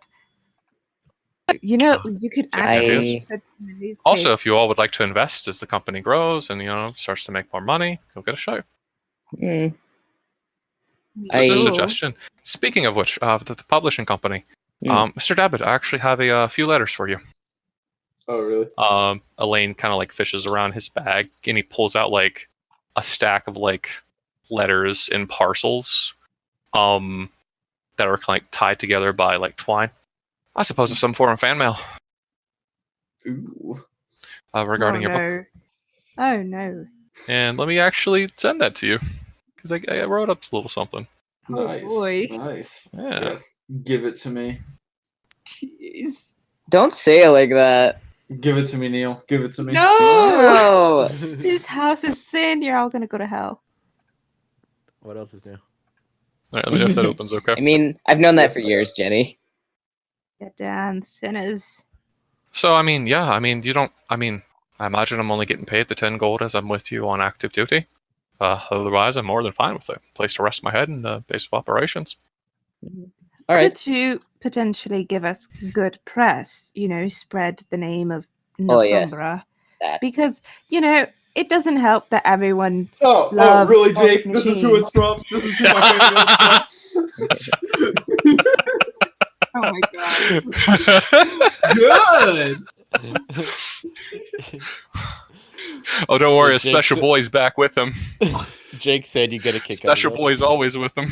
You know, you could I- put in the newspaper. Also, if you all would like to invest as the company grows and starts to make more money, go get a show. Mm, Just a I- suggestion. Speaking of which, the publishing company, Hmm. Mr. Dabbit, I actually have a few letters for you. Oh, really? Elaine kind of like fishes around his bag and he pulls out like a stack of like letters in parcels, that are like tied together by like twine. I suppose it's some form of fan mail. Ooh. Regarding your book. no. Oh no. And let me actually send that to you because I wrote up a little something. Oh, Nice. boy. Nice. Yeah. Yes. Give it to me. Jeez. Don't say it like that. Give it to me, Neil. Give it to me. No! No. This house is sin. You're all gonna go to hell. What else is new? All right, let me know if that opens okay. I mean, I've known that for years, Jenny. Get down, sinners. So, I mean, yeah, I mean, I imagine I'm only getting paid the 10 gold as I'm with you on active duty. Otherwise, I'm more than fine with it. Place to rest my head in the base of operations. All right. Could you potentially give us good press? Spread the name of Oh, yes. Nosombra, That. because it doesn't help that everyone. Oh, Loves really, Box Jake? This is who Machine. it's from. This is who my family is from. Oh my god! Good. Oh, don't worry, a Jake- special boy's back with him. Jake said you get a kick Special out of boy's always with him.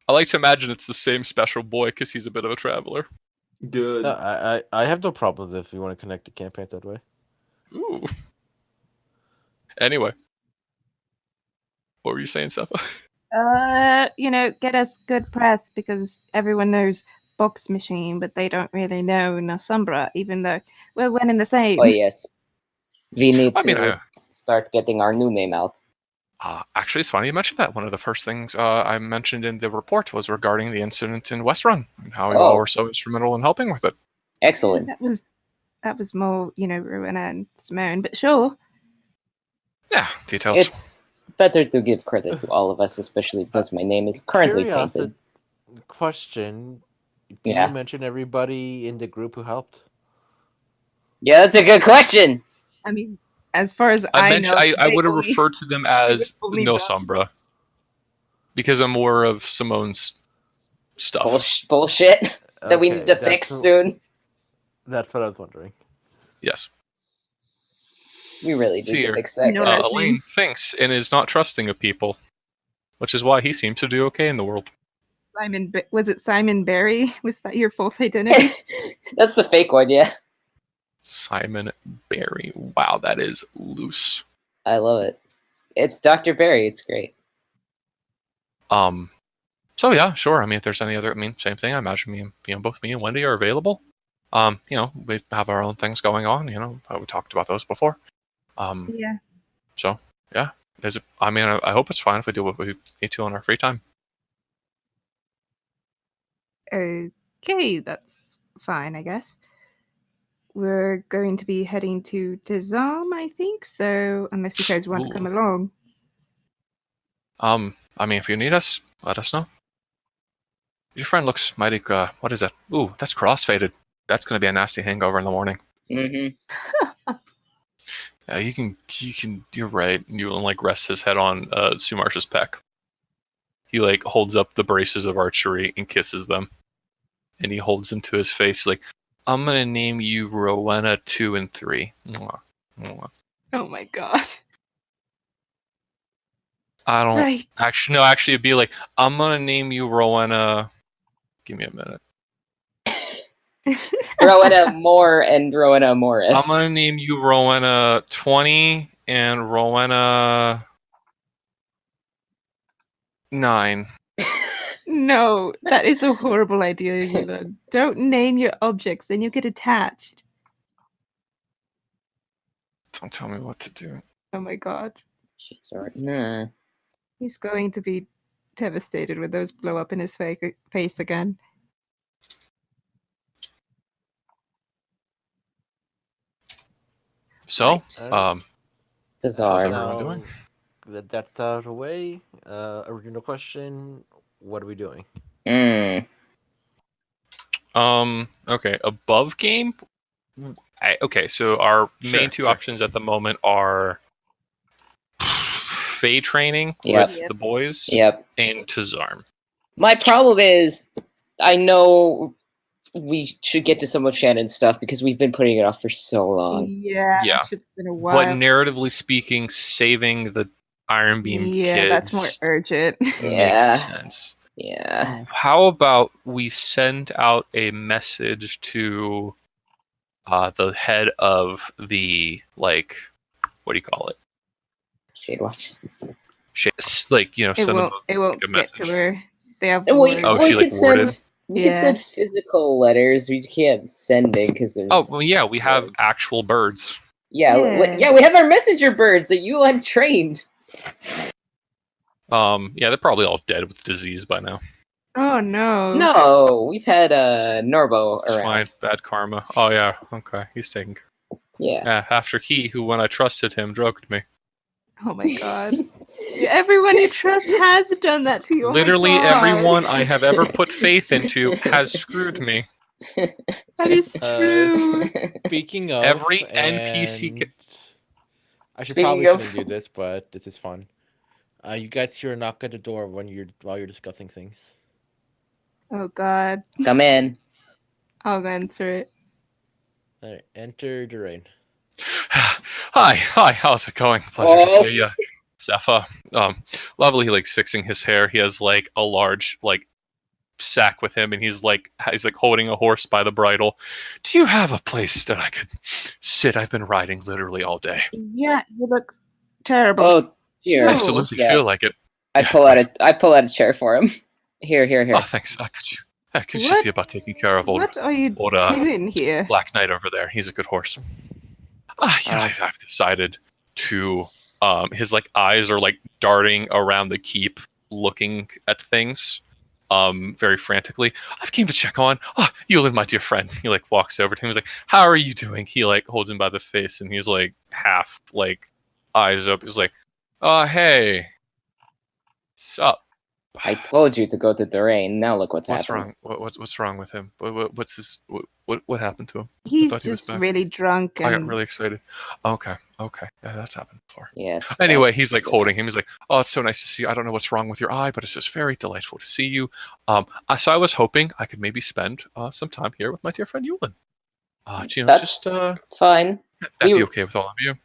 I like to imagine it's the same special boy because he's a bit of a traveler. Good. I have no problems if you want to connect the campaign that way. Ooh. Anyway, what were you saying, Sefa? Get us good press because everyone knows Box Machine, but they don't really know Nosombra, even though we're one and the same. Oh, yes. We need I mean, to start getting our new name out. Actually, it's funny you mentioned that. One of the first things I mentioned in the report was regarding the incident in West Run and how you all were so instrumental in helping with it. Excellent. That was more, Rowena and Simone, but sure. Yeah, details. It's better to give credit to all of us, especially because my name is currently tainted. Question. Did Yeah. you mention everybody in the group who helped? Yeah, that's a good question. I mean, as far as I I mentioned know, I they would have only- referred to them as only No brought- Sombra because I'm more of Simone's stuff. Bullshit that we need to Okay, fix that's soon. That's what I was wondering. Yes. We really need See to here, fix that. No, guys. that's- Elaine thinks and is not trusting of people, which is why he seems to do okay in the world. Was it Simon Barry? Was that your false identity? That's the fake one, yeah. Simon Barry. Wow, that is loose. I love it. It's Dr. Barry. It's great. So yeah, sure. I mean, if there's any other, same thing. I imagine both me and Wendy are available. We have our own things going on. We talked about those before. Yeah. So yeah, is it? I hope it's fine if we do what we need to on our free time. Okay, that's fine, I guess. We're going to be heading to Dizam, I think. So unless you guys want to come along. If you need us, let us know. Your friend looks mighty. What is it? Ooh, that's crossfaded. That's going to be a nasty hangover in the morning. Mm-hmm. Yeah, you can. You're right. You rest his head on Sumarsh's peck. He holds up the braces of archery and kisses them, and he holds them to his face like, "I'm gonna name you Rowena 2 and 3." Mwah. Mwah. Oh my god. I don't Right. actually. No, actually, it'd be like, "I'm gonna name you Rowena." Give me a minute. Rowena Moore and Rowena Morris. I'm gonna name you Rowena 20 and Rowena 9. No, that is a horrible idea, Yulan. Don't name your objects, then you get attached. Don't tell me what to do. Oh my god. Jeez, alright. Nah. He's going to be devastated when those blow up in his face again. So, Right. how's Bizarre. everyone doing? That's out of the way. Original question: what are we doing? Okay, above game. Okay, so our main two options at the moment are Fey training Yep. with the boys, Yep. and Tazarm. My problem is, I know we should get to some of Shannon's stuff because we've been putting it off for so long. Yeah, Yeah. that shit's been a while. But narratively speaking, saving the Iron Beam yeah, kids that's more urgent. Yeah. makes sense. Yeah. How about we send out a message to the head of the what do you call it? Shade Watch. It It send them won't. It won't a get message. to her. They have. And we, word. Oh, we she, could send. worded? We Yeah. could send physical letters. We can't sending because there's. Oh well, yeah, we have actual birds. Yeah, Yeah. we have our messenger birds that you untrained. Yeah, they're probably all dead with disease by now. Oh no. No, we've had Norbo around. Fine, bad karma. Oh yeah, okay, he's taken care. Yeah. After he, who when I trusted him, drugged me. Oh my god. Everyone you trust has done that to you. Oh my Literally God. everyone I have ever put faith into has screwed me. That is true. Speaking of Every NPC and I should Speaking probably of- shouldn't do this, but this is fun. You guys hear a knock at the door while you're discussing things. Oh god. Come in. I'll answer it. All right, enter Durain. Hi, how's it going? Pleasure to see you. Sepha. Lovely, like fixing his hair. He has like a large like sack with him, and he's like holding a horse by the bridle. Do you have a place that I could sit? I've been riding literally all day. Yeah, you look terrible. Oh, here. Oh, Absolutely yeah. feel like it. I pull out a chair for him. Here. Oh, thanks. Could you What? see about taking care of old What are you old, doing here? Black Knight over there? He's a good horse. I've decided to. His like eyes are like darting around the keep, looking at things, very frantically. I've came to check on. Yulin, my dear friend. He like walks over to him. He's like, "How are you doing?" He like holds him by the face, and he's like half like eyes up. He's like, hey, sup? I told you to go to Durain. Now look what's happened. wrong? What's wrong with him? What's his? What happened to him? He's thought he was just back. really drunk I and got really excited. Okay. Yeah, that's happened before. Yes. Anyway, he's like holding him. He's like, "Oh, it's so nice to see you. I don't know what's wrong with your eye, but it's just very delightful to see you." So I was hoping I could maybe spend some time here with my dear friend Yulin. That's fine. That'd be We- okay with all of you.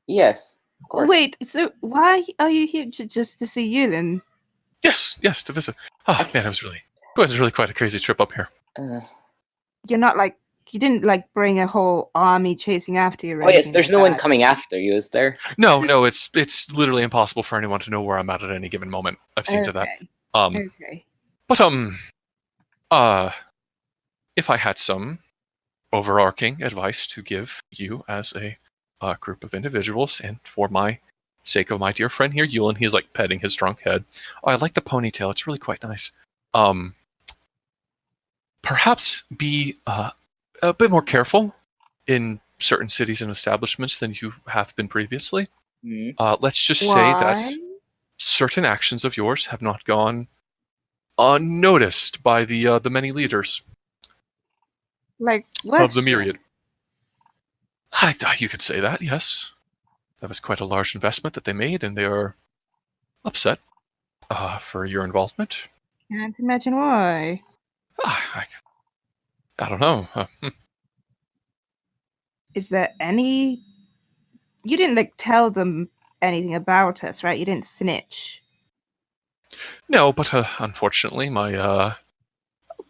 Yes, of course. wait, so why are you here just to see Yulin? Yes, to visit. Oh man, it was really quite a crazy trip up here. You're not like you didn't like bring a whole army chasing after you. Or Oh yes, anything there's like no one that. coming after you, is there? No, it's literally impossible for anyone to know where I'm at any given moment. I've seen to that. Okay. Okay. But if I had some overarching advice to give you as a group of individuals, and for my sake of my dear friend here, Yulin, he's like petting his drunk head. Oh, I like the ponytail; it's really quite nice. Perhaps be a bit more careful in certain cities and establishments than you have been previously. Let's just say that Why? certain actions of yours have not gone unnoticed by the many leaders Like what? of the myriad. You could say that, yes. That was quite a large investment that they made, and they are upset for your involvement. Can't imagine why. I don't know. Is there any? You didn't like tell them anything about us, right? You didn't snitch. No, but unfortunately, my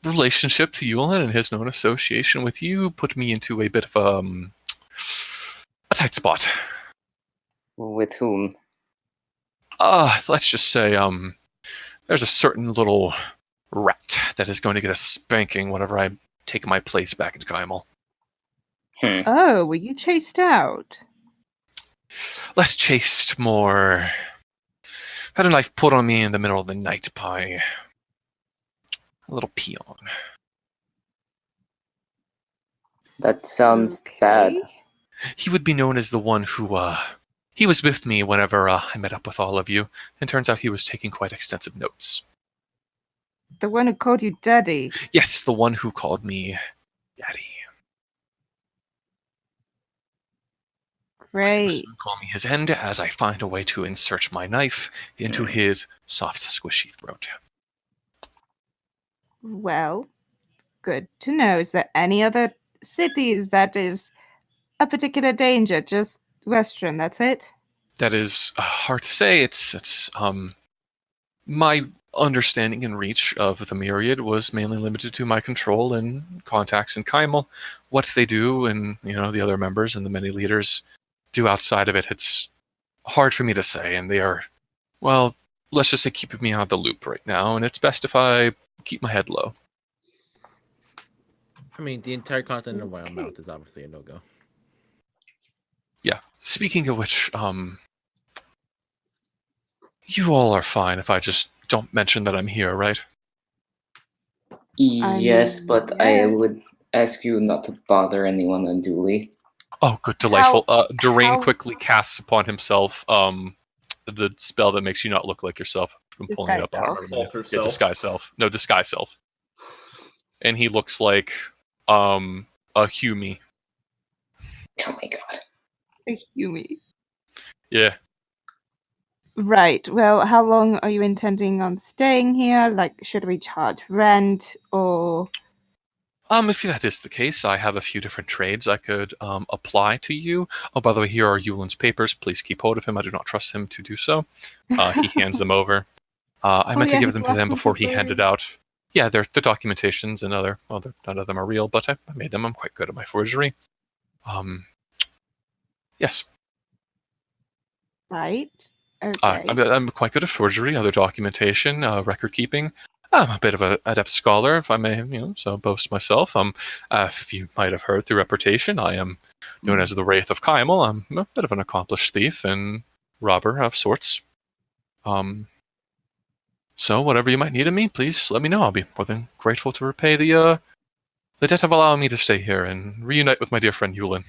relationship to Yulin and his known association with you put me into a bit of a tight spot. With whom? Let's just say there's a certain little rat that is going to get a spanking whenever I take my place back in Kaimal. Oh, were you chased out? Less chased, more had a knife put on me in the middle of the night by a little peon. That sounds bad. He would be known as the one who he was with me whenever I met up with all of you, and turns out he was taking quite extensive notes. The one who called you daddy. Yes, the one who called me daddy. Great. Soon call me his end as I find a way to insert my knife into his soft, squishy throat. Well, good to know. Is there any other cities that is a particular danger? Just Western, that's it? That is hard to say. It's my understanding and reach of the myriad was mainly limited to my control and contacts in Kaimal. What they do and the other members and the many leaders do outside of it, it's hard for me to say, and they are, well, let's just say keeping me out of the loop right now, and it's best if I keep my head low. I mean, the entire continent of Wildmouth is obviously a no-go. Yeah. Speaking of which, you all are fine if I just don't mention that I'm here, right? Yes, but I yes. would ask you not to bother anyone unduly. Oh, good, delightful. Durain how- quickly casts upon himself the spell that makes you not look like yourself. I'm pulling it up. I don't remember. Alter Yeah, self. disguise self. No, disguise self. And he looks like a Hume. Oh my god. A Hume. Yeah. Right. Well, how long are you intending on staying here? Like, should we charge rent or? If that is the case, I have a few different trades I could apply to you. Oh, by the way, here are Yulin's papers. Please keep hold of him. I do not trust him to do so. He hands them over. I meant to give them to them before he handed out. Yeah, they're documentations and none of them are real, but I made them. I'm quite good at my forgery. Yes. Right. Okay. I'm quite good at forgery, other documentation, record keeping. I'm a bit of an adept scholar, if I may, so boast myself. If you might have heard through reputation, I am known as the Wraith of Kymel. I'm a bit of an accomplished thief and robber of sorts. So whatever you might need of me, please let me know. I'll be more than grateful to repay the debt of allowing me to stay here and reunite with my dear friend Yulin.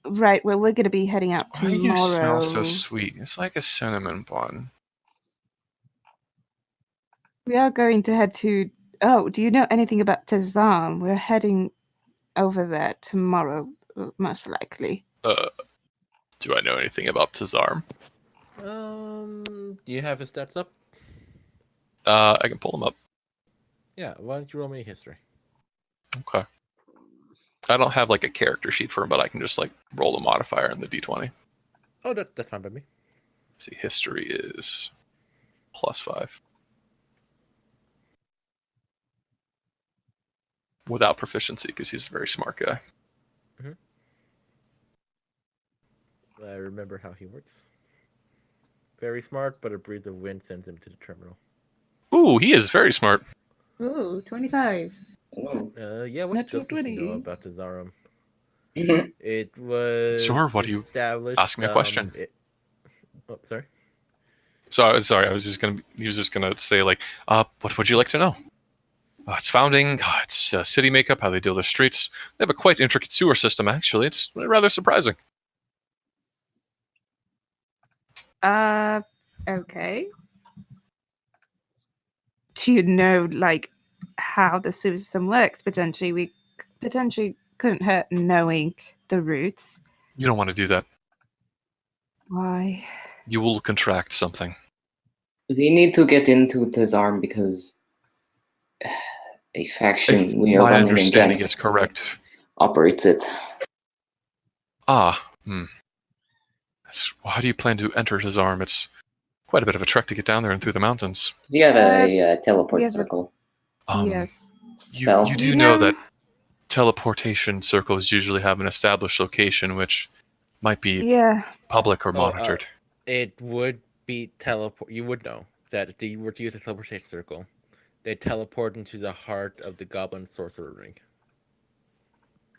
Right. Well, we're going to be heading out Why tomorrow. do you smell so sweet? It's like a cinnamon bun. We are going to head to. Oh, do you know anything about Tazam? We're heading over there tomorrow, most likely. Do I know anything about Tazarm? Do you have his stats up? I can pull him up. Yeah, why don't you roll me a history? Okay. I don't have like a character sheet for him, but I can just like roll a modifier in the d20. Oh, that's fine by me. See, history is +5. Without proficiency, because he's a very smart guy. I remember how he works. Very smart, but a breeze of wind sends him to the terminal. Ooh, he is very smart. Ooh, 25. Yeah, what Natural doesn't he know 20. about Tazarum? Mhm. It was Sure, what do you- established, ask me a question. Oh, sorry. Sorry, he was just gonna say like, what would you like to know? Its founding, its city makeup, how they deal with the streets. They have a quite intricate sewer system, actually. It's rather surprising. Okay. Do you know, like, how the sewer system works? We potentially couldn't hurt knowing the routes. You don't want to do that. Why? You will contract something. We need to get into Tazarm because a faction If we are my running understanding against is correct. operates it. How do you plan to enter Tazarm? It's quite a bit of a trek to get down there and through the mountains. We have a teleport we have a- circle. Yes. Spell. You do You know know- that teleportation circles usually have an established location, which might be Yeah. public or monitored. It would be teleport. You would know that if you were to use a teleportation circle, they teleport into the heart of the Goblin Sorcerer Ring,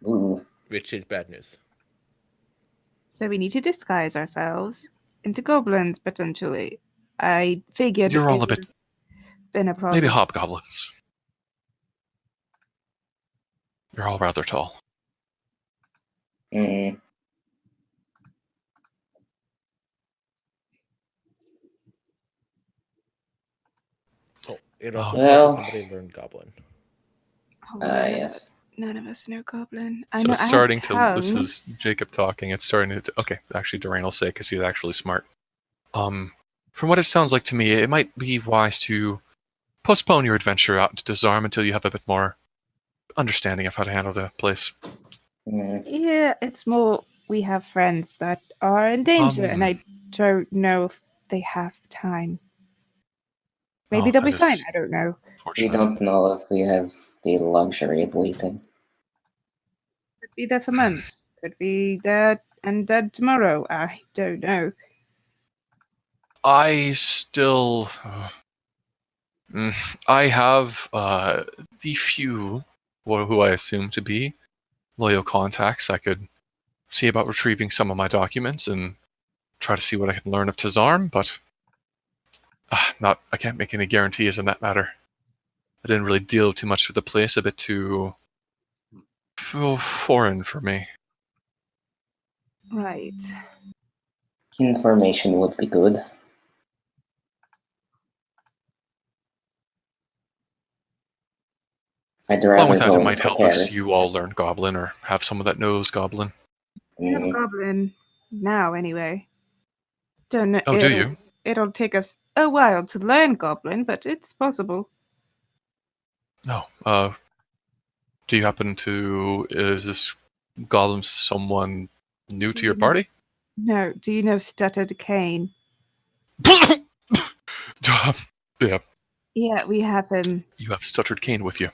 Ooh. which is bad news. So we need to disguise ourselves into goblins, potentially. I figured You're all it a bit- would've been a problem. Maybe hobgoblins. You're all rather tall. Mm. Oh, it also Well- somebody learned Goblin. Oh, none of Yes. None of us know goblin. I So know it's I have starting to. This is tongues. Jacob talking. It's starting to. Okay, actually, Durain will say because he's actually smart. From what it sounds like to me, it might be wise to postpone your adventure out into Disarm until you have a bit more understanding of how to handle the place. Mm. Yeah, it's more we have friends that are in danger, and I don't know if they have time. Maybe Oh, they'll be that fine. is I don't know. We Fortunate. don't know if we have the luxury of waiting. Could be there for months. Could be there and dead tomorrow. I don't know. I still. I have the few who I assume to be loyal contacts. I could see about retrieving some of my documents and try to see what I can learn of Tazarm, but I can't make any guarantees in that matter. I didn't really deal too much with the place, a bit too foreign for me. Right. Information would be good. I'd Along rather with that, go it in might help prepared. if you all learn Goblin or have someone that knows Goblin. We have Mm. Goblin now, anyway. Don't know. Oh, do you? It'll take us a while to learn Goblin, but it's possible. No. Do you happen to... Is this Goblin someone new to your party? No. Do you know Stuttered Cane? Yeah, Yeah, we have him. you have Stuttered Cane with you.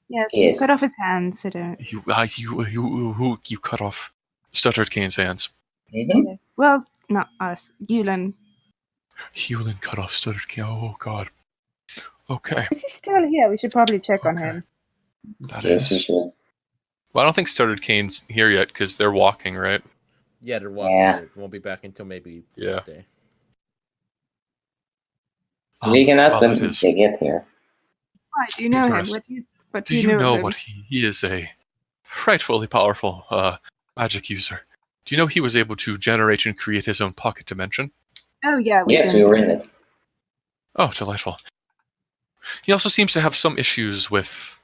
Yes, Yes. we cut off his hands, so don't. You cut off Stuttered Cane's hands. Mhm. Yes. Well, not us. Yulin. Hewlin cut off Stuttered Cane. Oh, God. Okay. Is he still here? We should probably check on Okay. him. That Yes, we is... should. Well, I don't think Stuttered Cane's here yet because they're walking, right? Yeah, they're walking. Yeah. They won't be back until maybe Yeah. Thursday. We can ask well, them that if is they get here. Why do you know him? interesting. What Do you know of him? what he is a frightfully powerful magic user? Do you know he was able to generate and create his own pocket dimension? Oh yeah, Yes, we were in it. Oh, delightful. He also seems to have some issues with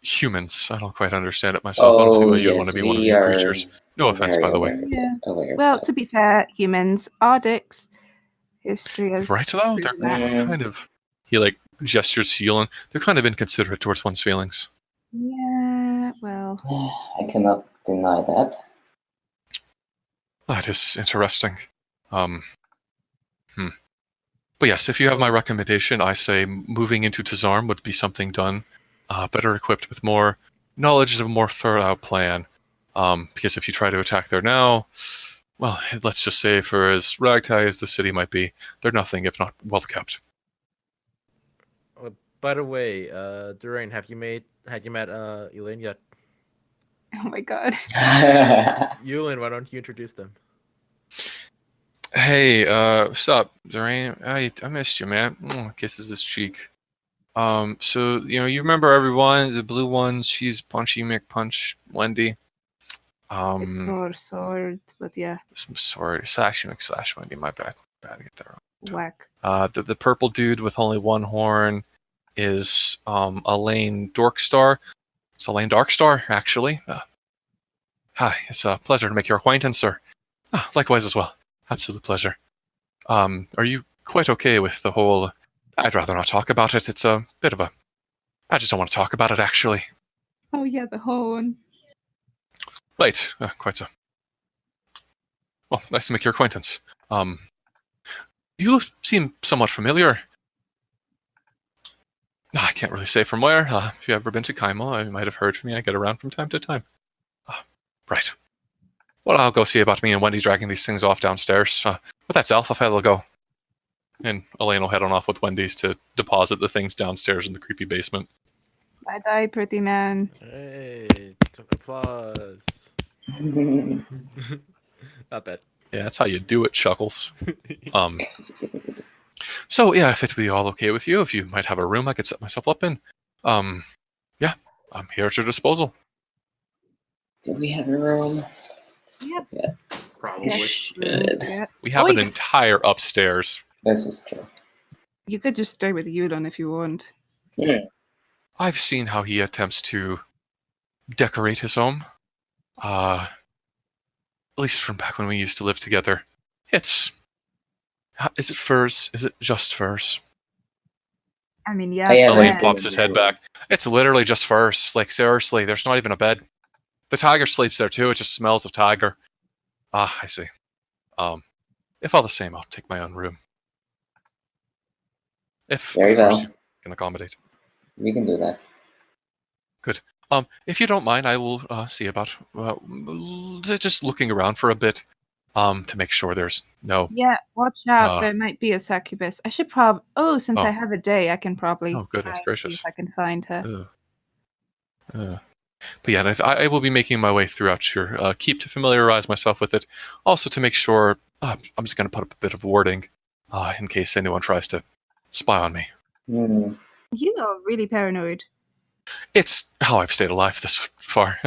humans. I don't quite understand it myself. I don't see why you'd want to be one of your creatures. No offense, by the way. Well, to be fair, humans are dicks. History has Right, though? They're proven that. Mm. kind of... He, like, gestures to Yulin. They're kind of inconsiderate towards one's feelings. Yeah, well, I cannot deny that. That is interesting. But yes, if you have my recommendation, I say moving into Tazarm would be something done better equipped with more knowledge of a more thorough plan. Because if you try to attack there now, well, let's just say for as ragtag as the city might be, they're nothing if not well kept. By the way, Durain, had you met Elaine yet? oh my god. Yulin, why don't you introduce them? Hey, what's up, Durain? I missed you, man. Kisses his cheek. So, you remember everyone, the blue one, she's Punchy McPunch, Wendy. It's more sword, but yeah, Some sort /McSlash Wendy, my bad. Bad to get that wrong. whack. The purple dude with only one horn is Elaine Dorkstar. It's Elaine Darkstar, actually. Hi, it's a pleasure to make your acquaintance, sir. Likewise as well. Absolute pleasure. Are you quite okay with the whole... I'd rather not talk about it. It's a bit of a... I just don't want to talk about it, actually. Oh yeah, the horn. Right, quite so. Well, nice to make your acquaintance. You seem somewhat familiar. I can't really say from where. If you've ever been to Kaimel, you might have heard from me. I get around from time to time. Right. Well, I'll go see about me and Wendy dragging these things off downstairs. With that Alphafel will go. And Elaine will head on off with Wendy's to deposit the things downstairs in the creepy basement. Bye bye, pretty man. Hey, applause. Not bad. Yeah, that's how you do it, Chuckles. So, yeah, if it would be all okay with you, if you might have a room I could set myself up in, yeah, I'm here at your disposal. Do we have a room? Yep. Yeah, Probably. should. We have Or an you could- entire upstairs. This is true. You could just stay with Yulon if you want. I've seen how he attempts to decorate his home. At least from back when we used to live together. Is it furs? Is it just furs? I mean, yeah. I haven't Elaine been pops his head back. It's literally just furs. Like, seriously, there's not even a bed. The tiger sleeps there too. It just smells of tiger. I see. If all the same, I'll take my own room. If, Very of course, well. you can accommodate. We can do that. If you don't mind, I will see about just looking around for a bit to make sure there's no... Yeah, watch out. Uh, There might be a succubus. I should probably... Oh, since I Oh. have a day, I can probably... Oh, goodness try and see gracious. If I can find her. But yeah, I will be making my way throughout your keep to familiarize myself with it. Also to make sure, I'm just going to put up a bit of warding in case anyone tries to spy on me. You are really paranoid. It's how I've stayed alive this far.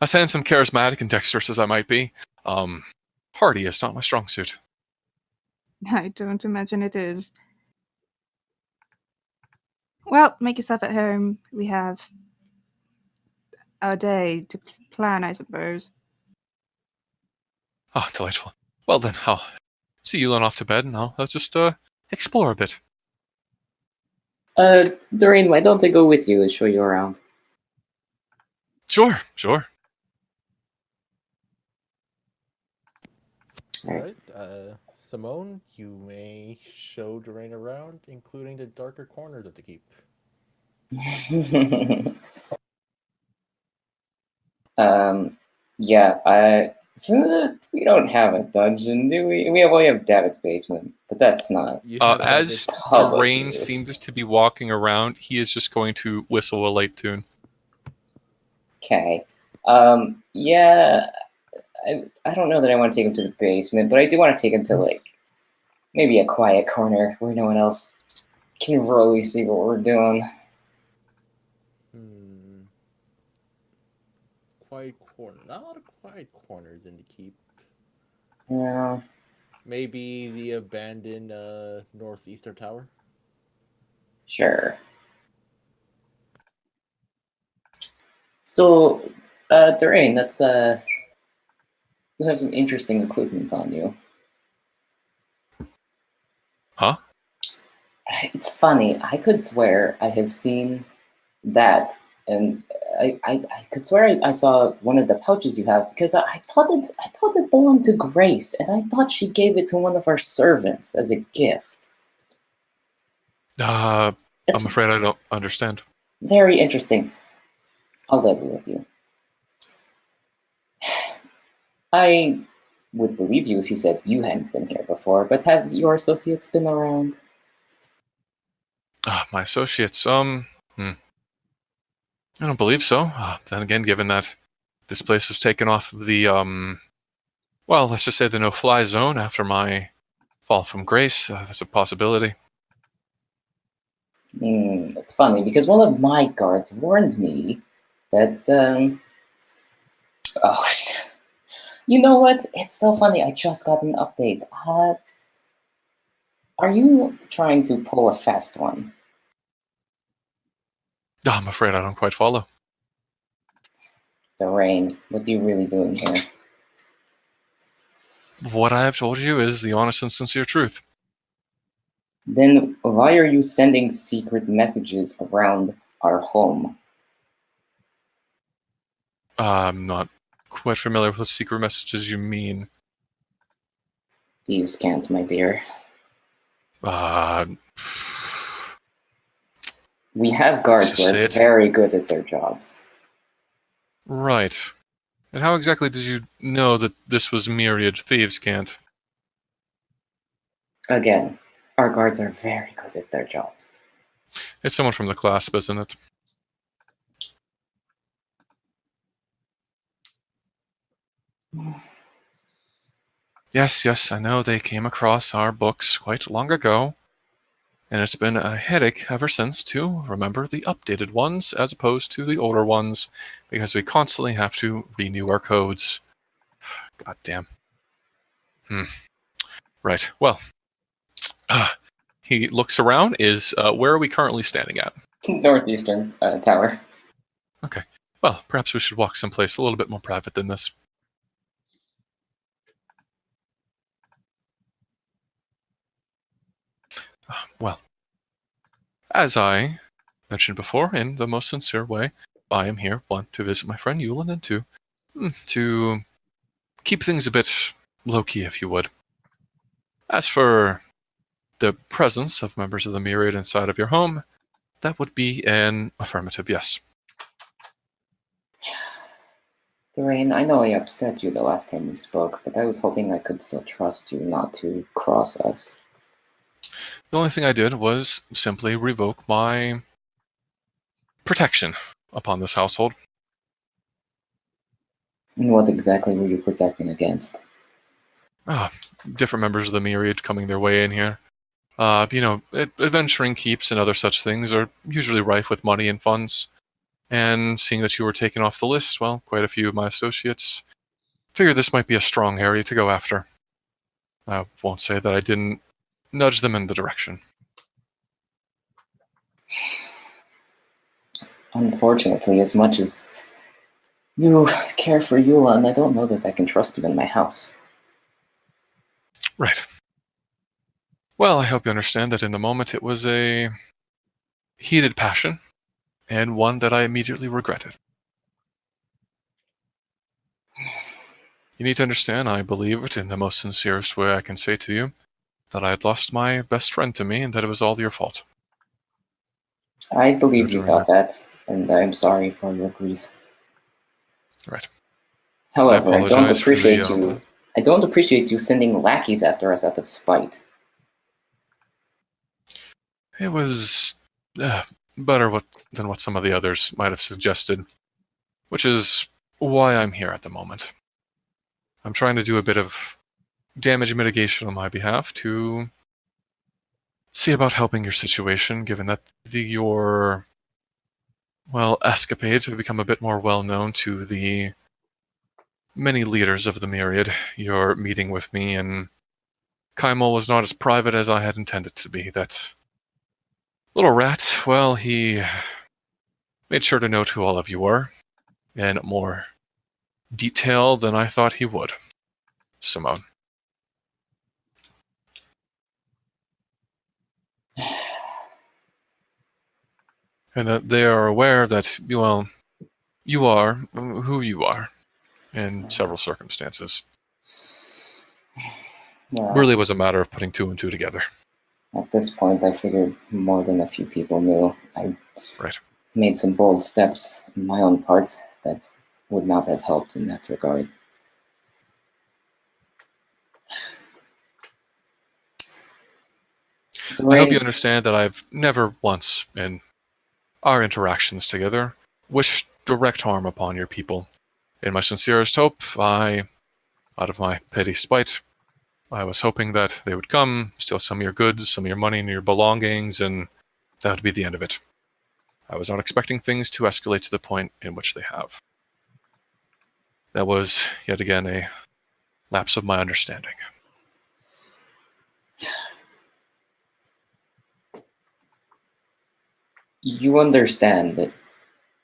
As handsome, charismatic, and dexterous as I might be, hardy is not my strong suit. I don't imagine it is. Well, make yourself at home. We have our day to plan, I suppose. Ah, delightful. Well then, I'll see you then off to bed, and I'll just explore a bit. Doreen, why don't I go with you and show you around? Sure. Alright. Alright, Simone, you may show Doreen around, including the darker corners of the keep. Yeah, we don't have a dungeon, do we? We only have David's basement, but that's not. You have As public Doreen use. seems to be walking around, he is just going to whistle a light tune. Okay. Yeah, I don't know that I want to take him to the basement, but I do want to take him to, like, maybe a quiet corner where no one else can really see what we're doing. Quiet corner. Not a lot of quiet corners in the keep. Yeah. Maybe the abandoned northeastern tower. Sure. So, Doreen, that's, you have some interesting equipment on you. Huh? It's funny. I could swear I have seen that, and I could swear I saw one of the pouches you have because I thought it belonged to Grace, and I thought she gave it to one of our servants as a gift. I'm It's afraid I don't understand. very interesting. I'll level with you. I would believe you if you said you hadn't been here before, but have your associates been around? My associates, I don't believe so. Then again, given that this place was taken off the, well, let's just say the no-fly zone after my fall from grace, that's a possibility. It's funny because one of my guards warned me that, oh, you know what? It's so funny. I just got an update. Are you trying to pull a fast one? I'm afraid I don't quite follow. Doreen, what are you really doing here? What I have told you is the honest and sincere truth. Then why are you sending secret messages around our home? I'm not quite familiar with what secret messages you mean. You can't, my dear. We have guards Let's who just are say it. very good at their jobs. Right. And how exactly did you know that this was Myriad Thieves' Cant? Again, our guards are very good at their jobs. It's someone from the clasp, isn't it? Yes, I know they came across our books quite long ago, and it's been a headache ever since to remember the updated ones as opposed to the older ones, because we constantly have to renew our codes. God damn. Right, well, he looks around. Where are we currently standing at? Northeastern tower. Okay, well, perhaps we should walk someplace a little bit more private than this. Well, as I mentioned before, in the most sincere way, I am here, one, to visit my friend Yulin, and two, to keep things a bit low-key, if you would. As for the presence of members of the Myriad inside of your home, that would be an affirmative yes. Doreen, I know I upset you the last time we spoke, but I was hoping I could still trust you not to cross us. The only thing I did was simply revoke my protection upon this household. And what exactly were you protecting against? Different members of the Myriad coming their way in here. Adventuring keeps and other such things are usually rife with money and funds. And seeing that you were taken off the list, well, quite a few of my associates figured this might be a strong area to go after. I won't say that I didn't nudge them in the direction. Unfortunately, as much as you care for Yulan, I don't know that I can trust you in my house. Right. Well, I hope you understand that in the moment it was a heated passion, and one that I immediately regretted. You need to understand, I believed in the most sincerest way I can say to you that I had lost my best friend to me and that it was all your fault. I believe you doing thought that, and I'm sorry for your grief. Right. However, I don't apologize for appreciate the, you. I don't appreciate you sending lackeys after us out of spite. It was better than what some of the others might have suggested, which is why I'm here at the moment. I'm trying to do a bit of damage mitigation on my behalf to see about helping your situation, given that your escapades have become a bit more well-known to the many leaders of the Myriad. Your meeting with me and Kymel was not as private as I had intended to be. That little rat, well, he made sure to note who all of you were, in more detail than I thought he would. Simone. And that they are aware that, well, you are who you are in several circumstances. Well, Really was a matter of putting two and two together. at this point, I figured more than a few people knew. I Right. made some bold steps on my own part that would not have helped in that regard. I hope you understand that I've never once, in our interactions together, wished direct harm upon your people. In my sincerest hope, out of my petty spite, I was hoping that they would come, steal some of your goods, some of your money and your belongings, and that would be the end of it. I was not expecting things to escalate to the point in which they have. That was, yet again, a lapse of my understanding. You understand that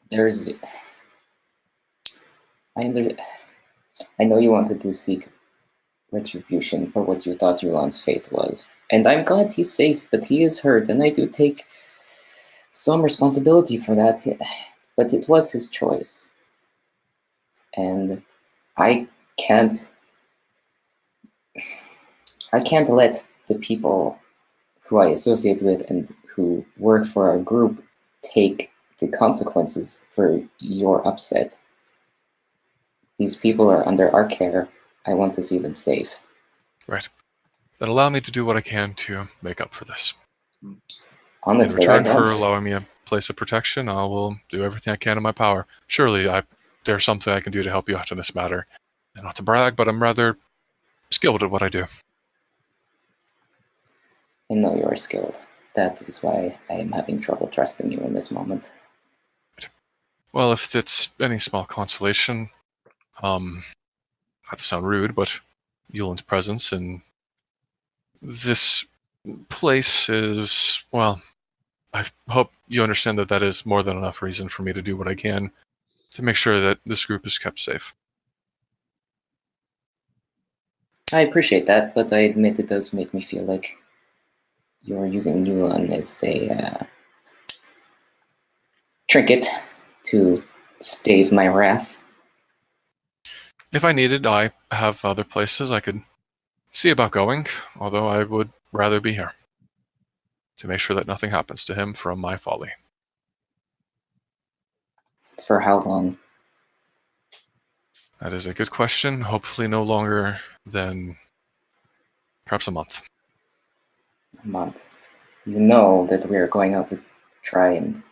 there's... I know you wanted to seek retribution for what you thought Yulan's fate was. And I'm glad he's safe, but he is hurt, and I do take some responsibility for that. But it was his choice. And I can't let the people who I associate with and who work for our group take the consequences for your upset. These people are under our care. I want to see them safe. Right. Then allow me to do what I can to make up for this. Honestly, in I return for don't... allowing me a place of protection, I will do everything I can in my power. Surely there's something I can do to help you out in this matter. And not to brag, but I'm rather skilled at what I do. I know you are skilled. That is why I am having trouble trusting you in this moment. Well, if it's any small consolation, not to sound rude, but Yulan's presence in this place is, well, I hope you understand that that is more than enough reason for me to do what I can to make sure that this group is kept safe. I appreciate that, but I admit it does make me feel like you're using Yulan as a trinket to stave my wrath. If I needed, I have other places I could see about going, although I would rather be here to make sure that nothing happens to him from my folly. For how long? That is a good question. Hopefully no longer than perhaps a month. A month. You know that we are going out to try and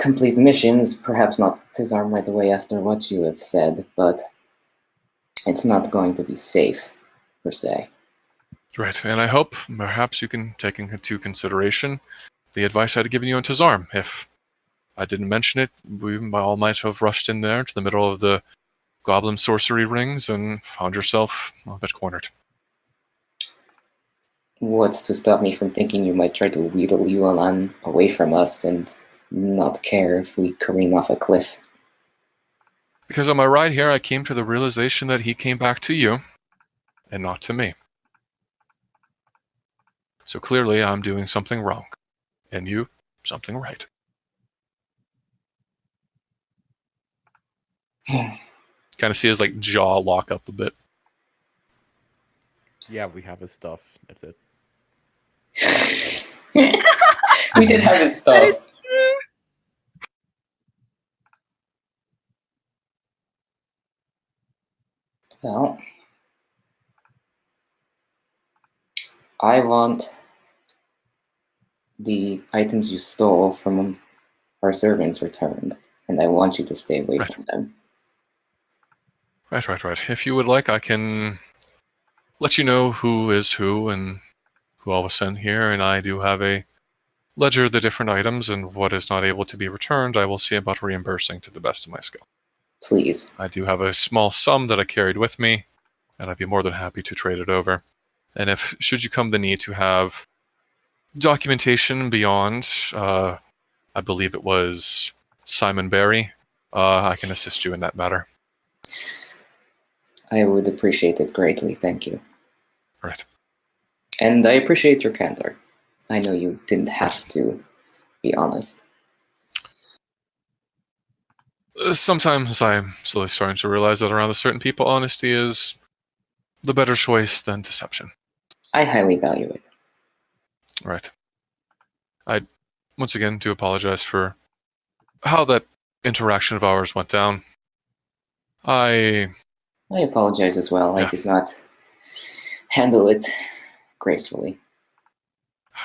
complete missions, perhaps not disarm right away after what you have said, but it's not going to be safe, per se. Right, and I hope perhaps you can take into consideration the advice I'd given you on Tazarm. If I didn't mention it. We all might have rushed in there to the middle of the goblin sorcery rings and found yourself a bit cornered. What's to stop me from thinking you might try to wheedle Yuan away from us and not care if we careen off a cliff? Because on my ride here, I came to the realization that he came back to you and not to me. So clearly I'm doing something wrong, and you something right. Kind of see his like jaw lock up a bit. Yeah, we have his stuff. That's it. We did have his stuff. Well, I want the items you stole from our servants returned, and I want you to stay away from them. Right. If you would like, I can let you know who is who and who all was sent here, and I do have a ledger of the different items, and what is not able to be returned, I will see about reimbursing to the best of my skill. Please. I do have a small sum that I carried with me, and I'd be more than happy to trade it over. And if, should you come the need to have documentation beyond, I believe it was Simon Barry, I can assist you in that matter. I would appreciate it greatly, thank you. Right. And I appreciate your candor. I know you didn't have to be honest. Sometimes I'm slowly starting to realize that around a certain people, honesty is the better choice than deception. I highly value it. Right. I, once again, do apologize for how that interaction of ours went down. I apologize as well. Yeah. I did not handle it gracefully.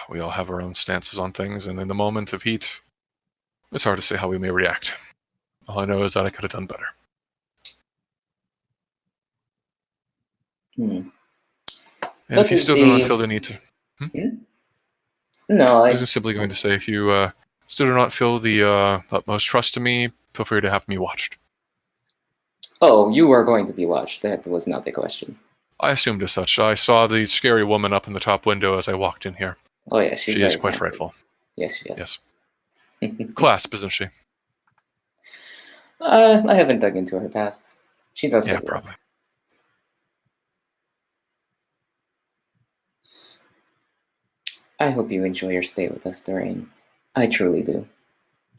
We all have our own stances on things, and in the moment of heat, it's hard to say how we may react. All I know is that I could have done better. And What if you is still do not feel the need to... No, I was just simply going to say, if you still do not feel the utmost trust in me, feel free to have me watched. Oh, you are going to be watched. That was not the question. I assumed as such. I saw the scary woman up in the top window as I walked in here. Oh yeah, she is quite frightful. Yes, she is. Yes. Clasp, isn't she? I haven't dug into her past. She does. Yeah, probably. I hope you enjoy your stay with us, Doreen. I truly do.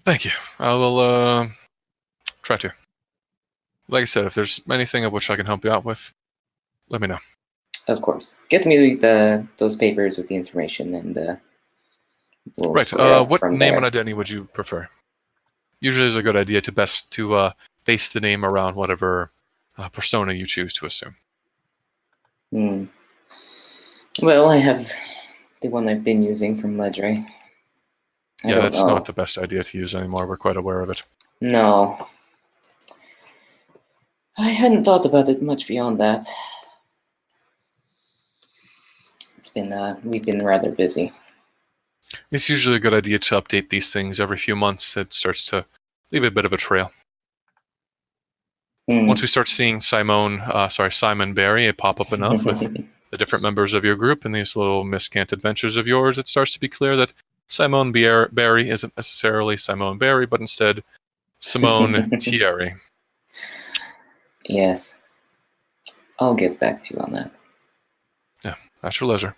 Thank you. I will try to. Like I said, if there's anything of which I can help you out with, let me know. Of course. Get me those papers with the information, and we'll right. square up What from name there. and identity would you prefer? Usually, it's a good idea to base the name around whatever persona you choose to assume. Well, I have the one I've been using from Ledre. Yeah, that's not the best idea to use anymore. We're quite aware of it. No. I hadn't thought about it much beyond that. It's been, we've been rather busy. It's usually a good idea to update these things every few months. It starts to leave a bit of a trail. Once we start seeing Simon Barry pop up enough with the different members of your group and these little miscant adventures of yours, it starts to be clear that Simone Barry isn't necessarily Simone Barry, but instead Simone Thierry. Yes. I'll get back to you on that. Yeah, at your leisure.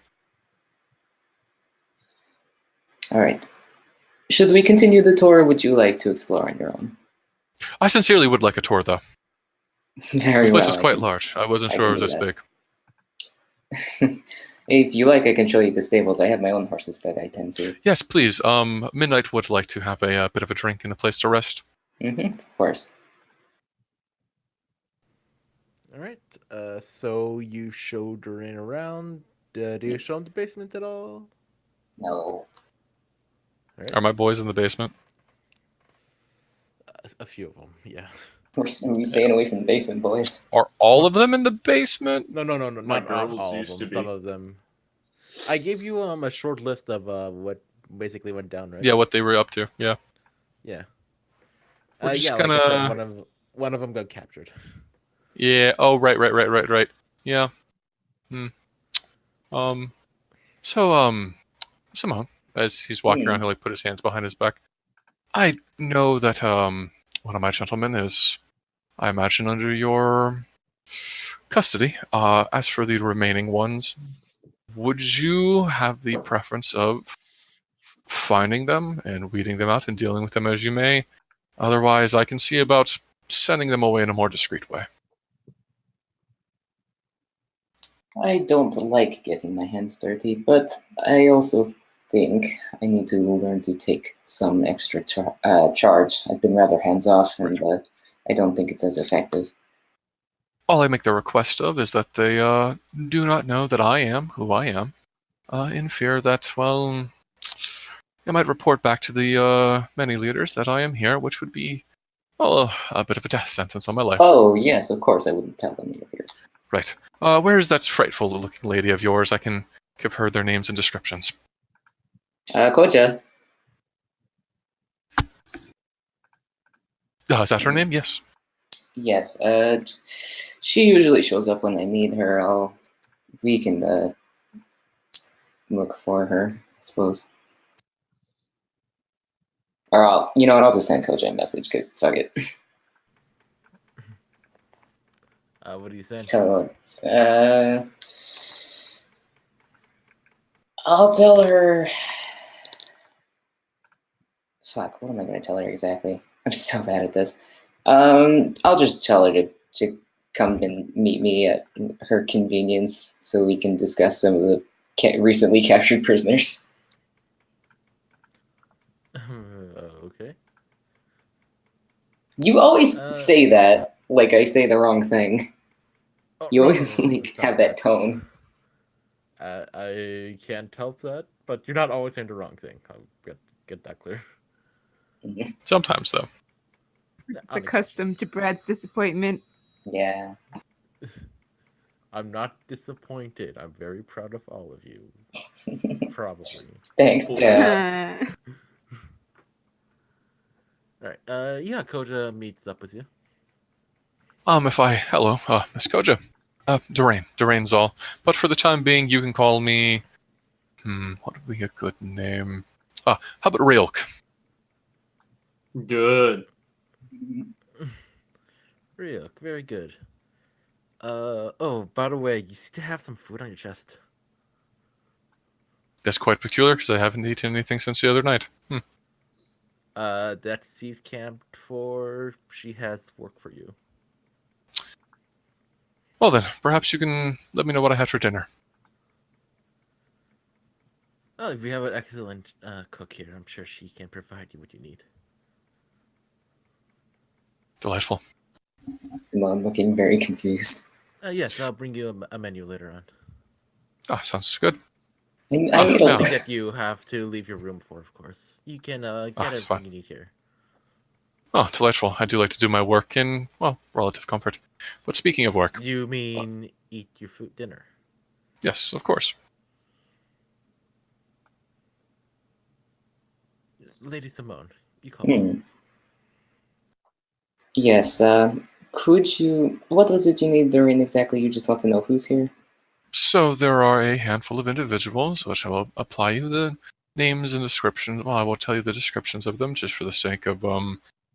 All right. Should we continue the tour, or would you like to explore on your own? I sincerely would like a tour, though. Very This place well, is quite large. I wasn't sure it was this big. If you like, I can show you the stables. I have my own horses that I tend to. Yes, please. Midnight would like to have a bit of a drink and a place to rest. Of course. All right. So you show Doreen around. Do you show him the basement at all? No. Are my boys in the basement? A few of them, yeah. We're staying away from the basement, boys. Are all of them in the basement? No, My not girls all of used them. to be. Some of them. I gave you a short list of what basically went down, right? Yeah, what they were up to. Yeah. Yeah. We're just yeah, like I said, gonna. one of them got captured. Yeah. Oh, right. Yeah. So, Simone, as he's walking around, he'll like put his hands behind his back. I know that one of my gentlemen is, I imagine, under your custody. As for the remaining ones, would you have the preference of finding them and weeding them out and dealing with them as you may? Otherwise, I can see about sending them away in a more discreet way. I don't like getting my hands dirty, but I also think I need to learn to take some extra charge. I've been rather hands-off, and I don't think it's as effective. All I make the request of is that they do not know that I am who I am, in fear that, well, I might report back to the many leaders that I am here, which would be, well, a bit of a death sentence on my life. Oh, yes, of course I wouldn't tell them you're here. Right. Where is that frightful-looking lady of yours? I can give her their names and descriptions. Koja. Is that her name? Yes. Yes, she usually shows up when I need her. We can look for her, I suppose. Or you know what, I'll just send Koja a message, because fuck it. What are you saying? I'll tell her... Fuck, what am I going to tell her exactly? I'm so bad at this. I'll just tell her to come and meet me at her convenience so we can discuss some of the recently captured prisoners. Okay. You always say that like I say the wrong thing. You always have that tone. I can't help that, but you're not always saying the wrong thing. I'll get that clear. Sometimes, though. The custom to Brad's disappointment. Yeah. I'm not disappointed. I'm very proud of all of you. Probably. Thanks, Dad. Alright, yeah, Koja meets up with you. Hello, Miss Koja. Durain's all. But for the time being, you can call me, what would be a good name? How about Railk? Good. Railk, very good. Oh, by the way, you still have some food on your chest. That's quite peculiar, because I haven't eaten anything since the other night. That's Steve's camped for. She has work for you. Well then, perhaps you can let me know what I had for dinner. Oh, we have an excellent cook here. I'm sure she can provide you what you need. Delightful. I'm looking very confused. Yes, I'll bring you a menu later on. Sounds good. Something that you have to leave your room for, of course. You can get everything you need here. Oh, delightful. I do like to do my work in, well, relative comfort. But speaking of work... You mean eat your food dinner? Yes, of course. Lady Simone, you call me. Yes, could you... What was it you need, Doreen, exactly? You just want to know who's here? So there are a handful of individuals, which I will apply you the names and descriptions. Well, I will tell you the descriptions of them, just for the sake of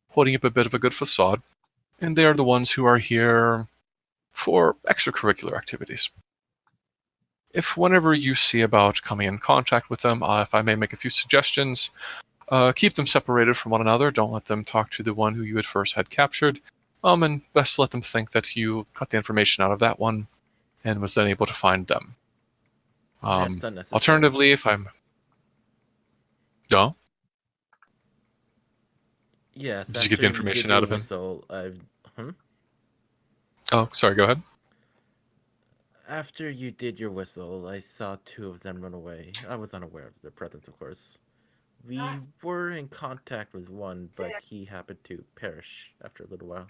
holding up a bit of a good facade. And they are the ones who are here for extracurricular activities. If whenever you see about coming in contact with them, if I may make a few suggestions, keep them separated from one another. Don't let them talk to the one who you at first had captured. And best let them think that you got the information out of that one and was then able to find them. Alternatively, if I'm... No? Yes. Did you get the information out of him? Oh, sorry, go ahead. After you did your whistle, I saw two of them run away. I was unaware of their presence, of course. We were in contact with one, but he happened to perish after a little while.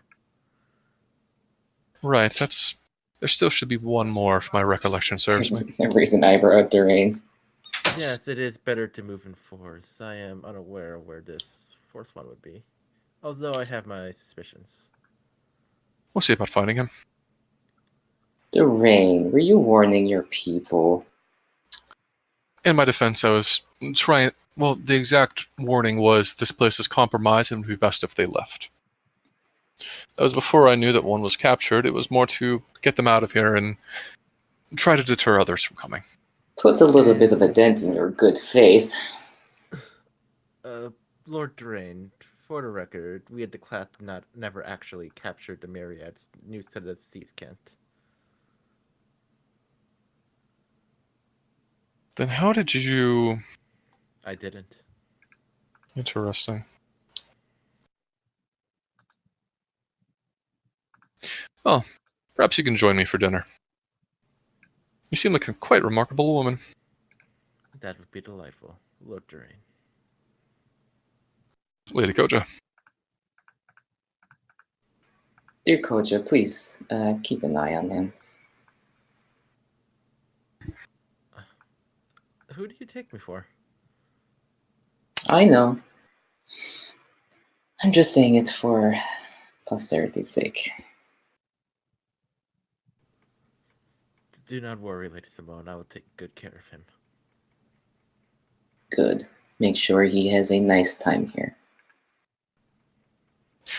Right, there still should be one more if my recollection serves me. Raise an eyebrow at Doreen. Yes, it is better to move in force. I am unaware of where this fourth one would be. Although I have my suspicions. We'll see about finding him. Durain, were you warning your people? In my defense, I was trying. Well, the exact warning was this place is compromised and it would be best if they left. That was before I knew that one was captured. It was more to get them out of here and try to deter others from coming. Puts a little bit of a dent in your good faith. Lord Durain, for the record, we at the class never actually captured the Myriad's new set of thieves, Kent. Then how did you... I didn't. Interesting. Well, perhaps you can join me for dinner. You seem like a quite remarkable woman. That would be delightful, Lord Durain. Lady Koja. Dear Koja, please keep an eye on him. Who do you take me for? I know. I'm just saying it for posterity's sake. Do not worry, Lady Simone. I will take good care of him. Good. Make sure he has a nice time here.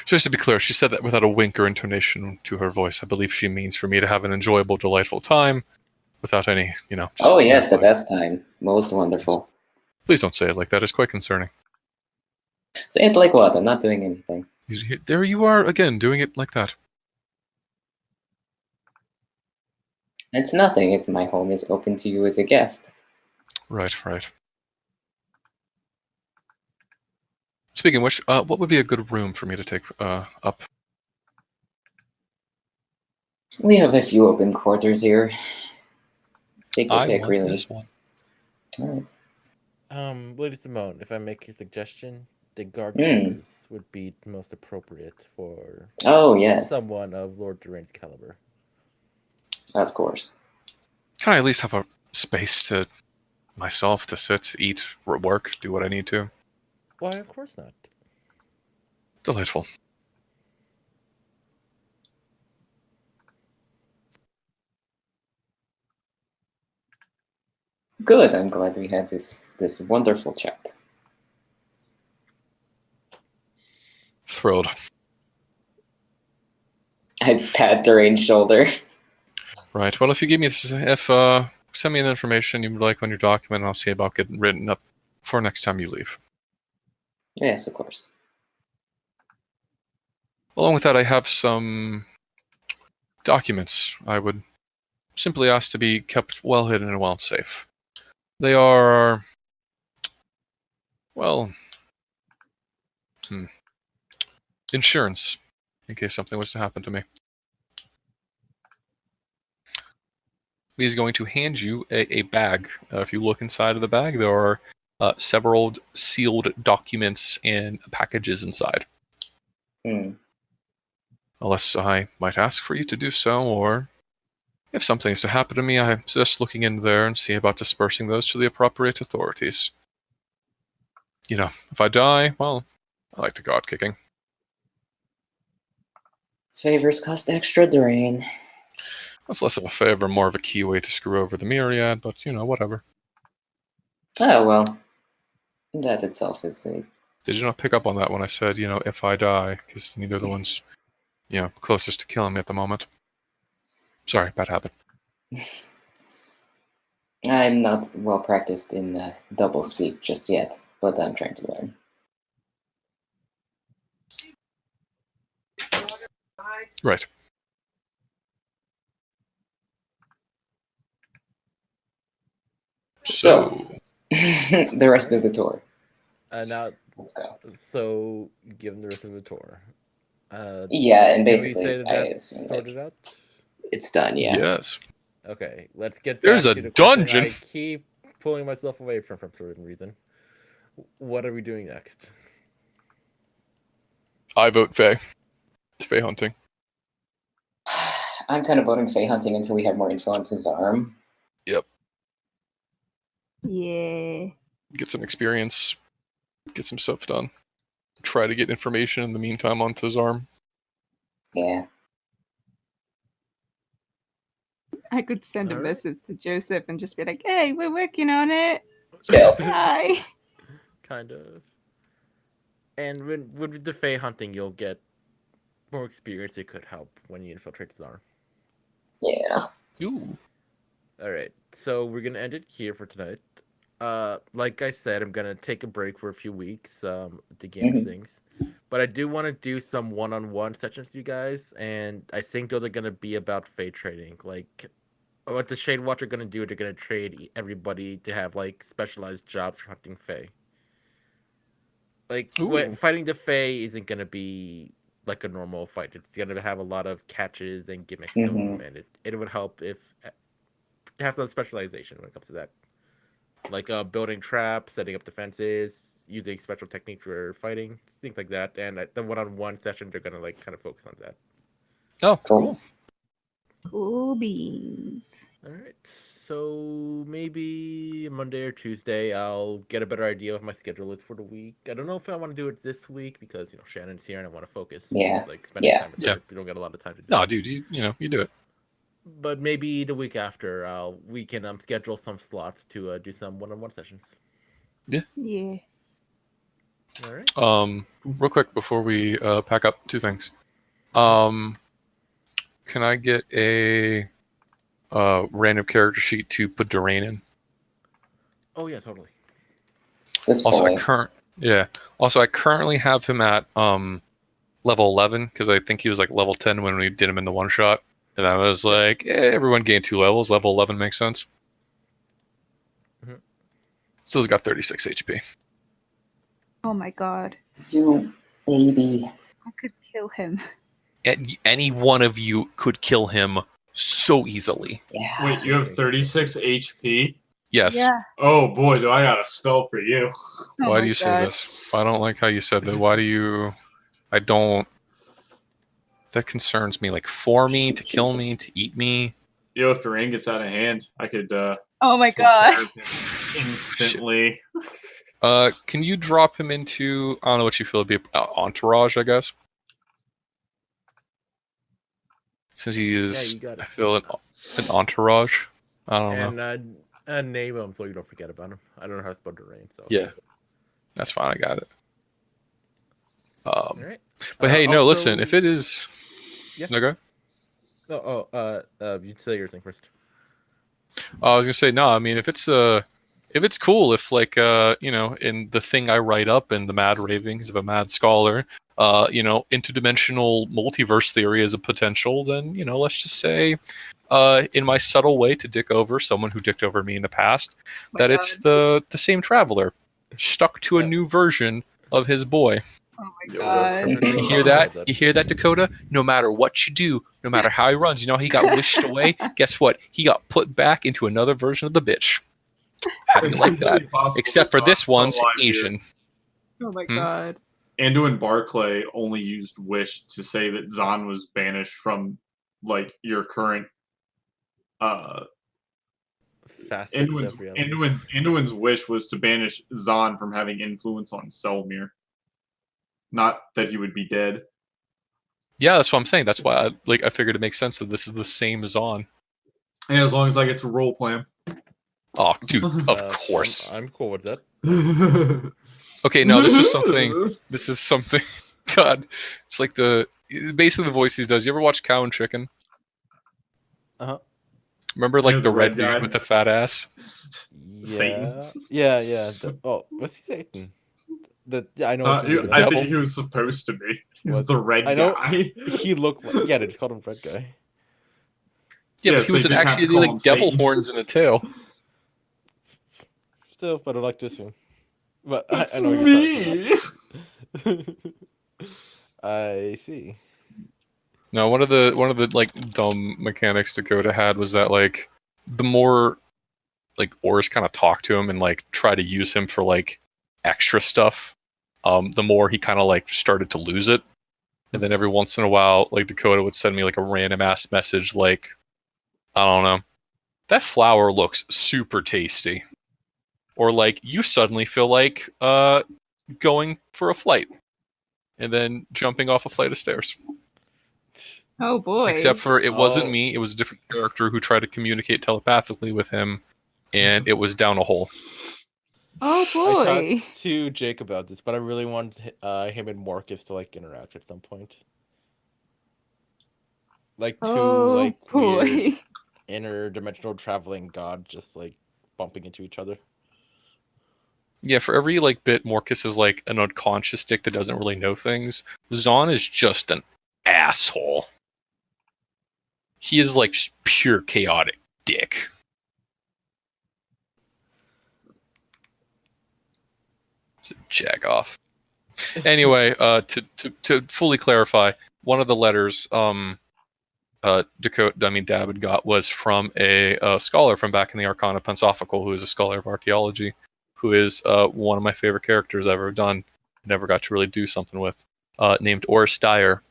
Just to be clear, she said that without a wink or intonation to her voice. I believe she means for me to have an enjoyable, delightful time without any, just Oh yes, the best time. Most wonderful. Please don't say it like that. It's quite concerning. Say it like what? I'm not doing anything. There you are again, doing it like that. It's nothing. It's my home is open to you as a guest. Right, right. Speaking of which, what would be a good room for me to take up? We have a few open quarters here. Take your I pick, want really. this one. All right. Lady Simone, if I make a suggestion, the guard Hmm. quarters would be most appropriate for Oh yes, someone of Lord Durain's caliber. of course. Can I at least have a space to myself to sit, eat, work, do what I need to? Why, of course not. Delightful. Good. I'm glad we had this wonderful chat. Thrilled. I pat Durain's shoulder. Right. Well, if you give me this, send me the information you would like on your document, I'll see about getting written up for next time you leave. Yes, of course. Along with that, I have some documents I would simply ask to be kept well hidden and well safe. They are, well, insurance, in case something was to happen to me. He's going to hand you a bag. If you look inside of the bag, there are several sealed documents and packages inside. Unless I might ask for you to do so, or if something is to happen to me, I suggest looking in there and see about dispersing those to the appropriate authorities. If I die, well, I like to God kicking. Favors cost extra, Durain. That's less of a favor, more of a key way to screw over the Myriad, but, whatever. Oh, well. That itself is a... Did you not pick up on that when I said, if I die? Because neither of the ones, closest to killing me at the moment. Sorry, bad habit. I'm not well practiced in double speak just yet, but I'm trying to learn. Right. So the rest of the tour. Now, let's go. So, given the rest of the tour. Yeah, and can we basically, say that I that's assume sorted out? It's done. Yeah. Yes. Okay, let's get. There's back a to the question dungeon. I keep pulling myself away from for some reason. What are we doing next? I vote Fae. It's Fae hunting. I'm kind of voting Fae hunting until we have more info on Tazarm. Yep. Yeah. Get some experience. Get some stuff done. try to get information in the meantime onto his arm. Yeah. I could send a All right. message to Joseph and just be like, "Hey, we're working on it. Chill. Hi." Kind of. And with the Fey hunting, you'll get more experience. It could help when you infiltrate his arm. Yeah. Ooh. All right, so we're gonna end it here for tonight. Like I said, I'm gonna take a break for a few weeks. The game Mhm. things, but I do want to do some one-on-one sessions with you guys, and I think those are gonna be about Fey trading. Like, what the Shade Watch are gonna do? They're gonna trade everybody to have like specialized jobs for hunting Fey. Like, Ooh. fighting the Fey isn't gonna be like a normal fight. It's gonna have a lot of catches and gimmicks to them, and it would help if have some specialization when it comes to that. Like building traps, setting up defenses, using special techniques for fighting, things like that. And at the one-on-one session, they're gonna like kind of focus on that. Oh, Cool. Cool beans. All right, so maybe Monday or Tuesday, I'll get a better idea of my schedule is for the week. I don't know if I want to do it this week because Shannon's here and I want to focus. Yeah, like spending yeah. time with Yeah. her. We don't get a lot of time to do. No, it. dude, you do it. But maybe the week after, we can schedule some slots to do some one-on-one sessions. Yeah. All right. Real quick before we pack up, two things. Can I get a random character sheet to put Durain in? Oh yeah, totally. This Also, boy. I currently have him at level 11 because I think he was like level 10 when we did him in the one shot, and I was like, everyone gained 2 levels. Level 11 makes sense. Mhm. So he's got 36 HP. Oh my god. You baby. I could kill him. Any one of you could kill him so easily. Yeah. Wait, you have 36 HP? Yes. Yeah. Oh boy, do I got a spell for you. Oh Why my do you say God. this? I don't like how you said that. Why do you? I don't. That concerns me. Like for me, to kill me, to eat me. Yo, if Durain gets out of hand, I could Oh my take care god. of him instantly. Can you drop him into? I don't know what you feel would be entourage, I guess. Since he is, you got it. I feel an entourage. I don't know. And name him so you don't forget about him. I don't know how to spell Durain, so Yeah, that's fine. I got it. All right. But hey, no, also- listen. If it is, Yeah. no, go. You say your thing first. I was gonna say no. I mean, if it's cool, if like in the thing I write up in the Mad Ravings of a Mad Scholar, interdimensional multiverse theory is a potential, then let's just say, in my subtle way to dick over someone who dicked over me in the past, that it's the same traveler stuck to a new version of his boy. Oh my god. You hear that? You hear that, Dakota? No matter what you do, no matter how he runs, he got wished away. Guess what? He got put back into another version of the bitch. How do you It's like that? completely possible Except for that this Zahn one's still alive here. Asian. Oh my Hmm? god. Anduin Barclay only used Wish to say that Zahn was banished from like your current Facet of reality. Anduin's wish was to banish Zahn from having influence on Selmir. Not that he would be dead. Yeah, that's what I'm saying. That's why I figured it makes sense that this is the same as on. And as long as I get to role plan. Oh, dude, of course. I'm cool with that. Okay, no, this is something. God, it's like basically the voice he does. You ever watch Cow and Chicken? Uh-huh. Remember, like Yeah, the red guy. dude with the fat ass? Satan. Yeah. What's he Satan? I know. I devil. think he was supposed to be. He's What? the red I know. guy. He looked like. Yeah, they just called him Red Guy. Yeah, Yeah, but he so was you didn't have actually to call like him devil Satan. horns and a tail. Still, but I like to assume. But That's I know what you're talking me. about. I see. No, one of the like dumb mechanics Dakota had was that like the more like Oris kind of talked to him and like try to use him for like extra stuff, the more he kind of like started to lose it. And then every once in a while, like Dakota would send me like a random ass message like, I don't know, that flower looks super tasty. Or like you suddenly feel like going for a flight. and then jumping off a flight of stairs. Oh boy. Except for it wasn't Oh. me; it was a different character who tried to communicate telepathically with him, and it was down a hole. Oh I boy. talked to Jake about this, but I really want him and Marcus to like interact at some point. Like two Oh like weird boy. interdimensional traveling gods just like bumping into each other. Yeah, for every like bit, Morcus is like an unconscious dick that doesn't really know things. Zahn is just an asshole. He is like just pure chaotic dick. He's a jack off. Anyway, to fully clarify, one of the letters David got was from a scholar from back in the Arcana Pensophical, who is a scholar of archaeology, who is one of my favorite characters I've ever done. Never got to really do something with, named Oris Dyer,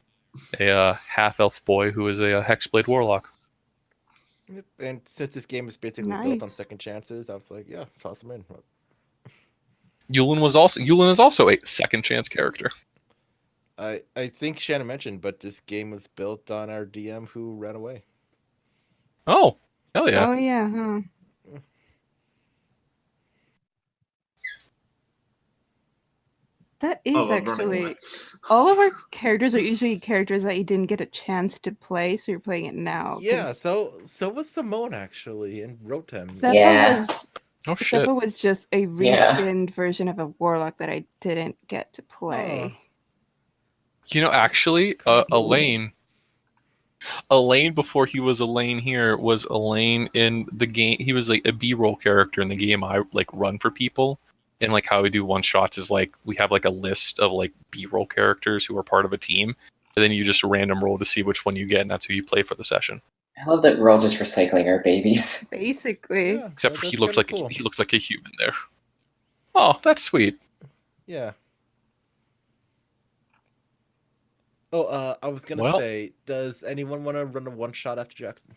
a half-elf boy who is a Hexblade warlock. Yep. And since this game is basically built on second chances, I was like, yeah, toss him in. Yulin is also a second chance character. I think Shannon mentioned, but this game was built on our DM who ran away. Oh, hell yeah. Oh yeah, huh. That is love running actually away. all of our characters are usually characters that you didn't get a chance to play, so you're playing it now. Yeah, so was Simone actually and Rotem. Sepha was just a reskinned version of a warlock that I didn't get to play. You know, actually, Elaine before he was Elaine here was Elaine in the game. He was like a B-roll character in the game I like run for people. And like how we do one shots is like we have like a list of like B-roll characters who are part of a team, and then you just random roll to see which one you get, and that's who you play for the session. I love that we're all just recycling our babies. Basically. Except for he looked like a human there. Oh, that's sweet. Yeah. Oh, I was gonna say, does anyone want to run a one shot after Jackson?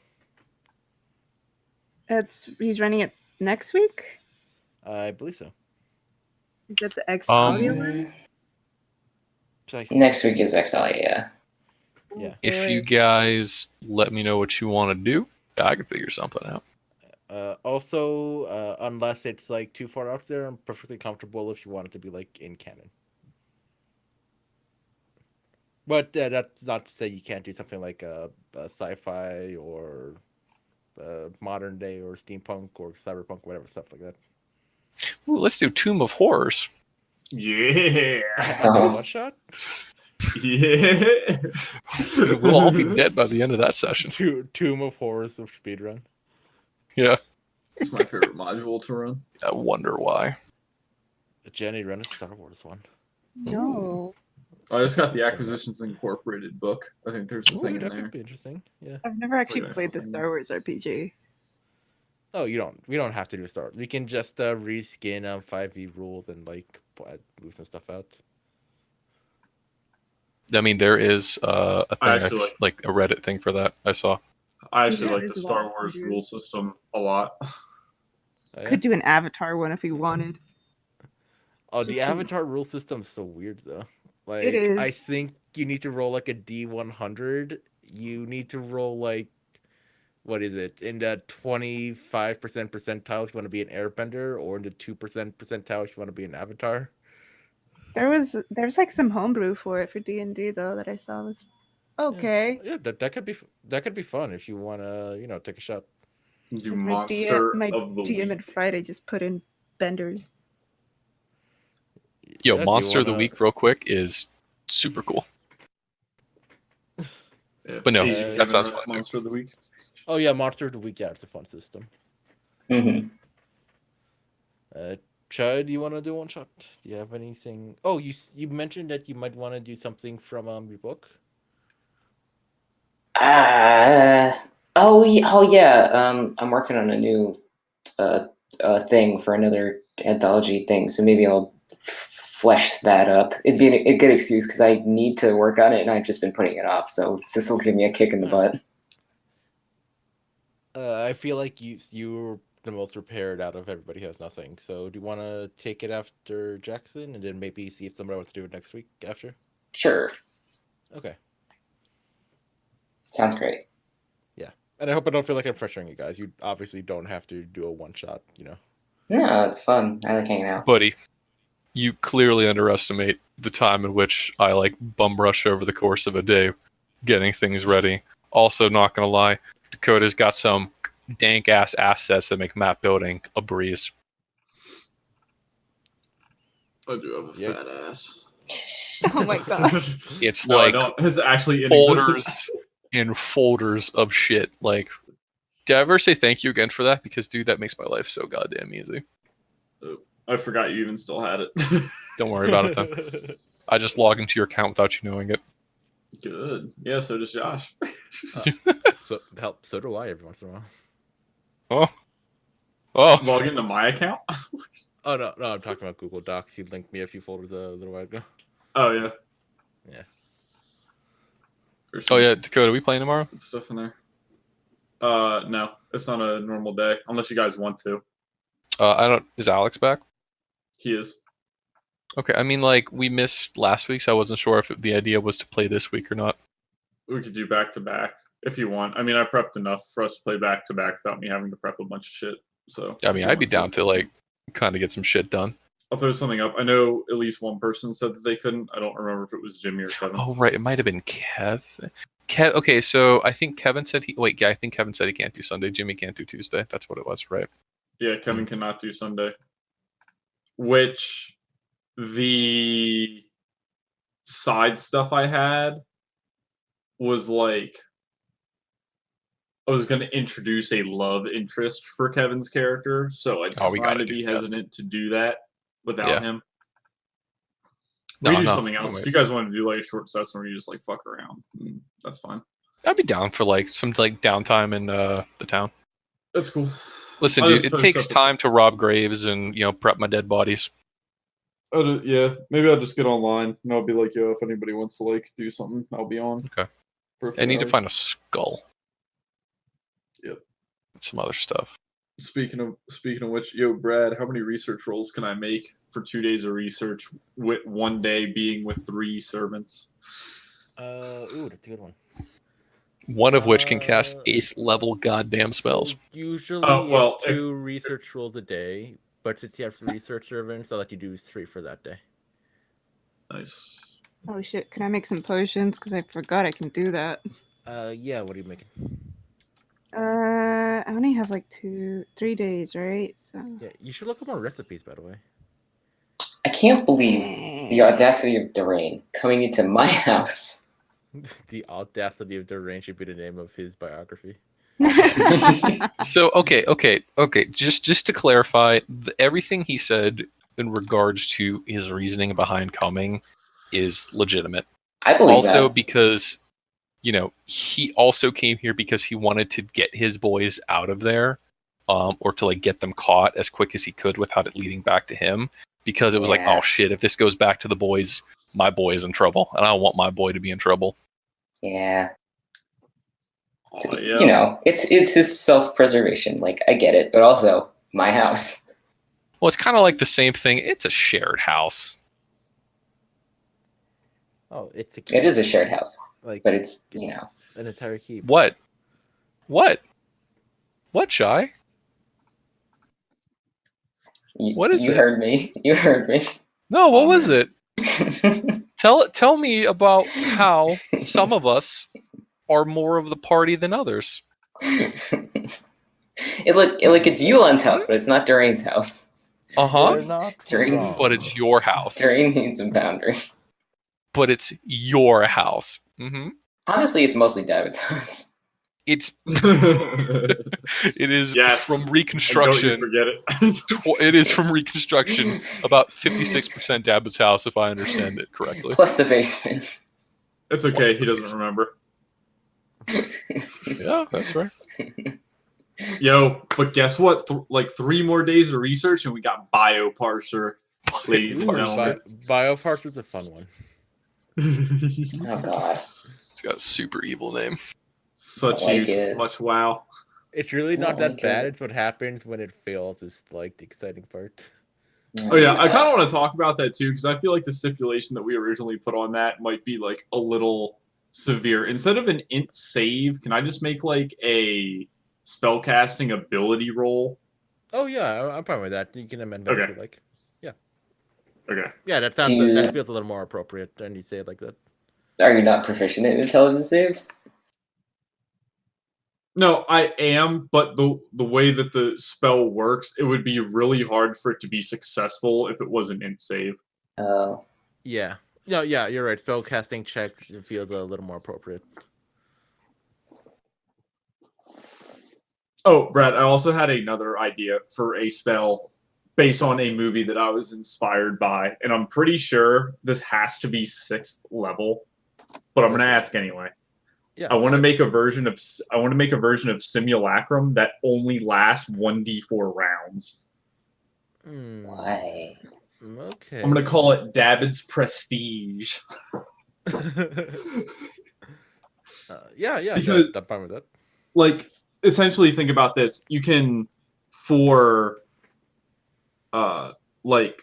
He's running it next week? I believe so. Is that the Exalia one? Next week is Exalia, yeah. Yeah. If you guys let me know what you want to do, I can figure something out. Also, unless it's like too far out there, I'm perfectly comfortable if you want it to be like in canon. But that's not to say you can't do something like a sci-fi or modern day or steampunk or cyberpunk, whatever stuff like that. Ooh, let's do Tomb of Horrors. Yeah. One shot. Yeah. We'll all be dead by the end of that session. Tomb of Horrors of speedrun. Yeah. It's my favorite module to run. I wonder why. Jenny, run a Star Wars one. No. I just got the Acquisitions Incorporated book. I think there's a thing in that there. would be interesting. Yeah. I've never actually like an played the actual Star Wars RPG. Oh, we don't have to do a Star Wars. We can just reskin 5e rules and like move some stuff out. I mean, there is a thing, actually like a Reddit thing for that I saw. I actually Yeah, like there's the a Star lot of Wars reviews. rule system a lot. Oh, yeah? Could do an Avatar one if we wanted. Oh, Just the to- Avatar rule system's so weird though. Like, It is. I think you need to roll like a D100. You need to roll like, what is it? In the 25% percentile if you want to be an airbender, or in the 2% percentile if you want to be an avatar. There's like some homebrew for it for D&D though that I saw was okay. Yeah, that could be fun if you want to, take a shot. Do My Monster DM, of the DM Week. and Friday just put in benders. Yo, Yeah, do you Monster of the wanna- Week, real quick, is super cool. Yeah, But no, Asian that sounds Gamer fun, too. Monster of the Week. Oh yeah, Monster of the Week. Yeah, it's a fun system. Mm-hmm. Chad, do you want to do one shot? Do you have anything? Oh, you mentioned that you might want to do something from your book. Oh yeah. I'm working on a new thing for another anthology thing, so maybe I'll flesh that up. It'd be a good excuse because I need to work on it and I've just been putting it off. So this will give me a kick in the butt. I feel like you're the most prepared out of everybody who has nothing. So do you want to take it after Jackson and then maybe see if somebody wants to do it next week after? Sure. Okay. Sounds great. And I hope I don't feel like I'm pressuring you guys. You obviously don't have to do a one shot, you know. No, it's fun. I like hanging out. Buddy, you clearly underestimate the time in which I like bum rush over the course of a day getting things ready. Also, not gonna lie, Dakota's got some dank ass assets that make map building a breeze. I do have a Yep. fat ass. Oh my god. It's No, I like don't. It's actually in existence. folders and folders of shit. Like, did I ever say thank you again for that? Because, dude, that makes my life so goddamn easy. I forgot you even still had it. Don't worry about it then. I just log into your account without you knowing it. Good. Yeah, so does Josh. So do I every once in a while. Oh, Log into my account? Oh no, I'm talking about Google Docs. You linked me a few folders a little while ago. Oh, yeah. Yeah. There's oh some yeah, Dakota, we playing tomorrow? good stuff in there. No. It's not a normal day. Unless you guys want to. I don't. Is Alex back? He is. Okay, I mean, like, we missed last week, so I wasn't sure if the idea was to play this week or not. We could do back-to-back if you want. I mean, I prepped enough for us to play back-to-back without me having to prep a bunch of shit. So I mean, I'd be down to, like, kind of get some shit done. I'll throw something up. I know at least one person said that they couldn't. I don't remember if it was Jimmy or Kevin. Oh, right, it might have been Kev. Okay, so I think Kevin said I think Kevin said he can't do Sunday. Jimmy can't do Tuesday. That's what it was, right? Yeah, Kevin cannot do Sunday. Which the side stuff I had was like I was going to introduce a love interest for Kevin's character, so I'd Oh, we kind gotta of be do that. hesitant to do that without Yeah. him. No, We do no, something no, else. wait. If you guys want to do like a short session where you just like fuck around, that's fine. I'd be down for, like, some, like, downtime in the town. That's cool. Listen, I'll dude, just it post takes up a- time to rob graves and, prep my dead bodies. Yeah, maybe I'll just get online and I'll be like, yo, if anybody wants to like do something, I'll be on. Okay. For a few I need to hours. find a skull. Yep. And some other stuff. Speaking of which, yo, Brad, how many research rolls can I make for 2 days of research with 1 day being with 3 servants? Ooh, that's a good one. One of which can cast Uh, 8th level goddamn spells. So usually well, it's 2 research rolls a day, but since you have 3 research servants, I'll let you do 3 for that day. Nice. Oh shit, can I make some potions? Because I forgot I can do that. Yeah, what are you making? I only have like 3 days, right? So Yeah, you should look up more recipes, by the way. I can't believe the audacity of Durain coming into my house. The audacity of the rain should be the name of his biography. So okay. Just to clarify, everything he said in regards to his reasoning behind coming is legitimate. I believe Also, that. because he also came here because he wanted to get his boys out of there, or to like get them caught as quick as he could without it leading back to him. Because it was like, Yeah. oh shit, if this goes back to the boys, my boy is in trouble, and I don't want my boy to be in trouble. Yeah. Oh, yeah. You know, it's his self-preservation. Like, I get it, but also my house. Well, it's kind of like the same thing. It's a shared house. Oh, it's a It is a shared house, like but it's, you know. an entire keep. What? What, Shy? What is you it? heard me. You heard me. No, what was it? Tell me about how some of us are more of the party than others. It's Yulan's house, but it's not Durain's house. Uh-huh. They're not Durain, wrong. But it's your house. Durain needs a boundary. But it's your house. Mm-hmm. Honestly, it's mostly David's house. It is Yes. from Don't you Reconstruction. forget it. It is from Reconstruction. About 56% Dabbitt's house, if I understand it correctly. Plus the basement. It's okay. He doesn't remember. Yeah, that's right. Yo, but guess what? 3 more days of research and we got Bioparser, ladies and gentlemen. Bioparser's a fun one. Oh god. It's got a super evil name. Such I like use, it. much wow. It's really I not that like bad. it. It's what happens when it fails is like the exciting part. Oh yeah, I kind of want to talk about that too because I feel like the stipulation that we originally put on that might be like a little severe. Instead of an int save, can I just make like a spellcasting ability roll? Oh yeah, I'm fine with that. You can amend that Okay. if you like. Yeah. Okay. Yeah, that Do sounds you- that feels a little more appropriate than you say it like that. Are you not proficient in intelligence saves? No, I am, but the way that the spell works, it would be really hard for it to be successful if it was an int save. Oh. Yeah. No, yeah, you're right. Spellcasting check feels a little more appropriate. Oh, Brad, I also had another idea for a spell based on a movie that I was inspired by, and I'm pretty sure this has to be 6th level, but I'm going to ask anyway. Yeah. I want to make a version of Simulacrum that only lasts 1d4 rounds. Why? Okay. I'm going to call it David's Prestige. Yeah, Because- I'm fine with that. Like, essentially think about this. You can, for like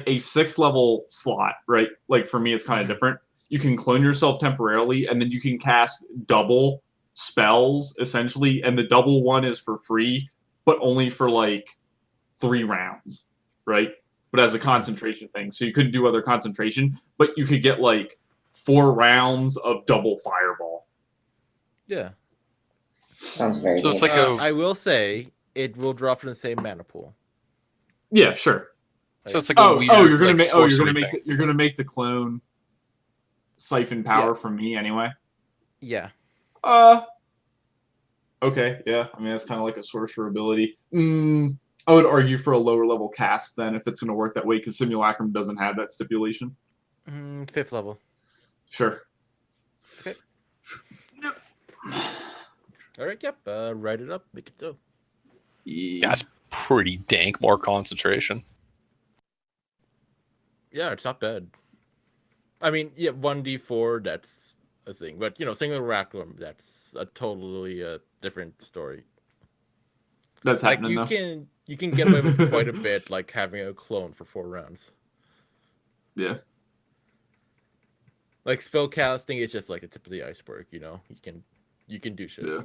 a 6th level slot, right? Like for me it's kind of different. You can clone yourself temporarily and then you can cast double spells essentially, and the double one is for free, but only for like 3 rounds, right? But as a concentration thing. So you couldn't do other concentration, but you could get like 4 rounds of double fireball. Yeah. Sounds very So it's like dangerous. I will say it will draw from the same mana pool. Yeah, sure. So it's like a weird. you're gonna like, make sorcery thing. you're gonna make the clone siphon power from me anyway. Yeah. Okay, yeah. I mean that's kind of like a sorcerer ability. I would argue for a lower level cast then if it's gonna work that way because Simulacrum doesn't have that stipulation. 5th level. Sure. Okay. All right. Yep. Write it up. Make it so. That's pretty dank. More concentration. Yeah, it's not bad. I mean, yeah, 1d4, that's a thing. But, Simulacrum, that's a totally different story. That's Like, happening you can get away with quite a bit, like having a clone for 4 rounds. Yeah. Like, spellcasting is just like the tip of the iceberg, You can do shit. Yeah.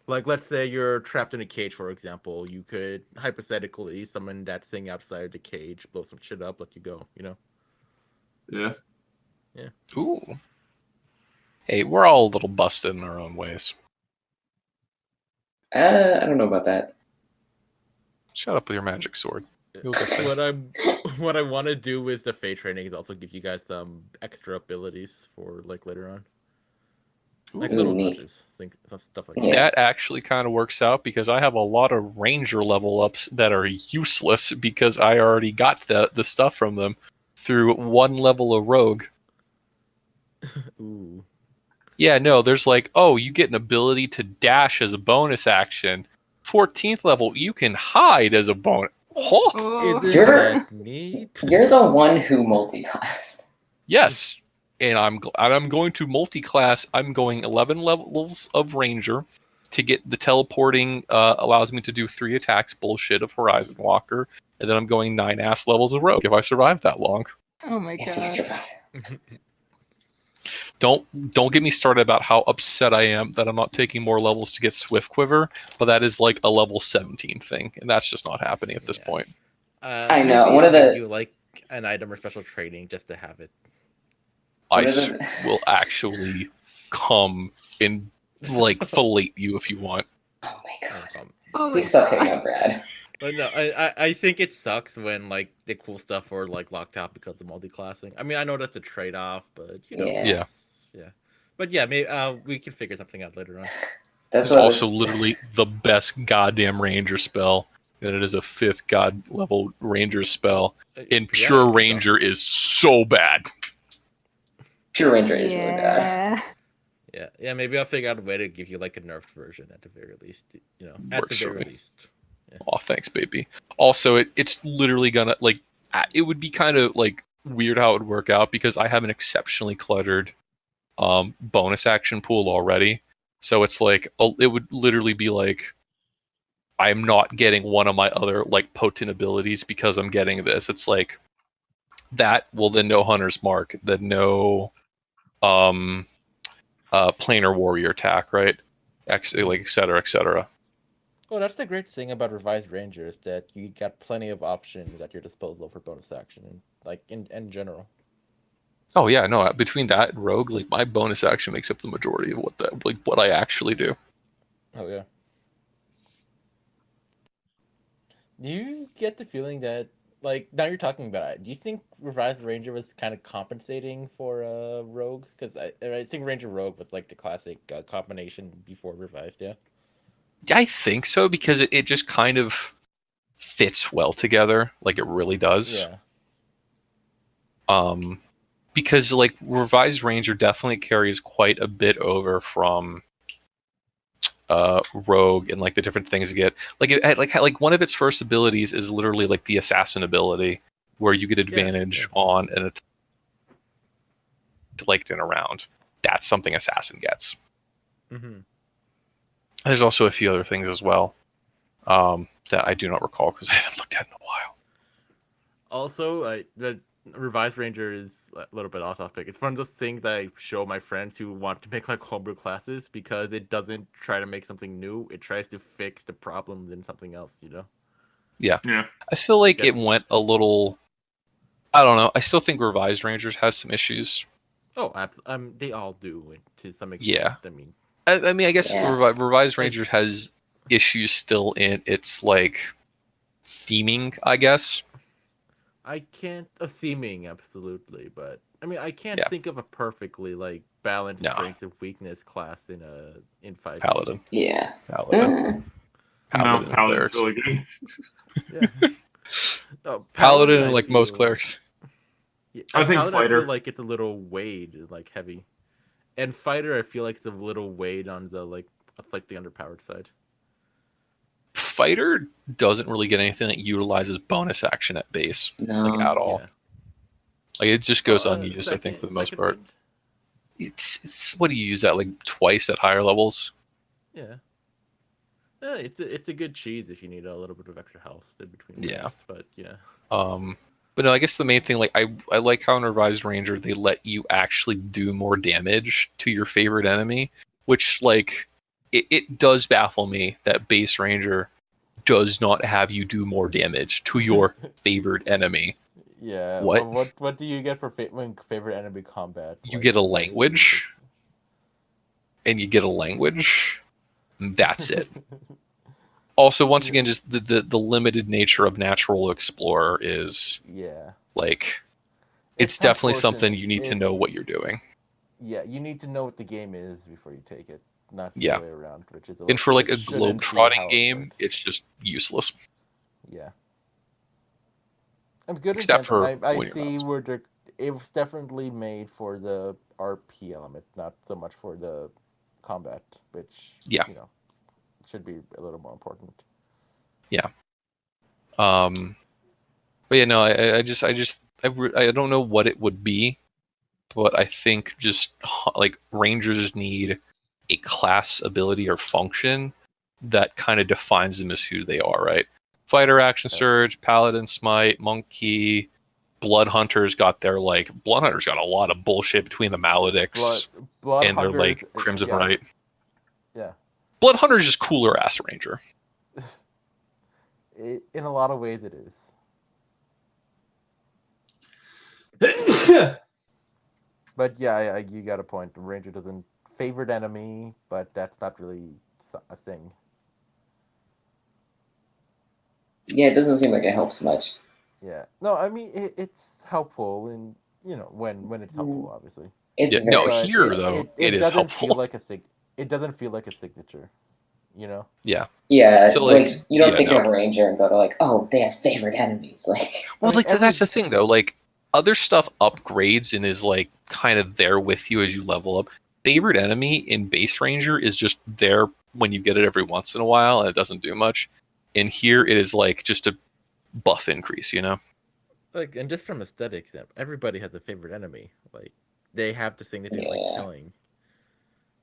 Like, let's say you're trapped in a cage, for example. You could hypothetically summon that thing outside the cage, blow some shit up, let you go, Yeah. Yeah. Ooh. Hey, we're all a little busted in our own ways. I don't know about that. Shut up with your magic sword. You'll get there. What I want to do with the Fate training is also give you guys some extra abilities for, like, later on. Like little neat. touches, stuff like Yeah. That actually kind of works out because I have a lot of ranger level ups that are useless because I already got the stuff from them through 1 level of rogue. Ooh. Yeah, no, there's like, oh, you get an ability to dash as a bonus action. 14th level, you can hide as a bonus. Oh, Isn't You're- that neat? You're the one who multi-classed. yes. And I'm going to multi-class. I'm going 11 levels of ranger to get the teleporting. Allows me to do 3 attacks bullshit of Horizon Walker, and then I'm going 9 ass levels of rogue if I survive that long. Oh my If you god. survive. Don't get me started about how upset I am that I'm not taking more levels to get Swift Quiver, but that is like a level 17 thing, and that's just not happening at this point. I know, maybe one of give the- you like an item or special training just to have it. I One of the- will actually come and like fillet you if you want. Oh my god. Oh my Please stop hitting god. on Brad. But no, I think it sucks when like the cool stuff are like locked out because of multi-classing. I mean, I know that's a trade-off, but Yeah. Yeah. yeah. But yeah, maybe we can figure something out later on. That's It's what also literally the best goddamn ranger spell. And it is a 5th god level ranger spell. And Yeah, pure so- ranger is so bad. Pure Ranger is really bad. Yeah. Yeah, maybe I'll figure out a way to give you like a nerfed version at the very least. At Works the for very me. least. Oh, thanks, baby. Also, it's literally gonna like it would be kind of like weird how it would work out because I have an exceptionally cluttered bonus action pool already. So it's like it would literally be like I'm not getting one of my other like potent abilities because I'm getting this. It's like that. Well, then no Hunter's Mark, then no planar warrior attack, right? Like et cetera, et cetera. Well, that's the great thing about Revised Ranger is that you got plenty of options at your disposal for bonus action, and like in general. Oh yeah, no. Between that and Rogue, like my bonus action makes up the majority of what I actually do. Oh yeah. Do you get the feeling that, like, now you're talking about it, do you think Revised Ranger was kind of compensating for Rogue? Because I think Ranger Rogue was like the classic combination before Revised, yeah? I think so because it just kind of fits well together, like it really does. Yeah. Because like Revised Ranger definitely carries quite a bit over from Rogue and like the different things you get. Like it had, like one of its first abilities is literally like the assassin ability, where you get advantage on an attack like in a round. That's something assassin gets. Mm-hmm. There's also a few other things as well that I do not recall because I haven't looked at in a while. Also, the Revised Ranger is a little bit off topic. It's one of those things that I show my friends who want to make like homebrew classes because it doesn't try to make something new. It tries to fix the problems in something else, you know? Yeah. Yeah. I feel like it went a little... I don't know. I still think Revised Rangers has some issues. Oh, they all do to some extent. Yeah. I mean, I guess Yeah. Revised Ranger has issues still in its like theming, I guess. I can't theming absolutely, but I mean I can't Yeah. think of a perfectly like balanced No. strength and weakness class in 5e. Paladin. Yeah. Paladin. No, and Paladin's clerics. really good. Yeah. No, Paladin, I like most feel- clerics. Yeah, I think Paladin, I fighter. feel like it's a little weighed, like heavy, and fighter I feel like it's a little weighed on the like slightly underpowered side. Fighter doesn't really get anything that utilizes bonus action at base, No. like at all. Yeah. Like it just goes Well, unused, I think, for the most second part. wind? It's what do you use that like twice at higher levels? Yeah. It's a good cheese if you need a little bit of extra health in between. Yeah. rounds, but yeah. But no, I guess the main thing, like I like how in Revised Ranger they let you actually do more damage to your favorite enemy, which like it does baffle me that Base Ranger does not have you do more damage to your favorite enemy. Yeah. What? What do you get for when favorite enemy combat? You Like, get a what do you language, and you get a language, and that's it. Also, once again, just the limited nature of Natural Explorer is Yeah. like it's definitely something unfortunate. you need to know what you're doing. Yeah, you need to know what the game is before you take it, not the Yeah. other way around. Which is And for like a it shouldn't be globe-trotting how it game, works. it's just useless. Yeah. I'm good. Except for I when you're see not. where it was definitely made for the RP element, not so much for the combat, which Yeah. should be a little more important. But yeah, no, I don't know what it would be, but I think just like Rangers need a class ability or function that kind of defines them as who they are, right? Fighter, Action Surge, Paladin, Smite, Monkey, Blood Hunters got a lot of bullshit between the Maledicts Blood and their Hunters, like Crimson yeah. Right. Yeah. Blood Hunter's just cooler ass Ranger. In a lot of ways, it is. But yeah, you got a point. The Ranger doesn't favorite enemy, but that's not really a thing. Yeah, it doesn't seem like it helps much. Yeah. No, I mean it's helpful, and when it's helpful, obviously. It's Yeah, no, very- here though, it is doesn't helpful. Feel like it doesn't feel like a signature, Yeah. Yeah, So, like like, you don't yeah, think no. of a ranger and go to like, oh, they have favorite enemies. Like, Well, I mean, like that's the thing though. Like other stuff upgrades and is like kind of there with you as you level up. Favorite enemy in Base Ranger is just there when you get it every once in a while, and it doesn't do much. In here, it is like just a buff increase, Like, and just from aesthetics, everybody has a favorite enemy. Like, they have the signature like Yeah. killing.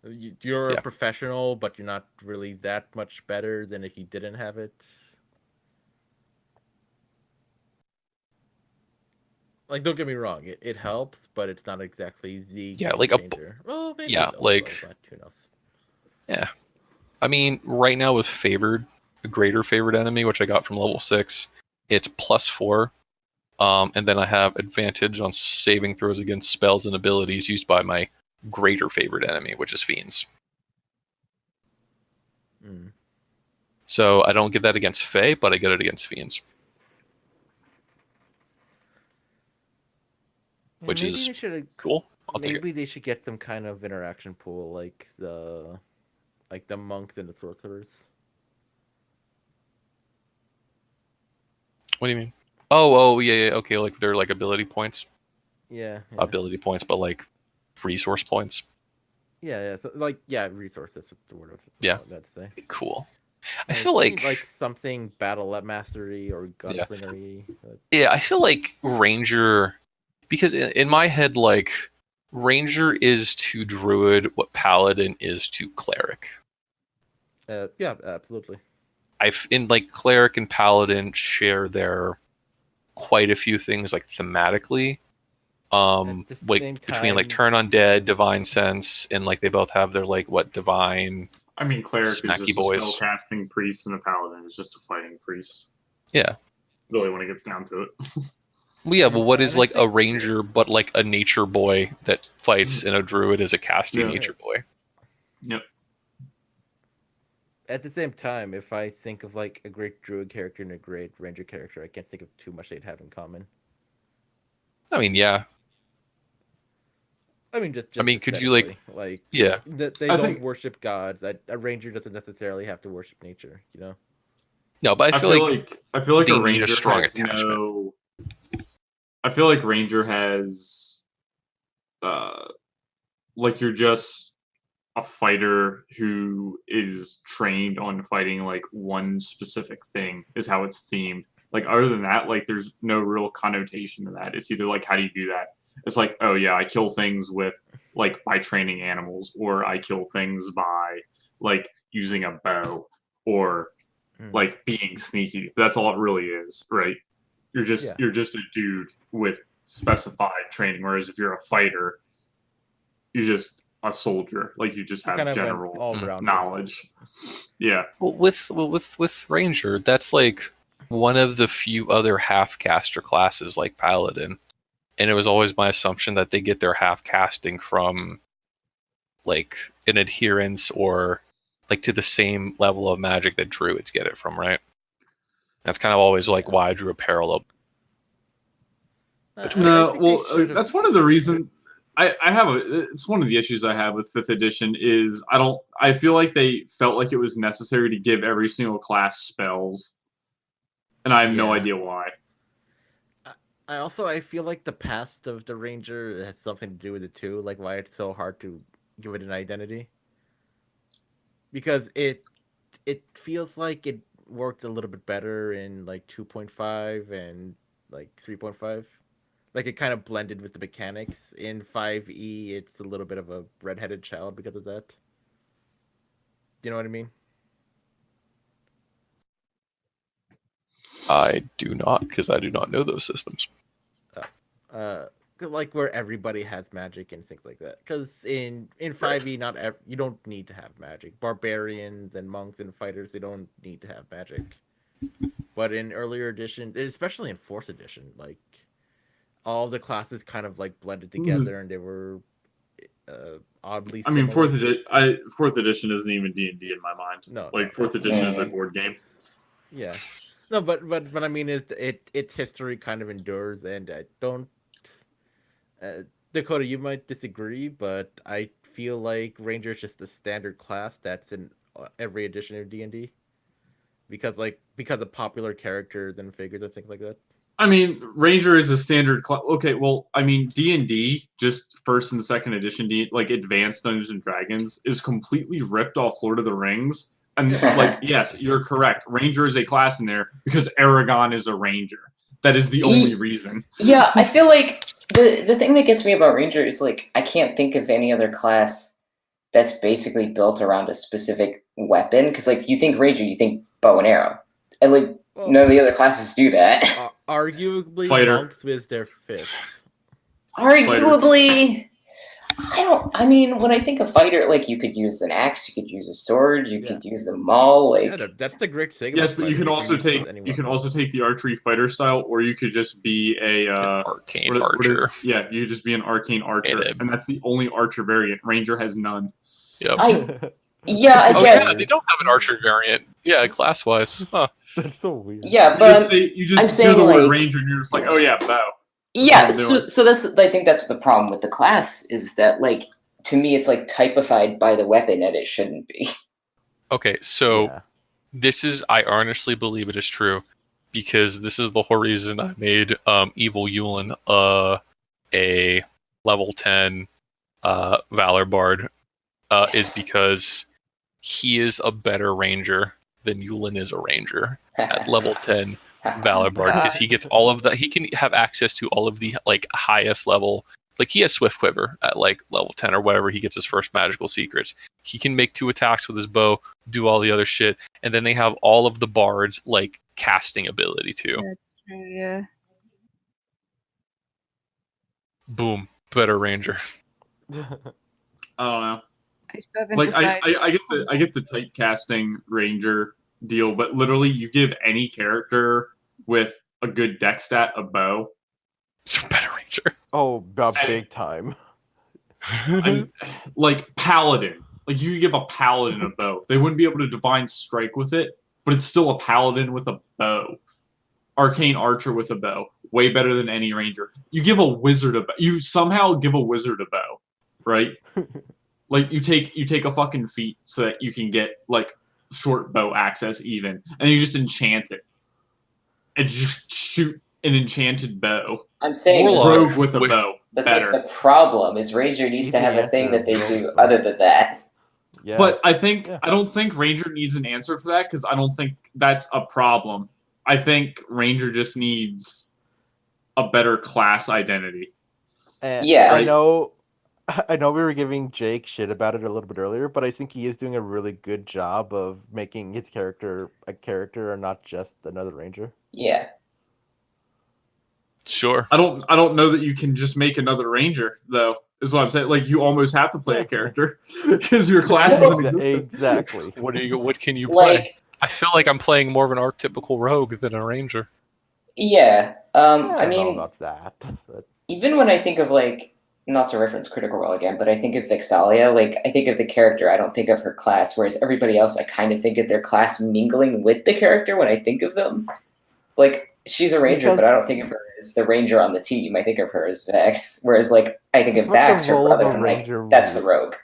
You're Yeah. a professional, but you're not really that much better than if you didn't have it. Like, don't get me wrong, it helps, but it's not exactly the Yeah, game like a- changer. Well, maybe yeah, it does, like- but who knows? Yeah. I mean, right now with favored, a greater favored enemy, which I got from level 6, it's +4. And then I have advantage on saving throws against spells and abilities used by my greater favored enemy, which is fiends. Mm. So I don't get that against Fae, but I get it against fiends. Which Maybe is they should cool. I'll take it. maybe they should get some kind of interaction pool like the monks and the sorcerers. What do you mean? Oh, yeah. Okay, like they're like ability points. Yeah. Ability points, but like resource points. Yeah. So, resources. That's the word. Yeah. That's say. Cool. I feel like something battle mastery or gunslingery. Yeah, I feel like Ranger, because in my head, like Ranger is to Druid what Paladin is to Cleric. Yeah, absolutely. In like Cleric and Paladin share their quite a few things like thematically. the Like same between like time- Turn Undead, Divine Sense, and like they both have their like divine. I mean, cleric is Smacky just boys. a spellcasting priest, and the paladin is just a fighting priest. Yeah. Really, when it gets down to it. Well, yeah, but what And is I like a think- Ranger but like a nature boy that fights, and a Druid is a casting Yeah. nature boy. Yep. At the same time, if I think of like a great druid character and a great ranger character, I can't think of too much they'd have in common. I mean, yeah. I mean, just I mean, could you, like- aesthetically, Yeah. that they I don't think- worship gods? A ranger doesn't necessarily have to worship nature, you know? No, but I feel like I feel like they a need a ranger strong has attachment. no. I feel like ranger has, like you're just a fighter who is trained on fighting like one specific thing is how it's themed. Like other than that, like there's no real connotation to that. It's either like how do you do that? It's like, oh yeah, I kill things with like by training animals, or I kill things by like using a bow, or like being sneaky. That's all it really is, right? You're just Yeah. you're just a dude with specified training. Whereas if you're a fighter, you're just a soldier. Like you just have Kind of went general all around knowledge. Yeah. well, with Ranger, that's like one of the few other half caster classes like Paladin, and it was always my assumption that they get their half casting from like an adherence or like to the same level of magic that Druids get it from, right? That's kind of always like why I drew a parallel. No, well, that's one of the reasons I have it's one of the issues I have with 5th edition is I feel like they felt like it was necessary to give every single class spells, and I have no Yeah. idea why. I feel like the past of the ranger has something to do with it too, like why it's so hard to give it an identity. Because it feels like it worked a little bit better in like 2.5 and like 3.5. Like it kind of blended with the mechanics. In 5e, it's a little bit of a redheaded child because of that. You know what I mean? I do not, because I do not know those systems. Like where everybody has magic and things like that. Because in 5e, you don't need to have magic. Barbarians and monks and fighters, they don't need to have magic. But in earlier editions, especially in 4th edition, like all the classes kind of like blended together, and they were oddly. I mean, similar. 4th edition isn't even D&D in my mind. No, like 4th edition is a board game. Yeah. No, but I mean, its history kind of endures, and I don't. Dakota, you might disagree, but I feel like Ranger is just a standard class that's in every edition of D&D, because of popular characters and figures and things like that. I mean, Ranger is a standard class. Okay, well, I mean, D&D, just 1st and 2nd edition, like Advanced Dungeons and Dragons, is completely ripped off Lord of the Rings. And like, yes, you're correct. Ranger is a class in there because Aragon is a ranger. That is the only reason. Yeah, I feel like the thing that gets me about Ranger is like I can't think of any other class that's basically built around a specific weapon. Because like you think ranger, you think bow and arrow, and like Well, none of the other classes do that. arguably, Fighter. monks with their fists. Arguably, I mean, when I think of fighter, like you could use an axe, you could use a sword, you could use them all. Like Yeah, that's the great thing. Yes, about but you fighting. can also use take any you can weapon. also take the archery fighter style, or you could just be a Arcane what is- archer. yeah, you could just be an arcane archer, And and that's the only archer variant. Ranger has none. Yep. yeah, I Oh guess. yeah, they don't have an archer variant. Yeah, class wise. Huh. That's so weird. Yeah, You but just say you I'm just hear the saying, word like- ranger, and you're just like, oh yeah, bow. Yeah, That's what I'm doing. so that's I think that's the problem with the class is that like to me it's like typified by the weapon and it shouldn't be. Okay, so Yeah. this is I honestly believe it is true because this is the whole reason I made Evil Yulin a level 10 Valor Bard is because he is a better ranger than Yulin is a ranger at level 10 Valor Bard because he gets all of the he can have access to all of the like highest level, like he has Swift Quiver at like level 10 or whatever, he gets his first magical secrets. He can make 2 attacks with his bow, do all the other shit, and then they have all of the bards like casting ability too. Yeah. Boom, better ranger. I don't know. I still haven't Like decided. I get the typecasting ranger deal, but literally you give any character with a good deck stat a bow. So better ranger. Oh, big time. I'm, like paladin. Like you could give a paladin a bow. They wouldn't be able to divine strike with it, but it's still a paladin with a bow. Arcane archer with a bow. Way better than any ranger. You give a wizard a bow. You somehow give a wizard a bow, right? Like you take a fucking feat so that you can get like short bow access even, and you just enchant it. And just shoot an enchanted bow. I'm saying Warlock. this, Rogue with a With- bow. that's Better. like the problem is Ranger needs to Easy have a thing answer, that they bro. do other than that. Yeah. But I think Yeah. I don't think Ranger needs an answer for that because I don't think that's a problem. I think Ranger just needs a better class identity. And Yeah. I Right. know. I know we were giving Jake shit about it a little bit earlier, but I think he is doing a really good job of making his character a character and not just another ranger. Yeah. Sure. I don't know that you can just make another Ranger though. Is what I'm saying. Like you almost have to play a character because your class isn't existent. Exactly. What can you play? Like I feel like I'm playing more of an archetypical rogue than a ranger. yeah. I I don't know mean about that. But even when I think of like not to reference Critical Role again, but I think of Vexalia, like I think of the character, I don't think of her class, whereas everybody else I kind of think of their class mingling with the character when I think of them. Like she's a ranger, but I don't think of her as the ranger on the team. I think of her as Vex. Whereas like I think of What's the Vax, her role of brother, a and like ranger that's the really? rogue.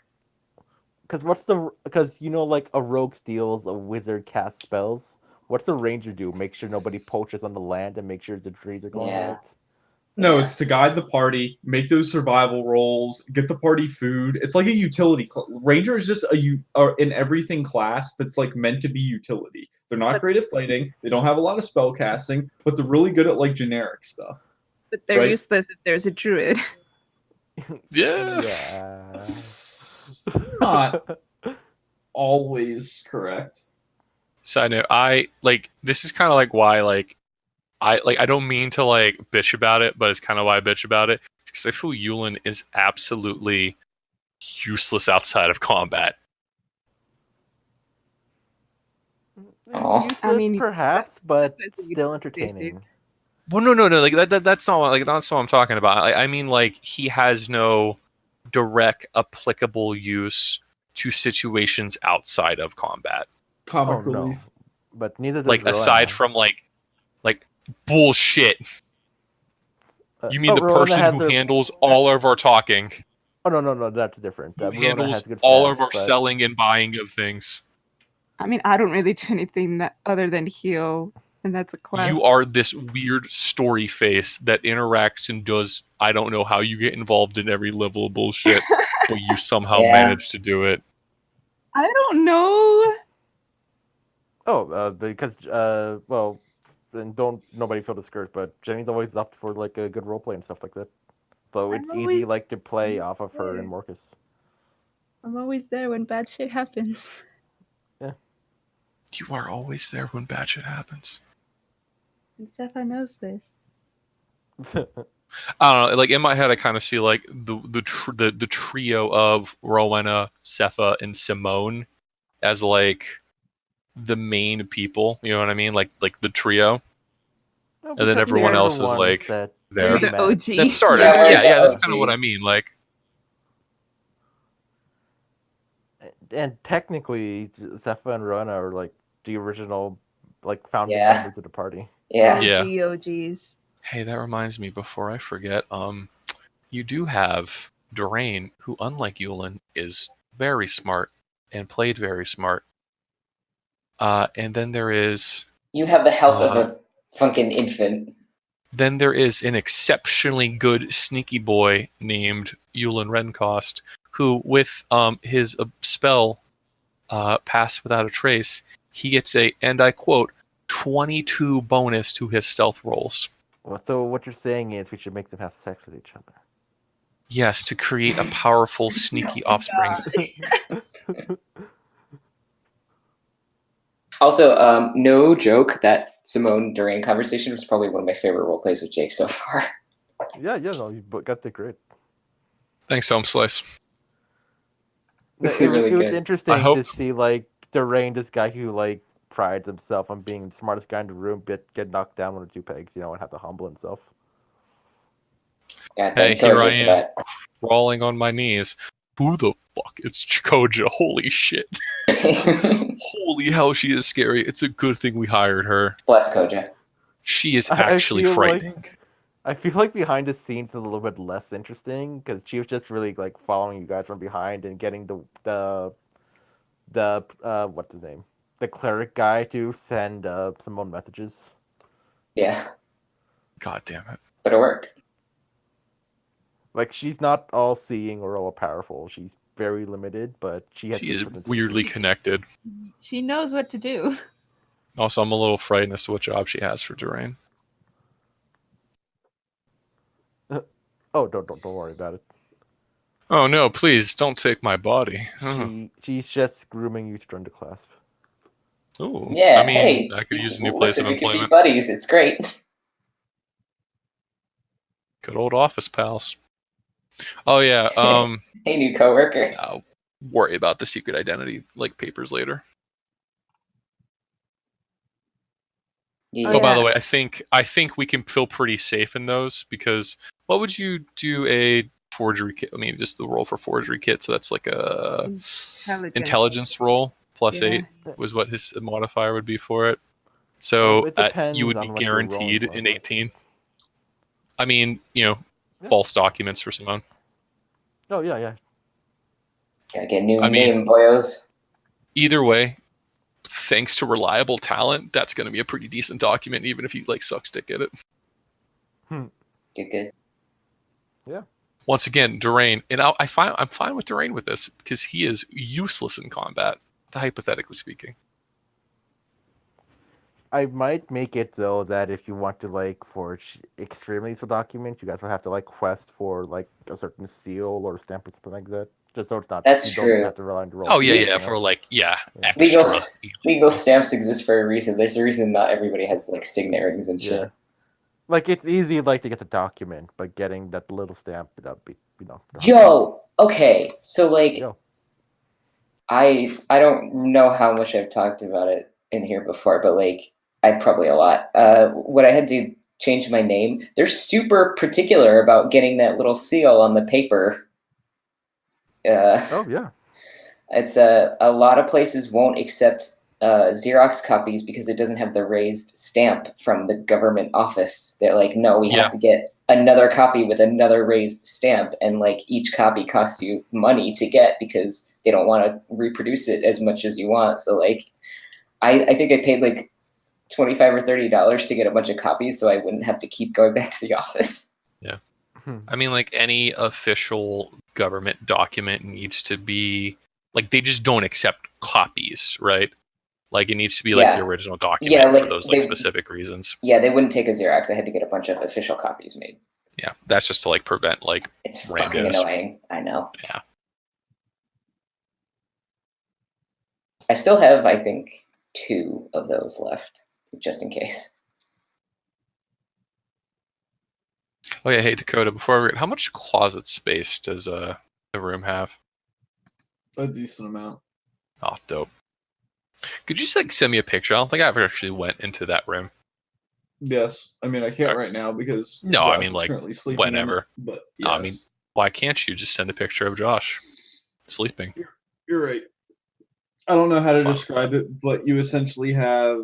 Because you know, like a rogue steals, a wizard casts spells. What's a ranger do? Make sure nobody poaches on the land and make sure the trees are going Yeah. right. No, Yeah. it's to guide the party, make those survival rolls, get the party food. It's like a utility. Ranger is just an everything class that's like meant to be utility. They're not great at fighting. They don't have a lot of spell casting, but they're really good at like generic stuff. But they're Right. useless if there's a druid. Yeah. Yeah. That's not always correct. Side note, I like this is kind of like why I don't mean to like bitch about it, but it's kind of why I bitch about it. Because I feel Yulin is absolutely useless outside of combat. Aw. Useless, I mean, perhaps, but that's what you still do, entertaining. Well, no, like that's not what I'm talking about. I mean, like he has no direct applicable use to situations outside of combat. Comic Oh relief. no, but neither does Like aside Rowan. from like bullshit. You mean the Rowan person has who a- handles all of our talking, Oh no, that's different. who Rona handles has good all stats, of our but- selling and buying of things. I mean, I don't really do anything that other than heal, and that's a class. You are this weird story face that interacts and does. I don't know how you get involved in every level of bullshit, but you somehow Yeah. manage to do it. I don't know. Oh, because well, then don't nobody feel discouraged, but Jenny's always up for like a good roleplay and stuff like that. So it's I'm easy always- like to play off of her and Morcus. I'm always there when bad shit happens. You are always there when bad shit happens. And Sepha knows this. I don't know. Like in my head, I kind of see like the trio of Rowena, Sepha, and Simone as like the main people. You know what I mean? Like the trio, No, and then because everyone they're the else is ones like that there. The met. OG. That started. Yeah, we're Yeah, the that's OG. kind of what I mean. Like, And technically, Zephyr and Rona are like the original, like founding Yeah. members of the party. Yeah. Yeah. OGs. hey, that reminds me. Before I forget, you do have Durain, who, unlike Yulin, is very smart and played very smart. And then there is You have the health of a fucking infant. Then there is an exceptionally good sneaky boy named Yulin Rencost, who, with his spell, Pass Without a Trace, he gets a, and I quote, 22 bonus to his stealth rolls. Well, so what you're saying is we should make them have sex with each other. Yes, to create a powerful, sneaky offspring. Also, no joke, that Simone Durain conversation was probably one of my favorite role plays with Jake so far. Yeah, no, you got the grid. Thanks, Home Slice. This is really It was good. interesting I hope- to see like Durain, this guy who like prides himself on being the smartest guy in the room, get knocked down one or two pegs, and have to humble himself. Yeah, Hey, thank here Koji I for am, that. crawling on my knees. Who the fuck is Chikoja? Holy shit. Holy hell, she is scary. It's a good thing we hired her. Bless Koja. She is I actually feel like- frightening. I feel like behind the scenes is a little bit less interesting because she was just really like following you guys from behind and getting the what's his name, the cleric guy to send Simone messages. Yeah, God damn it. but it worked. Like she's not all seeing or all powerful. She's very limited, but she has. She is different weirdly intentions. connected. She knows what to do. Also, I'm a little frightened as to what job she has for Durain. Oh, don't worry about it. Oh no, please don't take my body. Oh. She's just grooming you to join the class. Ooh. Yeah, I mean, hey, I could we use a can- new place listen, of we could be employment. buddies. It's great. Good old office pals. Oh yeah, Hey, new coworker. I'll worry about the secret identity like papers later. Yeah. Oh, by yeah. the way, I think we can feel pretty safe in those because what would you do a forgery kit? I mean, just the roll for forgery kit. So that's like a intelligence roll plus Yeah. 8 was what his modifier would be for it. So It you depends would on be what you're rolling guaranteed for, an but- 18. I mean, Yeah. false documents for Simone. Oh yeah. Gotta get a new I mean- name, boyos. Either way, thanks to reliable talent, that's going to be a pretty decent document, even if you like suck stick at it. Good. Once again, Durain, and I'm fine with Durain with this because he is useless in combat, hypothetically speaking. I might make it though that if you want to like forge extremely useful documents, you guys will have to like quest for like a certain seal or stamp or something like that. Just so it's not. That's you true. Don't have to rely on the roll. Oh yeah, Yeah. yeah, for like extra. Legal stamps exist for a reason. There's a reason not everybody has like signet rings and shit. Yeah. Like it's easy like to get the document, but getting that little stamp that'd be Yo, okay, so like, Yo. I don't know how much I've talked about it in here before, but like, I probably a lot. When I had to change my name, they're super particular about getting that little seal on the paper. Oh yeah. It's a lot of places won't accept Xerox copies because it doesn't have the raised stamp from the government office. They're like, no, we Yeah. have to get another copy with another raised stamp, and like each copy costs you money to get because they don't want to reproduce it as much as you want. So like, I think I paid like $25 or $30 to get a bunch of copies, so I wouldn't have to keep going back to the office. I mean, like any official government document needs to be like they just don't accept copies, right? Like it needs to be like Yeah. the original document Yeah, like, for those like they- specific reasons. Yeah, they wouldn't take a Xerox. I had to get a bunch of official copies made. Yeah, that's just to like prevent like It's fucking randos. annoying. I know. Yeah. I still have, I think, 2 of those left, just in case. Oh yeah, hey Dakota. Before I forget, how much closet space does the room have? A decent amount. Oh, dope. Could you just like send me a picture? I don't think I ever actually went into that room. Yes, I mean I can't Okay. right now because No, I Josh mean, is like, currently sleeping in it, whenever. but No, yes. I mean, why can't you just send a picture of Josh sleeping? You're right. I don't know how to Fine. describe it, but you essentially have,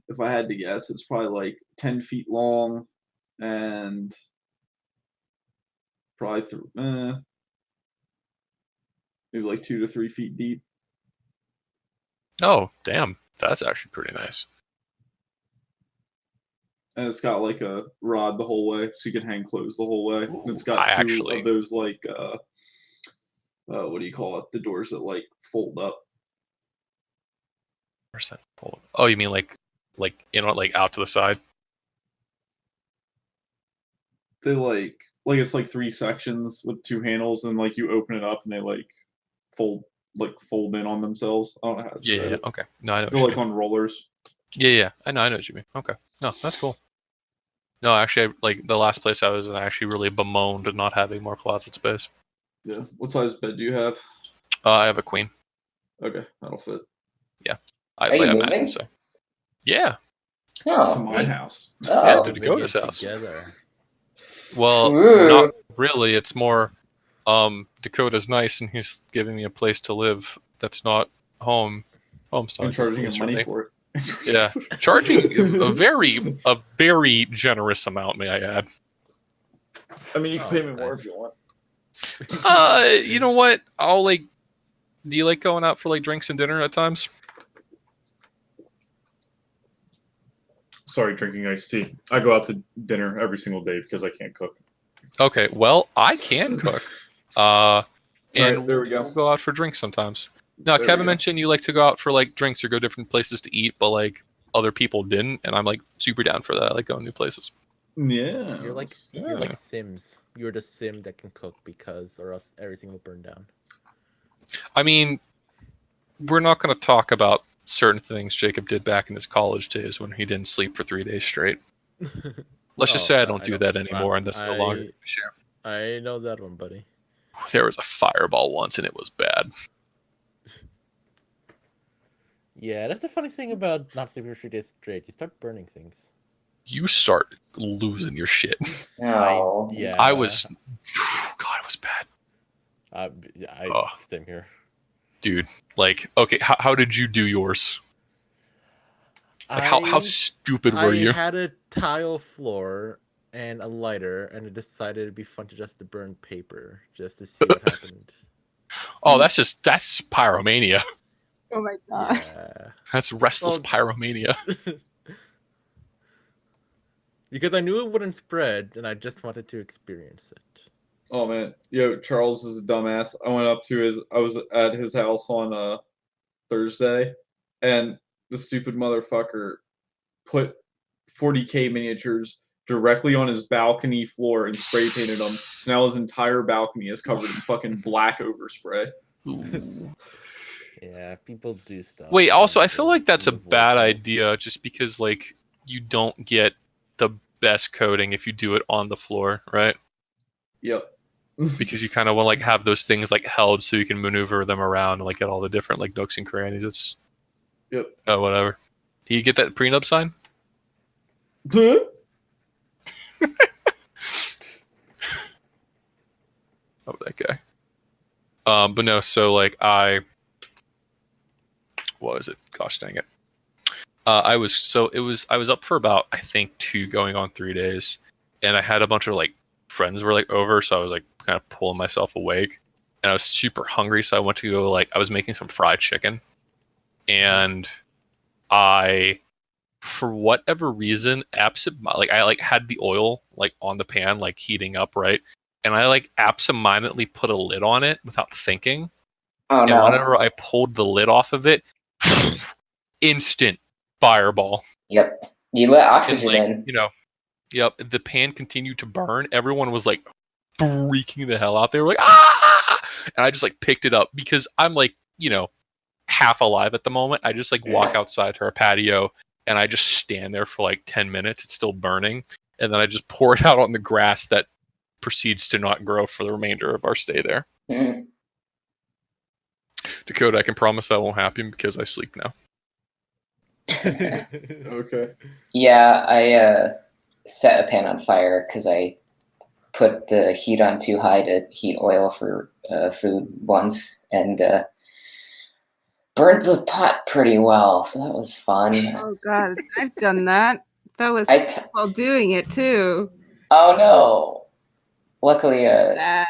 if I had to guess, it's probably like 10 feet long and probably maybe like 2 to 3 feet deep. Oh, damn. That's actually pretty nice. And it's got like a rod the whole way, so you can hang clothes the whole way. And it's I got 2 actually- of those like what do you call it? The doors that like fold up. Percent full. Oh, you mean like like out to the side? They like it's like 3 sections with 2 handles, and like you open it up and they like fold in on themselves. I don't know how to describe Yeah. it. Okay. No, I know. They're What like you mean. on rollers. Yeah. I know what you mean. Okay. No, that's cool. No, actually, like the last place I was in, I actually really bemoaned not having more closet space. Yeah. What size bed do you have? I have a queen. Okay, that'll fit. Are you I moving? imagine so. Yeah. Oh, To my house. Yeah, Oh, to Moving Dakota's in house. Together. Well, True. not really. It's more Dakota's nice and he's giving me a place to live that's not home. Home's not And charging him place money me. for it. Yeah. Charging a very generous amount, may I add. I mean, you can Oh, pay me more nice. if you want. You know what? I'll like. Do you like going out for like drinks and dinner at times? Sorry, drinking iced tea. I go out to dinner every single day because I can't cook. Okay, well, I can cook. And Alright, there we go. we'll go out for drinks sometimes. Now, There we Kevin go. mentioned you like to go out for like drinks or go different places to eat, but like other people didn't, and I'm like super down for that. I like going new places. Yeah. You're like Yeah. Sims. You're the sim that can cook because, or else everything will burn down. I mean, we're not going to talk about certain things Jacob did back in his college days when he didn't sleep for 3 days straight. Let's just Oh, say I don't do that anymore, and that's no longer I- an issue. I know that one, buddy. There was a fireball once, and it was bad. Yeah, that's the funny thing about not sleeping for 3 days straight. You start burning things. You start losing your shit. Oh. Yeah. I was, God, it was bad, Oh. Same here. dude. Like, okay, how did you do yours? Like, how stupid were you? I had a tile floor and a lighter, and I decided it'd be fun to just to burn paper just to see what happened. Oh, that's pyromania. Oh my god. Yeah. That's restless Well- pyromania. Because I knew it wouldn't spread, and I just wanted to experience it. Oh man, yo, Charles is a dumbass. I was at his house on Thursday, and the stupid motherfucker put 40K miniatures directly on his balcony floor and spray painted them. So now his entire balcony is covered in fucking black overspray. Ooh. Yeah, people do stuff. Wait, also, I and feel they like that's a avoid bad things. idea just because, like, you don't get the best coating if you do it on the floor, right? Yep. Because you kind of want to, like, have those things, like, held so you can maneuver them around and, like, get all the different, like, nooks and crannies. It's... Yep. Oh, whatever. Do you get that prenup sign? Oh, that guy. But no, so, like, what was it? Gosh dang it. I was up for about, I think, 2 going on 3 days, and I had a bunch of like friends were like over, so I was like kind of pulling myself awake, and I was super hungry, so I went to go I was making some fried chicken, and I, for whatever reason, I had the oil like on the pan like heating up, right, and I like absentmindedly put a lid on it without thinking, Oh and no. whenever I pulled the lid off of it, instant fireball. Yep. You let And oxygen like, in. yep, the pan continued to burn. Everyone was like freaking the hell out. They were like, ah! And I just like picked it up because I'm like, half alive at the moment. I just like walk outside her patio and I just stand there for like 10 minutes. It's still burning. And then I just pour it out on the grass that proceeds to not grow for the remainder of our stay there. Mm. Dakota, I can promise that won't happen because I sleep now. Okay. Yeah, I set a pan on fire because I put the heat on too high to heat oil for food once, and burnt the pot pretty well, so that was fun. Oh god, I've done that. That was I while doing it too. Oh no! Luckily, Ah.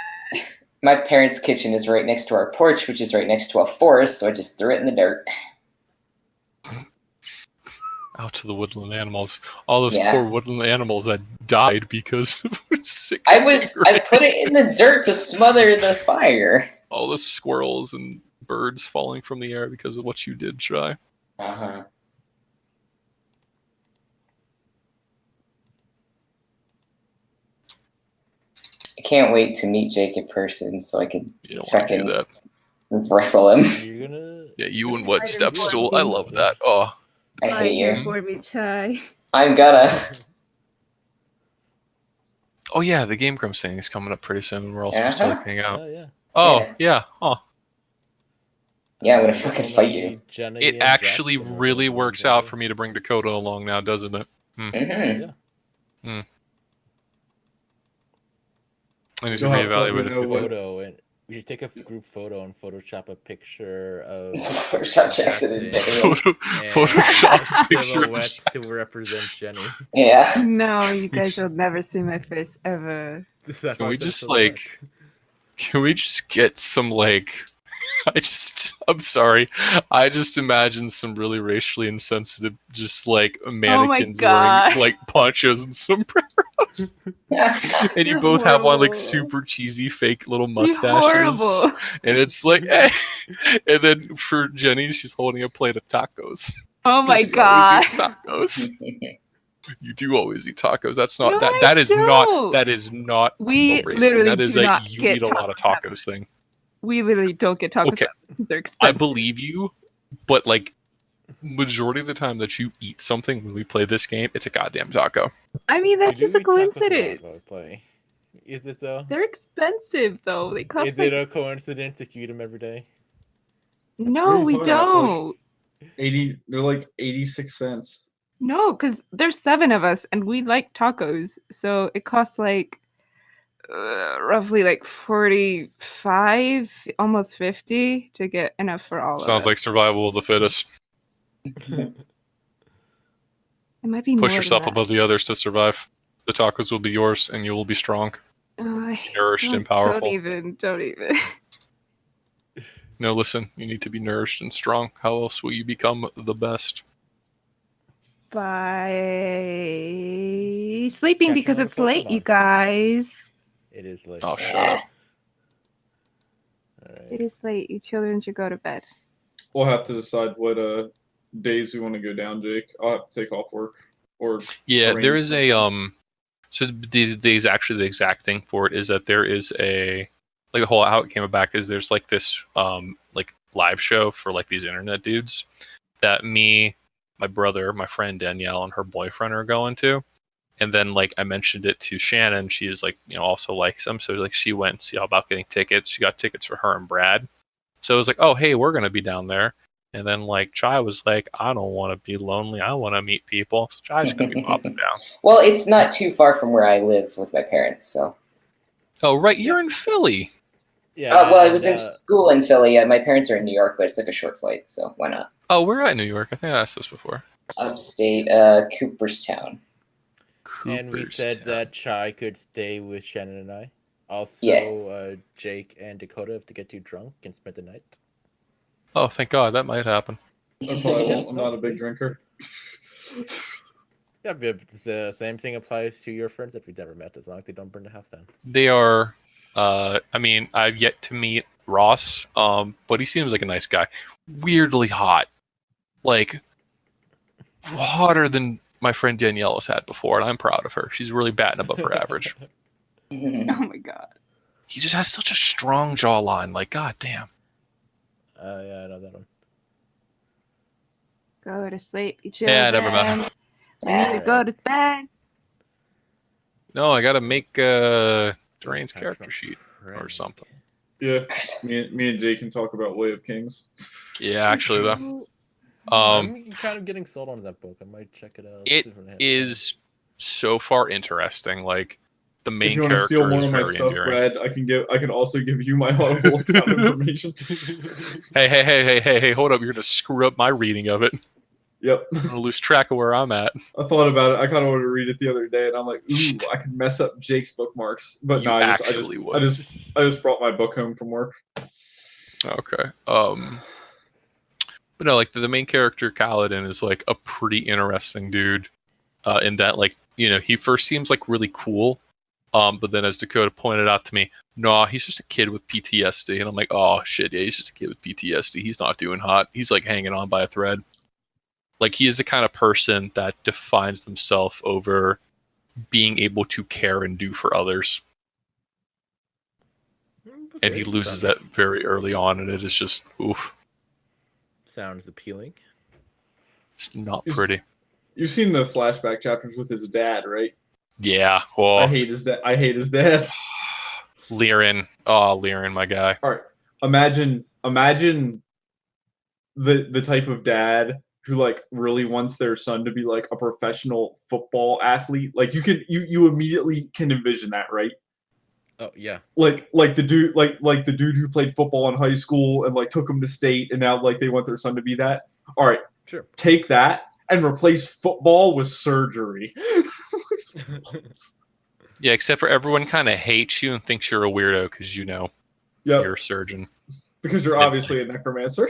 my parents' kitchen is right next to our porch, which is right next to a forest, so I just threw it in the dirt. Out to the woodland animals. All those Yeah. poor woodland animals that died because of sick I put it in the dirt to smother the fire. all the squirrels and birds falling from the air because of what you did, Shy. Uh-huh. I can't wait to meet Jake in person so I can You don't want to do fucking that. wrestle him. You're gonna. Yeah, you and what Right in step front stool? of I me. love that. Oh, I Right hate here you. for me, Chai. I'm gonna. oh yeah, the Game Grumps thing is coming up pretty soon. We're all supposed to like hang out. Oh yeah. Oh Yeah. yeah. Oh, Yeah, I'm gonna fucking fight you. Only Jenny it and actually Jackson are really going works together. out for me to bring Dakota along now, doesn't it? Mm-hmm. Yeah. I need to You'll have to let me reevaluate a know few what- things. Photo and we should take a group photo and Photoshop a picture of Photoshop Jackson and Jackson Jenny. and Photoshop a picture of silhouette to represent Jenny. Yeah. No, you guys will never see my face ever. That's Can why we I said just silhouette. like? Can we just get some like? I'm sorry. I just imagine some really racially insensitive, just like mannequins God. wearing like ponchos and sombreros, and you You're both have on like horrible. super cheesy fake little You're mustaches, horrible. and it's like, eh. And then for Jenny, she's holding a plate of tacos. Oh my She always god. eats tacos. You do always eat tacos. That's not No, that. I That is don't. not. That is not. We a racist. literally That is do a not you get eat a lot of tacos. tacos thing. We literally don't get tacos Okay. because they're I expensive. believe you, but like majority of the time that you eat something when we play this game, it's a goddamn taco. I mean, that's We just a do eat tacos lot coincidence. while we play. Is it though? They're expensive though. They cost Is like it a coincidence if you eat them every day? no, What are you we talking about? It's like- don't. 80. They're like 86 cents. No, because there's 7 of us and we like tacos, so it costs like roughly like 45, almost 50 to get enough for all of Sounds us. like survival of the fittest. It might be more Push than yourself that. above the others to survive. The tacos will be yours, and you will be strong, nourished, and powerful. Don't even. No, listen, you need to be nourished and strong. How else will you become the best? By sleeping Catching because all it's the late, you Pokemon. guys. It is late. Oh, shut up. Alright. It is late. You children should go to bed. We'll have to decide what days we want to go down, Jake. I'll have to take off work. Or Yeah, there arrange is a So the actually the exact thing for it is that there is a like the whole how it came back is there's like this like live show for like these internet dudes that me, my brother, my friend Danielle, and her boyfriend are going to. And then like I mentioned it to Shannon, she is like, you know, also likes them. So like she went and see all about getting tickets. She got tickets for her and Brad. So it was like, oh hey, we're gonna be down there. And then like Chai was like, I don't want to be lonely. I want to meet people. So Chai's gonna be popping down. Well, it's not too far from where I live with my parents, so. Oh right, you're in Philly. Yeah. Well, I was in and, school in Philly. My parents are in New York, but it's like a short flight, so why not? Oh, we're at New York. I think I asked this before. Upstate, Cooperstown. And we said Cooperstown. that Chai could stay with Shannon and I. Also, Yeah. Jake and Dakota have to get too drunk and spend the night. Oh, thank God, that might happen. I probably won't. I'm not a big drinker. Yeah, but the same thing applies to your friends if you've never met, as long as they don't burn the house down. They are. I mean, I've yet to meet Ross, but he seems like a nice guy. Weirdly hot, like hotter than my friend Danielle has had before, and I'm proud of her. She's really batting above her average. Oh my god. He just has such a strong jawline. Like, god damn. Yeah, I know that one. Go to sleep, you Yeah, children. never mind. We need to go to bed. No, I gotta make Durain's character sheet or something. Yeah, me and Jay can talk about Way of Kings. Yeah, actually though. I'm kind of getting sold on that book. I might check it out. It see if it has is so far interesting. Like the If main you want to steal character more is of my very stuff, endearing. Brad, I can also give you my Audible account information. Hey, hold up. You're gonna screw up my reading of it. Yep. I'm gonna lose track of where I'm at. I thought about it. I kind of wanted to read it the other day, and I'm like, ooh, I could mess up Jake's bookmarks. But You no, I actually would. just brought my book home from work. Okay. But no, like the main character Kaladin is like a pretty interesting dude. In that, like, you know, he first seems like really cool. But then as Dakota pointed out to me, no, he's just a kid with PTSD. And I'm like, oh shit, yeah, he's just a kid with PTSD. He's not doing hot. He's like hanging on by a thread. Like he is the kind of person that defines themselves over being able to care and do for others. And he loses that very early on, and it is just oof. Sounds appealing. It's not pretty. You've seen the flashback chapters with his dad, right? Yeah. Well, I hate his dad. Lirin. Oh, Lirin, my guy. All right. Imagine the type of dad who like really wants their son to be like a professional football athlete. Like you immediately can envision that, right? Oh yeah. Like the dude the dude who played football in high school and like took him to state, and now like they want their son to be that. All right. Sure. Take that and replace football with surgery. Yeah, except for everyone kind of hates you and thinks you're a weirdo because you know you're a surgeon. Because you're obviously a necromancer.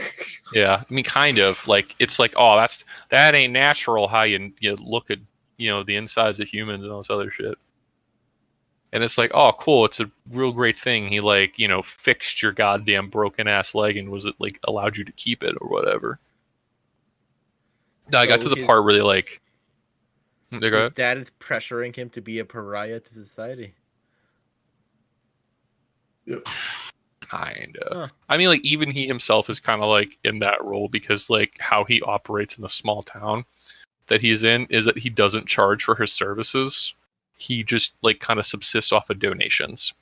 Yeah, I mean, kind of like it's like, oh, that ain't natural. How you look at the insides of humans and all this other shit. And it's like, oh, cool, it's a real great thing. He like fixed your goddamn broken ass leg and was it like allowed you to keep it or whatever. No, I got to the part where they like. Go His ahead. dad is pressuring him to be a pariah to society. Yep. Kinda. Huh. I mean, like even he himself is kind of like in that role because like how he operates in the small town that he's in is that he doesn't charge for his services. He just like kind of subsists off of donations.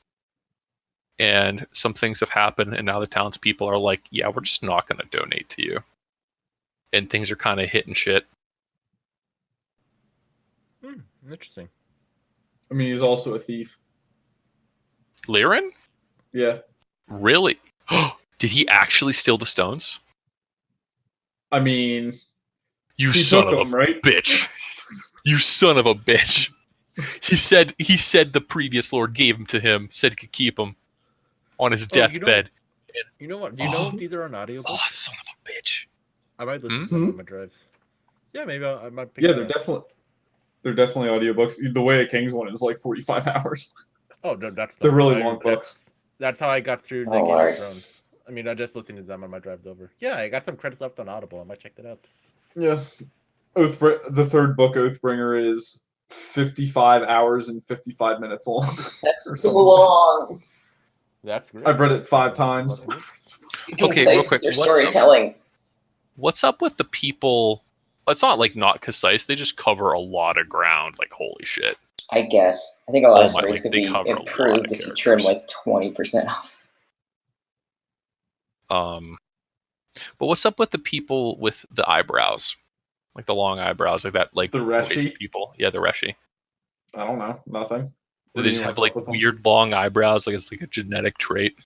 And some things have happened, and now the townspeople are like, "Yeah, we're just not going to donate to you." And things are kind of hitting shit. Interesting. I mean, he's also a thief. Lirin? Yeah. Really? Did he actually steal the stones? I mean, You he son took of a them, right? bitch. You son of a bitch. He said the previous lord gave him to him, said he could keep them on his deathbed. You know what? Do you know if these are on audio? Oh, son of a bitch. I might listen to them on my drives. Yeah, maybe I might pick Yeah, it up. they're definitely audiobooks. The Way of Kings one is like 45 hours. Oh, no, that's They're really fine. long books. That's how I got through the Oh, Game Lord. of Thrones. I mean, I just listened to them on my drives over. Yeah, I got some credits left on Audible. I might check that out. Yeah. The third book, Oathbringer, is 55 hours and 55 minutes long. That's too long. That's great. I've read it 5 times. Okay, real quick. Your storytelling. What's up with the people? It's not like not concise. They just cover a lot of ground. Like holy shit. I guess. I think a lot of Oh my, stories like, could they be cover a lot improved of if you trim like 20% off. But what's up with the people with the eyebrows? Like the long eyebrows, like that, like The waist Reshi? people. Yeah, the Reshi. I don't know. Nothing. What do They you just mean, have what's like up with them? weird long eyebrows, like it's like a genetic trait.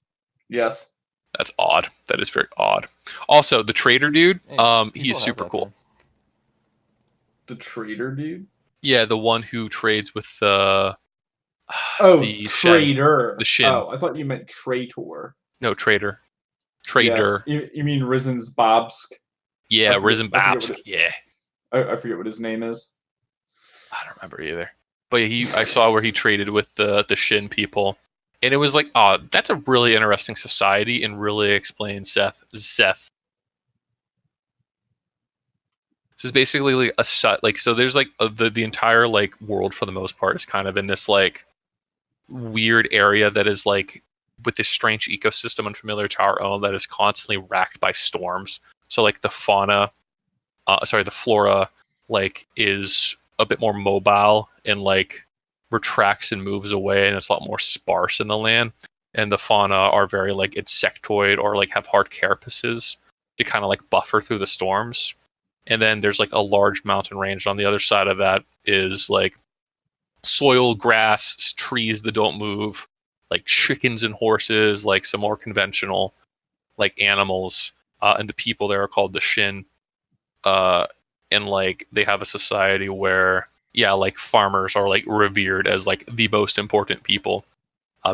Yes. That's odd. That is very odd. Also, the trader dude, he people is have super that, cool. man. The trader dude? Yeah, the one who trades with the Oh, Shen. trader. The Shin. Oh, I thought you meant traitor. No, trader. Trader. Yeah. You mean Rizen's Bobsk? Yeah, I forget- Risen I forget what Babsk. Yeah. I forget what his name is. I don't remember either. But I saw where he traded with the Shin people. And it was like, oh, that's a really interesting society and really explains Seth. This is basically like a so there's like the entire like world for the most part is kind of in this like weird area that is like with this strange ecosystem unfamiliar to our own that is constantly racked by storms. So like the fauna the flora like is a bit more mobile and like retracts and moves away, and it's a lot more sparse in the land. And the fauna are very like insectoid or like have hard carapaces to kind of like buffer through the storms. And then there's like a large mountain range on the other side of that is like soil, grass, trees that don't move, like chickens and horses, like some more conventional like animals. And the people there are called the Shin. And like they have a society where like farmers are like revered as like the most important people.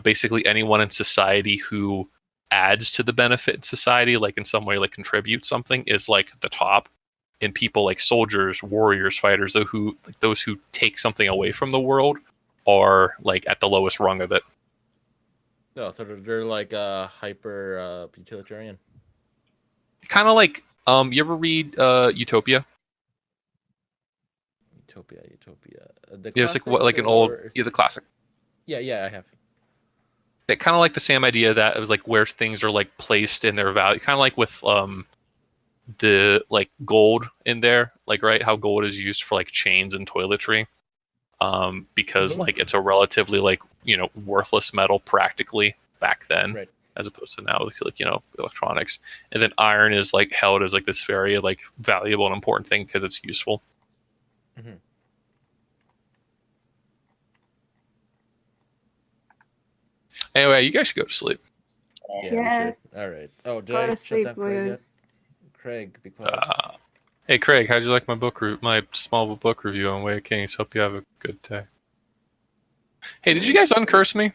Basically anyone in society who adds to the benefit in society, like in some way like contributes something, is like the top. And people like soldiers, warriors, fighters, those who take something away from the world are like at the lowest rung of it. No, so they're like hyper utilitarian. Kind of like you ever read Utopia? Utopia. Yeah, it's like what, like an old, the classic. Yeah, I have. That kind of like the same idea that it was like where things are like placed in their value, kind of like with the like gold in there, like right how gold is used for like chains and toiletry, because like it's a relatively like worthless metal practically back then, right, as opposed to now with like electronics. And then iron is like held as like this very like valuable and important thing because it's useful. Mm-hmm. Anyway, you guys should go to sleep. Yeah, Yes. we should. All right. Oh, did Go I to shut sleep, down Craig yet? boys. Craig, be quiet. Hey Craig, how'd you like my my small book review on Way of Kings? Hope you have a good day. Hey, did you guys uncurse me?